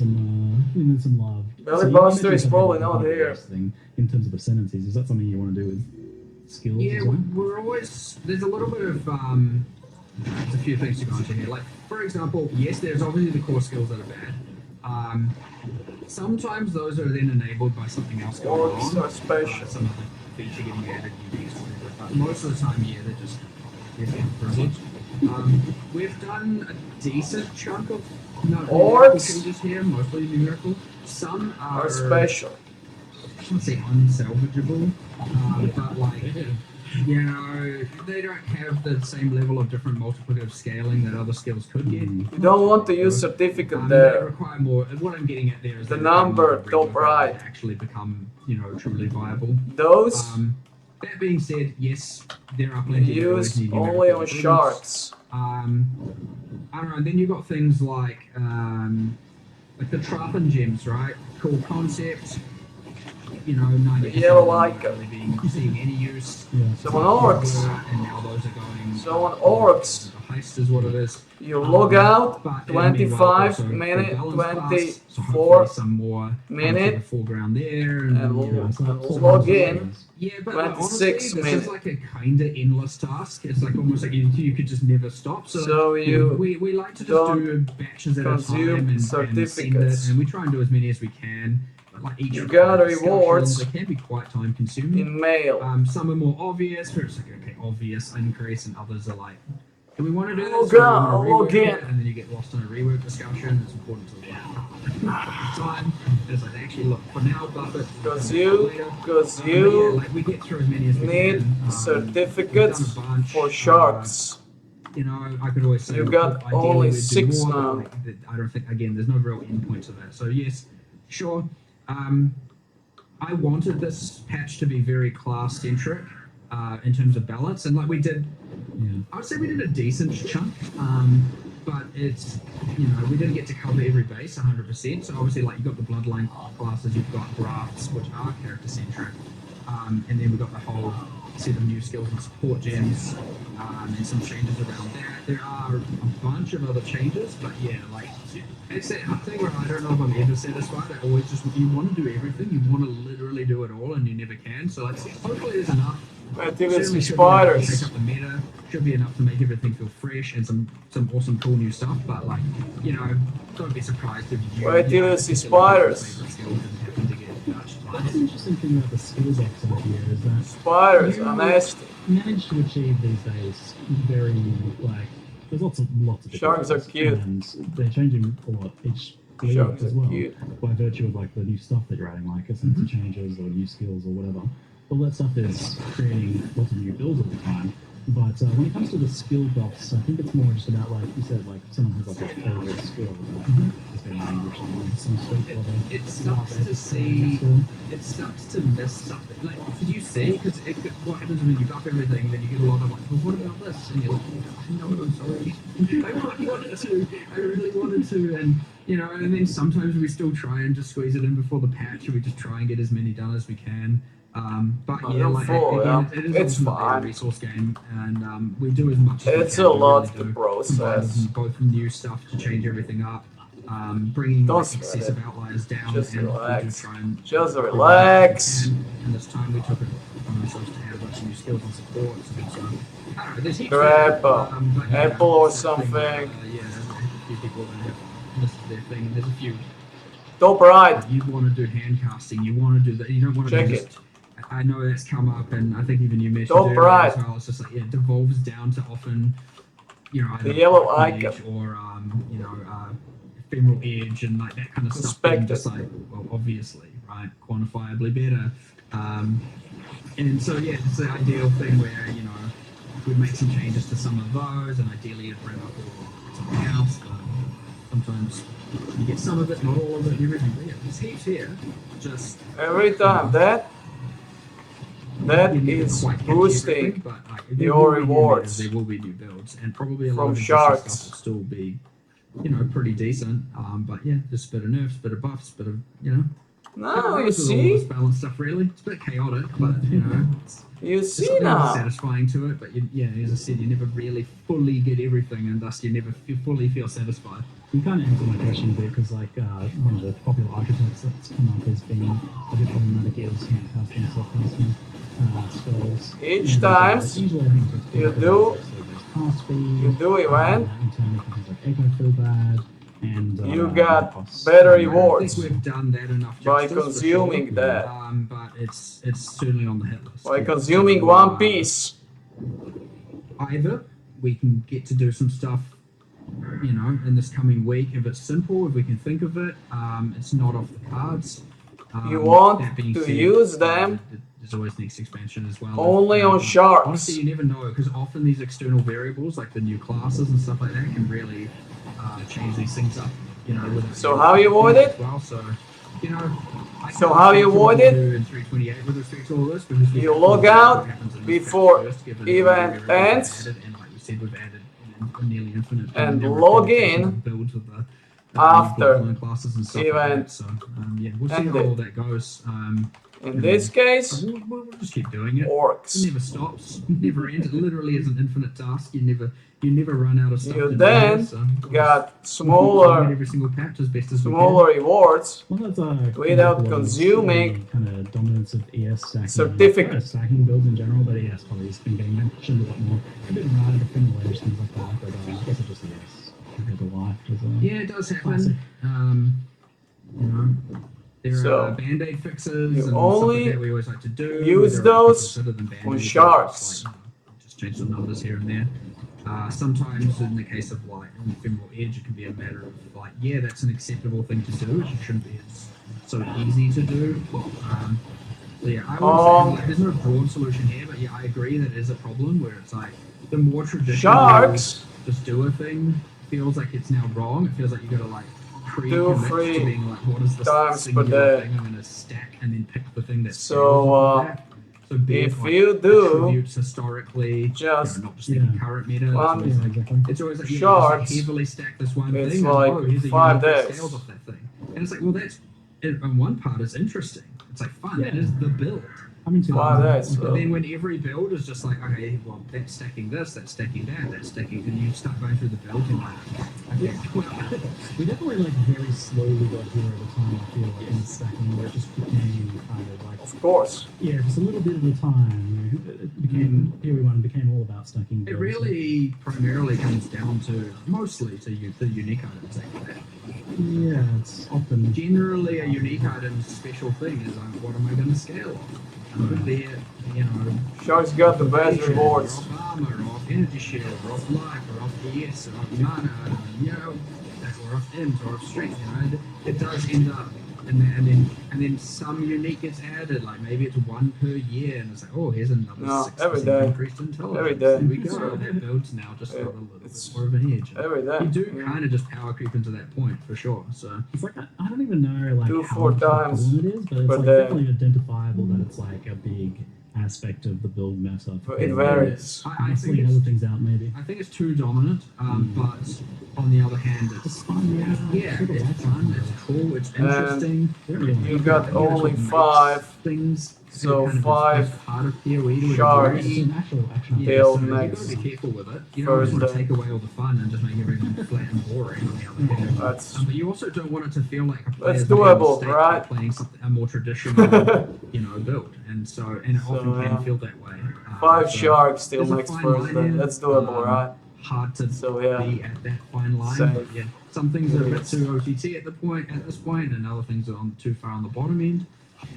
L: some love.
A: Bellybuster is probably not here.
L: Thing in terms of ascendancies, is that something you want to do with skills
M: Yeah,
L: as well?
M: we're always, there's a little bit of there's a few things to go into here. Like, for example, yes, there's obviously the core skills that are bad. Sometimes those are then enabled by something else going on.
A: Orcs are special.
M: Some other feature getting added, unique, whatever. But most of the time, yeah, they're just privileged. We've done a decent chunk of numerical
A: Orcs
M: changes here, mostly numerical. Some
A: are special.
M: I shouldn't say unsalvageable, but like, you know, they don't have the same level of different multiplicative scaling that other skills could get.
A: You don't want to use certificate
M: They
A: there.
M: require more. What I'm getting at there is
A: The
M: they require
A: number,
M: more
A: top right.
M: to actually become, truly viable.
A: Those
M: That being said, yes, there are plenty of
A: used
M: those
A: only
M: numerical
A: on
M: improvements.
A: sharks.
M: I don't know. And then you've got things like the Trappen gems, right? Cool concept. 90%
A: Yellow
M: of them
A: icon.
M: not really seeing any use.
A: Someone orcs.
M: And now those are going.
A: Someone orcs.
M: The heist is what it is.
A: You log out,
M: But then meanwhile,
A: 25
M: also
A: minute,
M: full balance pass, so
A: 24
M: hopefully some more
A: minute,
M: the foreground there,
A: and we'll log in.
M: Yeah, but like, honestly,
A: 26
M: this
A: minutes.
M: is like a kind of endless task. It's like almost like you could just never stop.
A: So you
M: we like to just
A: don't
M: do batches at a time
A: consume
M: and send it,
A: certificates.
M: and we try and do as many as we can. like each
A: You got
M: discussions,
A: rewards
M: they can be quite time consuming.
A: in mail.
M: Some are more obvious, where it's like, okay, obvious increase, and others are like, do we want to do this?
A: Log
M: Or do we
A: out,
M: wanna
A: log
M: rework it?
A: in.
M: And then you get lost in a rework discussion. It's important to time. And it's like, actually, look, for now, Buffett.
A: Because you
M: Like we get through as many as we
A: need
M: can.
A: certificates
M: we've done a bunch,
A: for sharks.
M: You know, I could always say
A: You
M: look,
A: got
M: ideally
A: only
M: we'd do
A: 6
M: more, but,
A: now.
M: like, I don't think, again, there's no real endpoint to that. So yes, sure. I wanted this patch to be very class centric in terms of balance, and like we did, I would say we did a decent chunk. But it's, you know, we didn't get to cover every base 100%. So obviously, like, you've got the bloodline classes, you've got grafts, which are character centric, and then we've got the whole set of new skills and support gems, and some changes around that. There are a bunch of other changes, but yeah, like, it's that thing where I don't know if I'm ever satisfied. I always just, you want to do everything, you want to literally do it all, and you never can. So like, hopefully there's enough.
A: I think it's
M: Certainly
A: the
M: should be enough to
A: spiders.
M: take up the meta, should be enough to make everything feel fresh and some awesome cool new stuff, but like, you know, don't be surprised if you
A: Wait till you see spiders.
L: That's an interesting thing about the skills exile here is that
A: Spiders
L: you
A: are nasty.
L: manage to achieve these days very, like, there's lots of different
A: Sharks are
L: things,
A: cute.
L: and they're changing a lot each league
A: Sharks
L: as
A: are
L: well
A: cute.
L: by virtue of like the new stuff that you're adding, like essence changes or new skills or whatever. All that stuff is creating lots of new builds all the time. But when it comes to the skill buffs, I think it's more just about, like you said, like someone has like a favorite skill, just being language or some sort of
M: It sucks to see. It sucks to miss something. Like, did you see? Because what happens when you buff everything, then you get a lot of like, well, what about this? And you're like, no, I'm sorry. I really wanted to. I really wanted to, and you know, and then sometimes we still try and just squeeze it in before the patch, and we just try and get as many done as we can. But
A: Oh,
M: yeah,
A: you're
M: like
A: full,
M: again,
A: yeah.
M: it is
A: It's
M: ultimately a
A: fine.
M: resource game, and we do as much as we
A: It's
M: can.
A: a
M: We
A: lot
M: really
A: to
M: do.
A: process.
M: Both new stuff to change everything up, bringing
A: Don't
M: like,
A: sweat
M: excessive
A: it.
M: outliers down,
A: Just
M: and we do
A: relax.
M: try and
A: Just
M: improve as
A: relax.
M: we can. And this time we took it on ourselves to add a bunch of new skills and supports, and so I don't know. There's heaps
A: Grab
M: of,
A: a
M: but yeah,
A: apple or
M: it's that thing where,
A: something.
M: yeah, there's a few people that have listed their thing, and there's a few.
A: Top right.
M: You want to do hand casting. You want to do that. You don't want to
A: Check
M: just.
A: it.
M: I know that's come up, and I think even you mentioned
A: Top
M: earlier
A: right.
M: as well. It's just like, yeah, it devolves down to often, you know, either
A: The yellow
M: Dark
A: icon.
M: Mage or you know, ephemeral edge and like that kind of stuff. Being
A: Inspected.
M: just like, well, obviously, right, quantifiably better. And so yeah, it's the ideal thing where, you know, we'd make some changes to some of those, and ideally it'd bring up something else. But sometimes you get some of it, not all of it. Everything. But yeah, there's heaps here. Just
A: Every time that
M: you never
A: is
M: quite catch
A: boosting
M: everything, but, like, there
A: your
M: will be new
A: rewards.
M: metas, there will be new builds, and probably a lot
A: from
M: of existing
A: sharks.
M: stuff will still be, you know, pretty decent. But yeah, just a bit of nerfs, bit of buffs, bit of, you know.
A: No, you
M: With all
A: see?
M: this balanced stuff, really. It's a bit chaotic, but you know,
A: You
M: there's
A: see
M: something
A: now.
M: satisfying to it. But yeah, as I said, you never really fully get everything, and thus you never fully feel satisfied.
L: You kind of answered my question a bit because, like, one of the popular archetypes that's come up as being a bit problematic is handcasting, self-casting spells.
A: Each
L: And,
A: times
L: usually I think it's
A: you
L: because
A: do-
L: there's cast speed,
A: You do event,
L: in terms of things like echo feel bad, and
A: you
L: it
A: got
L: costs
A: better
L: money.
M: I
A: rewards
M: think we've done that enough
A: by
M: justice, for
A: consuming
M: sure.
A: that.
M: But it's certainly on the hit list.
A: By
M: Yeah.
A: consuming
M: So,
A: One Piece.
M: Either we can get to do some stuff, you know, in this coming week if it's simple, if we can think of it. It's not off the cards.
A: You want
M: that being
A: to
M: said,
A: use them
M: there's always next expansion as well.
A: only on sharks.
M: Honestly, you never know, because often these external variables, like the new classes and stuff like that, can really change these things up. You know. With
A: So how you avoid it?
M: as well, so you know. I
A: So
M: can't
A: how you
M: speak to what
A: avoid
M: we
A: it?
M: do in 328 with respect to all this, because we
A: You
M: have to
A: log
M: look at
A: out
M: what happens in this
A: before
M: patch first, given
A: event
M: everything we've
A: ends,
M: added, and like we said, we've added a nearly infinite
A: and
M: number of
A: log
M: permutations
A: in
M: of builds with the
A: after
M: bloodline classes and stuff like
A: event
M: that. So yeah, we'll see
A: ended.
M: how all that goes.
A: In this case,
M: We'll just keep doing it.
A: orcs.
M: It never stops, never ends. It literally is an infinite task. You never run out of stuff.
A: You
M: to
A: then
M: do, so
A: got
M: we'll
A: smaller
M: every single patch as best as we can.
A: smaller rewards
L: Well, that's
A: without
L: kind of
A: consuming
L: kind of dominance of ES stacking.
A: certificates.
L: Stacking builds in general, but ES probably has been getting mentioned a lot more. A bit rad, thin layers, things like that. But I guess it's just ES compared to life.
M: Yeah, it does happen.
L: Classic.
M: You know, There
A: So,
M: are band-aid fixes
A: you
M: and stuff
A: only
M: like that we always like to do.
A: use
M: There are
A: those
M: better than
A: on
M: Band-Aids,
A: sharks.
M: just change the numbers here and there. Sometimes in the case of like femoral edge, it can be a matter of like, yeah, that's an acceptable thing to do. It shouldn't be so easy to do. So yeah, I would say like, there's no broad solution here, but yeah, I agree that is a problem where it's like the more traditional
A: Sharks
M: just do a thing feels like it's now wrong. It feels like you gotta like
A: do
M: pre-commit to
A: 3
M: being like, what is this
A: times per
M: singular
A: day.
M: thing I'm gonna stack and then pick the thing that's
A: So,
M: so be
A: if
M: it, like,
A: you do
M: attributes historically,
A: just
M: not just thinking current meta.
A: one
M: It's always like you
A: sharks,
M: just heavily stack this one
A: it's
M: thing.
A: like
M: and, here's a
A: 5
M: unique
A: days.
M: scales off that thing, and it's like, well, that's on one part is interesting. It's like fun. That is the build.
L: I mean,
A: 5 days.
M: But then when every build is just like, okay, well, that's stacking this, that's stacking that, that's stacking, and you start going through the build, you're like, okay, well,
L: we definitely like very slowly got here over time. I feel like in stacking, where it just became kind of like,
A: of course,
L: yeah, just a little bit at a time. It became here we went became all about stacking.
M: it really primarily comes down to mostly to the unique items. Actually.
L: Yeah, it's often
M: Generally, a unique item special thing is like, what am I going to scale on? Be it, you know,
A: Sharks got the best
M: evasion,
A: rewards.
M: or off armor, or off energy shield, or off life, or off DS, or off mana, you know, or off int, or off strength. You know, it does end up, and then some unique gets added. Like maybe it's 1 per year, and it's like, oh, here's another
A: No,
M: 6%
A: every day.
M: increased intelligence.
A: Every day.
M: There we go.
A: So,
M: That builds now just got a little bit
A: it's
M: more of an edge.
A: every day.
M: You do kind of just power creep into that point for sure. So
L: it's like I don't even know like
A: 2
L: how
A: 4
L: much of a
A: times
L: problem it is, but it's
A: per
L: like
A: day.
L: definitely identifiable that it's like a big aspect of the build meta.
A: It varies.
M: I think
L: Canceling other things out maybe.
M: I think it's too dominant, but on the other hand, it's
L: fun.
M: Yeah, it's fun, it's cool, it's interesting.
A: You got only 5,
M: things.
A: so
M: kind of
A: 5
M: part of PoE to a
A: sharks
M: degree.
L: Yeah,
A: till
M: so you
A: next
M: gotta be careful with it. You don't just want to
A: Thursday.
M: take away all the fun and just make everything flat and boring. On the other hand,
A: That's
M: but you also don't want it to feel like a
A: That's
M: player's made a
A: doable,
M: mistake
A: right?
M: by playing something a more traditional, build, and it
A: So,
M: often
A: yeah.
M: can feel that way.
A: 5
M: So
A: sharks till
M: there's a
A: next
M: fine line
A: Thursday.
M: here.
A: That's doable, right?
M: Hard to
A: So yeah,
M: be at that fine line.
A: Safe.
M: But yeah, some things are a bit
A: Yes.
M: too OTT at this point, and other things are too far on the bottom end.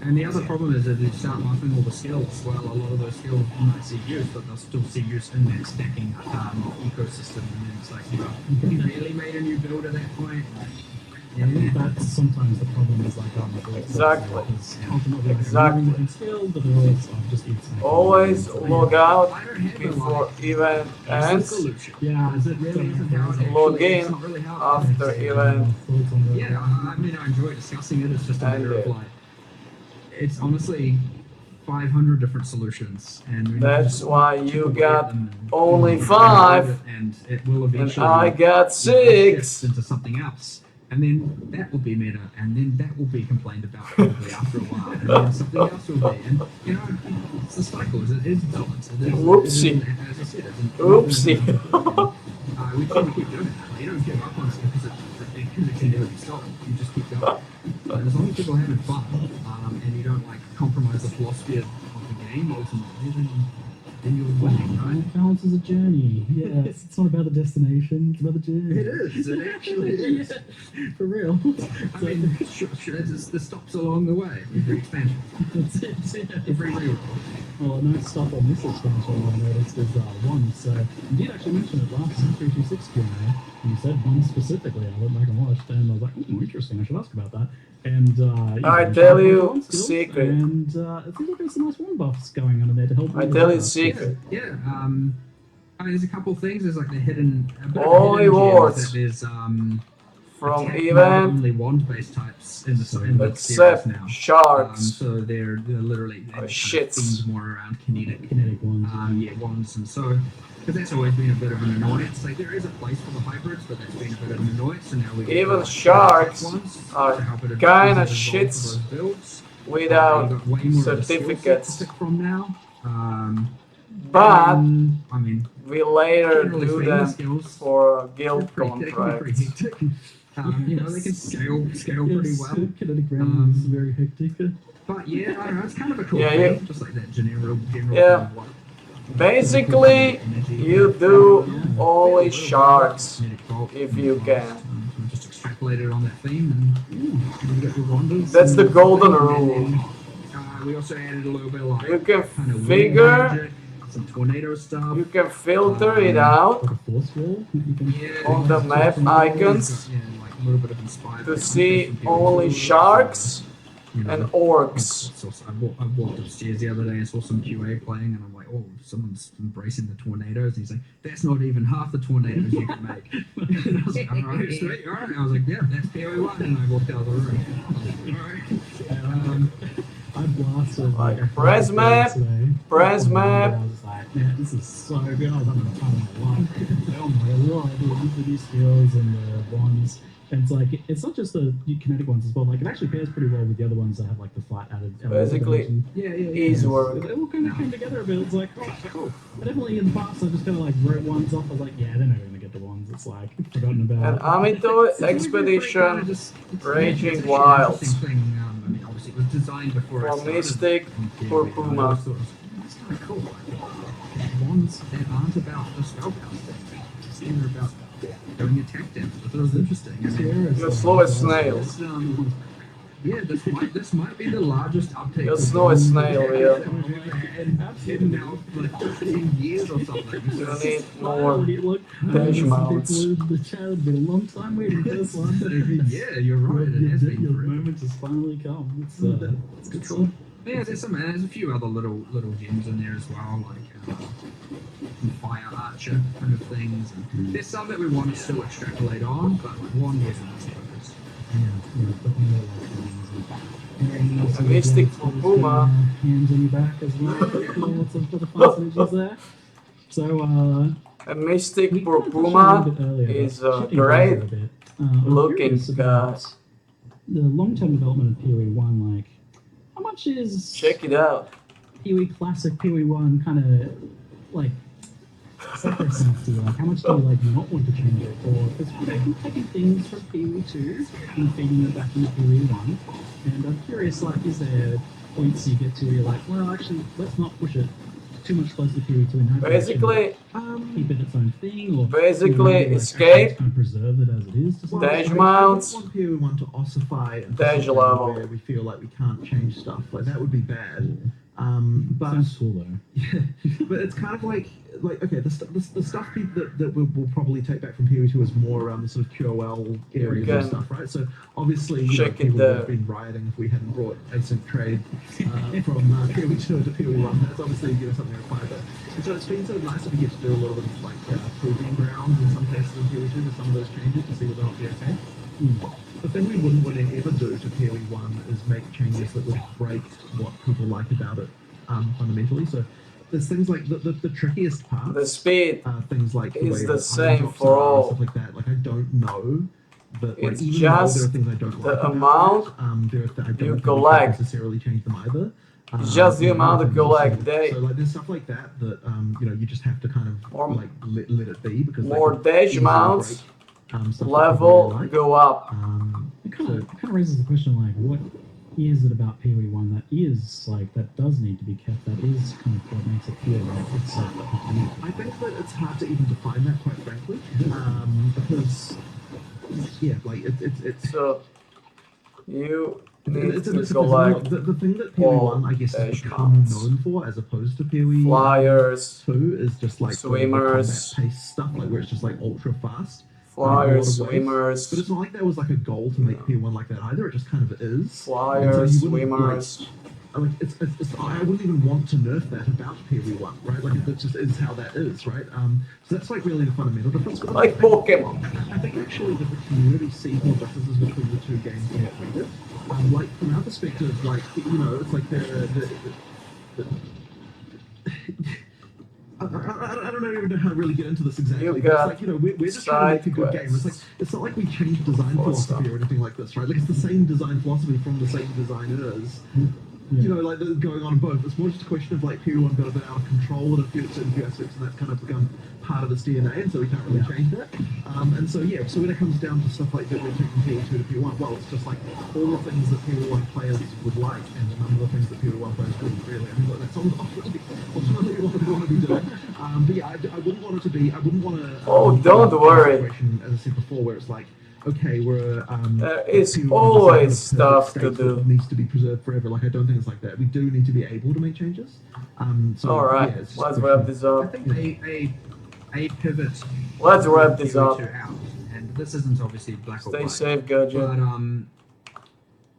M: And the other problem is that if you start buffing all the skills, well, a lot of those skills you might see use, but they'll still see use in that stacking ecosystem. And then it's like, have you really made a new build at that point?
L: I think that's sometimes the problem is like on the build.
A: Exactly.
L: Because ultimately like,
A: Exactly.
L: you can scale, but they're always just eat snacking.
A: always log out
M: I don't have a
A: before
M: like,
A: event
M: instant
A: ends.
M: solution.
L: Yeah,
M: Is it really isn't how it
A: Log
M: actually,
A: in
M: it's not really how it
A: after event.
M: Yeah, I mean, I enjoy discussing it. It's just a matter of like, it's honestly 500 different solutions, and we
A: That's
M: just
A: why you
M: chip away at
A: got
M: them and
A: only
M: build
A: 5,
M: it, and it will
A: and
M: eventually
A: I got
M: shift
A: 6.
M: into something else, and then that will be meta, and then that will be complained about probably after a while, and then something else will be, and it's the cycle. It is balanced. It is,
A: Whoopsie.
M: As I said, it's an
A: Oopsie.
M: we just want to keep doing it. Like, you don't give up on stuff because it can never be stopped. You just keep going. But as long as people are having fun, and you don't like compromise the philosophy of the game ultimately, then you're winning, right?
L: Balance is a journey. Yeah, it's not about the destination. It's about the journey.
M: It is. It actually is.
L: For real.
M: I mean, the stops along the way. Every expansion.
L: That's it. Yeah.
M: Every reroll.
L: Well, a nice stuff on this expansion I noticed is one. So you did actually mention it last 326 Q&A, and you said one specifically. I went back and watched, and I was like, interesting. I should ask about that. And
A: I tell you secret.
L: And it seems like there's some nice one buffs going on in there to help.
A: I tell you secret.
M: Yeah. I mean, there's a couple of things. There's like the hidden. A bit
A: All
M: of hidden
A: rewards
M: gems that there's
A: from
M: attack
A: event
M: only wand-based types in the series
A: except
M: now.
A: sharks.
M: So they're literally they kind of
A: shits.
M: themed more around kinetic
L: ones.
M: Wands, and so because that's always been a bit of an annoyance. Like there is a place for the hybrids, but that's been a bit of an annoyance. So now we
A: Even sharks are kinda shits without
M: got way more of a skill set to
A: certificates.
M: pick from now.
A: But
M: I mean,
A: we later
M: generally
A: do
M: speaking, the
A: them
M: skills
A: for guild
M: they can be pretty
A: contracts.
M: hectic. They can scale pretty well.
L: Kinetic rounds is very hectic.
M: But yeah, I don't know, it's kind of a cool
A: Yeah,
M: thing,
A: yeah.
M: just like that general
A: Yeah.
M: kind of like
A: Basically, you do only sharks if you can.
M: just extract extrapolated on that theme, and you got your wonders.
A: That's the
M: and
A: golden
M: things,
A: rule.
M: and then, we also added a little bit of like
A: You can
M: kind of
A: figure,
M: magic, some tornado stuff.
A: you can filter it out
L: Like a force wall. You can
A: on the map icons
M: Yeah, and like a little bit of inspired.
A: to see only sharks and orcs.
M: So I walked upstairs the other day and saw some QA playing, and I'm like, oh, someone's embracing the tornadoes. And he's like, that's not even half the tornadoes you can make. And I was like, all right, sweet, all right. I was like, yeah, that's POE1. And I walked out of the room. I was like, all right.
L: I blasted
A: Like press map, press map.
L: I was like, man, this is so good. I was having the time of my life. Oh my lord, the new skills and the wands. And it's like, it's not just the kinetic ones as well. Like, it actually pairs pretty well with the other ones that have like the flight added.
A: Basically, easy work.
L: It all kind of came together a bit. It's like, oh, cool. But definitely in the past, I just kind of like wrote ones off. I was like, yeah, they're never going to get the ones. It's like, forgotten about.
A: And Amito Expedition, Raging Wilds.
M: I mean, obviously it was designed before I
A: From
M: started
A: Mystic
M: on
A: for
M: POE,
A: Puma.
M: It's kind of cool. Like, ones that aren't about the spellcasting. It's either about going attack damage. I thought it was interesting. And then,
A: The slowest snail.
M: yeah, this might be the largest uptake.
A: The slowest snail, yeah.
M: In now like 15 years or something.
A: You need more
L: Look,
A: dash mounts.
L: The chat has been a long time waiting for this one.
M: Yeah, you're right. It has been
L: Your
M: forever.
L: moment has finally come. It's good stuff.
M: Yeah, there's a few other little gems in there as well, like fire archer kind of things. And there's some that we want to still extrapolate on, but like one wasn't as focused.
A: A Mystic for Puma.
L: Hands on your back as well. Lots of fun synergies there. So,
A: A Mystic for Puma is great looking guy.
L: The long-term development of POE1, like, how much is
A: Check it out.
L: POE Classic, POE1 kind of, like, sacrosanct to you? Like, how much do you, like, not want to change it? Or, because, you know, you're taking things from POE2 and feeding them back into POE1, and I'm curious, like, is there points you get to where you're like, well, actually, let's not push it too much closer to POE2 and hope
A: Basically,
L: keep it its own thing, or
A: basically
L: you know, like,
A: escape,
L: kind of preserve it as it is. To
A: dash
L: some
A: mounts,
I: I don't want POE1 to ossify into
A: dash
I: something
A: level.
I: where we feel like we can't change stuff. Like, that would be bad. But
L: Sounds cool though.
I: yeah, but it's kind of like okay, the stuff that we'll probably take back from POE2 is more around the sort of QOL areas
A: can
I: and stuff, right? So obviously, you know,
A: check it
I: people would
A: there.
I: have been rioting if we hadn't brought async trade from POE2 to POE1. That's obviously, you know, something required. And so it's been sort of nice that we get to do a little bit of like proving ground in some cases in POE2 with some of those changes to see whether or not they're okay. The thing we wouldn't want to ever do to POE1 is make changes that would break what people like about it fundamentally. So there's things like the trickiest part.
A: The speed
I: things like the
A: is
I: way
A: the
I: that
A: same
I: iron
A: for
I: drops are and
A: all.
I: stuff like that. Like, I don't know. But like,
A: It's
I: even though there are
A: just
I: things I don't
A: the
I: like about
A: amount
I: it, I don't
A: you
I: think we
A: collect.
I: should necessarily change them either.
A: It's just the
I: You know,
A: amount
I: things
A: you collect.
I: so,
A: They
I: so like there's stuff like that you know, you just have to kind of
A: More-
I: like let it be, because they
A: more
I: could
A: dash
I: easily
A: mounts,
I: break, stuff that people
A: level
I: really like.
A: go up.
L: It kind of raises the question, like, what is it about POE1 that is, like, that does need to be kept, that is kind of what makes it feel like it's like,
I: I think that it's hard to even define that, quite frankly, because yeah, like it's
A: So you need
I: it's a
A: to
I: bit
A: collect
I: the thing that
A: all
I: POE1 I guess has
A: dash
I: become
A: mounts.
I: known for, as opposed to POE
A: Flyers,
I: 2, is just like
A: swimmers,
I: combat pace stuff, like where it's just like ultra fast.
A: flyers,
I: in a lot of ways.
A: swimmers,
I: But it's not like there was like a goal to make POE1 like that either. It just kind of is. And so
A: flyers,
I: you wouldn't,
A: swimmers.
I: like it's I wouldn't even want to nerf that about POE1, right? Like, it just is how that is, right? So that's like really the fundamental difference. But
A: Like Pokemon.
I: I think actually that the community sees more differences between the two games than what we did. Like, from our perspective, like, you know, it's like I don't even know how to really get into this exactly.
A: You
I: But
A: got
I: it's like, you know, we're just trying to make a good
A: side
I: game. It's like, it's not like we changed design philosophy or anything like this, right? Like, it's the same design philosophy from the same designers. You know, like, going on in both. It's more just a question of like POE1 got a bit out of control in a few certain aspects, and that's kind of become part of its DNA, and so we can't really change that. And so yeah, so when it comes down to stuff like that, we're taking POE2 to POE1. Well, it's just like all the things that POE1 players would like, and none of the things that POE1 players wouldn't really. I mean, look, that's ultimately what we want to be doing. But yeah, I wouldn't want it to be. I wouldn't want to.
A: Oh, don't worry.
I: Situation, as I said before, where it's like,
N: okay, we're
A: There is
N: P1
A: always
N: is not a
A: stuff
N: perfect
A: to
N: state that
A: do.
N: needs to be preserved forever. Like I don't think it's like that. We do need to be able to make changes. So
A: Alright,
N: yeah, it's just
A: let's
N: a
A: wrap
N: question.
A: this
M: I
A: up.
M: think a pivot.
A: Let's wrap this
M: PoE
A: up.
M: 2 out, and this isn't obviously black or
A: Stay
M: white.
A: safe, Gadget.
M: But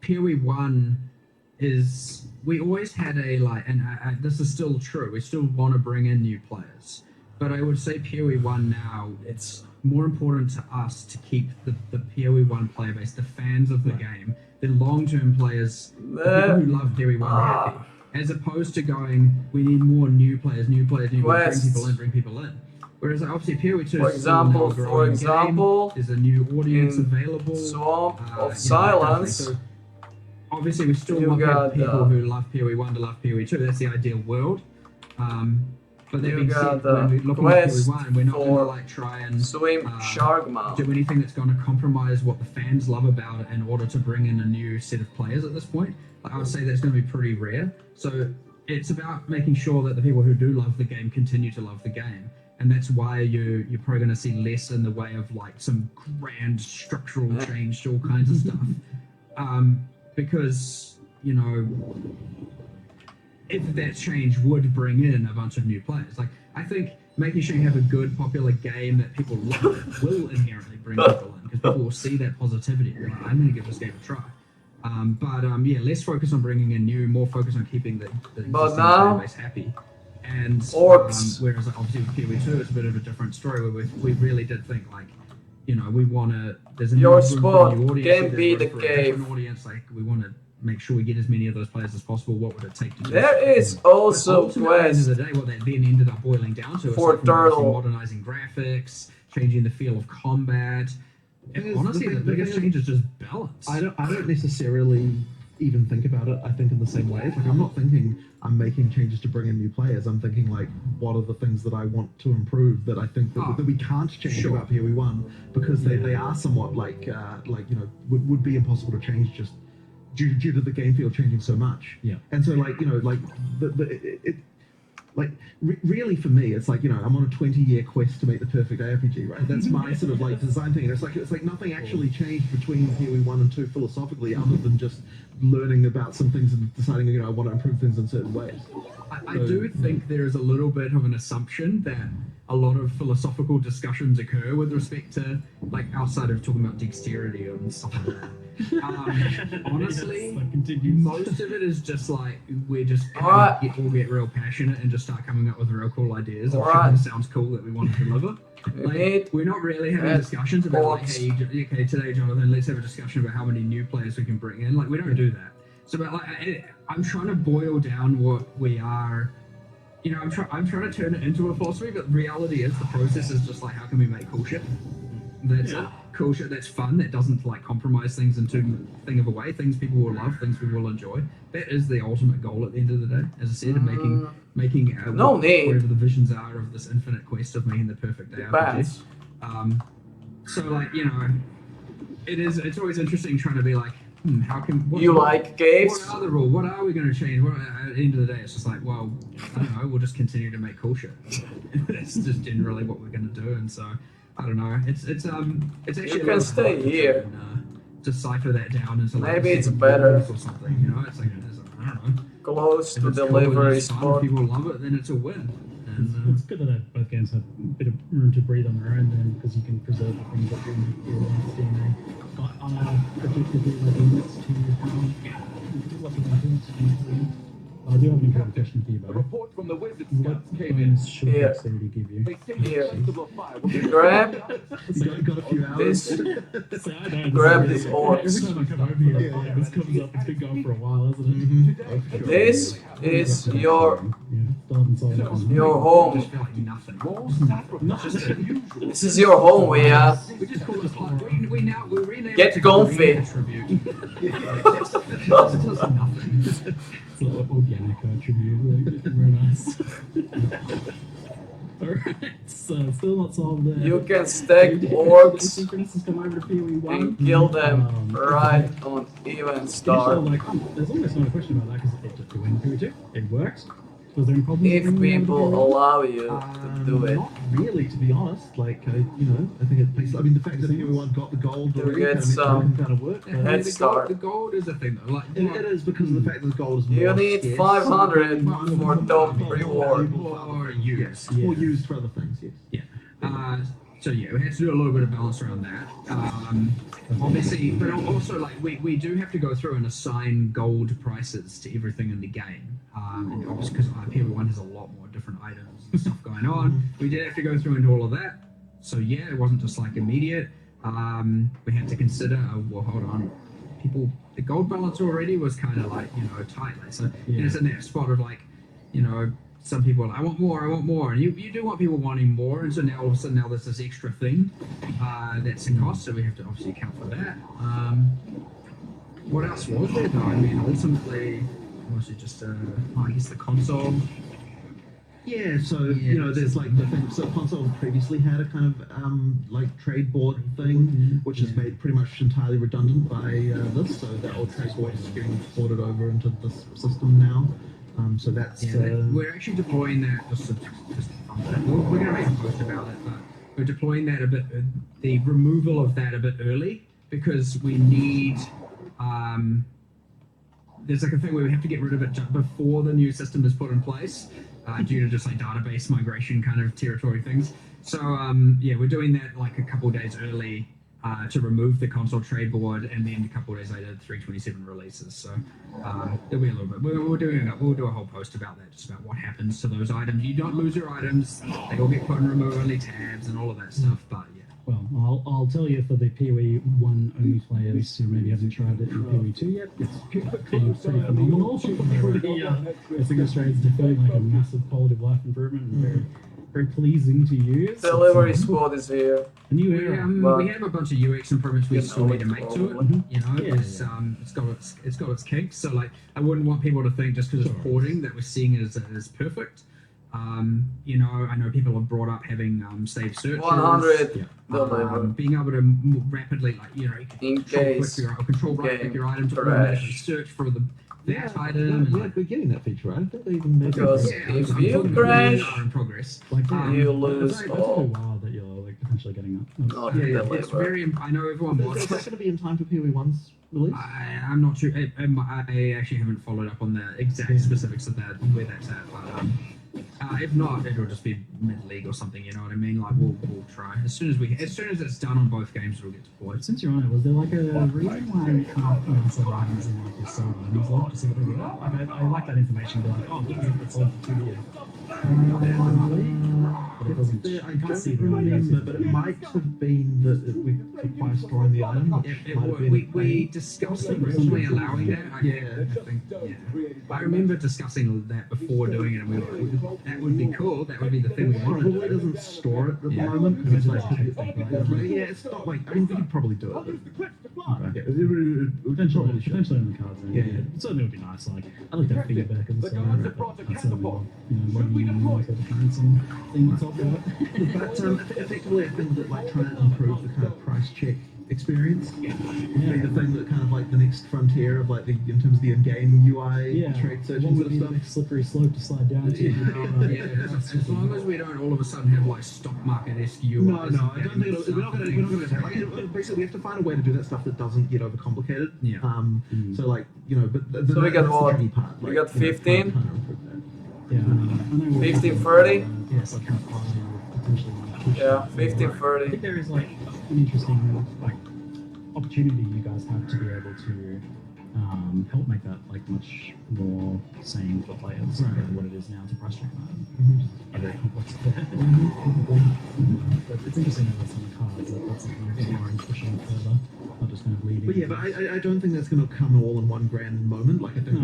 M: PoE 1 is, we always had a like, and this is still true. We still want to bring in new players, but I would say PoE 1 now, it's more important to us to keep the PoE 1 player base, the fans of the game, the long-term players, the people who love PoE 1 happy, as opposed to going, we need more new players, bring people in. Whereas obviously PoE 2 is still now a growing game. There's a new audience available.
A: Swamp of
M: you
A: Silence.
M: know, so obviously we still
A: You
M: want
A: got,
M: people who love PoE 1 to love PoE 2. That's the ideal world. But that
A: You
M: being
A: got
M: said, when we look at PoE
A: quest
M: 1, we're not going to
A: for
M: like try and
A: Swim Shark Mouth.
M: do anything that's going to compromise what the fans love about it in order to bring in a new set of players at this point. Like, I would say that's going to be pretty rare. So it's about making sure that the people who do love the game continue to love the game. And that's why you're probably going to see less in the way of like some grand structural change to all kinds of stuff. Because, you know, if that change would bring in a bunch of new players. Like, I think making sure you have a good, popular game that people love will inherently bring people in, because people will see that positivity and be like, I'm going to give this game a try. Yeah, less focus on bringing in new, more focus on keeping the existing fan base happy. And whereas obviously with PoE 2 it's a bit of a different story, where we really did think like, you know, we want to, there's a new
A: Your
M: room for
A: spot
M: a new audience,
A: can
M: there's
A: be
M: room
A: the
M: for a
A: cave.
M: different audience, like we want to make sure we get as many of those players as possible. What would it take to do
A: There
M: that?
A: is also
M: But ultimately, at the end
A: quest
M: of the day, what that then ended up boiling down to is
A: for
M: like, obviously
A: Turtle.
M: modernizing graphics, changing the feel of combat. And honestly, the
N: the
M: biggest
N: thing
M: change is just balance.
N: I don't necessarily even think about it, I think, in the same way. It's like, I'm not thinking I'm making changes to bring in new players. I'm thinking, like, what are the things that I want to improve that I think that we can't change about PoE 1, because they are somewhat like you know, would be impossible to change just due to the game field changing so much.
L: Yeah.
N: And so, like, you know, like, really for me, it's like, you know, I'm on a 20-year quest to make the perfect ARPG, right? That's my sort of like design thing. And it's like nothing actually changed between PoE 1 and 2 philosophically, other than just learning about some things and deciding, you know, I want to improve things in certain ways.
M: I do think there is a little bit of an assumption that a lot of philosophical discussions occur with respect to, like, outside of talking about dexterity and stuff like that. Honestly, most of it is just like we're just all get real passionate and just start coming up with real cool ideas of shit that sounds cool that we want to deliver. Like, we're not really having discussions about like, hey, okay, today, Jonathan, let's have a discussion about how many new players we can bring in. Like, we don't do that. So, but like, I'm trying to boil down what we are. You know, I'm trying to turn it into a philosophy, but reality is the process is just like, how can we make cool shit? That's cool shit that's fun, that doesn't like compromise things in too thing of a way, things people will love, things people will enjoy. That is the ultimate goal at the end of the day. As I said, making whatever the visions are of this infinite quest of making the perfect ARPG. So like, you know, it's always interesting trying to be like, how can
A: like caves?
M: What are the rules? What are we going to change? At the end of the day, it's just like, well, I don't know. We'll just continue to make cool shit. That's just generally what we're going to do. And so, I don't know. It's actually
A: You can stay here.
M: Decipher that down into like
A: Maybe it's better
M: or something. You know, it's like I don't know.
A: Close
M: If
A: to
M: it's
A: delivery
M: cool and it's fun,
A: spot.
M: people love it, then it's a win. And,
L: It's good that both games have a bit of room to breathe on their own, then, because you can preserve the things that you're DNA. But predictably, like limits to what you can do. I do have an important question for you, buddy.
C: Report from the wizard
L: What bonus should dexterity give you?
A: Grab
N: got a few hours.
A: this. Grab this orcs.
L: Every time I come over here, this comes up. It's been going for a while, hasn't it?
A: This is your home. This is your home,
M: we just call it we rename
A: Get
M: it
A: comfy.
L: It's like organic attribute. Very nice. Alright, so still not solved there.
A: You can stack orcs
L: Synchronous come over to PoE 1
A: and kill them right on even start.
L: Like, there's almost no question about that because it just went PoE 2. It works. Was there any problems?
A: If
L: with bringing it over
A: people
L: to PoE?
A: allow you to do it.
I: Not really, to be honest. Like, I think it makes. I mean, the fact that everyone got the gold
A: To
I: already
A: get
I: kind of makes
A: some
I: everything kind of work.
M: Yeah,
A: head
M: the
A: start.
M: The gold is a thing though. Like,
I: It is because of the fact that the gold is more
A: You need
I: scarce.
A: 500 for top
I: More
A: reward.
I: valuable for other
M: Or
I: things.
M: used.
I: Yes, or used for other things. Yes.
M: Yeah. So yeah, we had to do a little bit of balance around that. Obviously, but also like we do have to go through and assign gold prices to everything in the game. And obviously because PoE1 has a lot more different items and stuff going on, we did have to go through and do all of that. So yeah, it wasn't just like immediate. We had to consider, well, hold on, the gold balance already was kind of like, tight. Like, so it's in that spot of like, some people are like, I want more, and you do want people wanting more, and so now all of a sudden there's this extra thing that's a cost, so we have to obviously account for that. What else was there though? I mean, ultimately, mostly just I guess the console.
I: Yeah, so there's like the thing. So console previously had a kind of like trade board thing, which is made pretty much entirely redundant by this. So that old trade board is getting ported over into this system now. So that's
M: we're actually deploying that. We're going to make a post about it, but we're deploying that a bit. The removal of that a bit early because we need. There's like a thing where we have to get rid of it before the new system is put in place, due to just like database migration kind of territory things. So yeah, we're doing that like a couple of days early to remove the console trade board, and then a couple of days later, 327 releases. So there'll be a little bit. We'll do a whole post about that, just about what happens to those items. You don't lose your items; they all get put in remove-only tabs and all of that stuff. But yeah.
L: Well, I'll tell you for the PoE1 only players who maybe haven't tried it in PoE2 yet, it's pretty phenomenal. I think Australia's definitely like a massive quality of life improvement and very pleasing to use.
A: Delivery squad is here.
L: A new era.
M: We have a bunch of UX improvements we still need to make to it. It's got its kinks. So like, I wouldn't want people to think just because it's porting that we're seeing it as perfect. I know people have brought up having saved searches.
A: 100
M: being able to rapidly, like, you can control right click your item to search for that item.
I: Yeah, they're getting that feature, right? I think they even made
A: because if you crash,
M: in progress.
L: Like
A: you lose
L: that's pretty wild that you're like potentially getting that.
M: It's very. I know everyone wants.
I: Is that going to be in time for PoE1's release?
M: I'm not sure. I actually haven't followed up on the exact specifics of that, where that's at. But if not, it'll just be mid-league or something. You know what I mean? Like we'll try as soon as it's done on both games, it'll get deployed.
L: Since you're on it, was there like a reason why you can't sell items in like your solo items log to see what they were? Like, I like that information. Be like, oh, this is what's sold for 2 years.
I: I can't remember, but it might have been that we could buy storing the item.
M: We discussed originally allowing that. I remember discussing that before doing it, and we were that would be cool. That would be the thing we wanted.
I: Probably doesn't store it at the moment. It's like, it's not like. I mean, we could probably do it.
L: Potentially on the cards. Yeah. It certainly would be nice. Like I like that feedback and so on. That's certainly what you know, the currency thing that's up there.
I: But effectively, I think that like trying to improve the kind of price check experience would be the thing that kind of like the next frontier of like in terms of the in-game UI trade search and sort of stuff.
L: Slippery slope to slide down to.
M: As long as we don't all of a sudden have like stock market-esque UI.
I: No, I don't think we're not going to like, basically we have to find a way to do that stuff that doesn't get overcomplicated. So like but
A: so we got what?
I: Part,
A: we got 15.
L: 15,
A: 30.
L: Yes, like potentially.
A: Yeah, 15, 30.
L: I think there is like an interesting like opportunity you guys have to be able to help make that like much more sane for players than what it is now to price check that. Very complex. But it's interesting that that's on the cards. That's something more pushing further. Not just kind of leading.
I: But yeah, but I don't think that's going to come all in one grand moment. Like I think,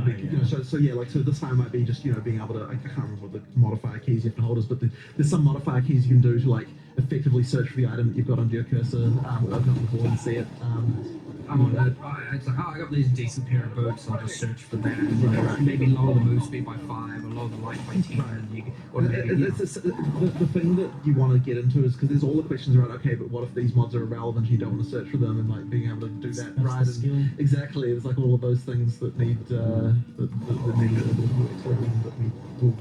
I: so this time might be just being able to. I can't remember what the modifier keys you have to hold is, but there's some modifier keys you can do to like effectively search for the item that you've got under your cursor, open up the board and see it.
M: I'm on that. It's like, I got these decent pair of boots, I'll just search for that. Maybe lower the move speed by 5 or lower the light by 10.
I: The thing that you want to get into is because there's all the questions around, okay, but what if these mods are irrelevant, you don't want to search for them, and like being able to do that right. Exactly, it's like all of those things that need that need a little bit of exploration that we will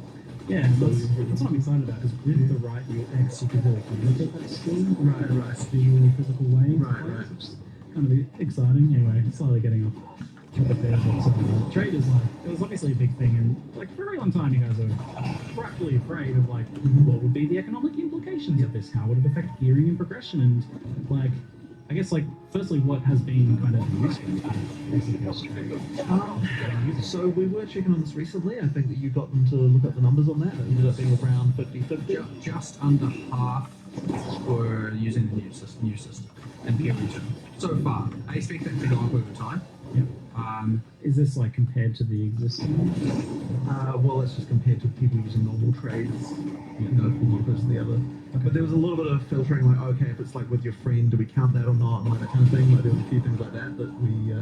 L: Yeah, that's what I'm excited about. Is with the right UX, you can really communicate that skill in a visual, physical way.
N: Right.
L: Which is kind of exciting. Anyway, slowly getting off topic there. But trade is like, it was obviously a big thing, and like for a very long time, you guys are rightfully afraid of like what would be the economic implications of this? How would it affect gearing and progression? And like, I guess like firstly, what has been kind of useful
N: So we were checking on this recently. I think that you got them to look up the numbers on that. It ended up being around 50-50.
M: Just under half were using the new system and PoE2 so far. I expect that to go up over time.
L: Is this like compared to the existing?
N: Well, it's just compared to people using normal trades, you know, from one person to the other. But there was a little bit of filtering, like, okay, if it's like with your friend, do we count that or not, and that kind of thing. Like, there was a few things like that that we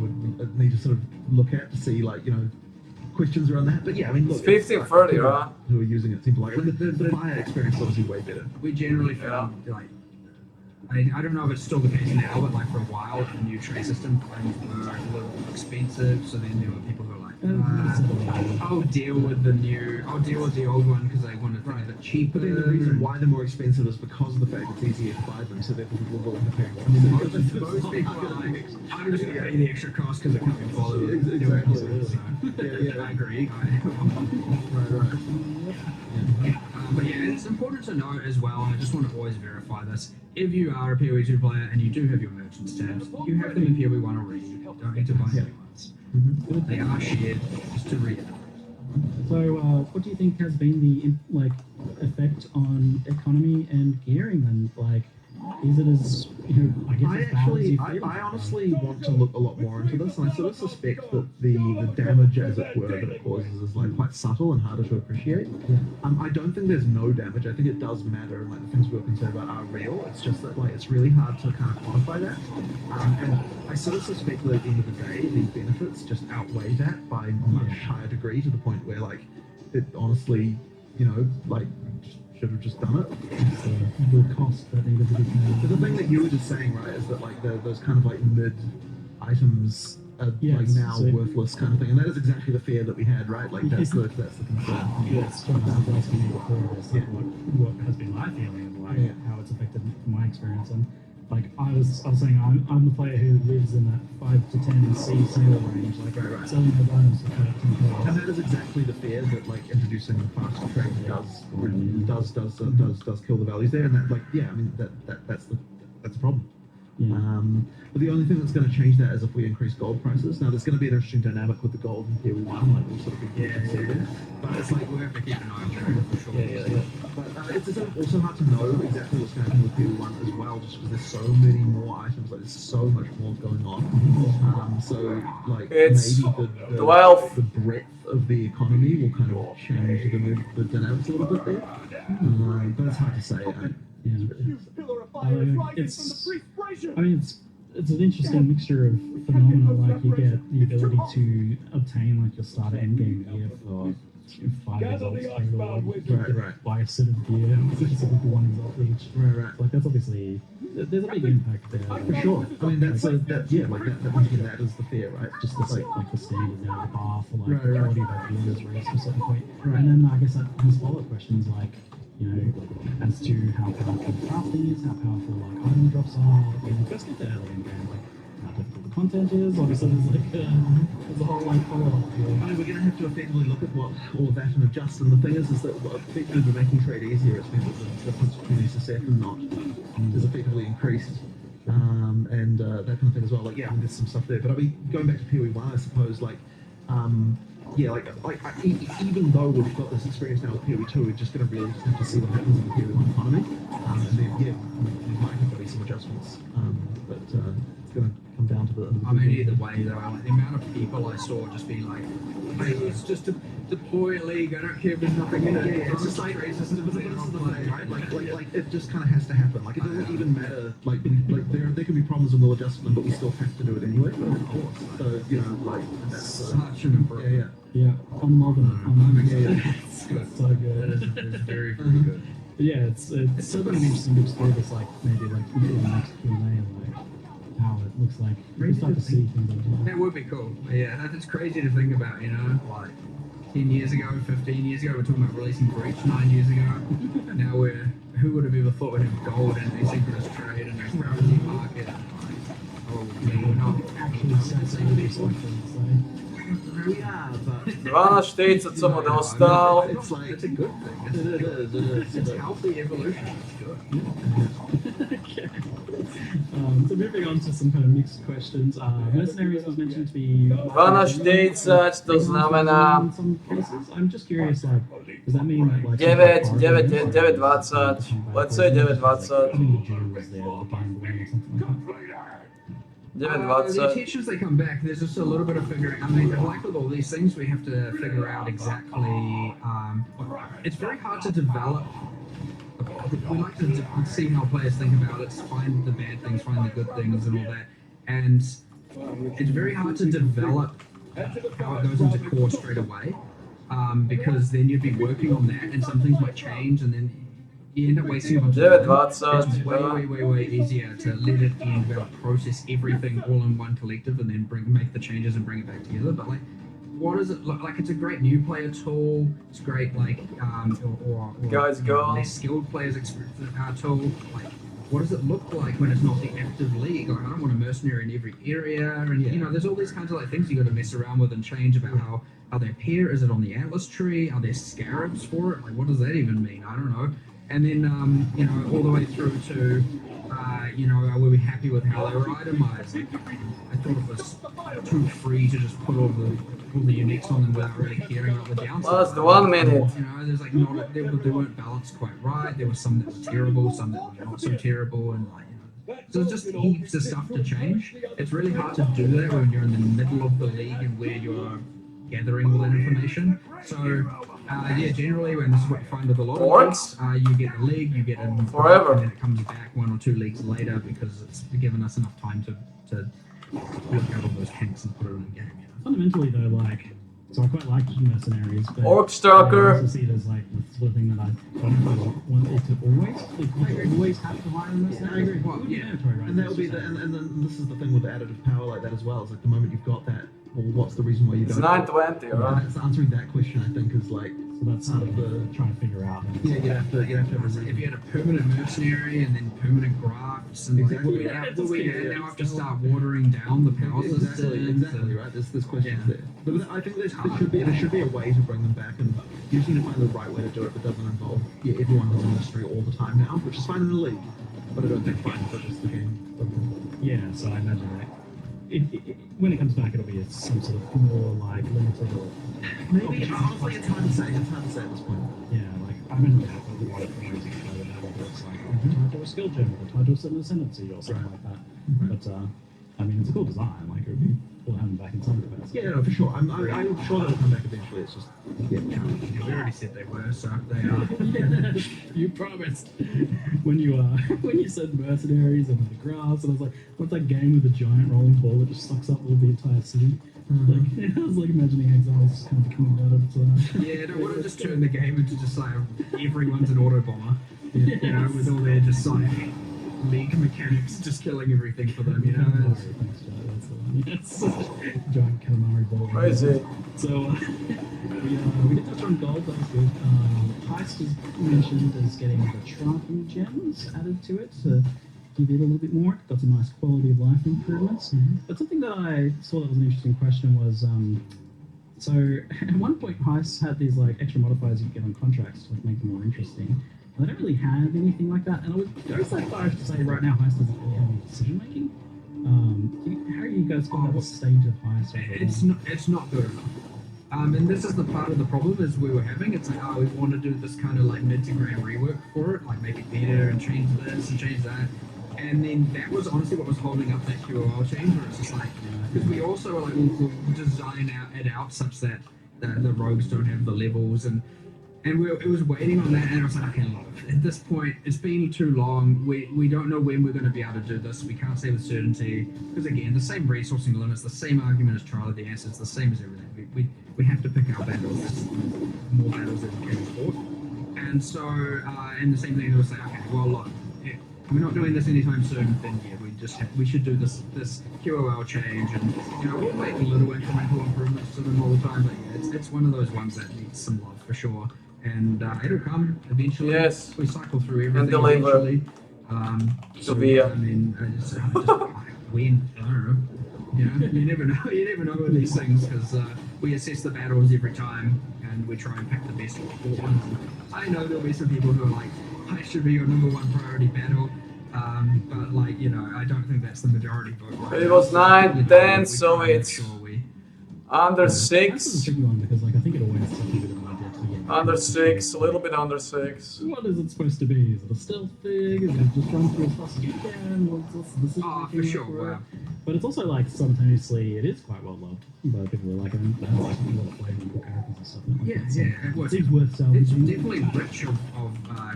N: would need to sort of look at to see, like, you know, questions around that. But yeah, I mean, look,
A: It's 50-30, right?
N: Who are using it seems like. I mean, the buyer experience is obviously way better.
M: We generally found like I don't know if it's still the case now, but like for a while, the new trade system claims were a little expensive. So then there were people who were like, I'll deal with the old one because I want to think of it cheaper.
N: But then the reason why they're more expensive is because of the fact it's easier to buy them, so therefore people will go pay more.
M: Most people are like, I'm just going to pay the extra cost because I can't be bothered.
N: Exactly.
M: I agree. But yeah, it's important to note as well, and I just want to always verify this. If you are a PoE2 player and you do have your merchants tabs, you have them in PoE1 already. You don't need to buy new ones. They are shared, just to read.
L: So, what do you think has been the effect on economy and gearing? And like, is it as I guess as bad as you feel?
N: I honestly want to look a lot more into this, and I sort of suspect that the damage, as it were, that it causes is like quite subtle and harder to appreciate. I don't think there's no damage. I think it does matter, and like the things we were concerned about are real. It's just that like it's really hard to kind of quantify that. And I sort of suspect that at the end of the day, the benefits just outweigh that by a much higher degree, to the point where like it honestly, like should have just done it.
L: The cost that needed to be paid.
N: But the thing that you were just saying, right, is that like those kind of like mid items are like now worthless kind of thing, and that is exactly the fear that we had, right? Like that's the concern.
L: Yes, what I was asking you before is like what has been my feeling of like how it's affected my experience. And like I was saying, I'm the player who lives in that 5 to 10 C sale range, like selling those items for $13.
N: And that is exactly the fear that like introducing fast trade does kill the values there, and that like I mean that's the problem. But the only thing that's going to change that is if we increase gold prices. Now, there's going to be an interesting dynamic with the gold in PoE1, like we'll sort of be considered. But it's like we'll have to keep an eye on that for sure. But it's also hard to know exactly what's going to happen with PoE1 as well, just because there's so many more items. Like there's so much more going on. So like
A: It's
N: maybe the breadth of the economy will kind of change the dynamics a little bit there. But it's hard to say.
L: I mean, it's an interesting mixture of phenomena. Like you get the ability to obtain like your starter endgame gear for 5 results overall. You buy a set of gear, specifically for 1 result each. Like that's obviously there's a big impact there.
N: For sure. I mean that is the fear, right?
L: Just this like the standard now, the bar for like the quality of our gear is raised to a certain point. And then I guess that has follow-up questions like, as to how powerful crafting is, how powerful like item drops are. When you first get there early in the game, like how difficult the content is. Obviously, there's a whole like follow-up.
N: I mean, we're going to have to effectively look at what all of that and adjust. And the thing is that effectively we're making trade easier. It's meant that the difference between SSF and not is effectively increased. And that kind of thing as well. Like, I mean, there's some stuff there. But I mean, going back to PoE1, I suppose, like, even though we've got this experience now with PoE2, we're just going to really have to see what happens in the PoE1 economy. And then, we might have to make some adjustments. But it's going to come down to the...
M: I mean, either way, though, like, the amount of people I saw just be like, hey, it's just a deploy a league, I don't care if there's nothing in it.
N: It's just like, right? Like, it just kind of has to happen. Like, it doesn't even matter. Like there can be problems and we'll adjust them, but we still have to do it anyway. Of course. So, that's
M: such an improvement.
L: Yeah, I'm loving it.
M: It's good.
L: So good.
M: It's very, very good.
L: But yeah, it's still going to be interesting to explore this, like maybe like in the next Q&A, like how it looks like. You can start to see things like that.
M: That would be cool. Yeah, it's crazy to think about, like 10 years ago, 15 years ago, we're talking about releasing Breach 9 years ago. Now who would have ever thought we'd have gold and asynchronous trade and a currency market? Oh, we're not
L: Actually, sensitive stuff,
N: Yeah, but
A: 12.40 som mu dostal.
N: it's like
M: It's a good thing.
N: it is.
M: It's healthy evolution. It's good.
L: Okay. So moving on to some kind of mixed questions. Mercenaries was mentioned to be
A: 12.40, to znamená
L: in some cases. I'm just curious, like, does that mean that like
A: 9.20, let's say 9.20,
L: how many jewels there are behind the wing or something like that?
M: The
A: 9.20.
M: intentions they come back, there's just a little bit of figuring. I mean, like with all these things, we have to figure out exactly. It's very hard to develop. We like to see how players think about it, find the bad things, find the good things, and all that. And it's very hard to develop how it goes into core straight away, because then you'd be working on that, and some things might change, and then you end up wasting a bunch of time. It's way easier to let it in, be able to process everything all in one collective, and then make the changes and bring it back together. But like, what does it look like? It's a great new player tool. It's great, like, or
A: Guys, go.
M: less skilled players tool. Like, what does it look like when it's not the active league? Like, I don't want a mercenary in every area, and you know, there's all these kinds of like things you got to mess around with and change about how they appear. Is it on the Atlas tree? Are there scarabs for it? Like, what does that even mean? I don't know. And then, you know, all the way through to, you know, were we happy with how they were itemized? I thought it was too free to just put all the uniques on them without really caring about the downside.
A: Last 1 minute.
M: You know, there's like they weren't balanced quite right. There was some that were terrible, some that were not so terrible, and like, you know, so it's just heaps of stuff to change. It's really hard to do that when you're in the middle of the league and where you're gathering all that information. So. Yeah, generally when this is what you find with a lot of leagues, you get the league, you get it
A: forever,
M: and then it comes back 1 or 2 leagues later because it's given us enough time to work out all those kinks and put it in the game. You know?
L: Fundamentally, though, like, so I quite like Mercenaries, but
A: Orc Stalker.
L: I also see it as like the sort of thing that I don't really want it to always have to hire a mercenary.
N: I agree.
L: Well,
N: Yeah,
L: right?
N: and that would be and then this is the thing with additive power like that as well. Is like the moment you've got that, well, what's the reason why you
A: It's
N: don't?
A: 9.20, right?
N: That's answering that question. I think is like
L: so that's
N: part of the
L: trying to figure out.
N: Yeah, you have to have a reason.
M: If you had a permanent mercenary and then permanent grafts, and
N: Exactly.
M: like, will we now have to start watering down the power systems?
N: Exactly right. There's questions there. But I think there should be a way to bring them back, and you just need to find the right way to do it that doesn't involve everyone has a mystery all the time now, which is fine in the league, but I don't think fine for just the game.
L: Yeah, so I imagine that when it comes back, it'll be some sort of more like limited or
N: maybe. Honestly, it's hard to say. It's hard to say at this point.
L: Yeah, like I imagine that a lot of things it's like tied to a skill gem or tied to a certain ascendancy or something like that. But I mean, it's a cool design. Like it would be cool to have them back in some capacity.
N: Yeah, no, for sure. I'm sure they'll come back eventually. It's just
M: challenging. We already said they were, so they are.
L: You promised when you said mercenaries and the grass, and I was like, what's that game with the giant rolling ball that just sucks up all the entire city? Like, I was like imagining Exiles just kind of becoming out of its.
M: Yeah, I don't want to just turn the game into just like everyone's an auto bomber. You know, with all their just like league mechanics just killing everything for them. You know.
L: Yes. Giant calamari ball.
A: Crazy.
L: So we did touch on gold. That was good. Heist is mentioned as getting the Sharpie gems added to it to give it a little bit more. Got some nice quality of life improvements. But something that I saw that was an interesting question was, so at one point Heist had these like extra modifiers you could get on contracts to like, make them more interesting. And they don't really have anything like that. And I would go so far as to say right now Heist doesn't really have any decision making. How are you guys going about the stage of Heist?
M: It's not good enough. And this is the part of the problem is we were having. It's like, oh, we want to do this kind of like mid-to-grand rework for it, like make it better and change this and change that. And then that was honestly what was holding up that QOL change, where it's just like, because we also like we'll design it out such that the rogues don't have the levels, and it was waiting on that, and I was like, okay, look, at this point, it's been too long. We don't know when we're going to be able to do this. We can't say with certainty, because again, the same resourcing limits, the same argument as Trial of the Answers, it's the same as everything. We have to pick our battles, more battles than we can afford. And so, and the same thing, they were saying, okay, well, look, if we're not doing this anytime soon, then yeah, we we should do this QOL change, and we'll make little incremental improvements to them all the time. But yeah, it's one of those ones that needs some love for sure, and it'll come eventually.
A: Yes.
M: We cycle through everything
A: And deliver.
M: eventually.
A: Sevilla.
M: I mean, I just when I don't know. You never know. You never know with these things because we assess the battles every time, and we try and pick the best ones. I know there'll be some people who are like, "I should be your #1 priority battle," but like I don't think that's the majority vote. Right
A: It
M: now.
A: was 9, 10,
M: we
A: so
M: try and make
A: it's
M: sure we
A: under
L: That's a
A: 6.
L: tricky one because like I think it always takes a bit of an idea to get
A: Under 6, a little bit under 6.
L: What is it supposed to be? Is it a stealth thing? Is it just run through as fast as you can? What's the decision
M: for
L: making
M: sure.
L: for it?
M: Wow.
L: But it's also like simultaneously it is quite well loved by people who like it and has like a lot of flavor and characters and stuff. Like
M: Yeah,
L: that. So
M: yeah.
L: it seems worth
M: It's
L: salvaging.
M: definitely rich of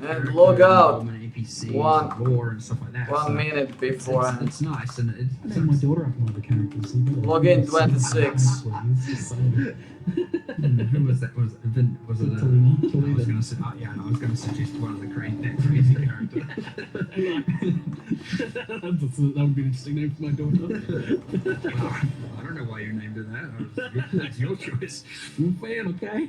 M: character
A: log out.
M: development, NPCs,
A: One-
M: and lore and stuff like that.
A: 1
M: so
A: minute before.
M: it's nice and
L: I named my daughter after one of the characters. So you better
A: Log in
L: please
A: 26.
L: just say
M: who was that? Was it?
L: Talina.
M: I was going to say. Yeah, no, I was going to suggest one of the crazy character.
L: that would be an interesting name for my daughter.
M: Well, I don't know why you named her that. That's your choice.
L: I'm a fan, okay?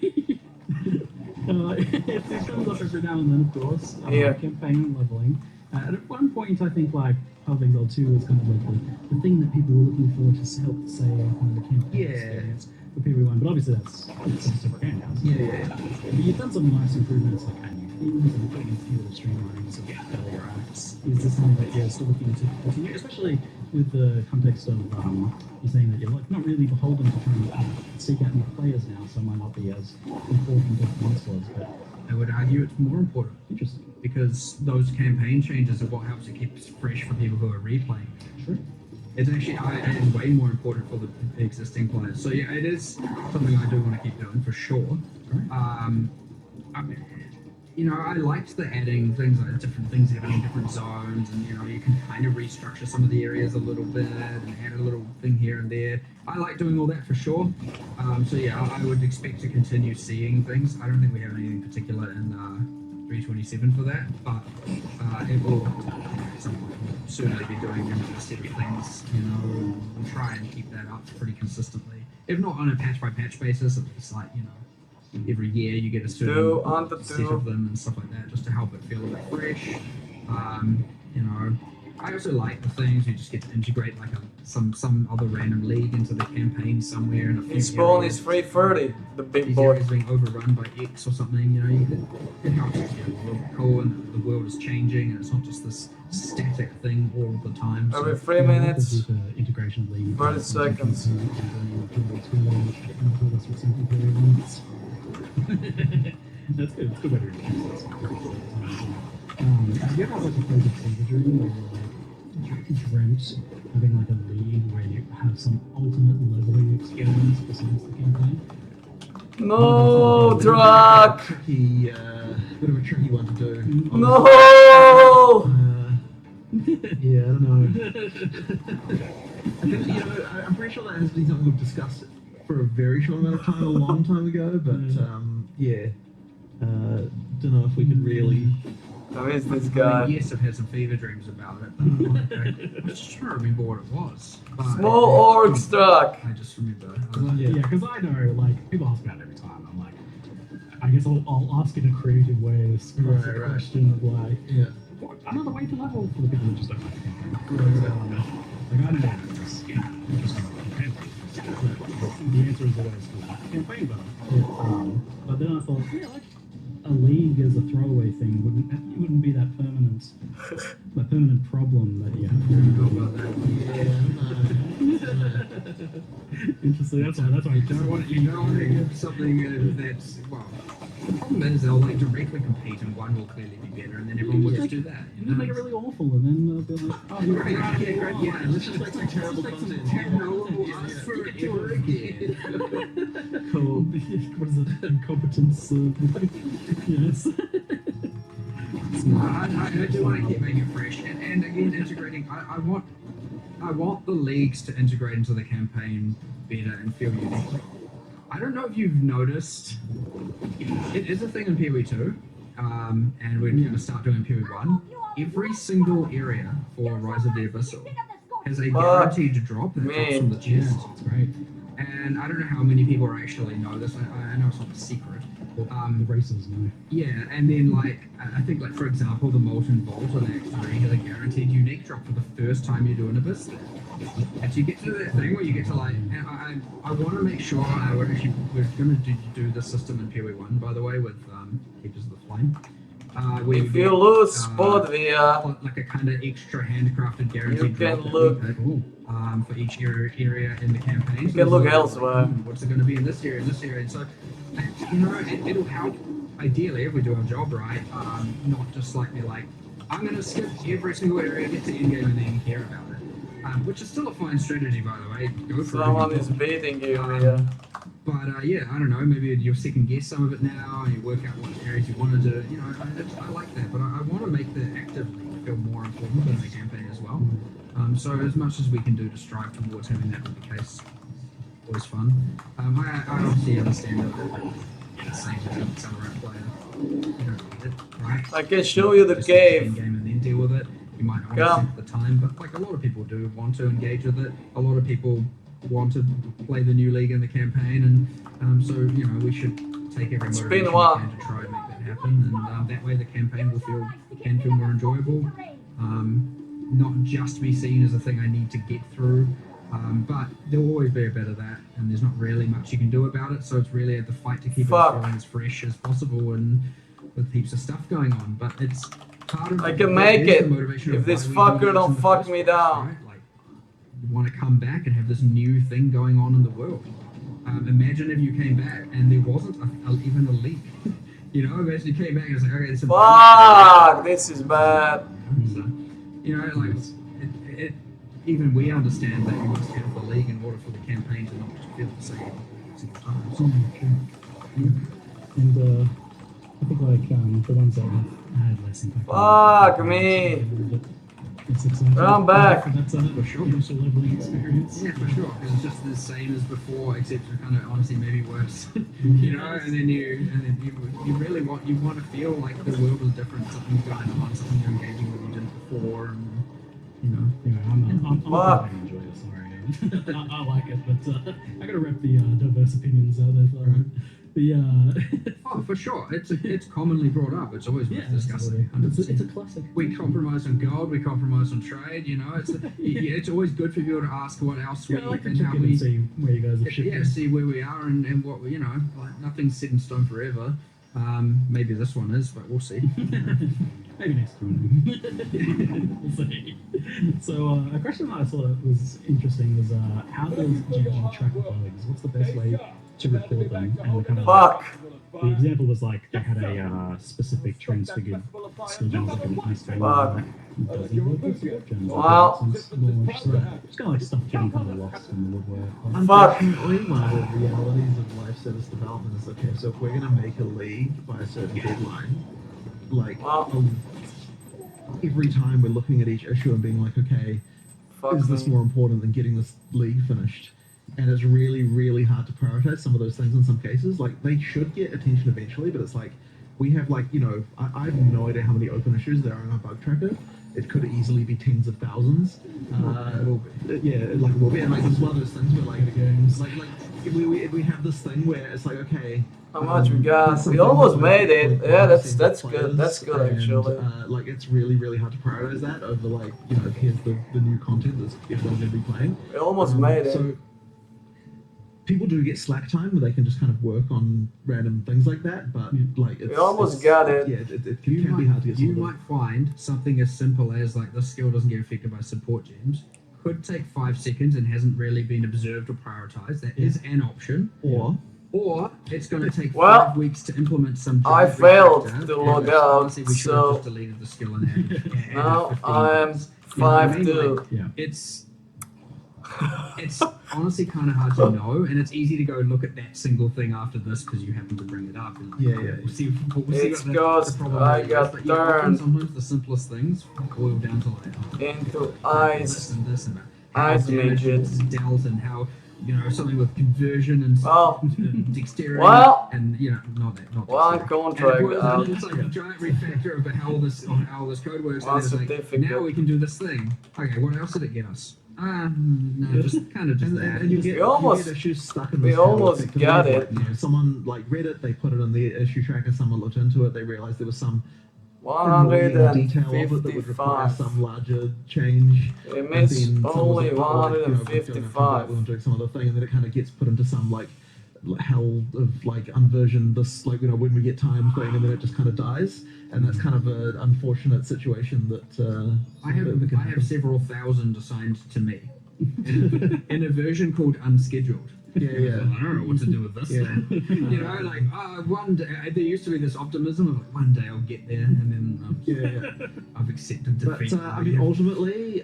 L: It comes up every now and then, of course.
A: Yeah.
L: Campaign and leveling. And at one point, I think like Path of Exile 2 was kind of like the thing that people were looking for to help save kind of the campaign experience for PV1. But obviously, that's a separate game now.
M: Yeah.
L: But you've done some nice improvements, like adding themes and putting in a few of the streamlinings of earlier acts. Is this something that you're still looking to continue, especially with the context of you're saying that you're like not really beholden to trying to seek out new players now, so it might not be as important as it once was. But
M: I would argue it's more important.
L: Interesting.
M: Because those campaign changes are what helps it keep fresh for people who are replaying.
L: Sure.
M: It's actually it is way more important for the existing players. So yeah, it is something I do want to keep doing for sure. I liked the adding things like different things having in different zones, and you can kind of restructure some of the areas a little bit and add a little thing here and there. I like doing all that for sure. So yeah, I would expect to continue seeing things. I don't think we have anything particular in 327 for that, but it will certainly be doing a set of things, and try and keep that up pretty consistently. If not on a patch by patch basis, at least like every year you get a certain set of them and stuff like that, just to help it feel a bit fresh. I also like the things you just get to integrate like some other random league into the campaign somewhere. In a few
A: His spawn
M: areas.
A: is 330, the big
M: These
A: boy.
M: areas being overrun by X or something, it helps it feel a little bit cool, and the world is changing, and it's not just this static thing all the time.
A: Every
M: So
A: 3 minutes,
L: integration of league
A: 30 seconds.
L: That's good. It's good way to introduce this. Have you ever had like a phase of savagery where you're like dreamt having like a league where you have some ultimate leveling experience besides the campaign?
A: No, Drak!
N: Bit of a tricky one to do.
A: No!
N: Yeah, I don't know. I think, I'm pretty sure that has been something we've discussed for a very short amount of time, a long time ago, but don't know if we could really.
A: Who is this
M: I
A: guy?
M: mean, yes, I've had some fever dreams about it, but I'm just trying to remember what it was. But
A: Small orc struck.
M: I just remember.
L: Yeah, because I know, like, people ask about it every time. I'm like, I guess I'll ask in a creative way this specific question of like, what, another way to level for the people who just don't like the campaign. Like, I know this, just campaign. The answer is always campaign better. But then I thought, like, a league as a throwaway thing wouldn't be that permanent problem that you have. Interesting. That's why
M: You don't want to give something that's the problem is they'll like directly compete, and one will clearly be better, and then everyone will just do that.
L: You make it really awful, and then they'll be like, "Oh, you're
M: Great,
L: right.
M: yeah, let's just make some terrible content. Terrible us forever again.
L: Cool. What is it? Incompetence. Yes.
M: I do want to keep making it fresh, and again integrating. I want the leagues to integrate into the campaign better and feel unique. I don't know if you've noticed, it is a thing in PoE2, and we're going to start doing PoE1. Every single area for Rise of the Abyssal has a
A: Fuck
M: guaranteed drop that drops
A: me.
M: from the chest.
L: That's great.
M: And I don't know how many people actually know this. I know it's not a secret.
L: The racers know.
M: Yeah, and then like I think like for example the Molten Vault on X3 has a guaranteed unique drop for the first time you're doing a Abyss. And so you get to that thing where you get to like, and I want to make sure we're going to do the system in PoE1 by the way with Keepers of the Flame. Where
A: If
M: get,
A: you lose spot via,
M: like a kind of extra handcrafted
A: you
M: guaranteed drop
A: can
M: that
A: look.
M: we pick, for each area in the campaign.
A: You
M: So
A: can
M: there's
A: look
M: like,
A: elsewhere.
M: What's it going to be in this area, and so you know it'll help ideally if we do our job right. Not just like be like, I'm going to skip every single area, get to end game, and then care about it. Which is still a fine strategy, by the way. Go for
A: Someone
M: it.
A: is beating you here.
M: But yeah, I don't know. Maybe you'll second guess some of it now, and you work out what areas you want to do. You know, I like that, but I want to make the active league feel more important in the campaign as well. So as much as we can do to strive towards having that be the case, always fun. I obviously understand that like, the same as an Accelerate player. You don't need it, right?
A: I can show you the
M: Just
A: cave.
M: game and then deal with it. You might not want to spend the time, but like a lot of people do want to engage with it. A lot of people want to play the new league in the campaign, and so you know we should take every motivation we can to try and make that happen, and that way the campaign can feel more enjoyable. Not just be seen as a thing I need to get through, but there'll always be a bit of that, and there's not really much you can do about it. So it's really the fight to keep it feeling as fresh as possible, and with heaps of stuff going on. But it's part of
A: I can make it if this fucker don't fuck me down.
M: Right? Like, you want to come back and have this new thing going on in the world. Imagine if you came back and there wasn't even a leak. You know, imagine you came back and it's like, okay, there's some.
A: Fuck, this is bad.
M: So, you know, like even we understand that you must have the league in order for the campaign to not feel the same.
L: And I think like the ones that had less impact.
A: Fuck me. I'm back.
L: That's
M: for sure.
L: Initial leveling experience.
M: Yeah, for sure. Because it's just the same as before, except for kind of honestly maybe worse. You know, and then you really want to feel like the world is different, something's going on, something you're engaging with you didn't before, and you know.
L: I'm glad I enjoy this. Sorry, I like it, but I gotta rep the diverse opinions out there.
M: Oh, for sure. It's commonly brought up. It's always worth discussing.
L: It's a classic.
M: We compromise on gold. We compromise on trade. You know, it's always good for people to ask what else we
L: like to
M: and
L: check
M: how
L: in
M: we
L: and see where you guys have shifted.
M: Yeah, see where we are and what we, you know, like nothing's set in stone forever. Maybe this one is, but we'll see.
L: Maybe next one. We'll see. So a question that I thought was interesting was how does GG track bugs? What's the best way to report them? And kind of
A: Fuck.
L: The example was like they had a specific transfigured skill gems like a witness thing.
A: Fuck.
L: Well, it's kind of like stuff getting kind of lost in the woodwork.
N: Unfortunately, one of the realities of live service development is okay. So if we're going to make a league by a certain deadline, like every time we're looking at each issue and being like, okay, is this more important than getting this league finished? And it's really, really hard to prioritize some of those things in some cases. Like, they should get attention eventually, but it's like, we have like, you know, I have no idea how many open issues there are in our bug tracker. It could easily be tens of thousands. Yeah, like it will be. And like, it's one of those things where like, if we have this thing where it's like, okay,
A: how much we got? We almost made it. Yeah, that's good. That's good actually.
N: Like, it's really, really hard to prioritize that over like, you know, here's the new content that's everyone's going to be playing.
A: We almost made it.
N: So people do get slack time where they can just kind of work on random things like that, but like
A: we almost got it.
N: Yeah, it can be hard to get.
M: You might find something as simple as like the skill doesn't get affected by support gems. Could take 5 seconds and hasn't really been observed or prioritized. That is an option. Or it's going to take 5 weeks to implement some.
A: I failed
M: refactor,
A: to log out,
M: honestly, we should have
A: so
M: just deleted the skill and added.
A: now I'm 5-2.
M: Yeah. It's honestly kind of hard to know, and it's easy to go look at that single thing after this because you happen to bring it up. And like, We'll see
A: It's
M: what the problem
A: I
M: is.
A: got
M: But yeah, often
A: turned
M: sometimes the simplest things boil down to like
A: into ice.
M: this and this and
A: Ice
M: damage
A: midgets.
M: it's dealt and how, you know, something with conversion and dexterity and, you know, not
A: One
M: dexterity.
A: contract
M: And
A: out.
M: it's like a giant refactor of how this code works.
A: One
M: And it's like,
A: certificate.
M: now we can do this thing. Okay, what else did it get us? No, just kind of just that.
N: And you get,
A: We almost-
N: you get issues stuck in
A: we
N: the cell
A: almost
N: effectively,
A: got
N: like,
A: it.
N: You know, someone like read it, they put it in the issue tracker, someone looked into it, they realized there was some annoying detail of it that would require
A: 155.
N: some larger change.
A: We
N: And
A: missed
N: then someone was
A: only
N: like, oh, like, you know, we're doing a
A: 155.
N: we're doing some other thing, and then it kind of gets put into some like hell of like unversion this, like, you know, when we get time thing, and then it just kind of dies, and that's kind of an unfortunate situation that
M: I have
N: that can
M: I have
N: happen.
M: several thousand assigned to me in a version called unscheduled.
N: Yeah, yeah.
M: I don't know what to do with this.
N: Yeah.
M: You know, like one day there used to be this optimism of like, one day I'll get there, and then I've accepted
N: But
M: defeat.
N: I mean, ultimately,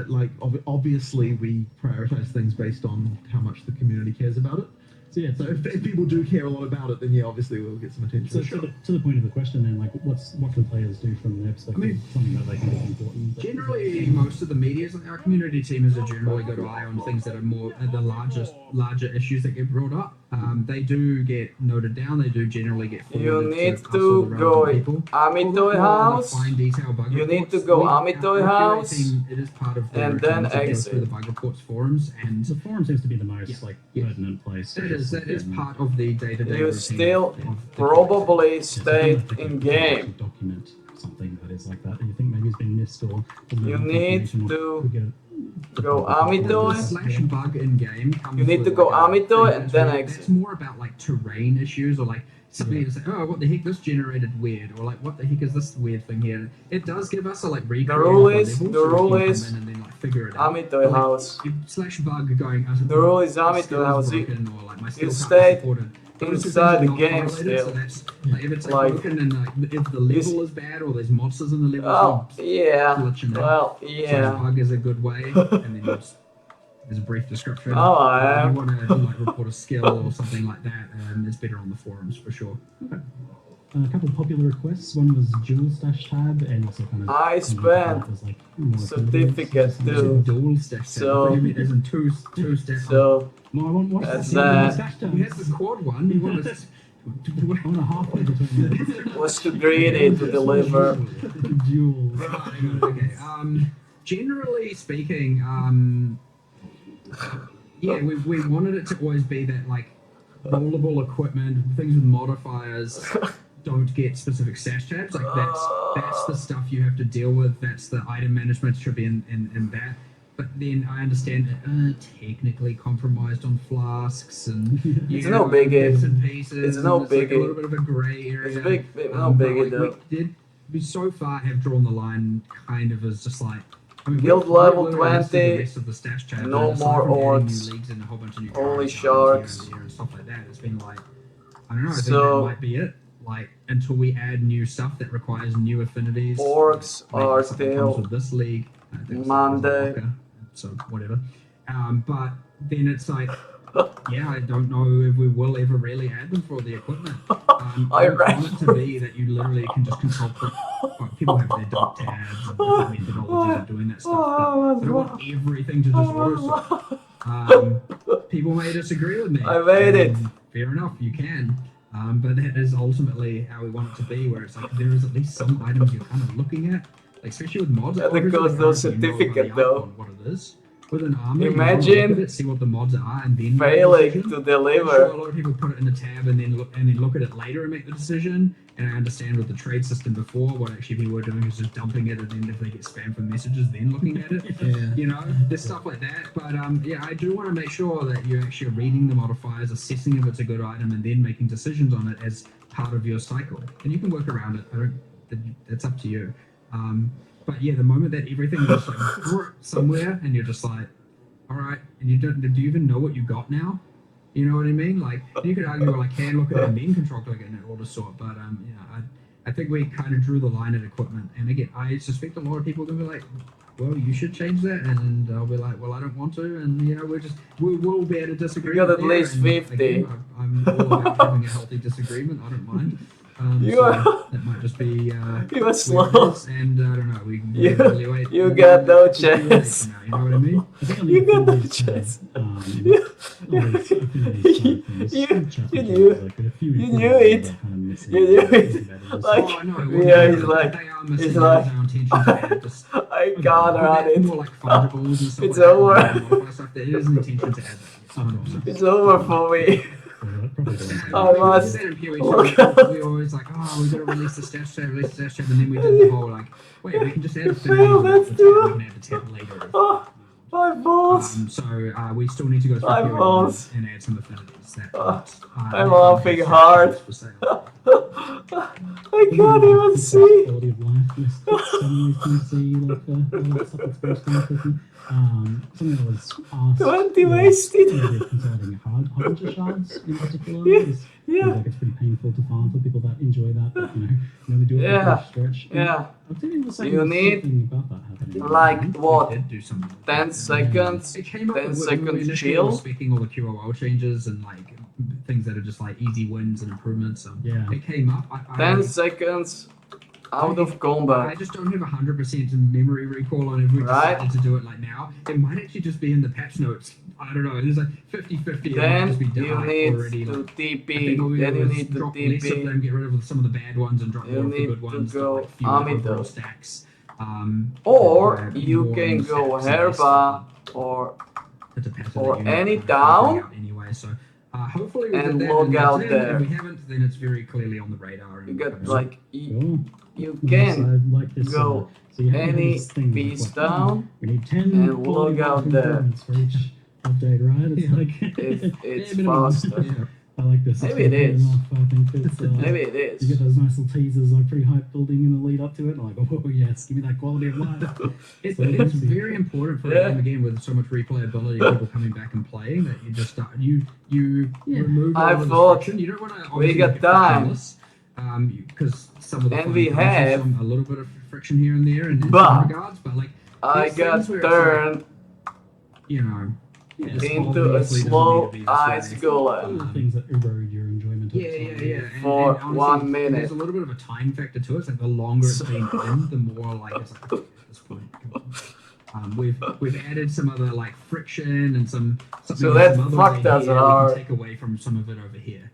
N: like obviously, we prioritize things based on how much the community cares about it.
L: So yeah,
N: So if people do care a lot about it, then yeah, obviously we'll get some attention.
L: so to the point of the question, then, like, what can players do from their perspective? Something that they think is important.
M: Generally, most of the media, our community team has a generally good eye on things that are more the larger issues that get brought up. They do get noted down. They do generally get
A: You
M: forwarded
A: need
M: us or
A: to
M: the
A: go
M: relevant people.
A: Amitoy
M: Or the
A: house.
M: fine detail bug
A: You need to
M: reports.
A: go
M: Our
A: Amitoy
M: QA
A: house.
M: team, it is part of the
A: and
M: routine
A: then
M: to go
A: exit.
M: through the bug reports forums, and
L: The forum seems to be the most pertinent place.
M: that is part of the day-to-day
A: You
M: routine
A: still
M: of the
A: probably stayed in game.
L: Document something that is like that, and you think maybe it's been missed or
A: You need to go
M: The
A: Amitoy.
M: slash bug in game comes
A: You need
M: with
A: to go
M: like a
A: Amitoy and then
M: inventory.
A: exit.
M: It's more about like terrain issues or like something that's like, oh, what the heck, this generated weird, or like, what the heck is this weird thing here? It does give us a like recreate
A: rule
M: of
A: is-
M: level,
A: the
M: so we
A: rule
M: can come
A: is
M: in and then like figure it out.
A: Amitoy
M: But, like,
A: house.
M: slash bug going.
A: The rule is
M: my
A: Amitoy
M: skill is
A: house.
M: broken, or like my
A: You
M: skill can't be
A: stayed
M: supported. Those two
A: inside
M: things
A: the
M: are not
A: game
M: correlated,
A: still.
M: So that's, like, if it's like,
A: Like-
M: broken and like if the level is bad or there's monsters in the level,
A: Oh,
M: so
A: yeah.
M: glitching out.
A: Well,
M: Slash
A: yeah.
M: bug is a good way, and then you just, there's a brief description.
A: Oh, I
M: If
A: am.
M: you want to like report a skill or something like that, it's better on the forums for sure.
L: A couple of popular requests. One was dual stash tab, and also kind of.
A: I spent certificate too.
M: Dual stash
A: So-
M: tab. As in two stash.
A: So
L: No, I want one.
A: That's
L: stash tab.
M: You have the quad one. You want to.
L: I want a halfway between the
A: was too greedy to deliver.
L: dual.
M: Okay. Generally speaking, yeah, we wanted it to always be that like rollable equipment, things with modifiers don't get specific stash tabs. Like that's the stuff you have to deal with. That's the item management should be in that. But then I understand that technically compromised on flasks and
A: It's no biggie.
M: bits and pieces.
A: It's no
M: and like a
A: biggie.
M: little bit of a grey area.
A: It's no
M: But,
A: biggie
M: like,
A: though.
M: we so far have drawn the line kind of as just like. I mean,
A: Guild
M: we've
A: level
M: really listed
A: 20,
M: the rest of the stash tabs,
A: no
M: and aside
A: more
M: from adding
A: orcs,
M: new leagues and a whole bunch of new
A: only
M: tribes
A: sharks.
M: here and there and stuff like that. It's been like, I don't know. I think
A: So-
M: that might be it. Like until we add new stuff that requires new affinities.
A: Orcs
M: maybe
A: are
M: something
A: still
M: comes with this league. That's
A: Monday.
M: Locker, so whatever. But then it's like, yeah, I don't know if we will ever really add them for the equipment. I want it to be that you literally can just control. People have their dot tabs and different methodologies of doing that stuff. But I want everything to just auto sort. People may disagree with me.
A: I made it.
M: Fair enough, you can. But that is ultimately how we want it to be, where it's like there is at least some items you're kind of looking at, like especially with mods.
A: Yeah, because no certificate though.
M: What it is. With an armor,
A: Imagine
M: you look at it, see what the mods are, and then make a
A: failing
M: decision.
A: to
M: I'm sure
A: deliver.
M: a lot of people put it in the tab and then look at it later and make the decision. And I understand with the trade system before, what actually people were doing is just dumping it, and then if they get spam from messages, then looking at it. You know, there's stuff like that. But yeah, I do want to make sure that you're actually reading the modifiers, assessing if it's a good item, and then making decisions on it as part of your cycle. And you can work around it. That's up to you. But yeah, the moment that everything is just like somewhere, and you're just like, all right, and do you even know what you got now? You know what I mean? Like you could argue, well, I can look at it and then control click it and it order sort, but you know, I think we kind of drew the line at equipment. And again, I suspect a lot of people are gonna be like, well, you should change that, and I'll be like, well, I don't want to, and you know, we'll be able to disagree.
A: You got at
M: there,
A: least
M: and
A: 50.
M: Again, I'm all about having a healthy disagreement. I don't mind.
A: You
M: So
A: are-
M: that might just be
A: You are slow.
M: where it is, and I don't know. We can
A: You-
M: evaluate.
A: you got no
M: We'll evaluate
A: chance.
M: now, you know what I mean?
A: You got no chance. You knew it. You knew it.
L: missing.
A: You do it like,
M: Oh, no,
A: yeah, he's like,
M: they are missing
A: he's like,
M: our intention to add this.
A: I can't run it.
M: More like fungibles and stuff
A: It's
M: like
A: over.
M: that. Modify stuff. There is an intention to add that.
A: It's over for me. I
M: We
A: must.
M: did that in PoE
A: Look
M: too. We were always like, oh, we gotta release the stats tab, release the stats tab, and then we did the whole like, wait, we can just add a thing.
A: Phil, let's do it.
M: We can add the tab later.
A: Oh, my balls.
M: So we still need to go through
A: My
M: PoE
A: balls.
M: and add some affinities. That
A: I'm laughing hard. I can't even see.
L: Quality of life list. Suddenly can see like a lot of stuff that's based on cooking. Something that was asked.
A: 20 wasted.
L: Consolidating Harbinger shards in particular.
A: Yeah,
L: Is,
A: yeah.
L: Like it's pretty painful to farm for people that enjoy that. But, you know they do it for
A: Yeah,
L: a stretch. And
A: yeah.
L: I think it was saying
A: You
L: there's
A: need
L: something about that happening.
A: like what?
M: We did do some
A: 10 seconds.
M: It came up
A: 10
M: when we
A: seconds
M: initially
A: chill.
M: were speaking all the QOL changes and like things that are just like easy wins and improvements.
L: Yeah.
M: It came up.
A: 10 seconds out of
M: I
A: combat.
M: just don't have 100% memory recall on if we
A: Right.
M: decided to do it like now. It might actually just be in the patch notes. I don't know. It's like 50-50. It might
A: Then
M: just be
A: you
M: dark
A: need
M: already.
A: to
M: Like, I
A: TP.
M: think all we
A: Then
M: do
A: you
M: is
A: need to
M: drop less of
A: TP.
M: them, get rid of some of the bad ones, and drop
A: You
M: more of the
A: need
M: good
A: to
M: ones.
A: go
M: like fewer
A: Amito.
M: overall stacks.
A: Or
M: more
A: you can
M: in
A: go
M: stacks and less
A: Herba or
M: it's a pattern
A: or
M: that you
A: any
M: kind of figure
A: town
M: out anyway. So hopefully we
A: and
M: did that
A: log
M: and
A: out
M: that's it.
A: there.
M: If we haven't, then it's very clearly on the radar. And
A: you got
M: comes
A: like
L: Cool.
A: you
L: Nice,
A: can
L: I like this,
A: go
L: so you have
A: any
L: this thing
A: piece
L: like,
A: down
L: we need 10
A: and
L: quality
A: log out
L: life
A: there.
L: improvements for each update, right? It's like
A: if it's
L: minimum.
A: faster.
L: I like this.
A: Maybe
L: It's
A: it
L: good
A: is.
L: enough. I think it's,
A: Maybe it
L: you
A: is.
L: get those nice little teasers, like pretty hype building in the lead up to it. Like, oh yes, give me that quality of life.
M: It's,
L: So
M: it's
L: easy.
M: very important for
A: Yeah.
M: a game again with so much replayability, people coming back and playing that you just start, you remove all
A: I
M: of the
A: thought
M: friction. You don't want to
A: we got time.
M: because some of the
A: And
M: fun
A: we
M: comes with
A: have-
M: some, a little bit of friction here and there in some
A: But
M: regards, but like
A: I
M: there's
A: got
M: things where it's like,
A: turned
M: you know, this
A: into a
M: obviously doesn't need
A: slow
M: to be this
A: ice
M: way.
A: golem.
L: Things that erode your enjoyment of
M: Yeah,
L: it.
M: yeah, yeah. And,
A: For
M: and honestly,
A: 1 minute.
M: There's a little bit of a time factor to it. It's like the longer it's been in, the more like it's like at this point. We've added some other like friction and some something
A: So
M: with
A: that
M: some others
A: fucked
M: in
A: us
M: here. We
A: hard.
M: can take away from some of it over here.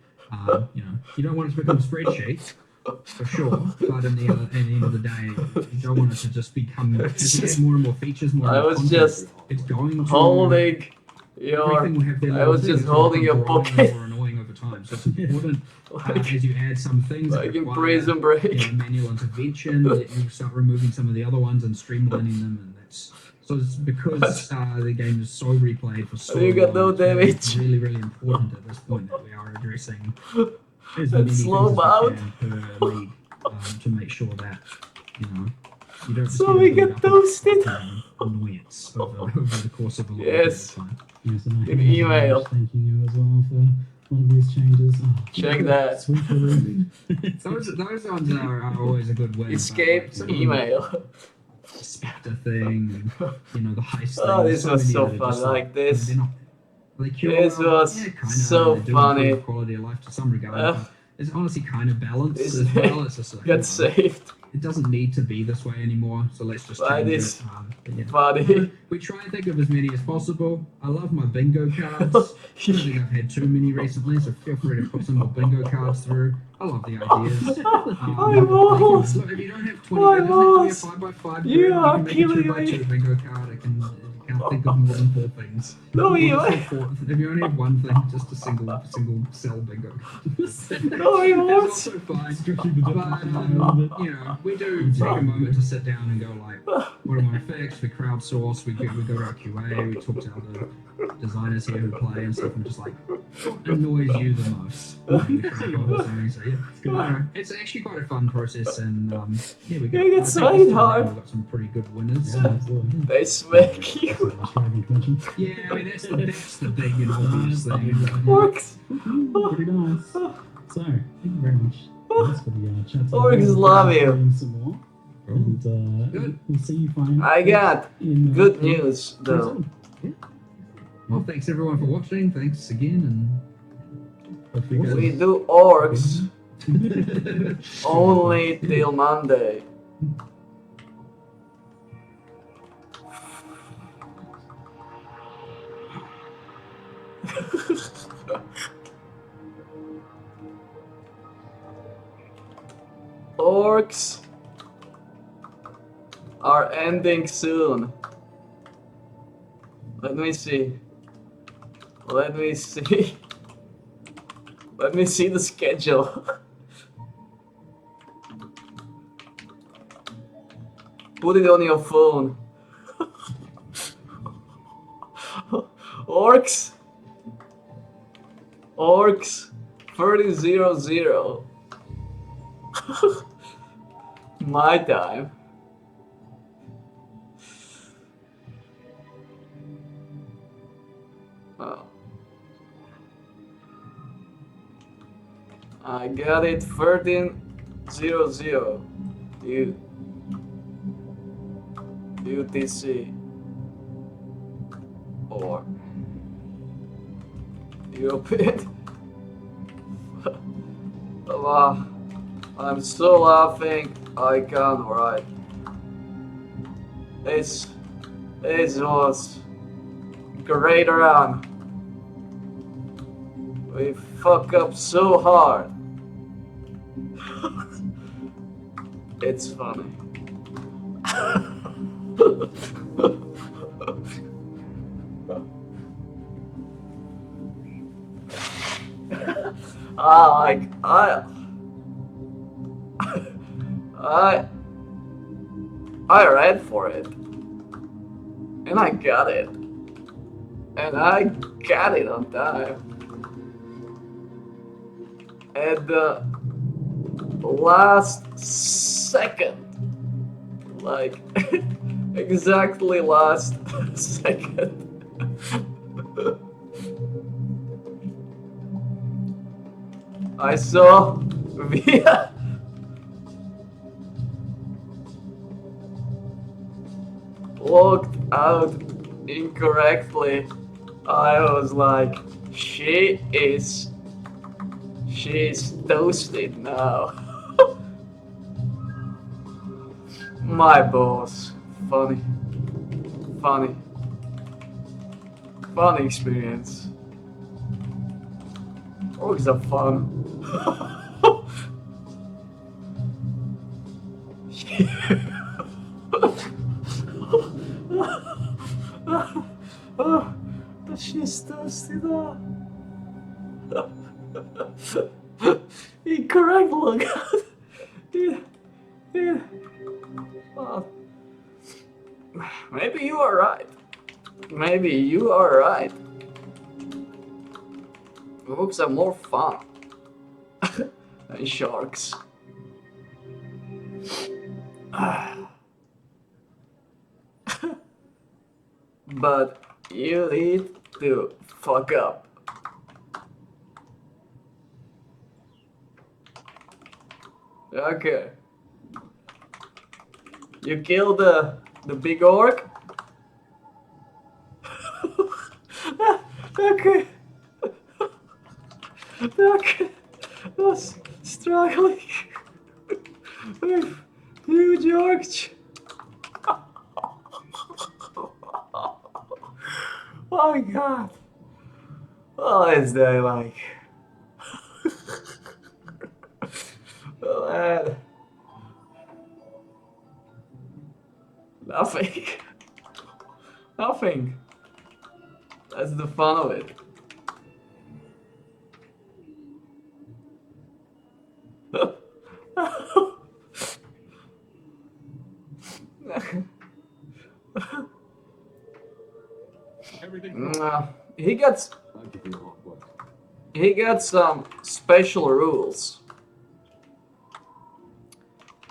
M: You know, you don't want it to become a spreadsheet for sure, but in the end of the day, you don't want it to just become. As you add more and more features, more.
A: I
M: and more
A: was
M: content,
A: just
M: it's going to
A: holding your.
M: everything will have their
A: I
M: little
A: was
M: thing.
A: just
M: It's gonna
A: holding your
M: become more and
A: pocket.
M: more annoying over time. So it's important as you add some things that
A: Like in
M: require,
A: Prison Break.
M: you know, manual intervention, that you start removing some of the other ones and streamlining them, and that's so it's because the game is so replayed for so
A: You got no
M: long. It's
A: damage.
M: really, really important at this point that we are addressing as
A: That's
M: many
A: slow
M: things as
A: bound.
M: we can per league to make sure that you know you don't just
A: So
M: get a
A: we
M: build
A: got
M: up of
A: toasted.
M: annoyance over the course of a long
A: Yes.
M: period of time.
L: Yes, and I
A: An
L: have
A: email.
L: thanking you as well for one of these changes. Oh,
A: Check that.
L: Sweet removing.
M: Those ones are always a good win. but,
A: Escape
M: like, some of them,
A: email.
M: the Spectre thing, you know, the heist thing.
A: Oh, this
M: so
A: was
M: many
A: so
M: that are
A: fun.
M: just
A: Like this.
M: They're not, they cure
A: This
M: well,
A: was
M: yeah, kinda,
A: so
M: they do
A: funny.
M: improve quality of life to some regard. But it's honestly kind of balanced
A: This
M: as well. It's just like,
A: got
M: you know,
A: saved
M: it doesn't need to be this way anymore, so let's just
A: by
M: change
A: this
M: it. But yeah.
A: buddy.
M: We try and think of as many as possible. I love my bingo cards. I don't think I've had too many recently, so feel free to put some more bingo cards through. I love the ideas.
A: My balls.
M: Look, if you don't have 20,
A: My
M: it doesn't have
A: balls.
M: to be a 5x5
A: You
M: grid.
A: are
M: You can make a
A: killing
M: 2x2
A: me.
M: bingo card. It can, you can't think of more than 4 things.
A: No,
M: Or
A: you
M: just four. If you only have one thing, just a single cell bingo card.
A: No, you won't.
M: That's also fine. But, you know, we do take a moment to sit down and go like, what do I want to fix? We crowdsource, we go to our QA, we talk to other designers here who play and stuff, and just like, what annoys you the most? And we try and go with something. So yeah, I don't know. It's actually quite a fun process, and yeah, we
A: You
M: got,
A: get
M: I think
A: smacked
M: this time
A: hard.
M: We've got some pretty good winners.
L: Yeah, absolutely.
A: They smack you.
M: Yeah, I mean that's the big and obvious thing.
A: Works.
L: Pretty nice. So, thank you very much. Thanks for the chat.
A: Orcs love you.
L: Playing some more. And
M: Good.
L: we'll see you finally.
A: I got
L: in,
A: good news though.
M: Well, thanks everyone for watching. Thanks again, and
A: We do orcs only till Monday. orcs are ending soon. Let me see. Let me see. Let me see the schedule. Put it on your phone. Orcs. Orcs. 30:00. My time. Oh. I got it 13:00 UTC or European. Wow, I'm so laughing I can't write. It was great run. We fuck up so hard. It's funny. I read for it, and I got it, and I got it on time. At the last second, like exactly last second. I saw via logged out incorrectly. I was like, she's toasted now. My boss. Funny experience. Orcs are fun. She's toasted up. Incorrect lookout. Yeah. Maybe you are right. Maybe you are right. Orcs are more fun than sharks. But you need to fuck up. Okay. You kill the big orc? Okay. Okay. I was struggling with huge orcs. Oh my god. What is that like? Well, nothing. Nothing. That's the fun of it. He got some special rules.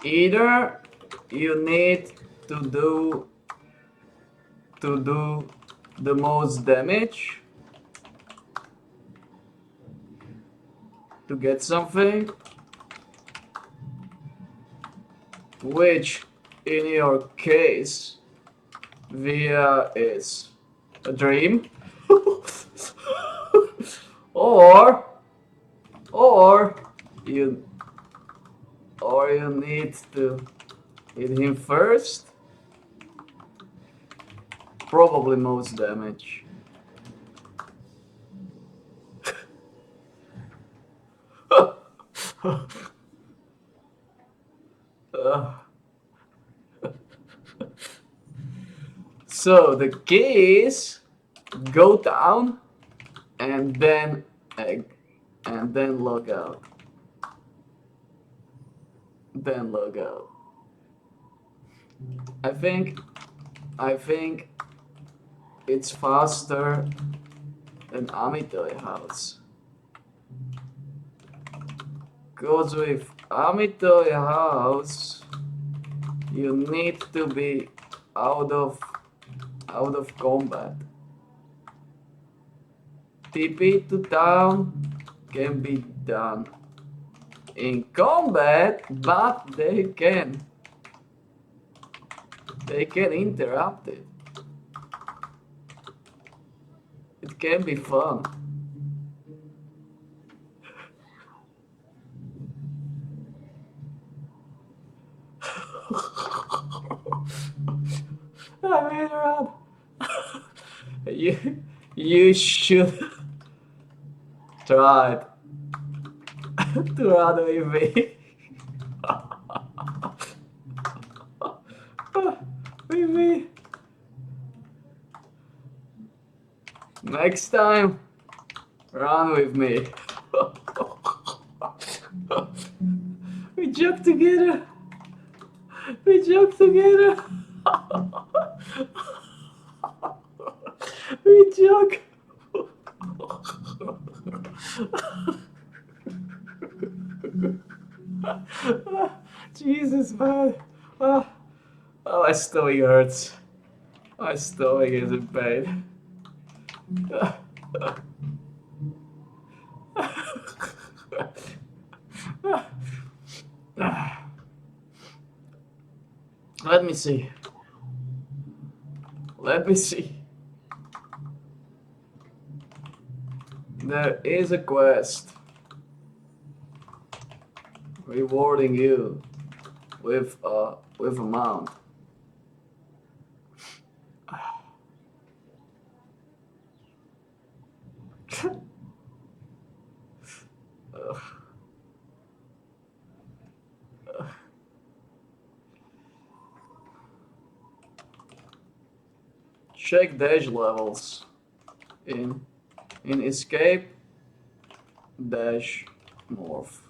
A: Either you need to do the most damage to get something, which in your case via is a dream, or you need to hit him first, probably most damage. Uh, so the key is go down and then log out. Then log out. I think it's faster than Amitoy House. Cause with Amitoy House you need to be out of combat. TP to town can be done in combat, but they can interrupt it. It can be fun. I mean, Rob, you should try to run with me. With me. Next time, run with me. We jog together. We jog together. We jog. Jesus, man. Oh, my stomach hurts. My stomach is in pain. Let me see. Let me see. There is a quest rewarding you with a mount. Check dash levels in escape dash morph.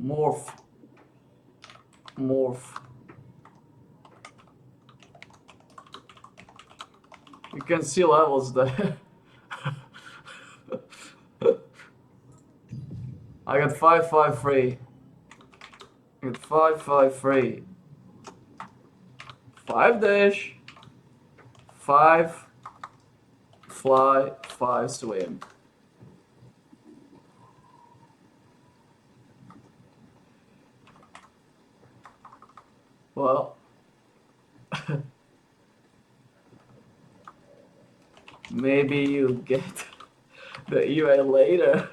A: Morph. You can see levels there. I got 553. I got 553. 5 dash, 5 fly, 5 swim. Well, maybe you get the email later.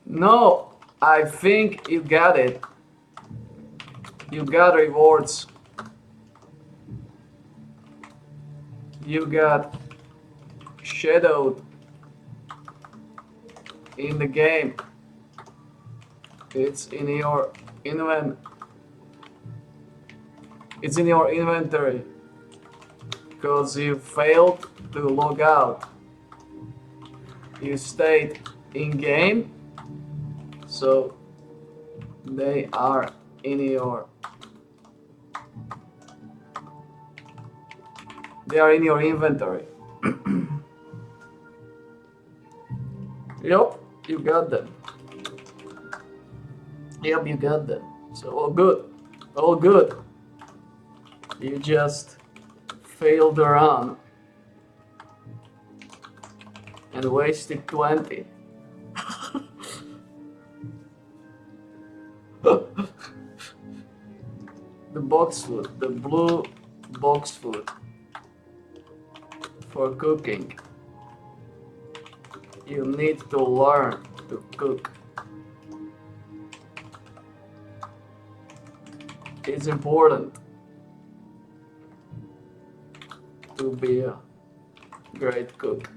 A: No, I think you got it. You got rewards. You got shadowed in the game. It's in your It's in your inventory because you failed to log out. You stayed in game, so they are in your inventory. Yup, you got them. Yep, you got them. So all good. All good. You just failed the run and wasted 20. The box food, the blue box food for cooking. You need to learn to cook. It's important to be a great cook.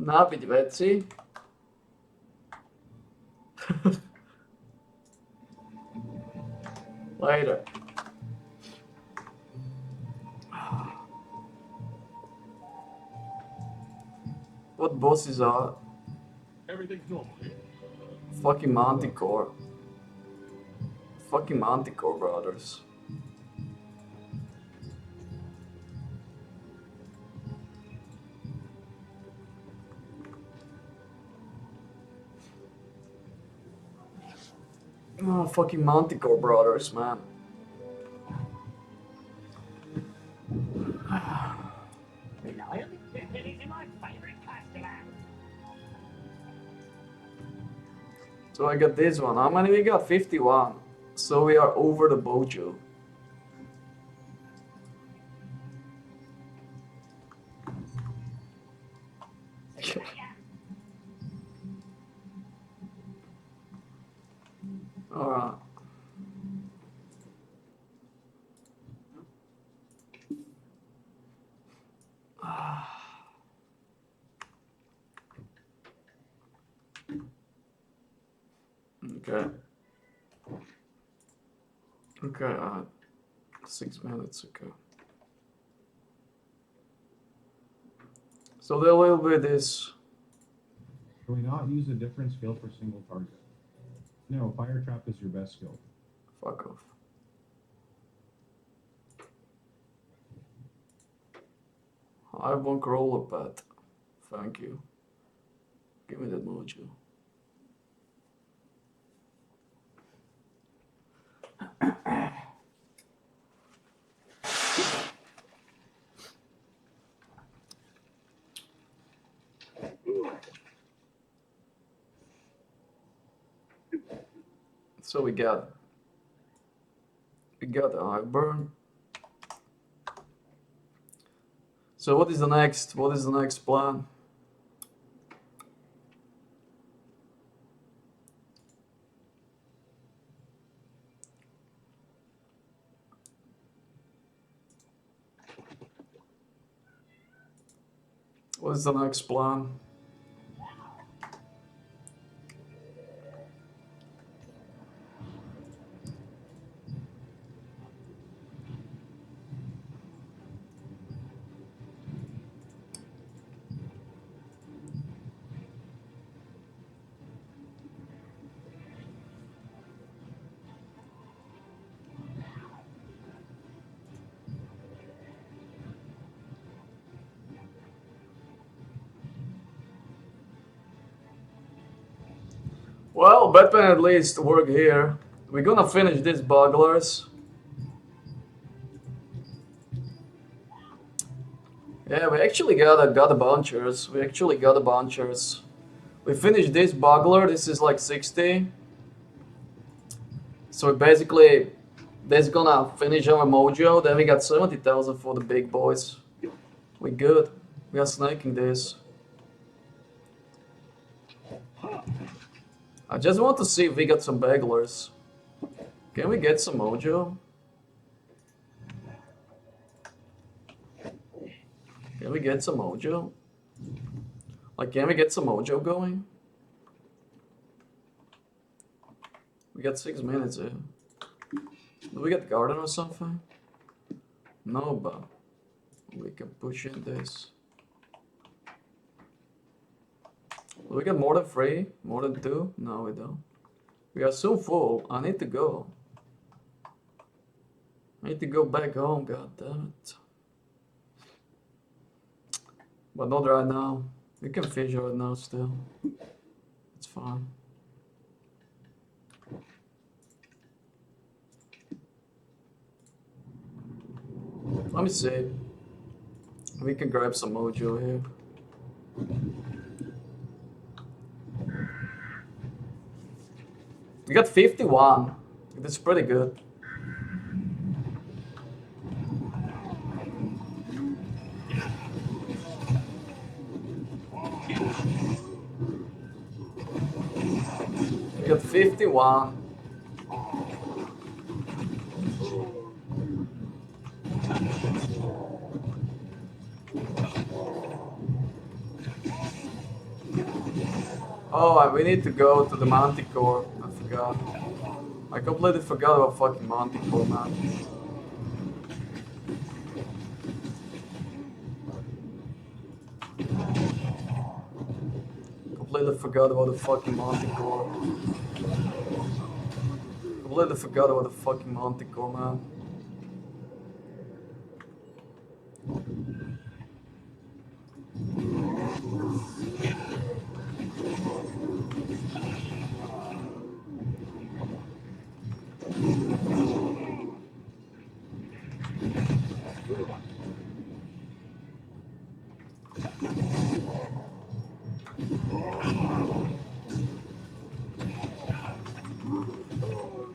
A: Napiť veci. Later. What bosses are?
C: Everything's normal.
A: Fucking Manticore. Fucking Manticore brothers. Oh, fucking Manticore brothers, man.
D: Reliable? These are my favorite customer.
A: So I got this one. How many we got? 51. So we are over the Bojo. Alright. Okay. Okay, 6 minutes, okay. So there will be this.
O: Can we not use a different skill for single target? No, fire trap is your best skill.
A: Fuck off. I have one crawler pet. Thank you. Give me that mojo. So we got Highburn. So what is the next plan? What is the next plan? Well, Batman at least work here. We're gonna finish these bugglers. Yeah, we actually got a bunchers. We actually got a bunchers. We finished this bugler. This is like 60. So basically, that's gonna finish our mojo. Then we got 70,000 for the big boys. We good. We are snaking this. I just want to see if we got some bagglers. Can we get some mojo? Can we get some mojo? Like, can we get some mojo going? We got 6 minutes here. Do we get garden or something? No, but we can push in this. Do we get more than 3? More than 2? No, we don't. We are so full. I need to go. I need to go back home, god damn it. But not right now. We can fish right now still. It's fine. Let me see. We can grab some mojo here. We got 51. That's pretty good. 51. Oh, we need to go to the Manticore. I forgot. I completely forgot about fucking Manticore, man. Completely forgot about the fucking Manticore. Completely forgot about the fucking Manticore, man.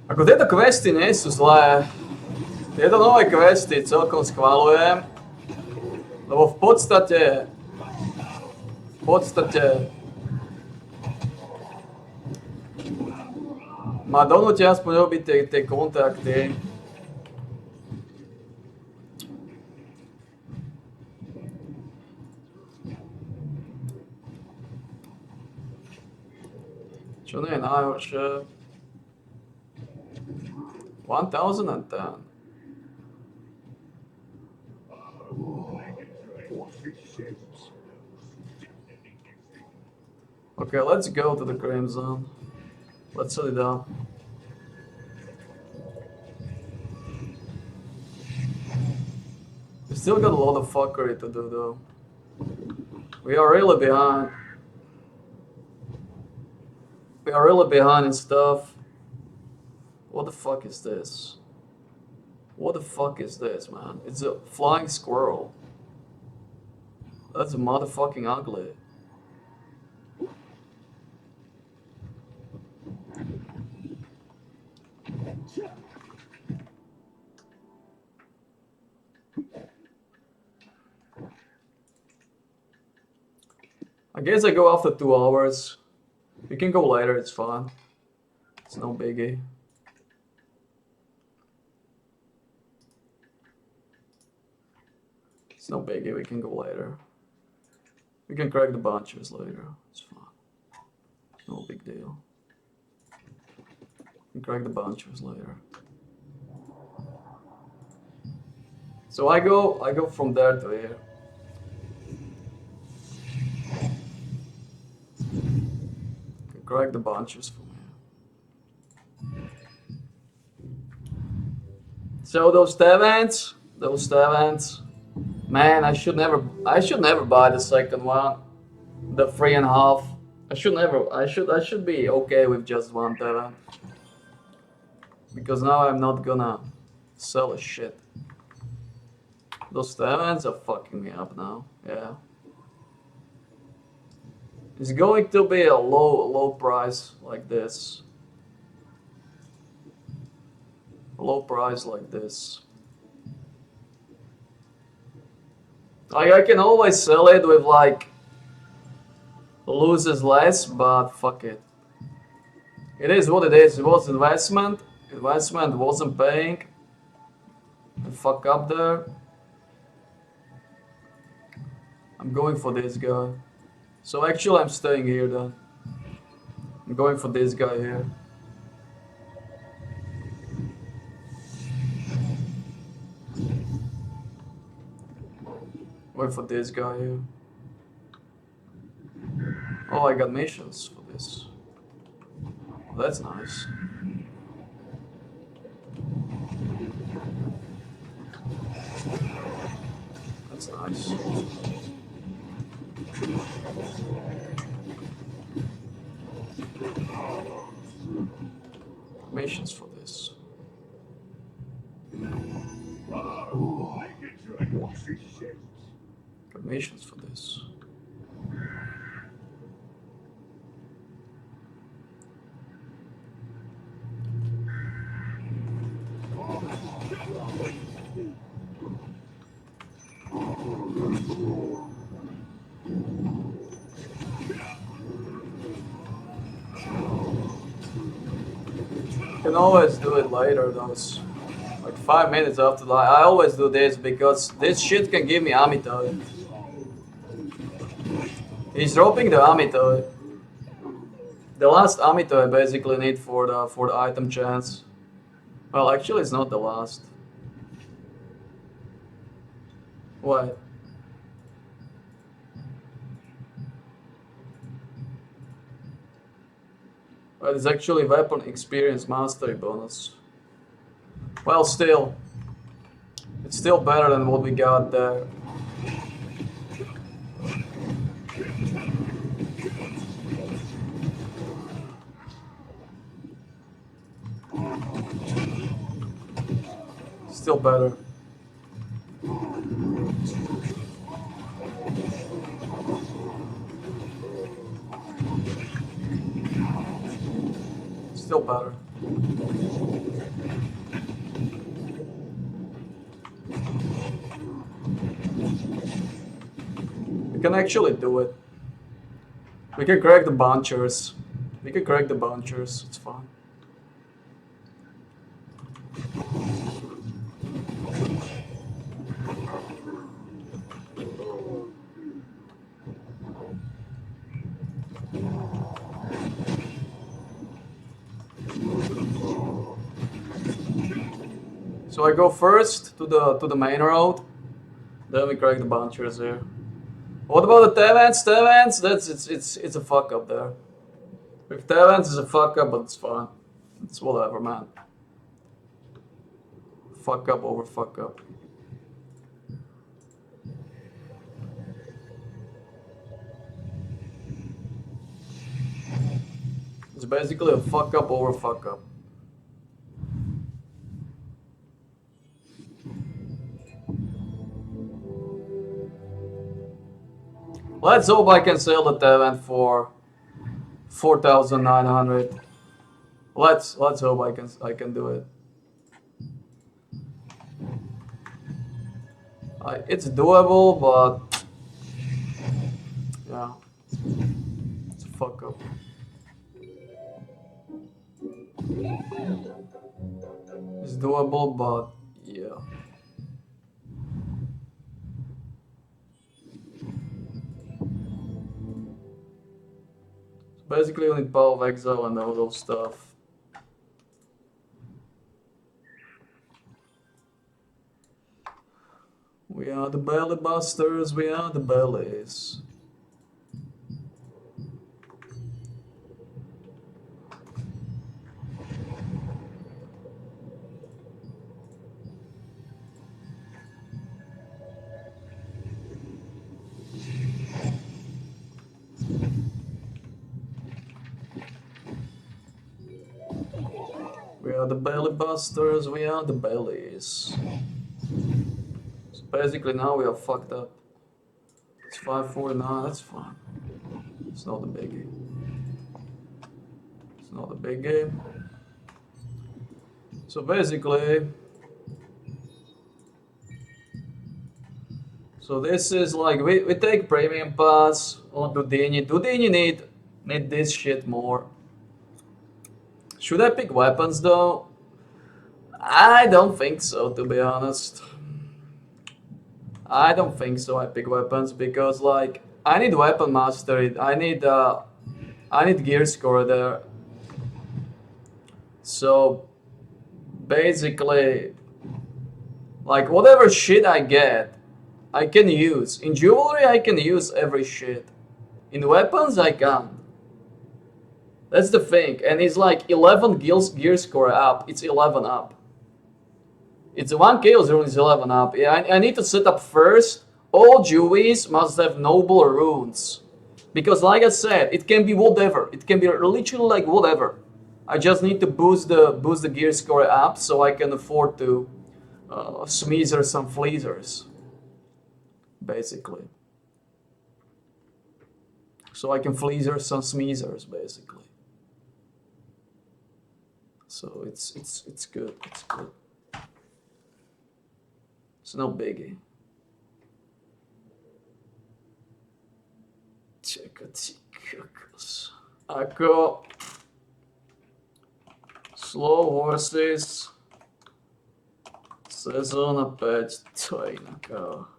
A: Ako tieto questy nie sú zlé. Tieto nové questy celkom schvaľujem. Lebo v podstate ma donútia aspoň robiť tie kontakty. Čo nie je najhoršie? 1010. Okay, let's go to the Crimson. Let's set it up. We still got a lot of fuckery to do though. We are really behind. We are really behind in stuff. What the fuck is this? What the fuck is this, man? It's a flying squirrel. That's motherfucking ugly. I guess I go after 2 hours. We can go later, it's fine. It's no biggie. It's no biggie, we can go later. We can crack the bunches later, it's fine. It's no big deal. We can crack the bunches later. So I go from there to here. Can crack the bunches from here. So those Tevans, man, I should never buy the second one, the 3.5. I should be okay with just one Tevan. Because now I'm not gonna sell a shit. Those Tevans are fucking me up now, yeah. It's going to be a low price like this. A low price like this. Like I can always sell it with like loses less, but fuck it. It is what it is. It was investment. Investment wasn't paying. And fuck up there. I'm going for this guy. So actually I'm staying here then. I'm going for this guy here. Wait for this guy here. Oh, I got missions for this. That's nice. That's nice. Missions for this. Got missions for this. Can always do it later, those like 5 minutes after live. I always do this because this shit can give me Amitoid. He's dropping the Amitoid. The last Amitoid I basically need for the item chance. Well, actually, it's not the last. What? But it's actually weapon experience mastery bonus. Well, still, it's still better than what we got there. Still better. Still better. We can actually do it. We can crack the bunchers. We can crack the bunchers. It's fine. So I go first to the main road, then we crack the bunchers here. What about the Tevans? Tevans, it's a fuck up there. With Tevans is a fuck up, but it's fine. It's whatever, man. Fuck up over fuck up. It's basically a fuck up over fuck up. Let's hope I can sell the Tevan for 4,900. Let's hope I can do it. It's doable, but yeah, it's a fuck up. It's doable, but yeah. Basically, you need Power of Exile and all those stuff. We are the belly busters, we are the bellies. We are the belly busters, we are the bellies. So basically now we are fucked up. It's 549, that's fine. It's not a biggie. It's not a big game. So basically, so this is like, we take premium pass on Dudini. Dudini need this shit more. Should I pick weapons though? I don't think so, to be honest. I don't think so. I pick weapons because like I need weapon mastery. I need gear score there. So basically, like whatever shit I get, I can use. In jewelry, I can use every shit. In weapons, I can't. That's the thing. And it's like 11 gear score up. It's 11 up. It's 1 chaos rune is 11 up. Yeah, I need to set up first. All Jewies must have noble runes. Because like I said, it can be whatever. It can be literally like whatever. I just need to boost the gear score up so I can afford to smeezer some fleezers. Basically. So I can fleezer some smeezers basically. So it's good. It's good. It's no biggie. Čekati kakos. Ako Slow Horses. Sezóna 5. To je iná káva.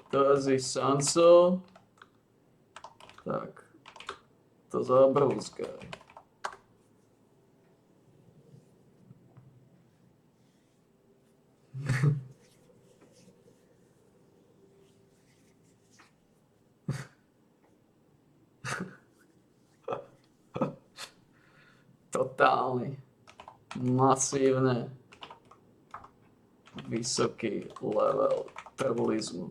A: Tazi Sanso. Tak. To zabrúskaj. Totálny, masívne, vysoký level tribalizmu.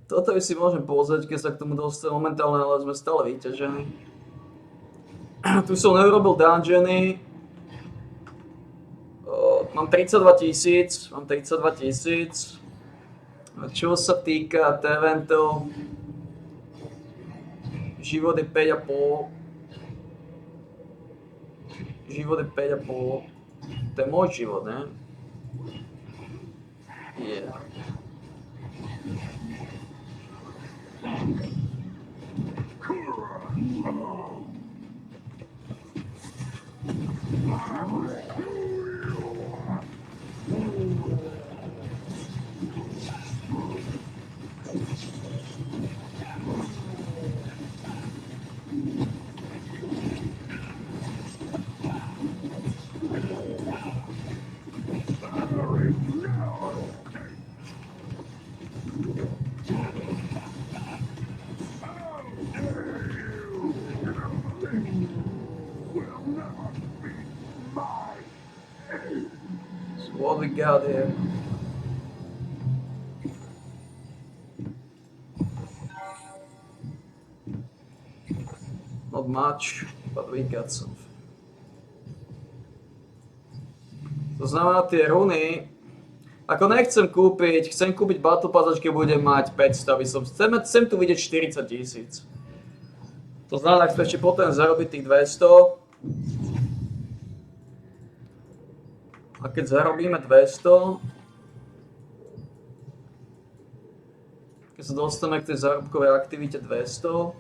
A: Toto si môžem pozrieť, keď sa k tomu dostanem momentálne, ale sme stále vyťažení. Tu som neurobil dungeony. Mám 32 000, Čo sa týka eventov, život je 5,5. Život je 5,5. To je môj život, ne? Yeah. What we got here? Not much, but we got something. To znamená tie runy, ako nechcem kúpiť, chcem kúpiť Battle Pass, keď budem mať 500, aby som, chcem tu vidieť 40 000. To znamená, ak ešte potom zarobiť tých 200. A keď zarobíme 200, keď sa dostaneme k tej zárobkovej aktivite 200,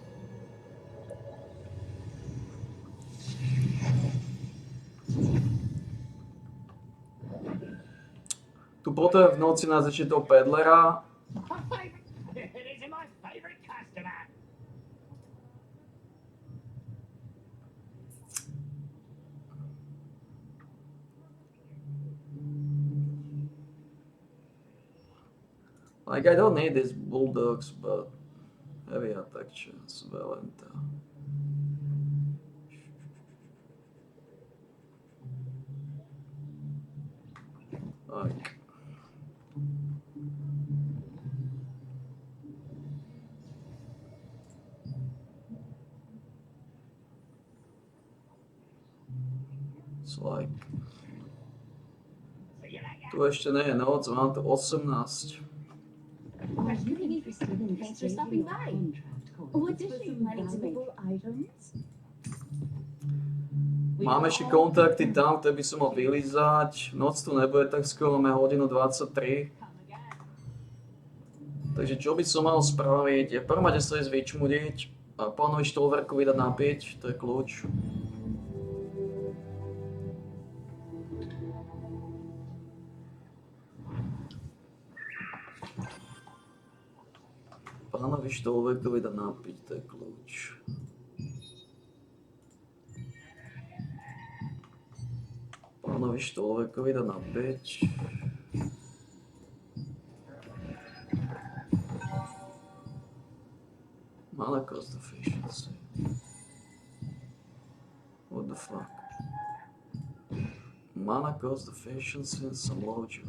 A: tu potom v noci nás začne toho pedlera. Like, I don't need these bulldogs, but heavy attack chance, Valenta. Like. It's like. Tu ešte nie je noc, mám tu 18.
B: Thanks for stopping by. What dish are you planning to make?
A: Máme ešte kontakty tam, ktoré by som mal vylízať. Noc tu nebude tak skoro, máme hodinu 23. Takže čo by som mal spraviť? Je prvom rade sa ísť vyčmudiť a pánovi Štolverku vydať napiť, to je kľúč. Pánovi Štolverkovi dať napiť, to je kľúč. Pánovi Štolverkovi dať napiť. Mana cost efficiency. What the fuck? Mana cost efficiency and some loju.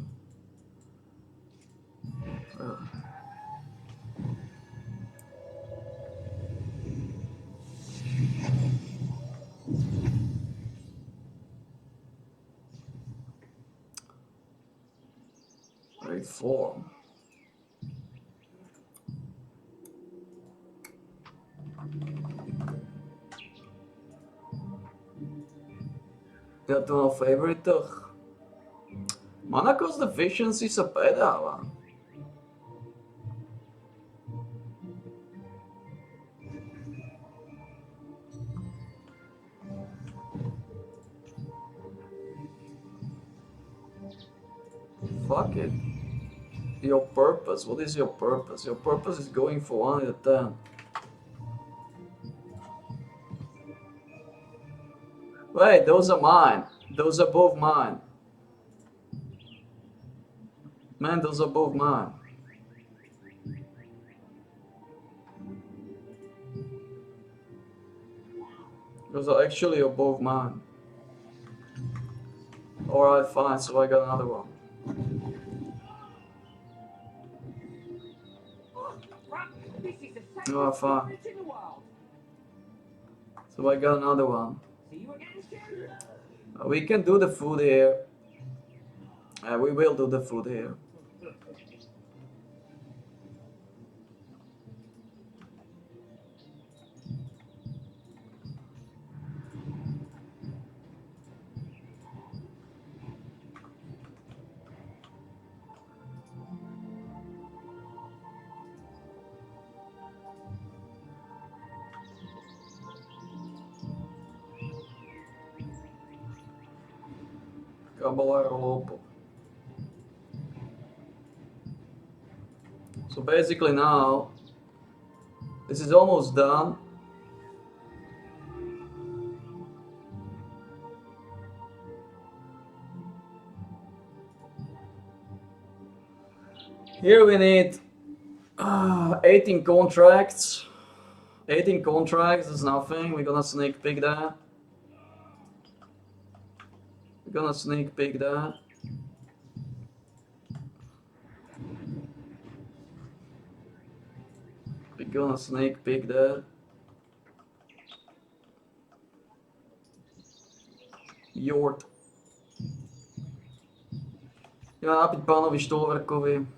A: Reform. Ja to mám favoritoch. Mana cost efficiency sa predáva. Fuck it. Your purpose. What is your purpose? Your purpose is going for 1 out of 10. Wait, those are mine. Those are both mine. Man, those are both mine. Those are actually both mine. Alright, fine, so I got another one. Oh, fine. So I got another one. We can do the food here. We will do the food here. Caballero Lopo. So basically now, this is almost done. Here we need 18 contracts. 18 contracts is nothing. We're gonna sneak peek that. We're gonna sneak peek that. We're gonna sneak peek that. Jort. Ja, napiť pánovi Štolverkovi.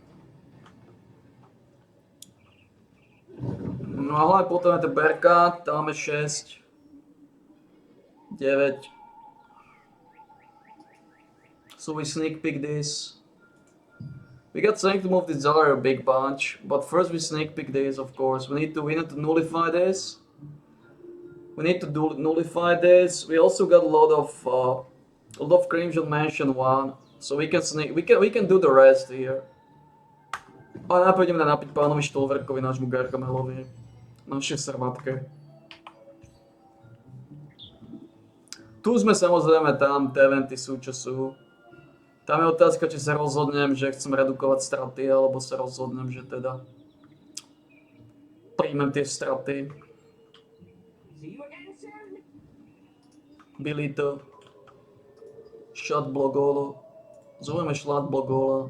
A: No a hlavne potom je to Berka, tam je 6, 9. So we sneak peek this. We got Sanctum of Desire, a big bunch, but first we sneak peek this, of course. We need to nullify this. We need to nullify this. We also got a lot of Crimson Mansion 1, so we can sneak. We can do the rest here. A najprv ideme napiť pánovi Štolverkovi, nášmu Gargamelovi, našej srmatke. Tu sme samozrejme tam, T-venty sú čo sú. Tam je otázka, či sa rozhodnem, že chcem redukovať straty, alebo sa rozhodnem, že teda príjmem tie straty. Bilito. Shot Blogolo. Zoveme Šlát Blogola.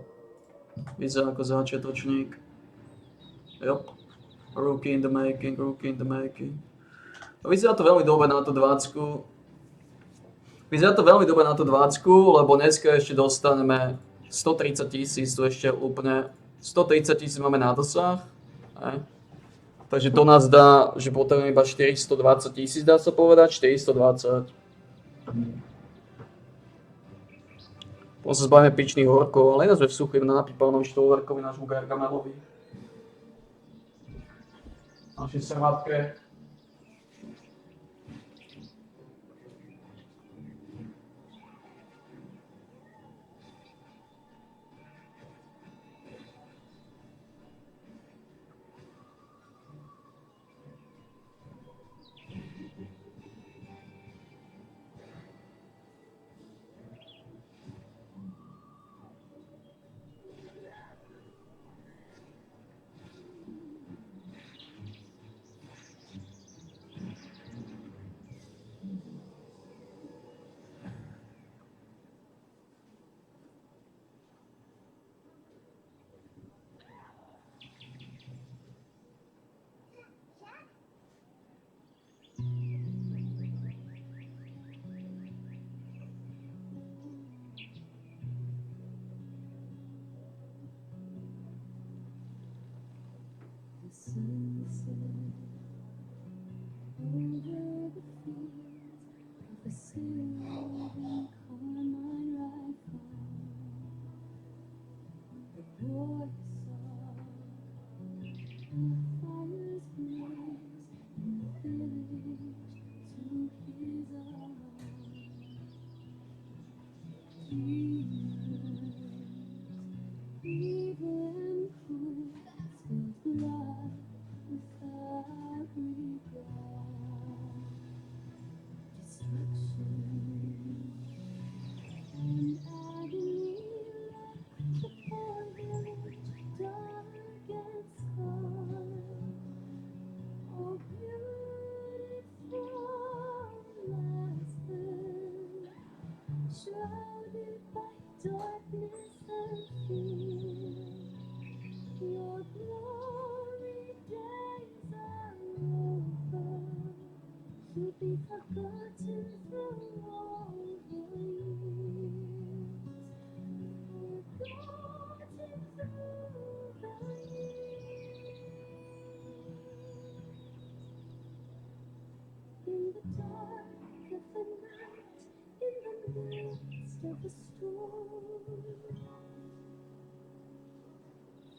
A: Vyzerá ako začiatočník. Jop. Rookie in the making, rookie in the making. Vyzerá to veľmi dobre na tú 20. Vyzerá to veľmi dobre na tú 20, lebo dneska ešte dostaneme 130 000, to ešte úplne 130 000 máme na dosah. Takže to nás dá, že potrebujeme iba 420 000, dá sa povedať, 420. Potom sa zbavíme pičných horkov, ale nás v suchu, ideme napiť pánovi Štolverkovi, nášmu Gargamelovi. Našej srmatke.
B: In the dark of the night, in the midst of a storm,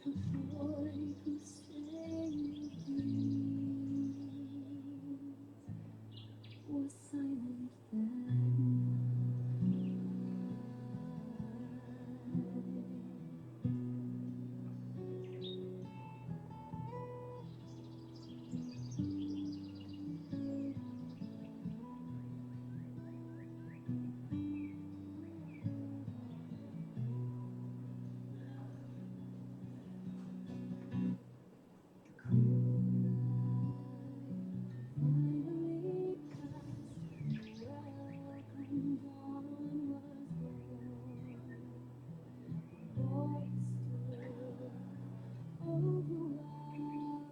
B: a boy who sang dreams was silent then. Finally passed, welcome dawn was born. Boy stood overwhelmed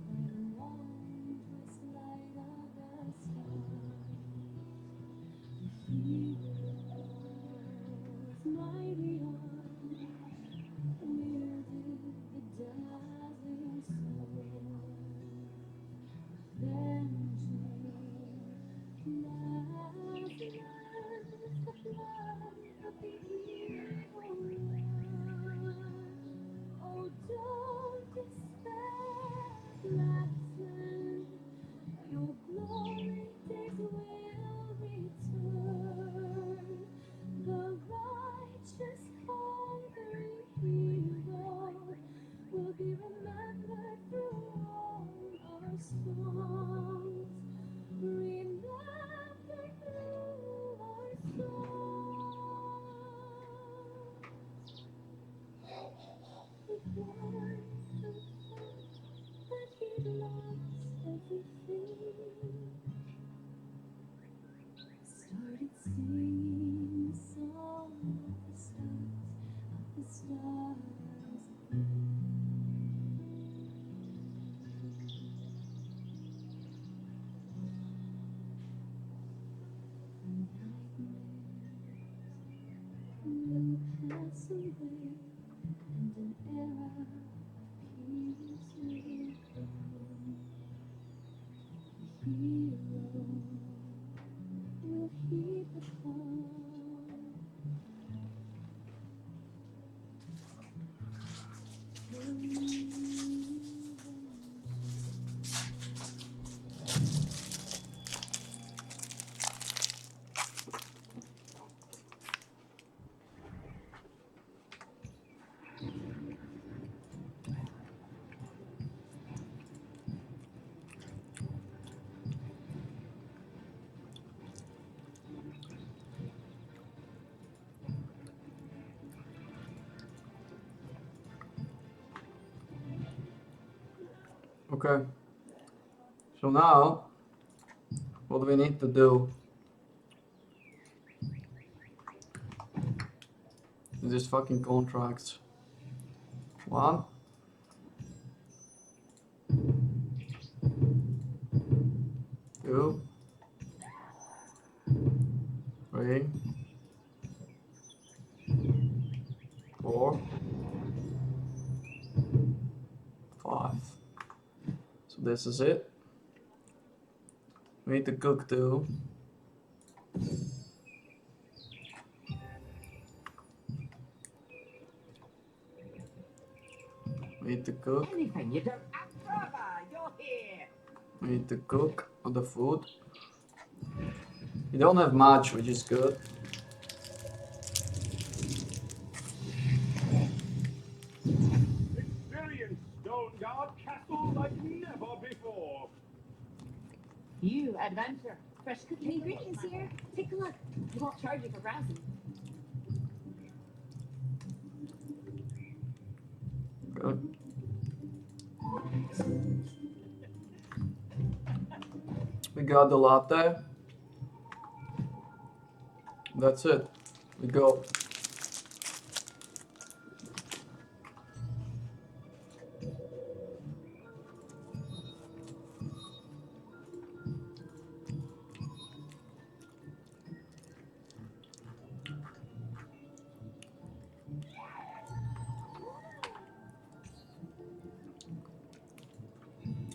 B: by wondrous light of the sky. He was mighty arm, wielded the dazzling sword. Then came last the blood of the evil one. Oh, don't despair, Gladstone, your glory days will return. The righteous conquering hero will be remembered through all our songs. Remembered through our songs. The boy who thought that he'd lost everything started singing the song of the stars again. Nightmares will pass away, and an era of peace will come. Hero will he become?
A: Okay. So now, what do we need to do? These fucking contracts. 1, 2, 3, 4, 5. So this is it. We need to cook too. We need to cook.
D: Anything you don't have, brother, you're here.
A: We need to cook on the food. We don't have much, which is good.
C: Experience Stoneguard Castle like never before.
P: You adventure.
B: Fresh cooking ingredients here. Take a look. We won't charge you for browsing.
A: Good. We got the latte. That's it. We go.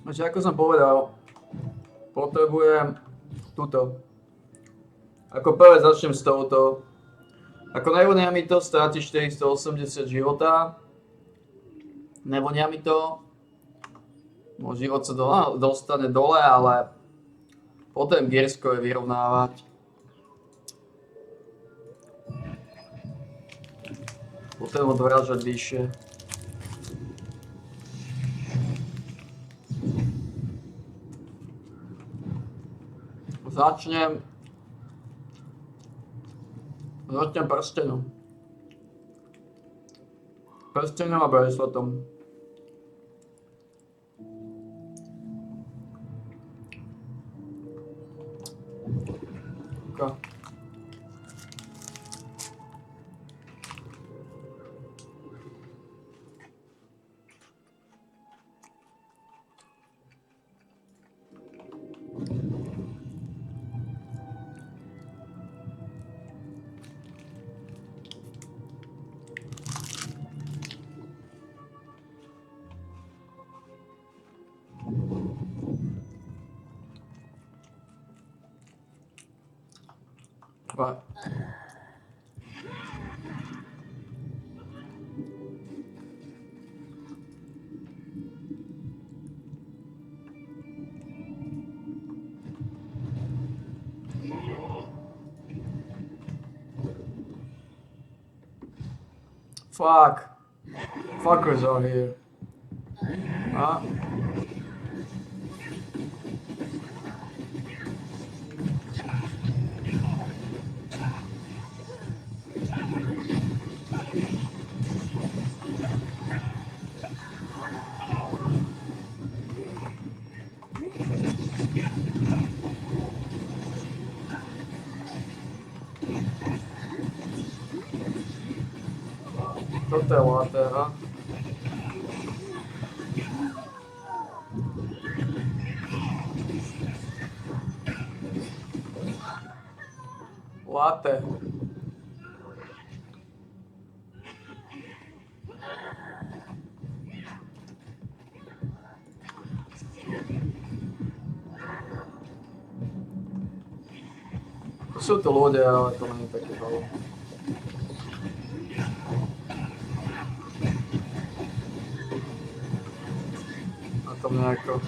A: Takže ako som povedal, potrebujem túto. Ako prvé začnem s touto. Ako nevonia mi to, stráti 480 života. Nevonia mi to. Môj život sa dostane dole, ale potom Giersko je vyrovnávať. Potom ho dorážať vyššie. Začnem prstenom. Prstenom a braceletom. Okay. Right. Fuck. Fuckers are here. Huh? Toto je laté, ha? Laté. Sú to ľudia, ale to nie je také veľa. Tam nejako.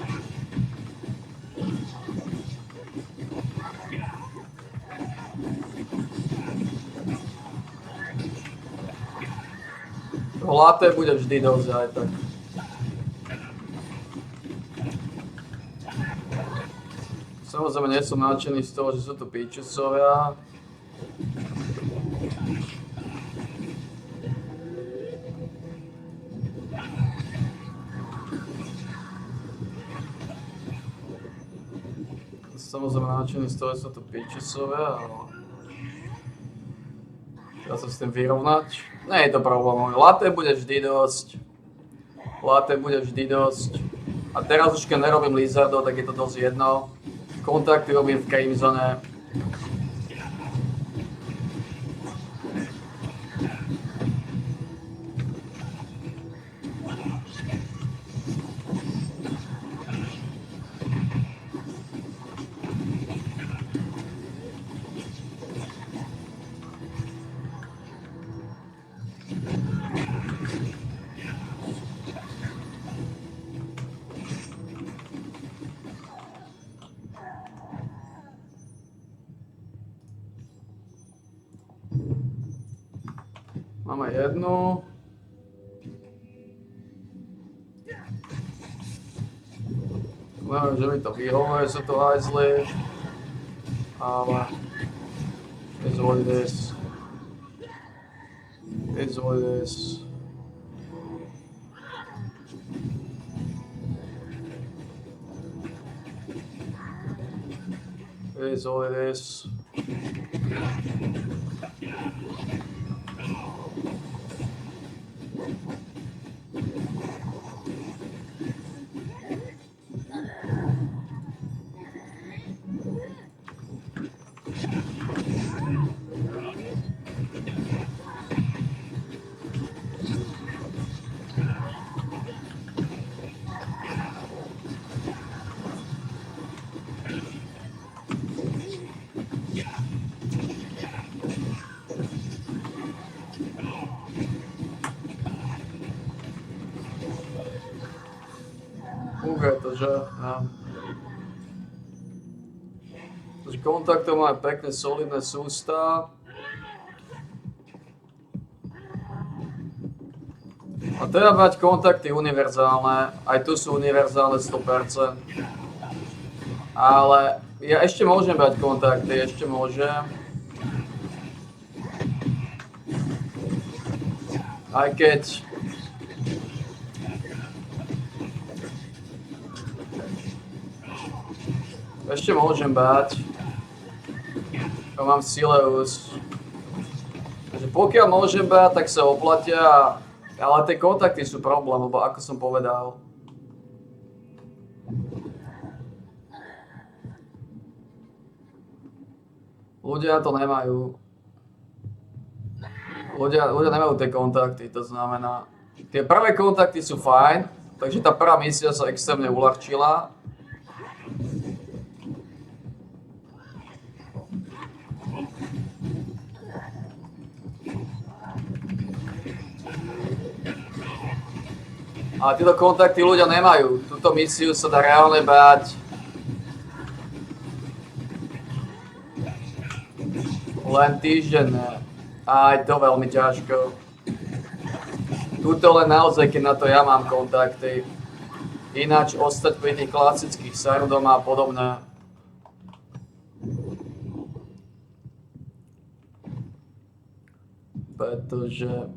A: Laté bude vždy dosť aj tak. Samozrejme nie som nadšený z toho, že sú to píčusovia. Samozrejme nadšený z toho, že sú to píčusovia, ale treba sa s tým vyrovnať. Nie je to problém, laté bude vždy dosť. Laté bude vždy dosť. A teraz už keď nerobím Lizardov, tak je to dosť jedno. Kontakty robím v Crimsone. Máme jednu. Neviem, že mi to vyhovuje, sú to hajzly. Ale is what it is. Is what it is. Is what it is. Pretože, ja. Takže kontaktov máme pekné, solidné sústa. A treba mať kontakty univerzálne, aj tu sú univerzálne 100%. Ale ja ešte môžem mať kontakty, ešte môžem. Aj keď... Ešte môžem bať. Ja mám Sileus. Takže pokiaľ môžem bať, tak sa oplatia. Ale tie kontakty sú problém, lebo ako som povedal. Ľudia to nemajú. Ľudia nemajú tie kontakty, to znamená... Tie prvé kontakty sú fajn, takže tá prvá misia sa extrémne uľahčila. Ale tieto kontakty ľudia nemajú. Túto misiu sa dá reálne bať. Len týždenne. A je to veľmi ťažko. Tuto len naozaj, keď na to ja mám kontakty. Ináč ostať pri tých klasických Sardom a podobné. Pretože...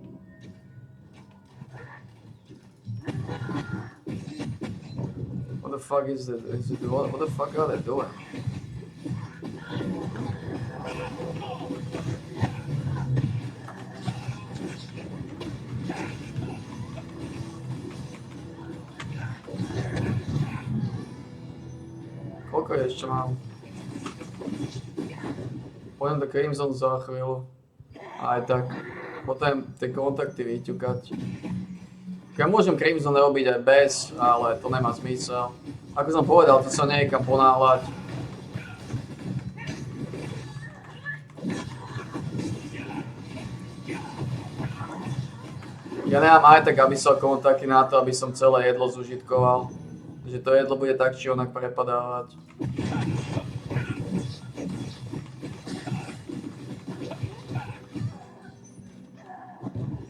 A: What the fuck is it? What the fuck are they doing? Koľko ešte mám? Pôjdem do Crimson za chvíľu. Aj tak. Potom tie kontakty vyťukať. Ja môžem Crimson robiť aj bez, ale to nemá zmysel. Ako som povedal, to sa niekam ponáhľať. Ja nemám aj tak, aby som kontakty na to, aby som celé jedlo zužitkoval. Takže to jedlo bude tak či onak prepadávať.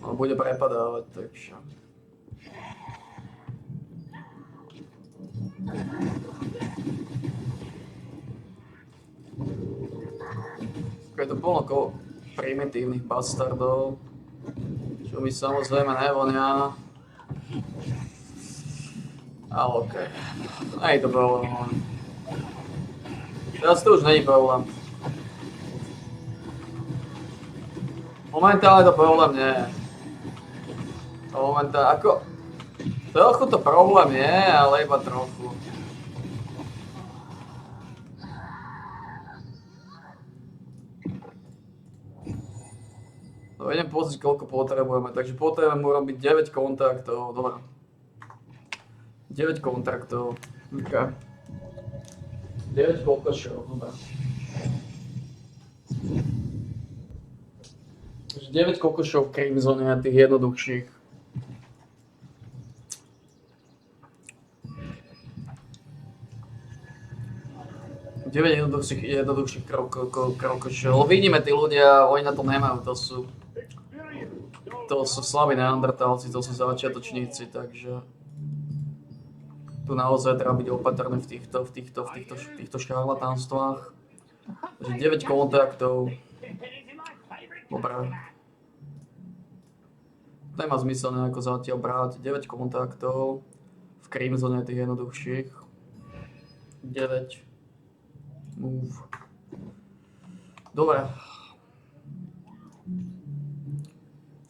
A: No, bude prepadávať, takže... Je to plno primitívnych bastardov, čo mi samozrejme nevonia. Ale okej. Nie je to problém. Teraz to už nie je problém. Momentálne to problém nie je. Momentálne ako... Trochu to problém je, ale iba trochu. No idem pozrieť, koľko potrebujeme. Takže potrebujeme urobiť 9 kontaktov. Dobre. 9 kontaktov. OK. 9 kokošov, dobre. Takže 9 kokošov v Crimsone, tých jednoduchších. jednoduchších krokošov. Vidíme, tí ľudia, oni na to nemajú, to sú slabí neandertálci, to sú začiatočníci, takže tu naozaj treba byť opatrný v týchto šarlatánstvách. Takže 9 kontaktov. Dobre. Nemá zmysel nejako zatiaľ brať 9 kontaktov v Crimsone tých jednoduchších. 9. Move. Dobre.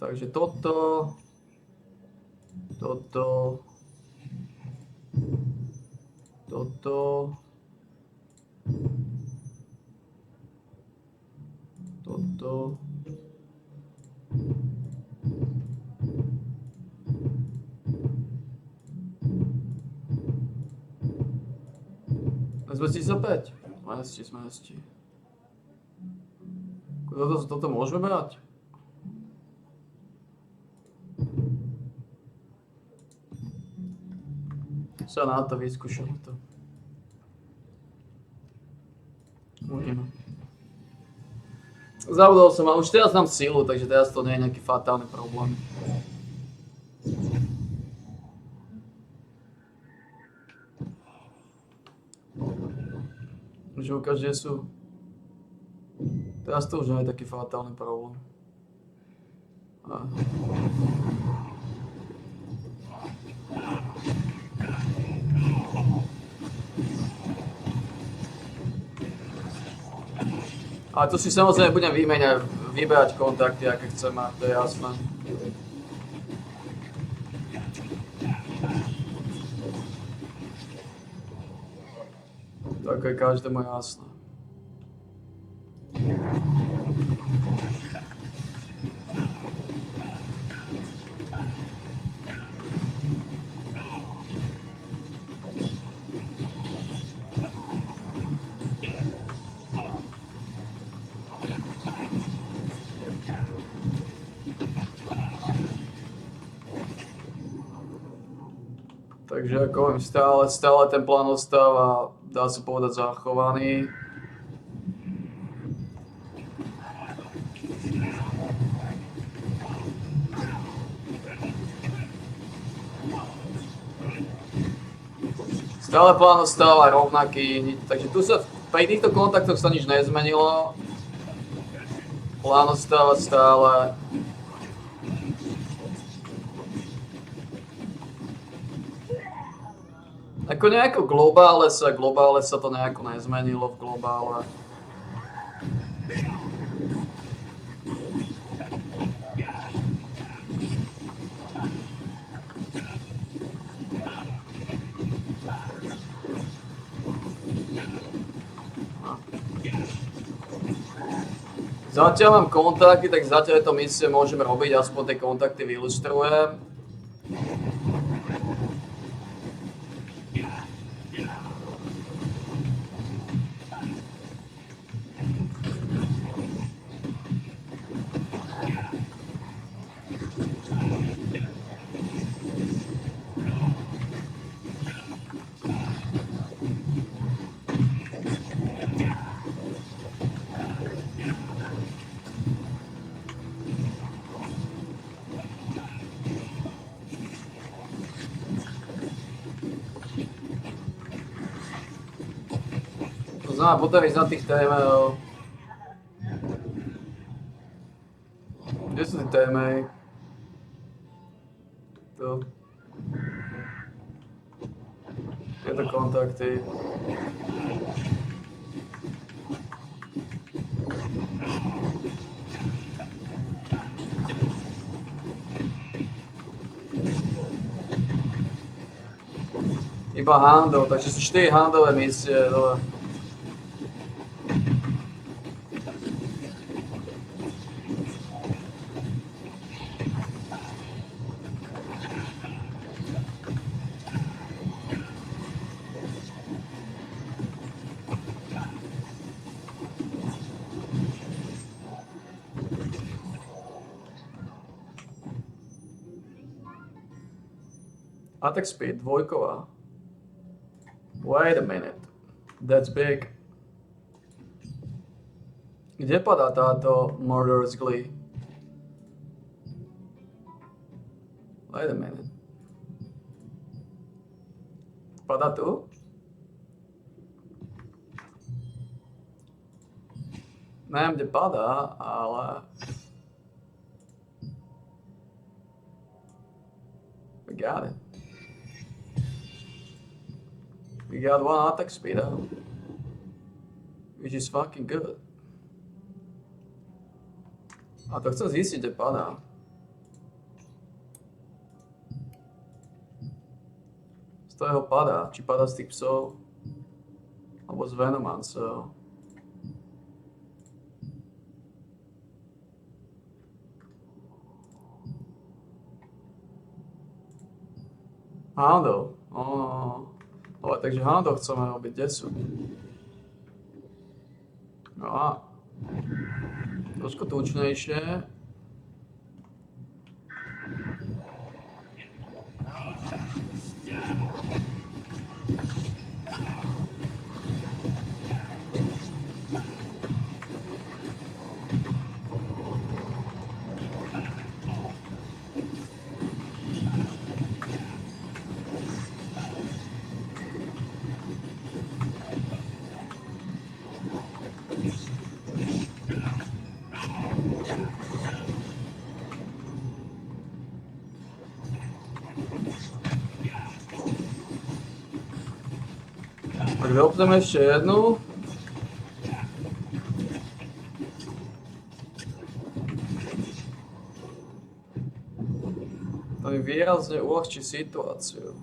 A: Takže toto. Zmestí sa 5. Zmestí. Toto môžeme brať? Sa na to vyskúšame to. Uvidíme. Zabudol som, ale už teraz mám silu, takže teraz to nie je nejaký fatálny problém. Že ukáž, kde sú. Teraz to už nie je taký fatálny problém. Ale to si samozrejme budem vyberať kontakty, aké chcem mať, to je jasné. Tak je každému jasné. Takže ako hovorím, stále ten plán ostáva, dá sa povedať, zachovaný. Stále plán ostáva rovnaký, takže tu sa pri týchto kontaktoch sa nič nezmenilo. Plán ostáva stále. Ako nejako globále sa to nejako nezmenilo v globále. Zatiaľ mám kontakty, tak zatiaľ to misie môžem robiť, aspoň tie kontakty vylustrujem. Znamená, potom ísť na tých témov. Kde sú tie témy? Tu. Tieto kontakty. Iba handle, takže sú 4 handlové misie, dole. Attack speed, dvojková. Wait a minute. That's big. Kde padá táto Murderous Glee? Wait a minute. Padá tu? Neviem, kde padá, ale... We got it. We got one attack speed out, which is fucking good. A to chcem zistiť, kde padá. Z toho padá, či padá z tých psov, alebo z Venomancov. Houndov. Ale takže Houndov chceme robiť, kde sú? No a trošku tučnejšie. Tak dropneme ešte jednu. To mi výrazne uľahčí situáciu.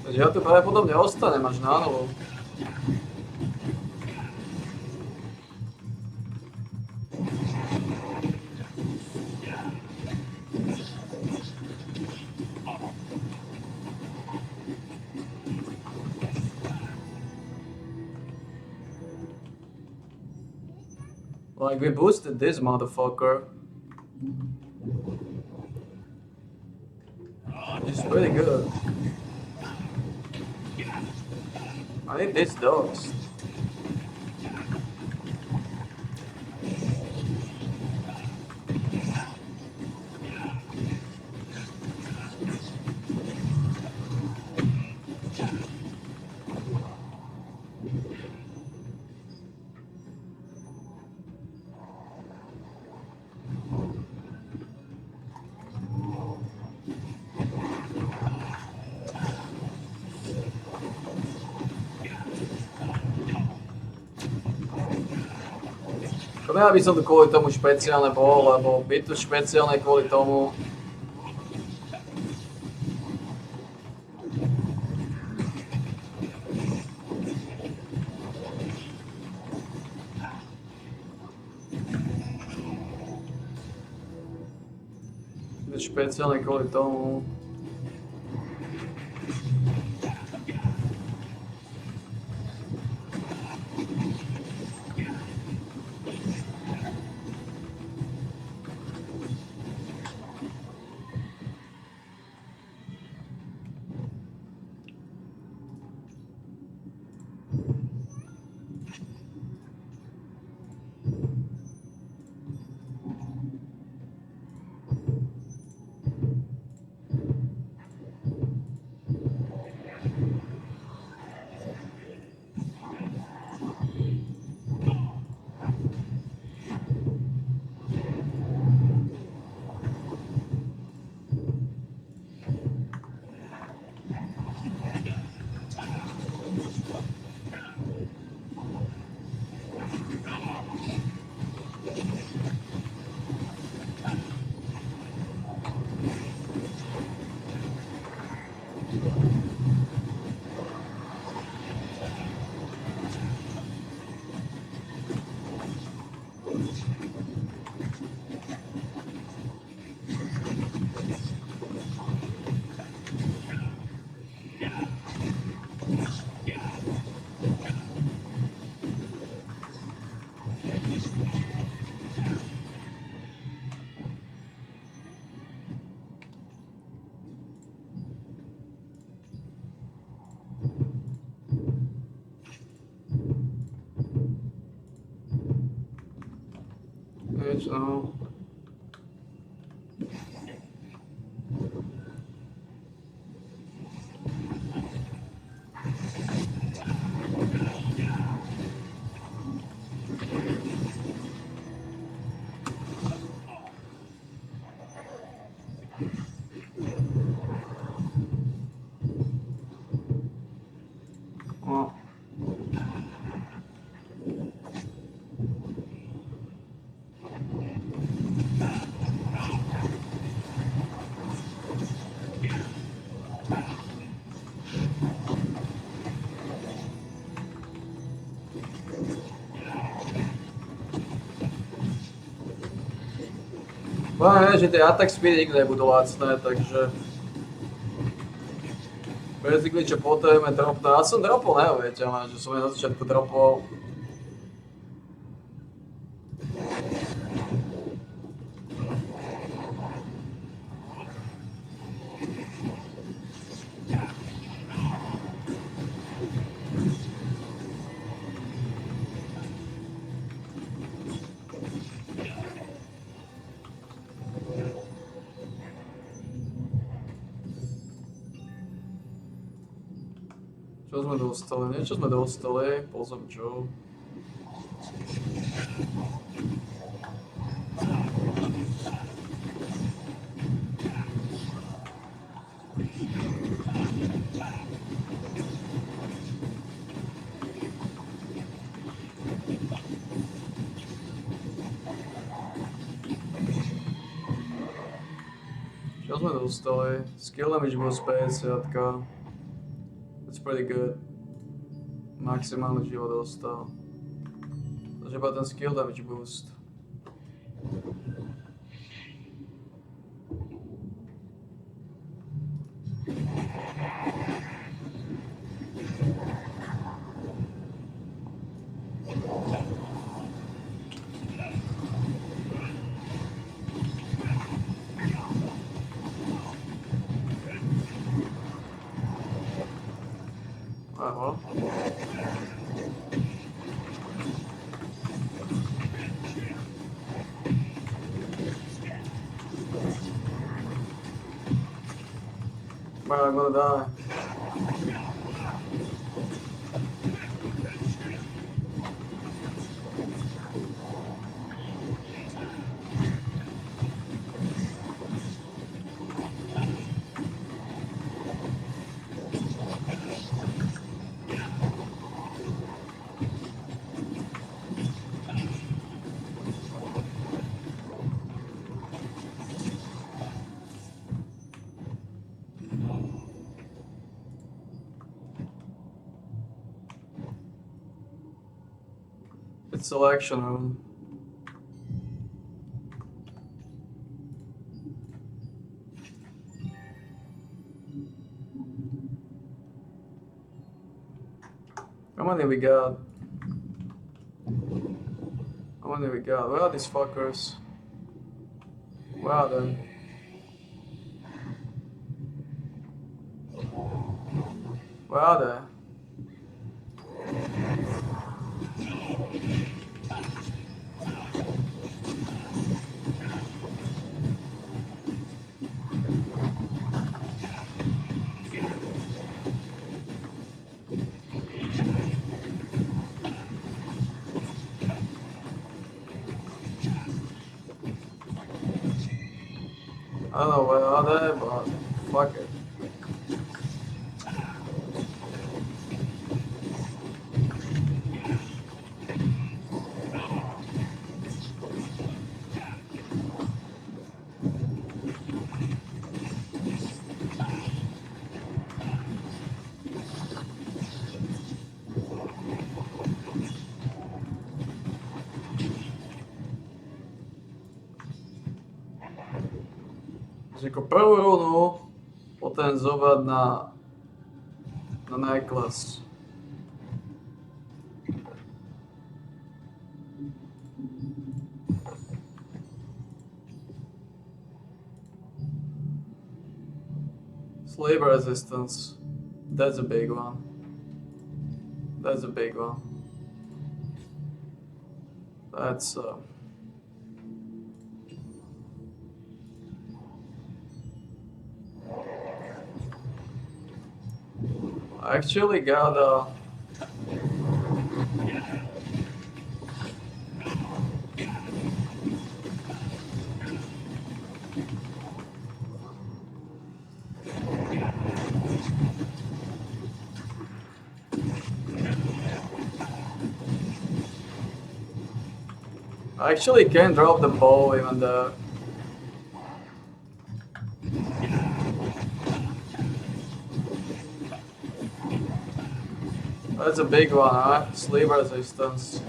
A: Takže ja tu pravdepodobne ostanem až na novo. Like, we boosted this motherfucker. It's pretty good. I think this dogs. Ja by som tu kvôli tomu špeciálne bol, lebo byť tu špeciálne kvôli tomu. Byť špeciálne kvôli tomu. No. Poviem, že tie attack speedy nikdy nebudú lacné, takže... Basically, čo potrebujeme dropnúť. Ja som dropol, neviete, že som na začiatku dropol. Čo sme dostali? Niečo sme dostali, pozriem čo. Čo sme dostali? Skill damage boost 50. That's pretty good. Maximálny život dostal. Takže iba ten skill damage boost. Aha. Man, I'm gonna die. It's selection room. How many we got? How many we got? Where are these fuckers? Where are they? Where are they? I don't know where are they, but fuck it. Ako prvú runu potenzovať na necklace. Slave resistance. That's a big one. That's a big one. That's I actually got I actually can drop the bow even though. That's a big one, huh? Sleeve resistance.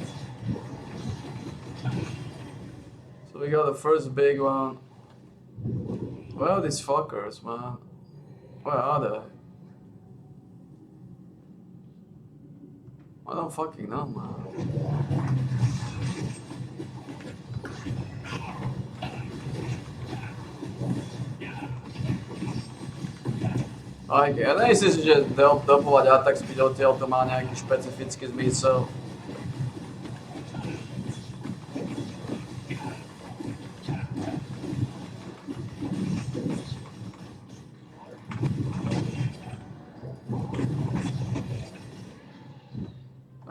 A: So we got the first big one. Where are these fuckers, man? Where are they? I don't fucking know, man. Ja nejsem si, že dopovať atak speed odtiaľ to má nejaký špecifický zmysel.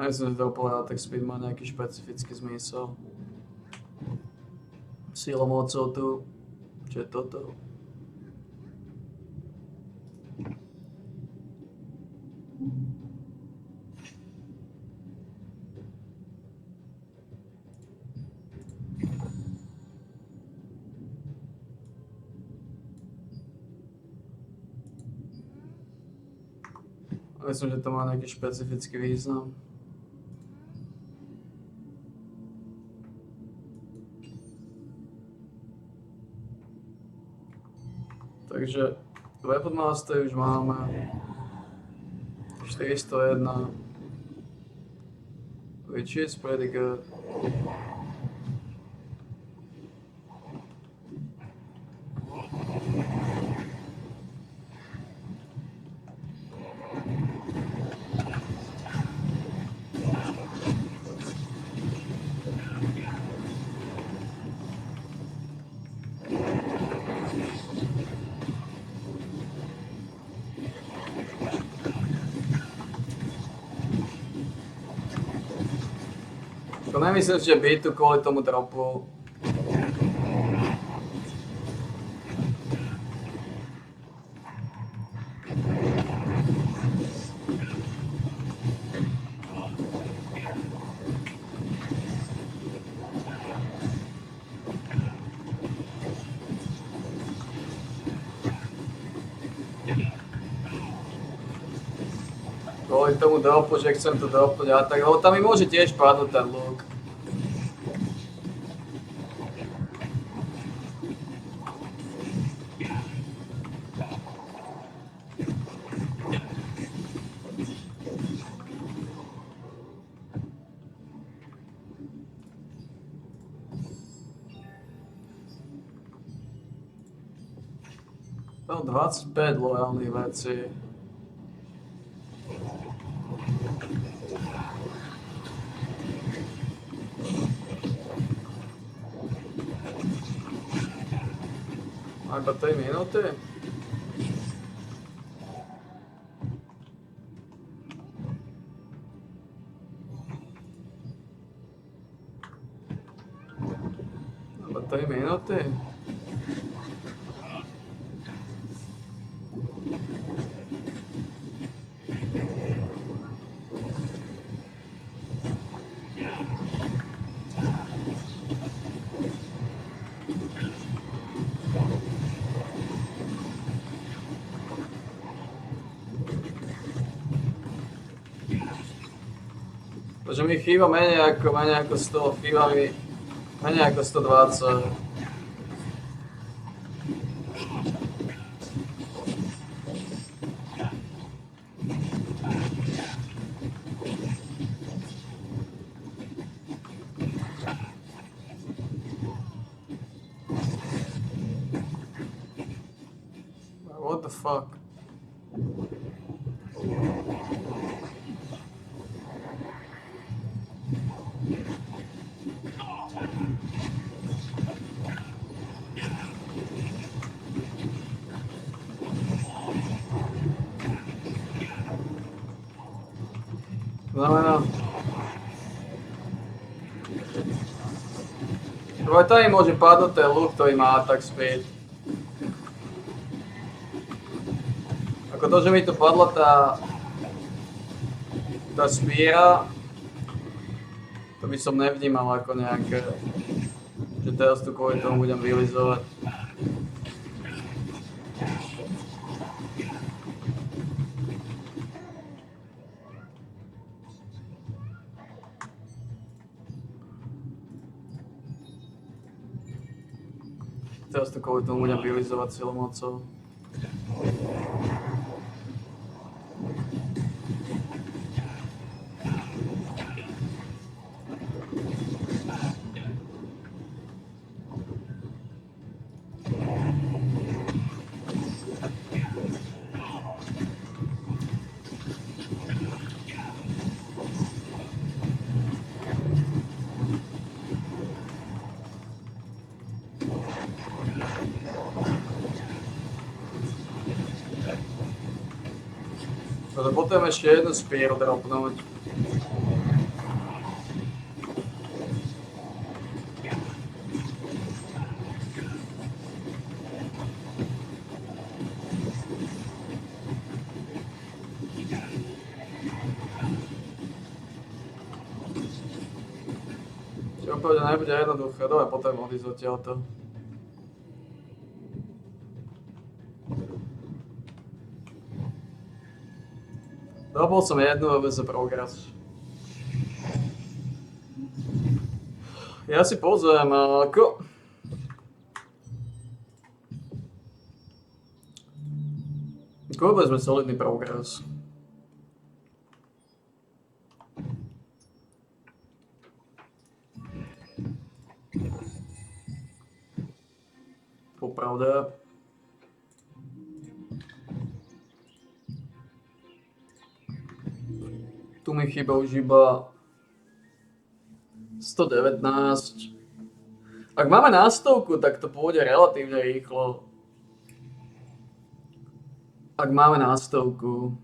A: Myslím, že to povedal, tak speed má nejaký špecifický zmysel. Silou mocou tu, čo je toto. Myslím, že to má nejaký špecifický význam. Takže Weapon Master už máme 401, which is pretty good. To nemyslím, že by tu kvôli tomu dropu. Kvôli tomu dropu, že chcem to dropnúť a tak, lebo tam mi môže tiež padnúť ten look. No 25 lojálnych vecí. Iba 3 minúty? Iba 3 minúty? Takže mi chýba menej ako 100, chýba mi menej ako 120. What the fuck? Znamená... Aj tady môže padnúť ten look, ktorý má attack speed. Ako to, že mi tu padla tá spíra, to by som nevnímal ako nejaké, že teraz tu kvôli tomu budem vylizovať. Teraz to kvôli tomu budem vylizovať silou mocou. Potrebujem ešte jednu spíru dropnúť. Čo úplne nebude jednoduché, dobre, potom odísť odtiaľto. Dobol som jednu OBS progres. Ja si pozriem, ako... Vôbec sme solidný progres. Popravde. Tu mi chýba už iba 119. Ak máme nástavku, tak to pôjde relatívne rýchlo. Ak máme nástavku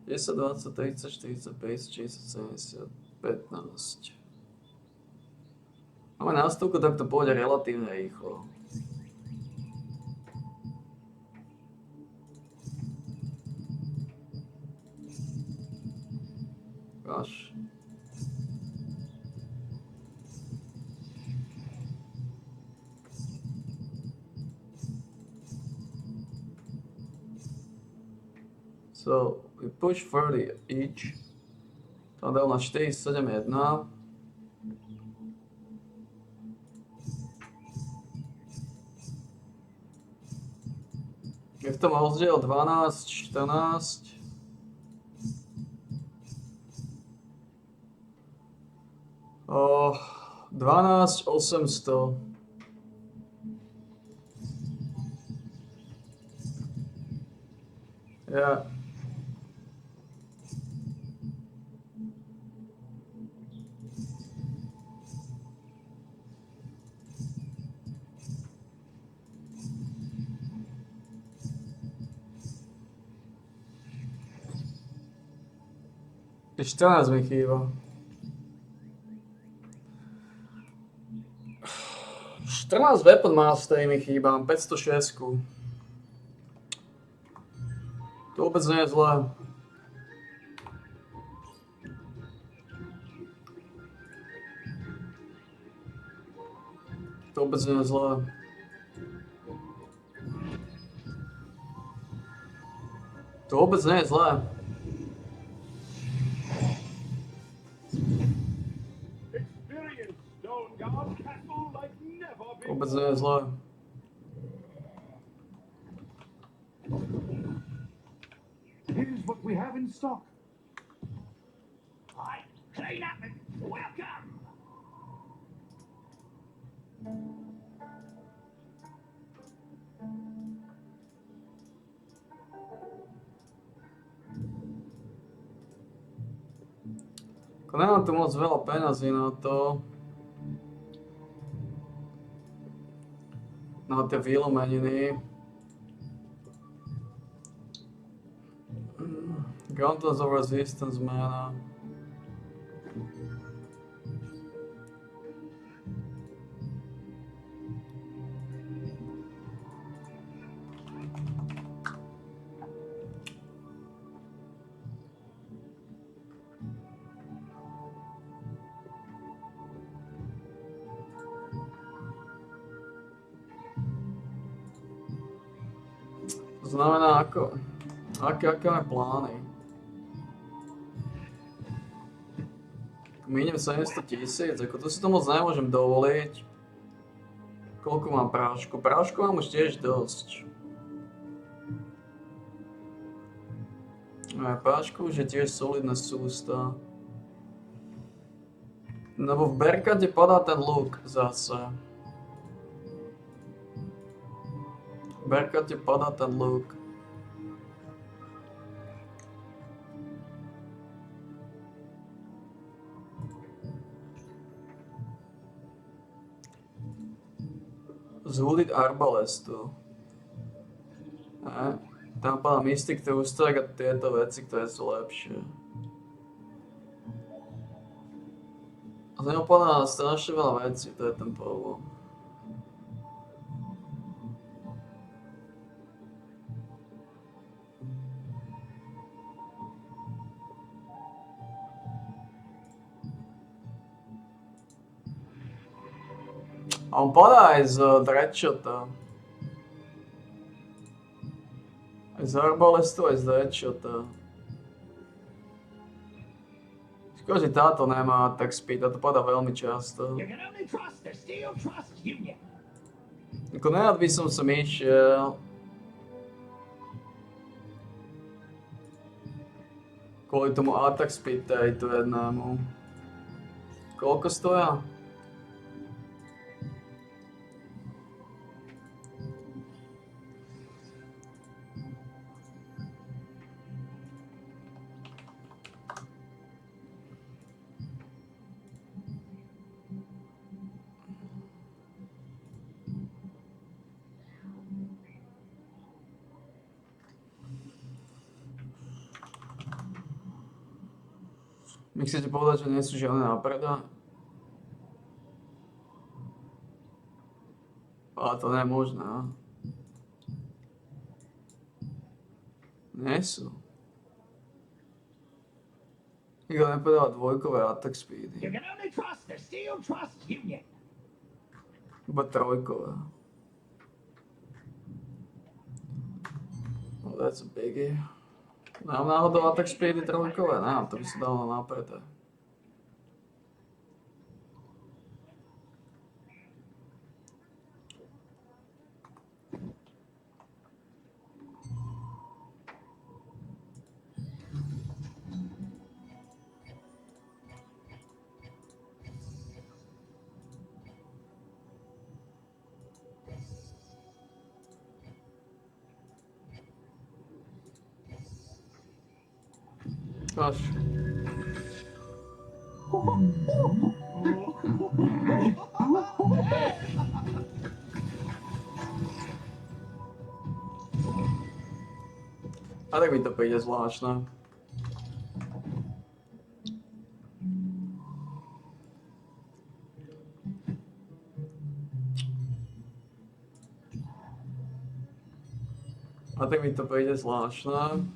A: 10, 20, 30, 40, 50, 60, 70, 15. Máme nástavku, tak to pôjde relatívne rýchlo. Až. So we push 30 each. To dal na 4, 7, 1. Je v tom rozdiel 12, 14. O 12, 800. Ja. Ešte 14 mi chýba. 14 Weapon Mastery mi chýba, 506. To vôbec nie je zlé. To vôbec nie je zlé. To vôbec nie je zlé. Vôbec nie je zlé.
C: Here's what we have in stock.
D: Right, clean up and welcome.
A: Nemám tu moc veľa peňazí na to. Na tie výlomeniny. Gauntlets of Resistance mana. To znamená, aké máme plány? Miniem 700 000, ako to si to moc nemôžem dovoliť. Koľko mám prášku? Prášku mám už tiež dosť. Prášku už je tiež solidná sústa. Lebo v Berkate padá ten luk zase. V Berkate padá ten luk. Zhuliť arbalestu. Tam padá Mystic Trustrek a tieto veci, ktoré sú lepšie. A z neho padá strašne veľa vecí, to je ten problém. A on padá aj z Dreadshota. Aj z Arbalestu, aj z Dreadshota. Škoda, že táto nemá attack speed, a to padá veľmi často.
D: You can only trust the Steel Trust Union.
A: Ako nejad by som sem išiel. Kvôli tomu attack speed tejto jednému. Koľko stoja? My chcete povedať, že nie sú žiadne nápreda? Ale to nie je možné, a? Nie sú. Nikto nepovedal dvojkové attack speedy.
D: You can only trust the Steel Trust Union.
A: Iba trojkové. Oh, that's a biggie. Nám náhodou attack speedy trojkové? Nám, to by sa dalo napäté. Až. A tak mi to príde zvláštne. A tak mi to príde zvláštne.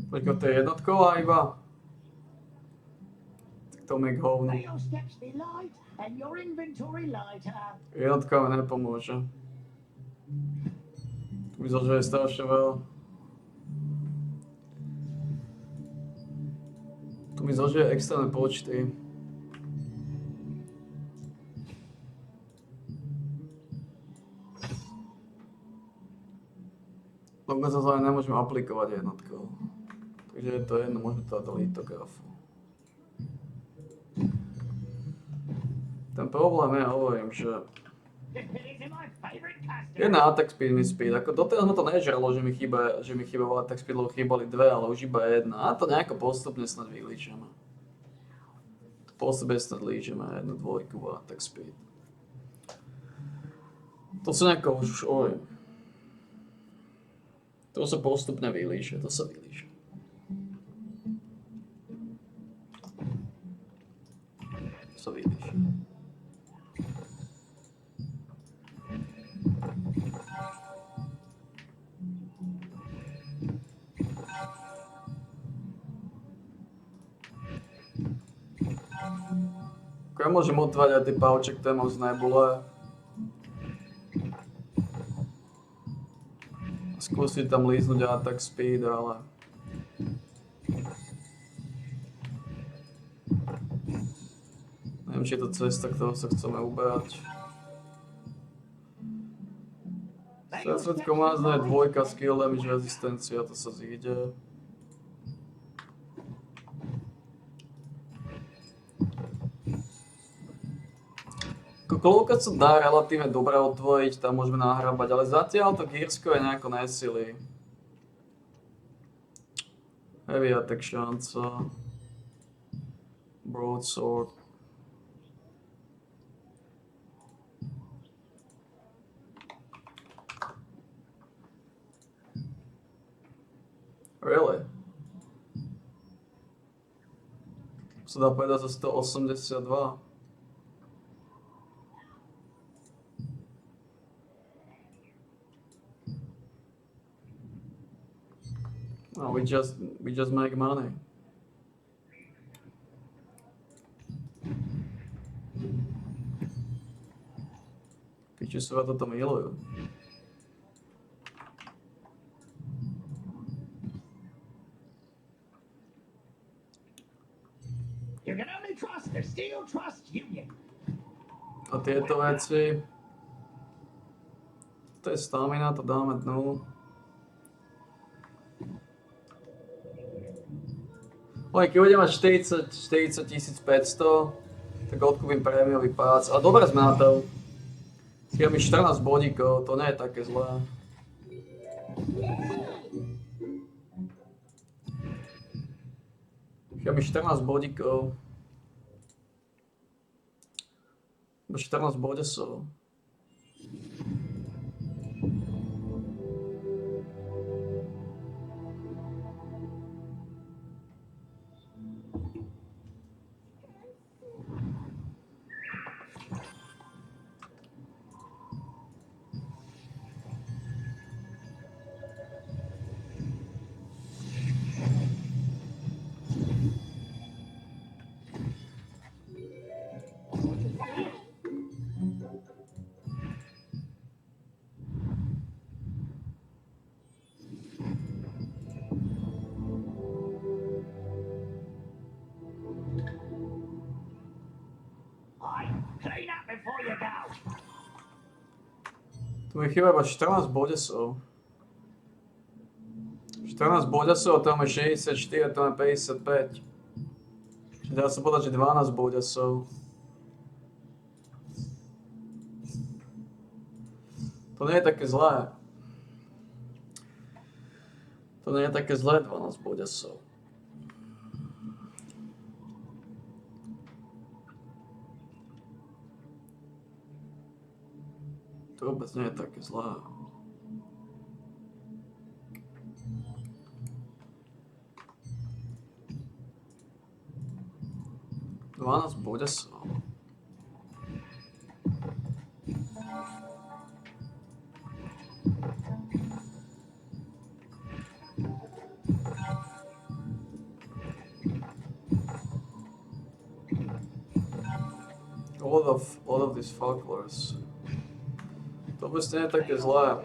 A: Počkaj, to je jednotková iba? Tak to mi k hovnu.
D: May your steps be light and your inventory lighter.
A: Jednotka mi nepomôže. Tu mi zožuje strašne veľa. Tu mi zožuje extrémne počty. Dokonca sa aj nemôžem aplikovať jednotkou. Takže je to jedno, môžeme to dať do litografu. Ten problém je, hovorím, že jedna attack speed mi speed, ako doteraz ma to nežralo, že mi chýbalo attack speed, lebo chýbali dve, ale už iba jedna. A to nejako postupne snad vylíčime. Postupne snad líčime jednu dvojku attack speed. To sa nejako už hovorím. To sa postupne vylíše, to sa vylíše. To sa vylíše. Ja môžem otvárať aj tie pouche, ktoré mám z nebule. Skúsiť tam líznúť attack speed, ale... Neviem, či je to cesta, ktorou sa chceme uberať. Svetko má znať dvojka skill damage rezistencia, to sa zíde. Kľúka sa dá relatívne dobre otvoriť, tam môžeme nahrábať, ale zatiaľ to Gearsko je nejako nesilí. Heavy attack šanca. Broadsword. Really? Sa dá povedať za 182. No, we just make money. či sa toto milujú.
D: You can only trust the Steel Trust Union.
A: A tieto veci... To je stamina, to dáme dnu. Keď budem mať 40 500, tak odkúpim prémiový pác. A dobre sme na to. Chýba mi 14 bodíkov, to nie je také zlé. Chýba mi 14 bodíkov. 14 bodesov.
D: Clean up before you go.
A: Tu mi chýba iba 14 bodesov. 14 bodesov, to máme 64, to máme 55. Čiže dá sa povedať, že 12 bodesov. To nie je také zlé. To nie je také zlé, 12 bodesov. To vôbec nie je také zlé. Dvanásť bodesov. All of these folklores. To vôbec nie je také zlé.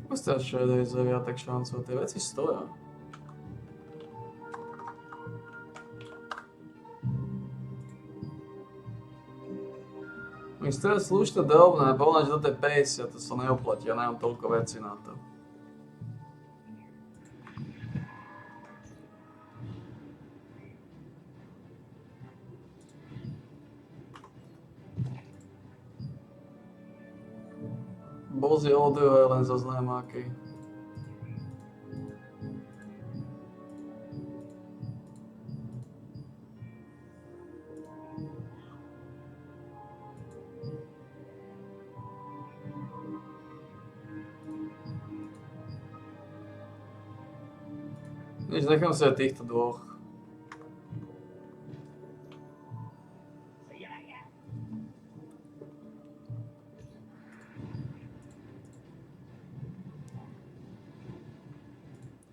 A: Postav čo je zavia tak šancov, tie veci stoja. Když to je slušné drobné, poľnáč do tej 50, to sa neoplatí, ja nemám toľko vecí na to. Bozy audio je len zo známáky. Nič, nechám sa aj týchto dvoch.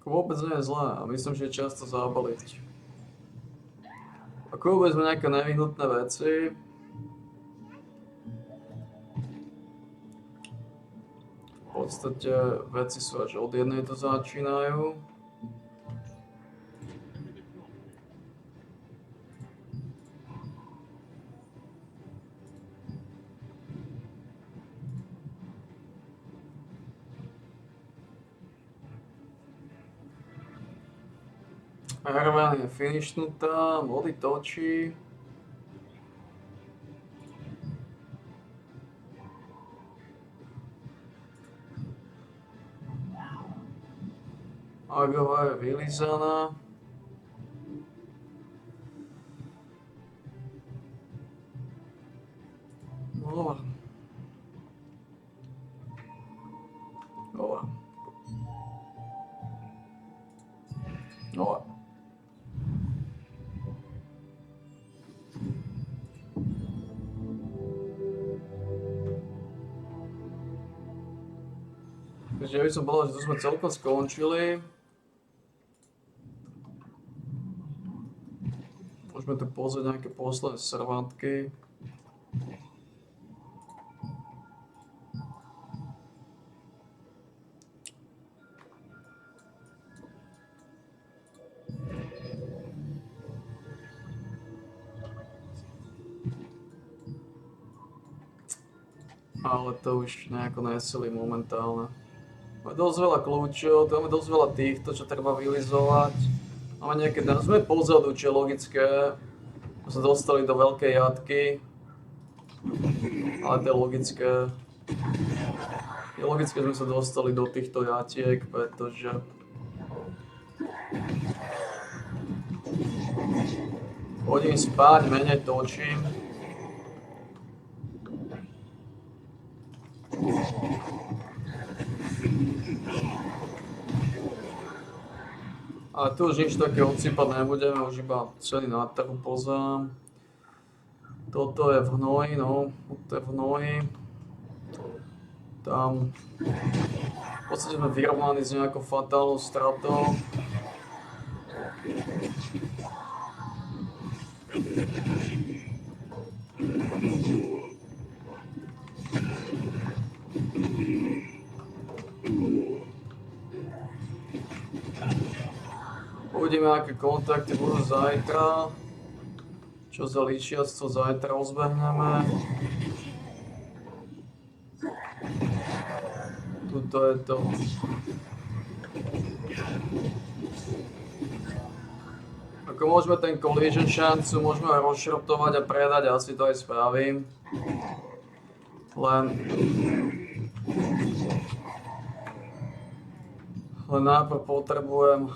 A: Vôbec nie je zlé a myslím, že je čas to zabaliť. Ako vôbec sme nejaké nevyhnutné veci. V podstate veci sú až od jednej to začínajú. Hervan je finishnutá, vody točí. Agová je vylizaná. Nova. Nova. Nova. Takže ja by som povedal, že tu sme celkom skončili. Môžeme tu pozrieť nejaké posledné servantky. Ale to už nejako nesilí momentálne. Máme dosť veľa kľúčov, tu máme dosť veľa týchto, čo treba vylizovať. Máme nejaké, sme pozadu, čo je logické. My sme dostali do veľkej jatky. Ale to je logické. Je logické, že sme sa dostali do týchto jatiek, pretože... Hodím spať, menej točím. Ale tu už nič také odsýpať nebudeme, už iba celý nátrh pozám. Toto je v hnoji, no, toto je v hnoji. Tam... V podstate sme vyrovnaní s nejakou fatálnou stratou. Uvidíme, aké kontakty budú zajtra. Čo za líčiactvo zajtra rozbehneme. Tuto je to. Ako môžeme ten collision šancu, môžeme aj rozšrotovať a predať, asi to aj spravím. Len najprv potrebujem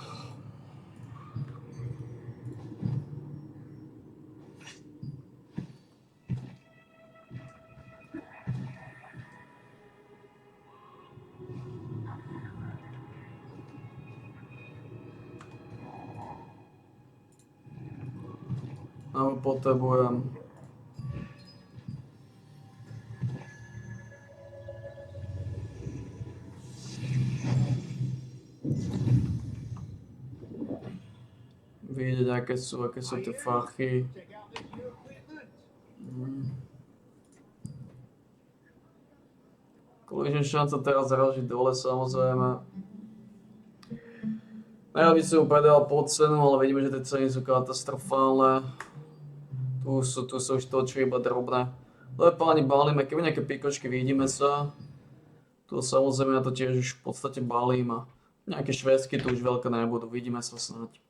A: vidieť, aké sú tie fachy. Collision šanca teraz zražiť dole, samozrejme. Najviac by som ju predal pod cenu, ale vidíme, že tie ceny sú katastrofálne. Tu sa už točí iba drobné. Dobre páni, balíme, keby nejaké pikočky, vidíme sa. Tu samozrejme ja to tiež už v podstate balím a nejaké švédsky tu už veľké nebudú, vidíme sa snáď.